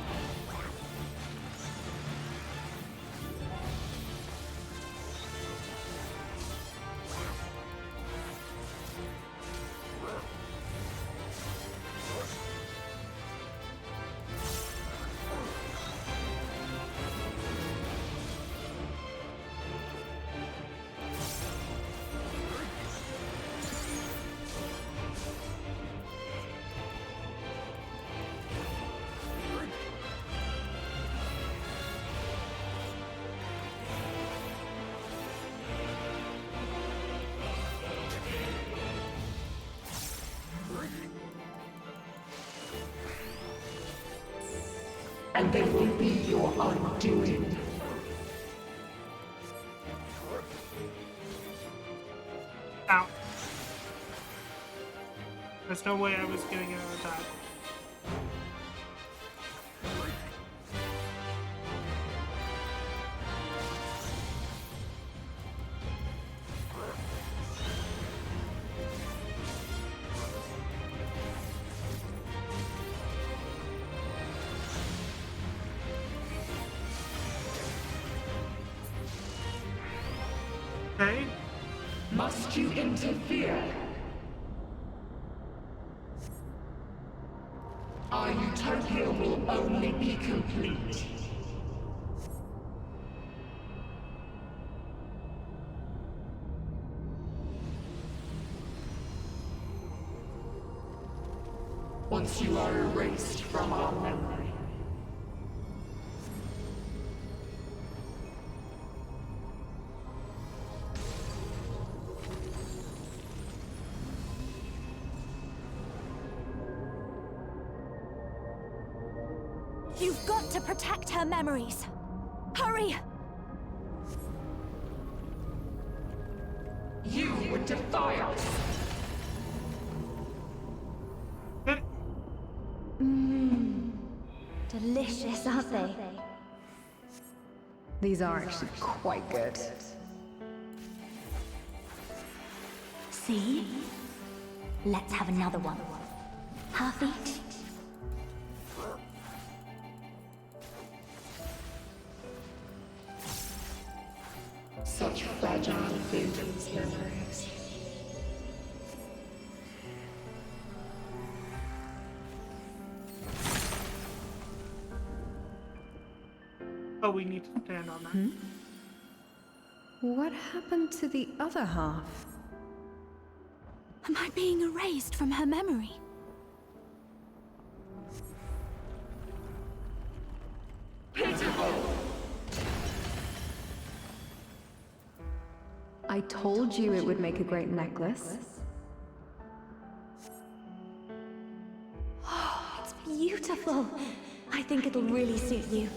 And they will be your undoing. Ow. There's no way I was getting out of that. Okay. Must you interfere? Our utopia will only be complete. Once you are erased from our memory. You've got to protect her memories. Hurry! You would defy us! Delicious, aren't they? These are actually quite good. See? Let's have another one. Half each. Such fragile things, memories. Oh, we need to stand on that. What happened to the other half? Am I being erased from her memory? Pitiful! I told you it would make a great necklace. Oh, it's beautiful. I think it'll really suit you.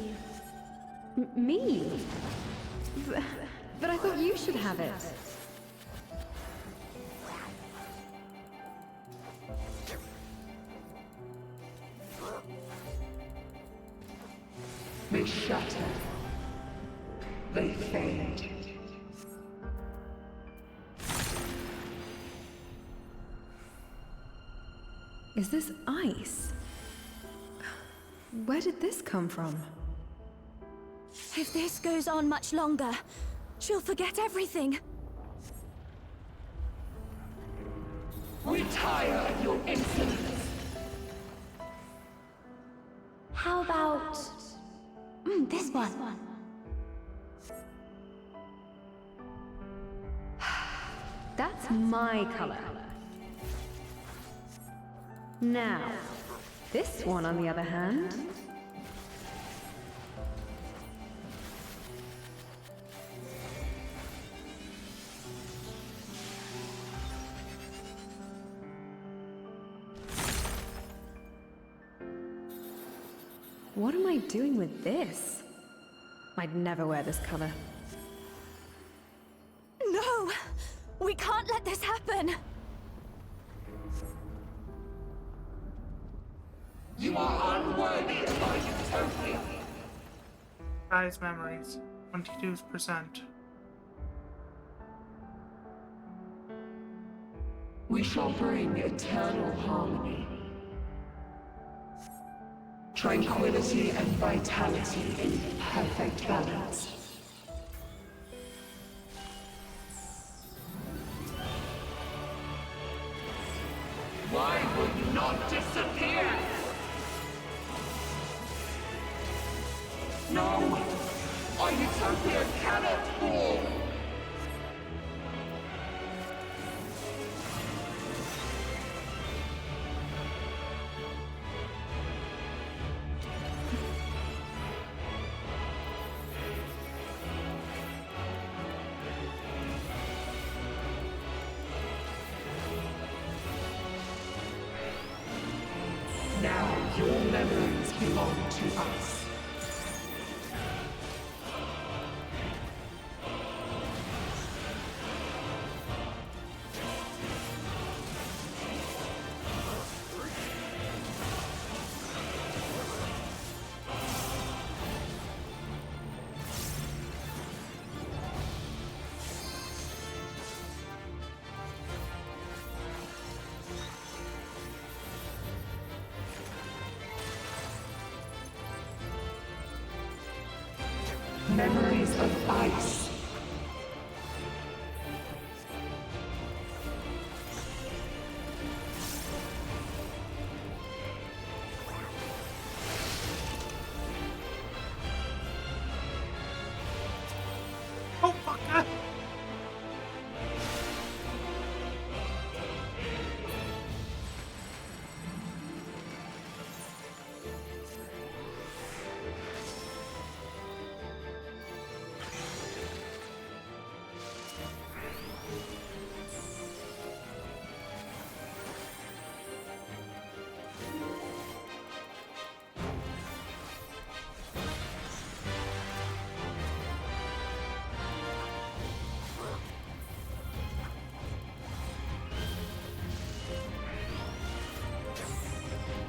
Me? But I thought you should have it. They shatter. They fade. Is this ice? Where did this come from? If this goes on much longer, she'll forget everything. We tire of your insolence. How about... this one. That's my color. Now, this one on the other hand... What am I doing with this? I'd never wear this color. No! We can't let this happen! You are unworthy of my utopia. Guy's memories, 22%. We shall bring eternal harmony. Tranquility and vitality in perfect balance. Why will you not disappear? No! Our utopia cannot fall! Now your memories belong to us. Memories of ice. Oh, fuck that!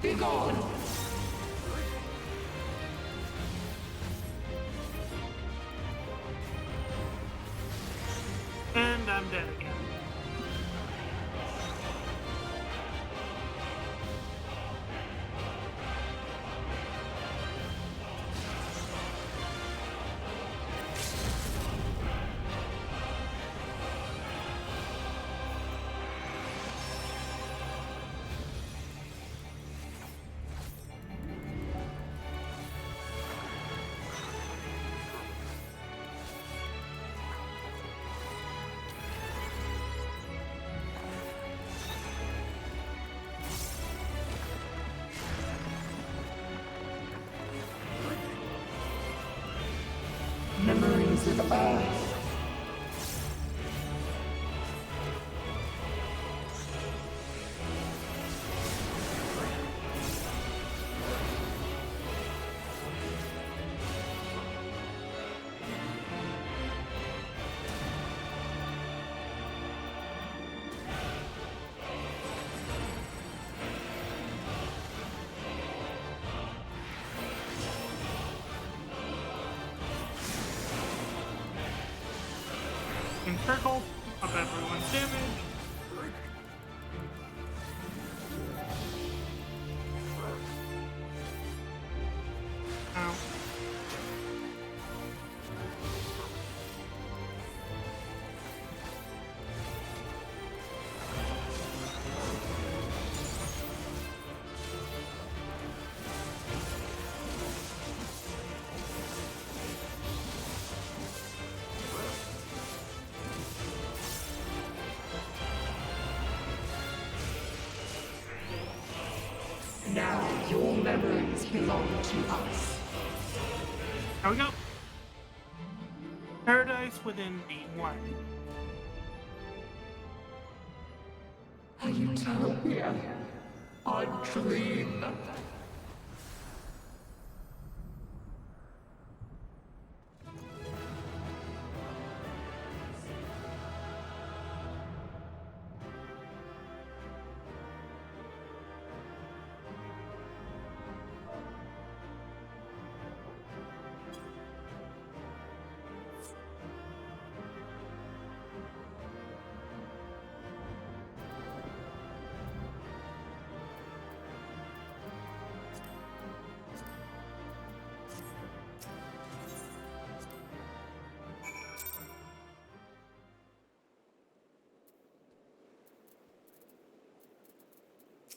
Be gone! And I'm dead again. Memories of Earth. circle of everyone's damage. Ow. Now your memories belong to us. There we go. Paradise within the one. A utopia. A dream.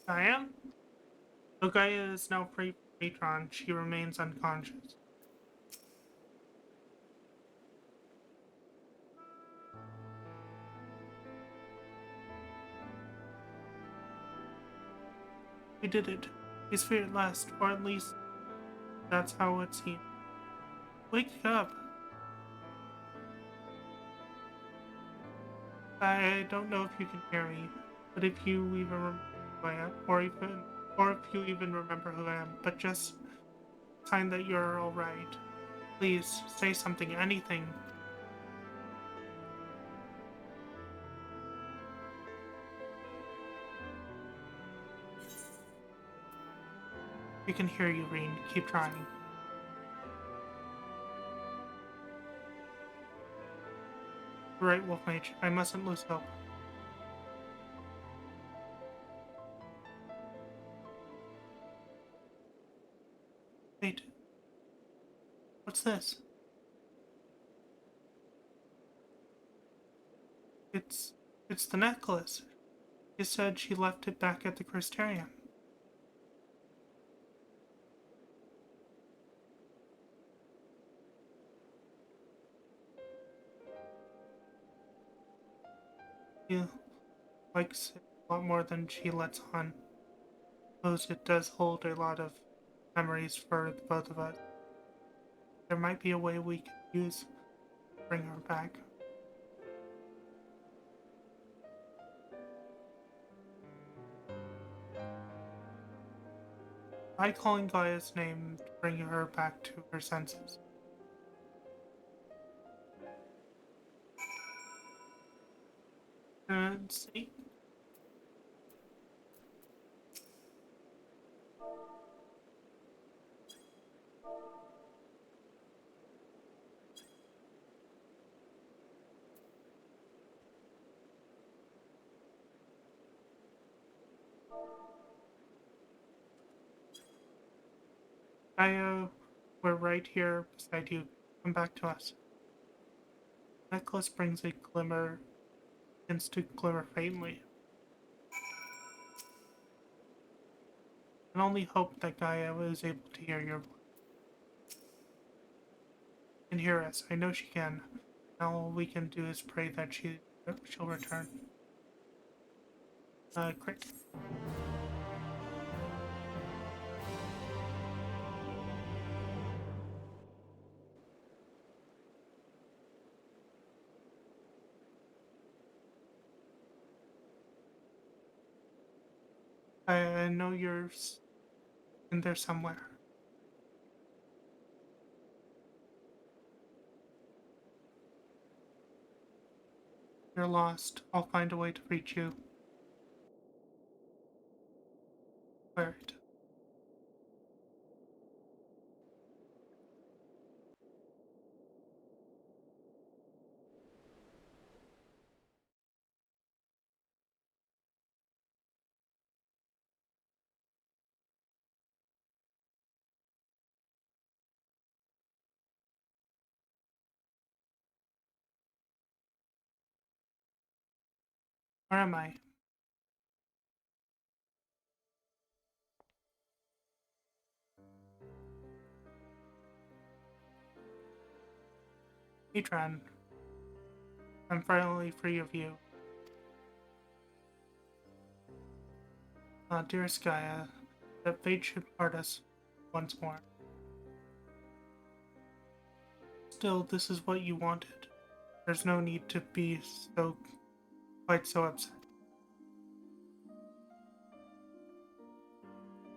I am. Though Gaia is now pre-patron, she remains unconscious. We did it. He's free at last, or at least that's how it seems. Wake up! I don't know if you can hear me, but if you even remember who I am, or if you even remember who I am, but just sign that you're alright. Please, say something, anything. We can hear you, Reen. Keep trying. Right, Wolf Mage. I mustn't lose hope. Wait. What's this? It's the necklace. She said she left it back at the Crystarium. She likes it a lot more than she lets on. Suppose it does hold a lot of memories for the both of us. There might be a way we can use to bring her back. Try calling Gaia's name to bring her back to her senses. And see. Gaia, we're right here beside you. Come back to us. The necklace brings a glimmer, begins to glimmer faintly. I can only hope that Gaia is able to hear your voice. She can hear us. I know she can. Now all we can do is pray that she'll return. Crit. I know you're in there somewhere. You're lost. I'll find a way to reach you. Where it? Where am I? Patron. I'm finally free of you. Dearest Gaia, that fate should part us once more. Still, this is what you wanted. There's no need to be quite so upset.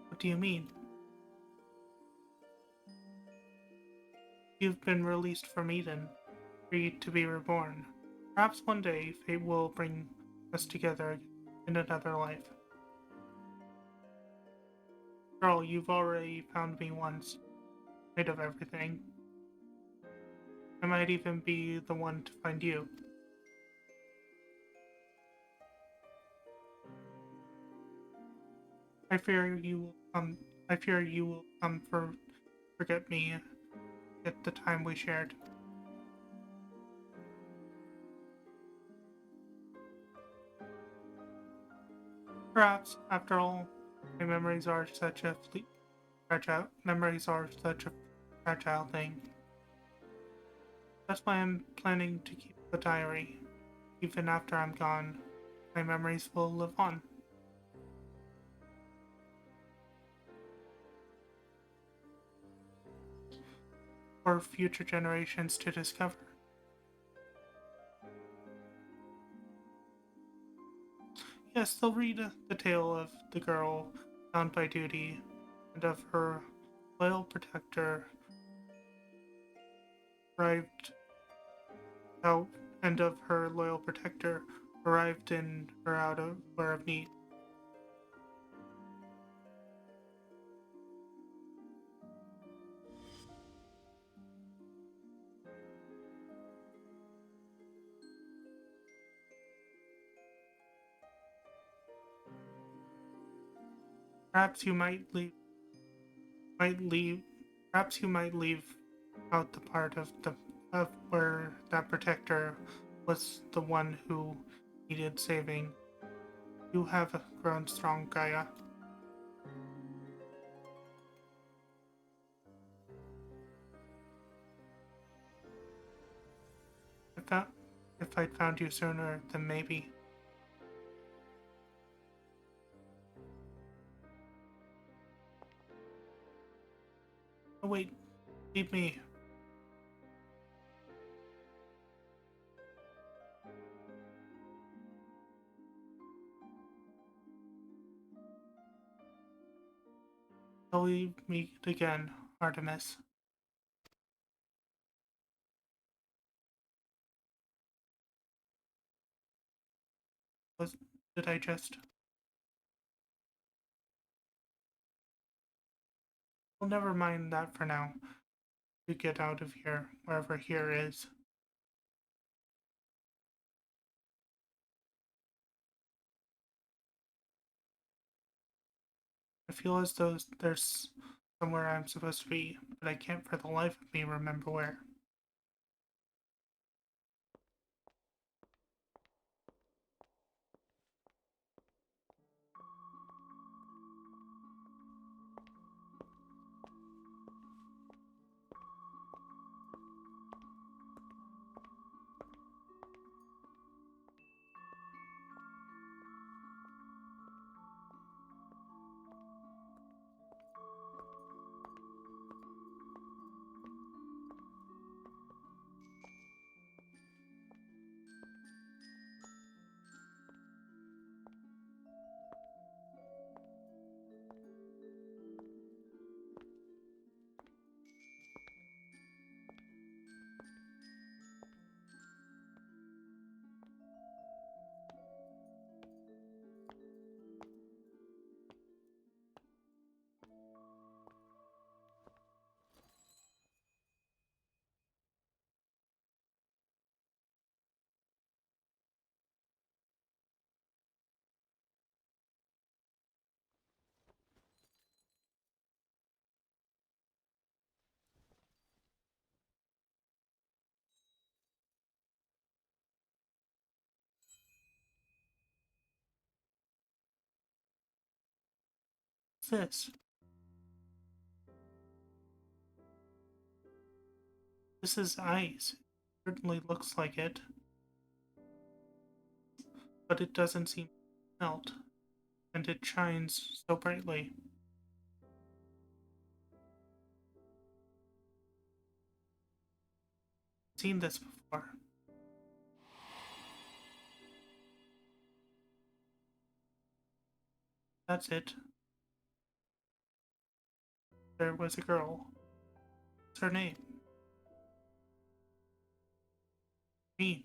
What do you mean? You've been released from Eden, free to be reborn. Perhaps one day fate will bring us together in another life. Girl, you've already found me once, made of everything. I might even be the one to find you. I fear you will come forget me at the time we shared. Perhaps, after all, my memories are such a fragile thing. That's why I'm planning to keep the diary. Even after I'm gone, my memories will live on. For future generations to discover. Yes, they'll read the tale of the girl bound by duty and of her loyal protector arrived out and of her loyal protector arrived in her hour of need. Perhaps you might leave out the part of where that protector was the one who needed saving. You have grown strong, Gaia. If I'd found you sooner, then maybe. Oh wait, leave me. Till we meet again, Artemis. Did I just... Well, never mind that for now. You get out of here, wherever here is. I feel as though there's somewhere I'm supposed to be, but I can't for the life of me remember where. this? This is ice. It certainly looks like it. But it doesn't seem to melt. And it shines so brightly. I've seen this before. That's it. There was a girl. What's her name? Jean.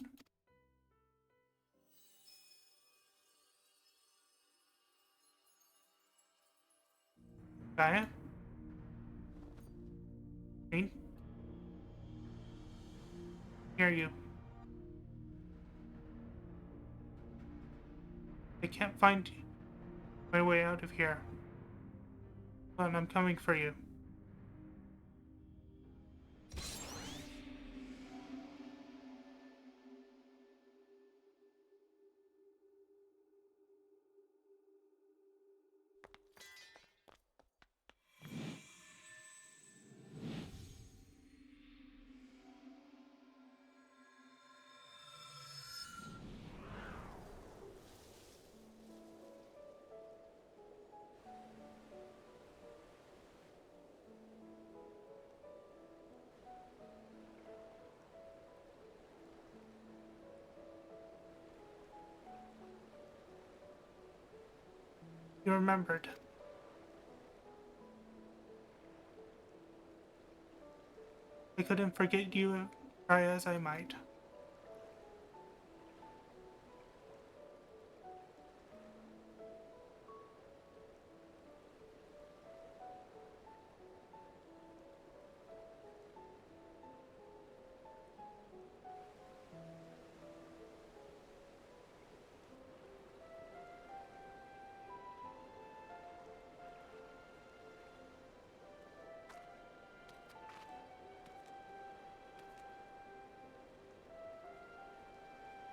Gaia? Jean? Hear you. I can't find my way out of here. But I'm coming for you. You remembered. I couldn't forget you, try as I might.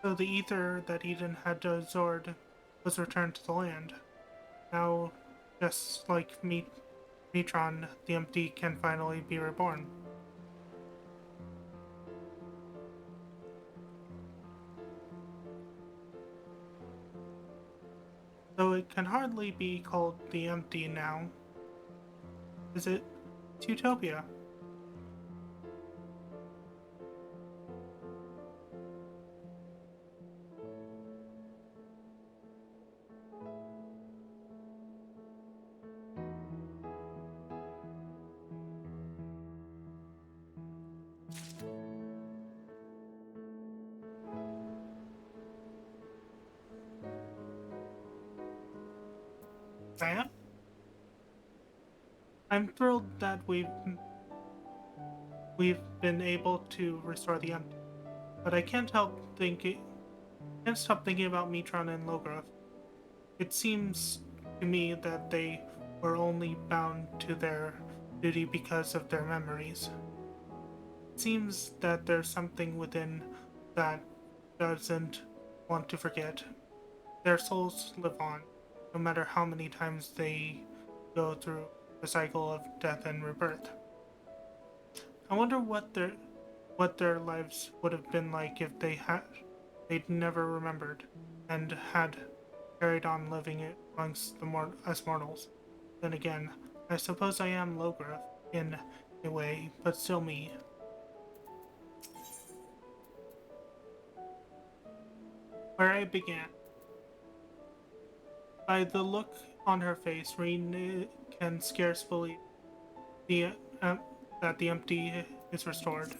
So the ether that Eden had absorbed was returned to the land. Now, just like Metron, the empty can finally be reborn. Though it can hardly be called the empty now. Is it? It's Utopia. I'm thrilled that we've been able to restore the empty, but I can't stop thinking about Metron and Logrov. It seems to me that they were only bound to their duty because of their memories. It seems that there's something within that doesn't want to forget. Their souls live on, no matter how many times they go through the cycle of death and rebirth. I wonder what their lives would have been like if they'd never remembered and had carried on living it amongst us mortals. Then again, I suppose I am Logrov in a way, but still me. Where I began. By the look on her face, Reen can scarce believe that the empty is restored.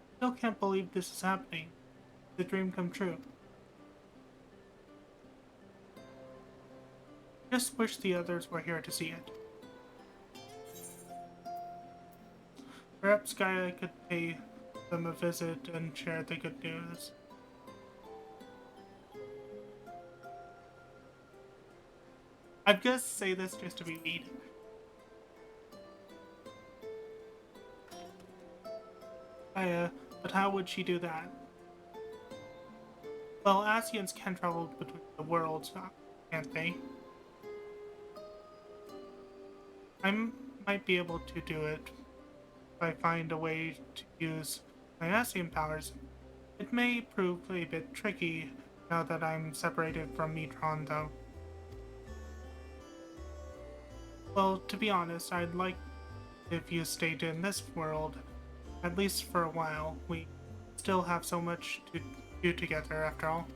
I still can't believe this is happening. The dream come true. Just wish the others were here to see it. Perhaps Gaia could pay them a visit and share the good news. I'm gonna say this just to be mean. But how would she do that? Well, Asians can travel between the worlds, can't they? I might be able to do it if I find a way to use my Asian powers. It may prove a bit tricky now that I'm separated from Metron, though. Well, to be honest, I'd like if you stayed in this world, at least for a while. We still have so much to do together, after all.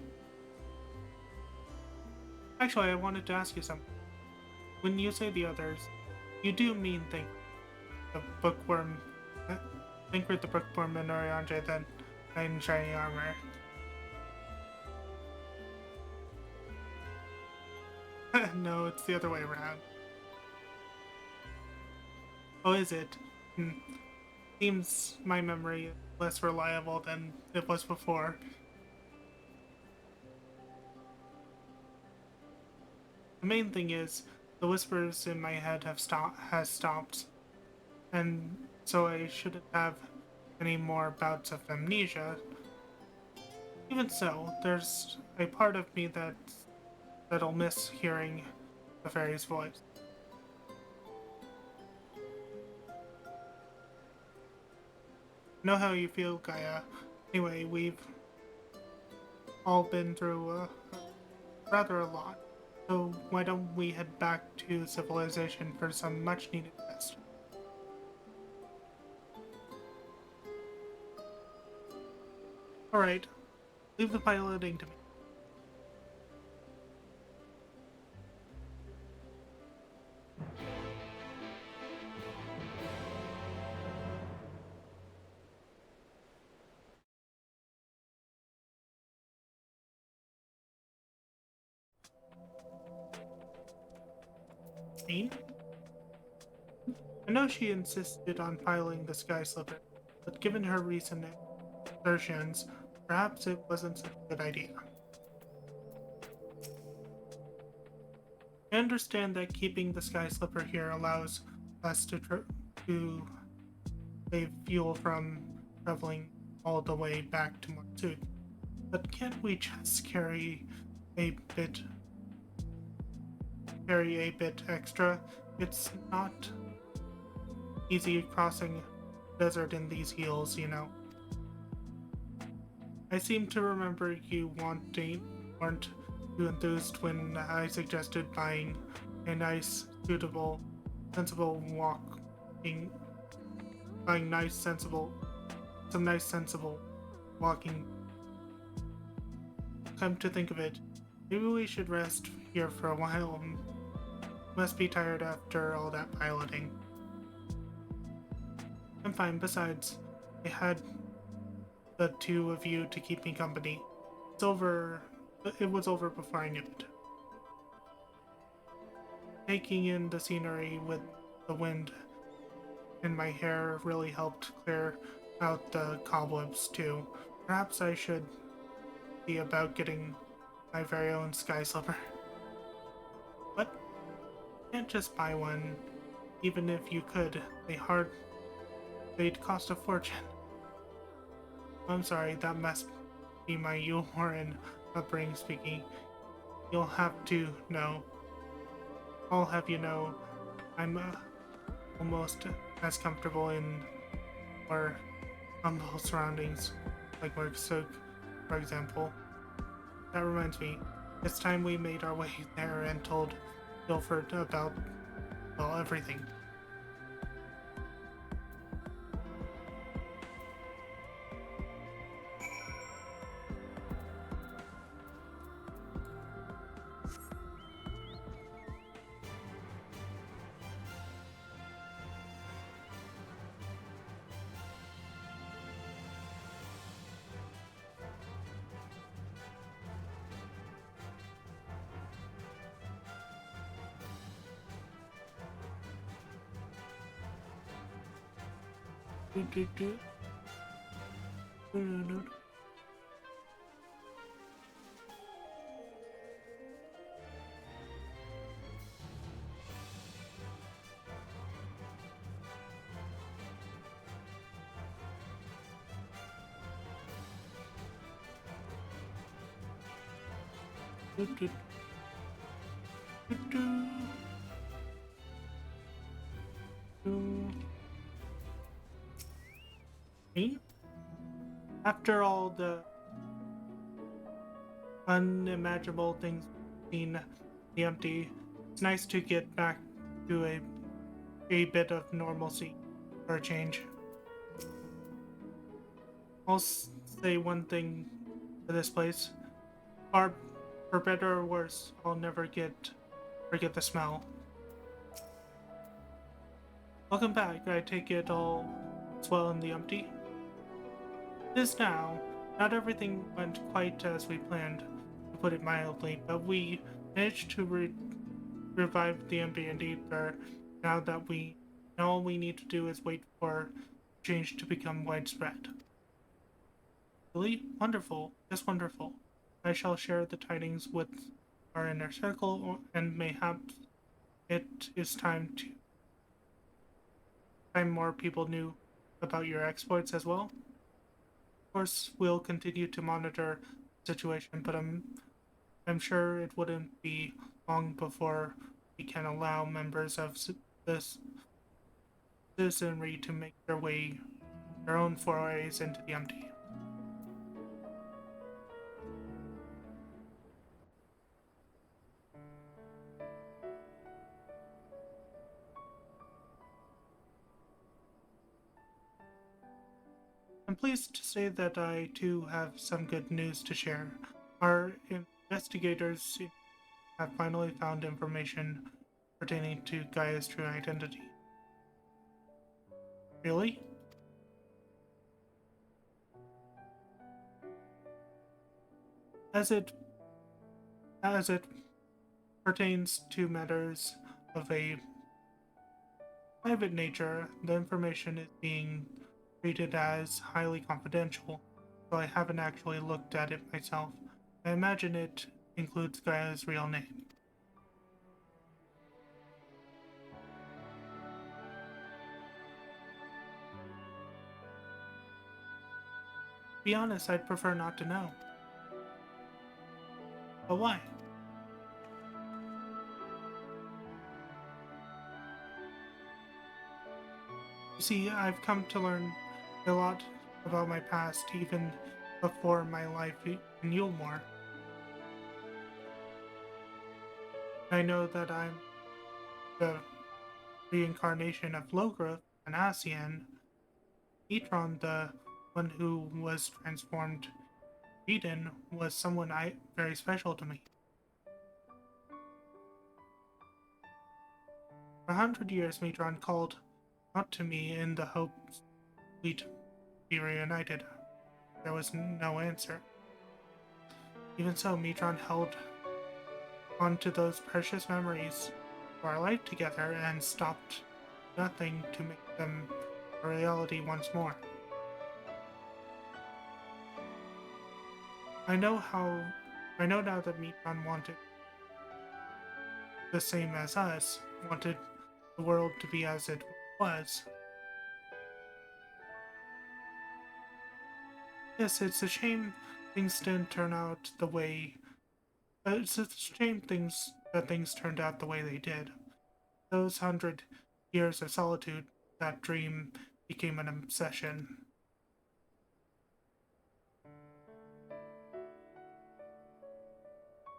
Actually, I wanted to ask you something. When you say the others, you do mean the bookworm, Thinkrit the bookworm and Oriange then in shiny armor. No, it's the other way around. Oh, is it? Seems my memory is less reliable than it was before. The main thing is, the whispers in my head has stopped, and so I shouldn't have any more bouts of amnesia. Even so, there's a part of me that'll miss hearing the fairy's voice. I know how you feel, Gaia. Anyway, we've all been through rather a lot, so why don't we head back to civilization for some much-needed rest? Alright, leave the piloting to me. I know she insisted on piloting the Sky Slipper, but given her recent exertions, perhaps it wasn't such a good idea. I understand that keeping the Sky Slipper here allows us to save fuel from traveling all the way back to Marsuk, but can't we just carry a bit extra? It's not easy crossing desert in these heels, you know. I seem to remember you weren't too enthused when I suggested buying a nice, sensible walking. Come to think of it, maybe we should rest here for a while. Must be tired after all that piloting. I'm fine, besides, I had the two of you to keep me company. It was over before I knew it. Taking in the scenery with the wind in my hair really helped clear out the cobwebs too. Perhaps I should see about getting my very own sky slipper. But can't just buy one. Even if you could, they'd cost a fortune. I'm sorry, that must be my Yuhoran upbringing speaking. I'll have you know, I'm almost as comfortable in more humble surroundings, like Marsuk, for example. That reminds me, it's time we made our way there and told Guilford about, well, everything. After all the unimaginable things in the empty, it's nice to get back to a bit of normalcy for a change. I'll say one thing for this place. For better or worse, I'll never forget the smell. Welcome back. I take it all is well in the empty? It is now. Not everything went quite as we planned, to put it mildly, but we managed to revive the empty and ether. Now all we need to do is wait for change to become widespread. Really? Wonderful. Just wonderful. I shall share the tidings with our inner circle, and mayhaps it is time more people knew about your exploits as well. Of course, we'll continue to monitor the situation, but I'm sure it wouldn't be long before we can allow members of this citizenry to make their own forays into the empty. I'm pleased to say that I too have some good news to share. Our investigators have finally found information pertaining to Gaia's true identity. Really? As it pertains to matters of a private nature, the information is being treated as highly confidential, so I haven't actually looked at it myself. I imagine it includes Gaia's real name. To be honest, I'd prefer not to know. But why? You see, I've come to learn a lot about my past even before my life in Yulmore. I know that I'm the reincarnation of Logrith and Asian. Etron, the one who was transformed Eden, was someone very special to me. For 100 years, Metron called out to me in the hopes we'd be reunited. There was no answer. Even so, Metron held on to those precious memories of our life together and stopped nothing to make them a reality once more. I know now that Metron wanted the same as us, wanted the world to be as it was. Yes, it's a shame things didn't turn out the way... it's a shame that things turned out the way they did. Those 100 years of solitude, that dream became an obsession.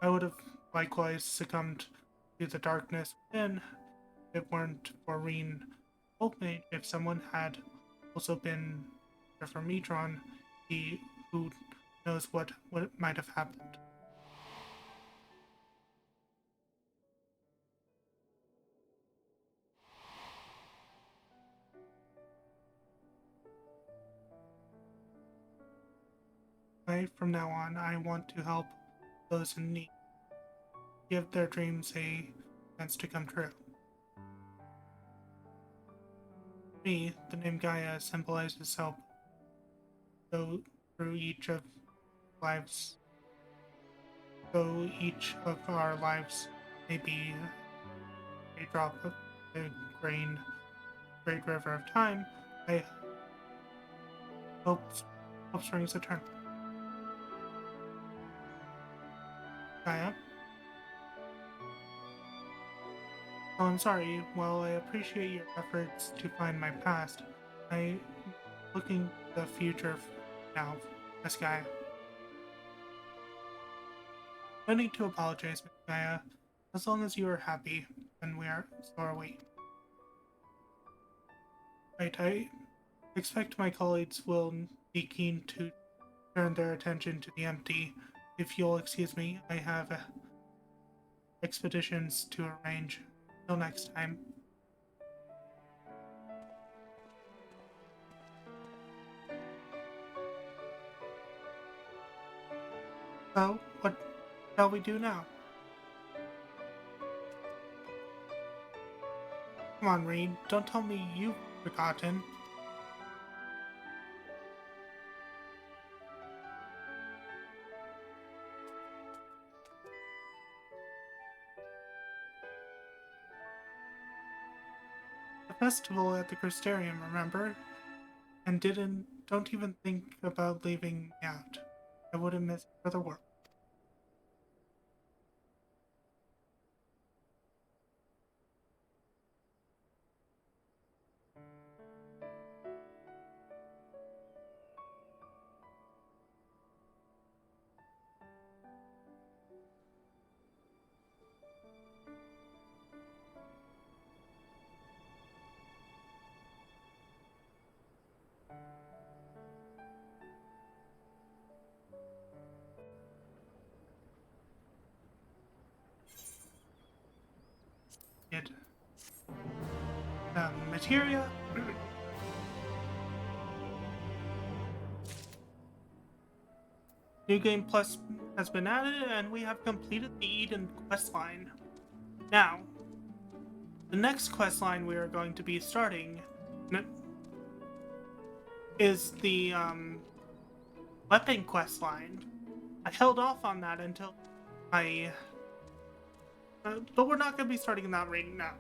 I would have likewise succumbed to the darkness within if it weren't for Reen. Mage, if someone had also been there for Metron, who knows what might have happened. From now on, I want to help those in need. Give their dreams a chance to come true. For me, the name Gaia symbolizes hope. Though each of our lives may be a drop of the great river of time, I hope springs eternal. Gaia. Oh, I'm sorry. While I appreciate your efforts to find my past, I'm looking to the future now, Miss Gaia. No need to apologize, Miss Gaia. As long as you are happy, then so are we. Right, I expect my colleagues will be keen to turn their attention to the empty. If you'll excuse me, I have expeditions to arrange. Till next time. So, what shall we do now? Come on, Reed. Don't tell me you've forgotten. The festival at the Crystarium, remember? And don't even think about leaving me out. I wouldn't miss it for the world. Get materia. New Game Plus has been added, and we have completed the Eden questline. Now, the next questline we are going to be starting is the weapon questline. I held off on that until but we're not going to be starting that right now.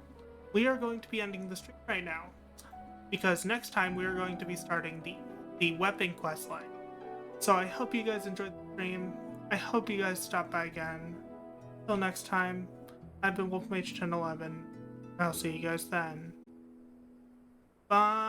We are going to be ending the stream right now, because next time we are going to be starting the weapon questline. So I hope you guys enjoyed the stream. I hope you guys stop by again. Till next time, I've been Wolfmage 1011. I'll see you guys then. Bye.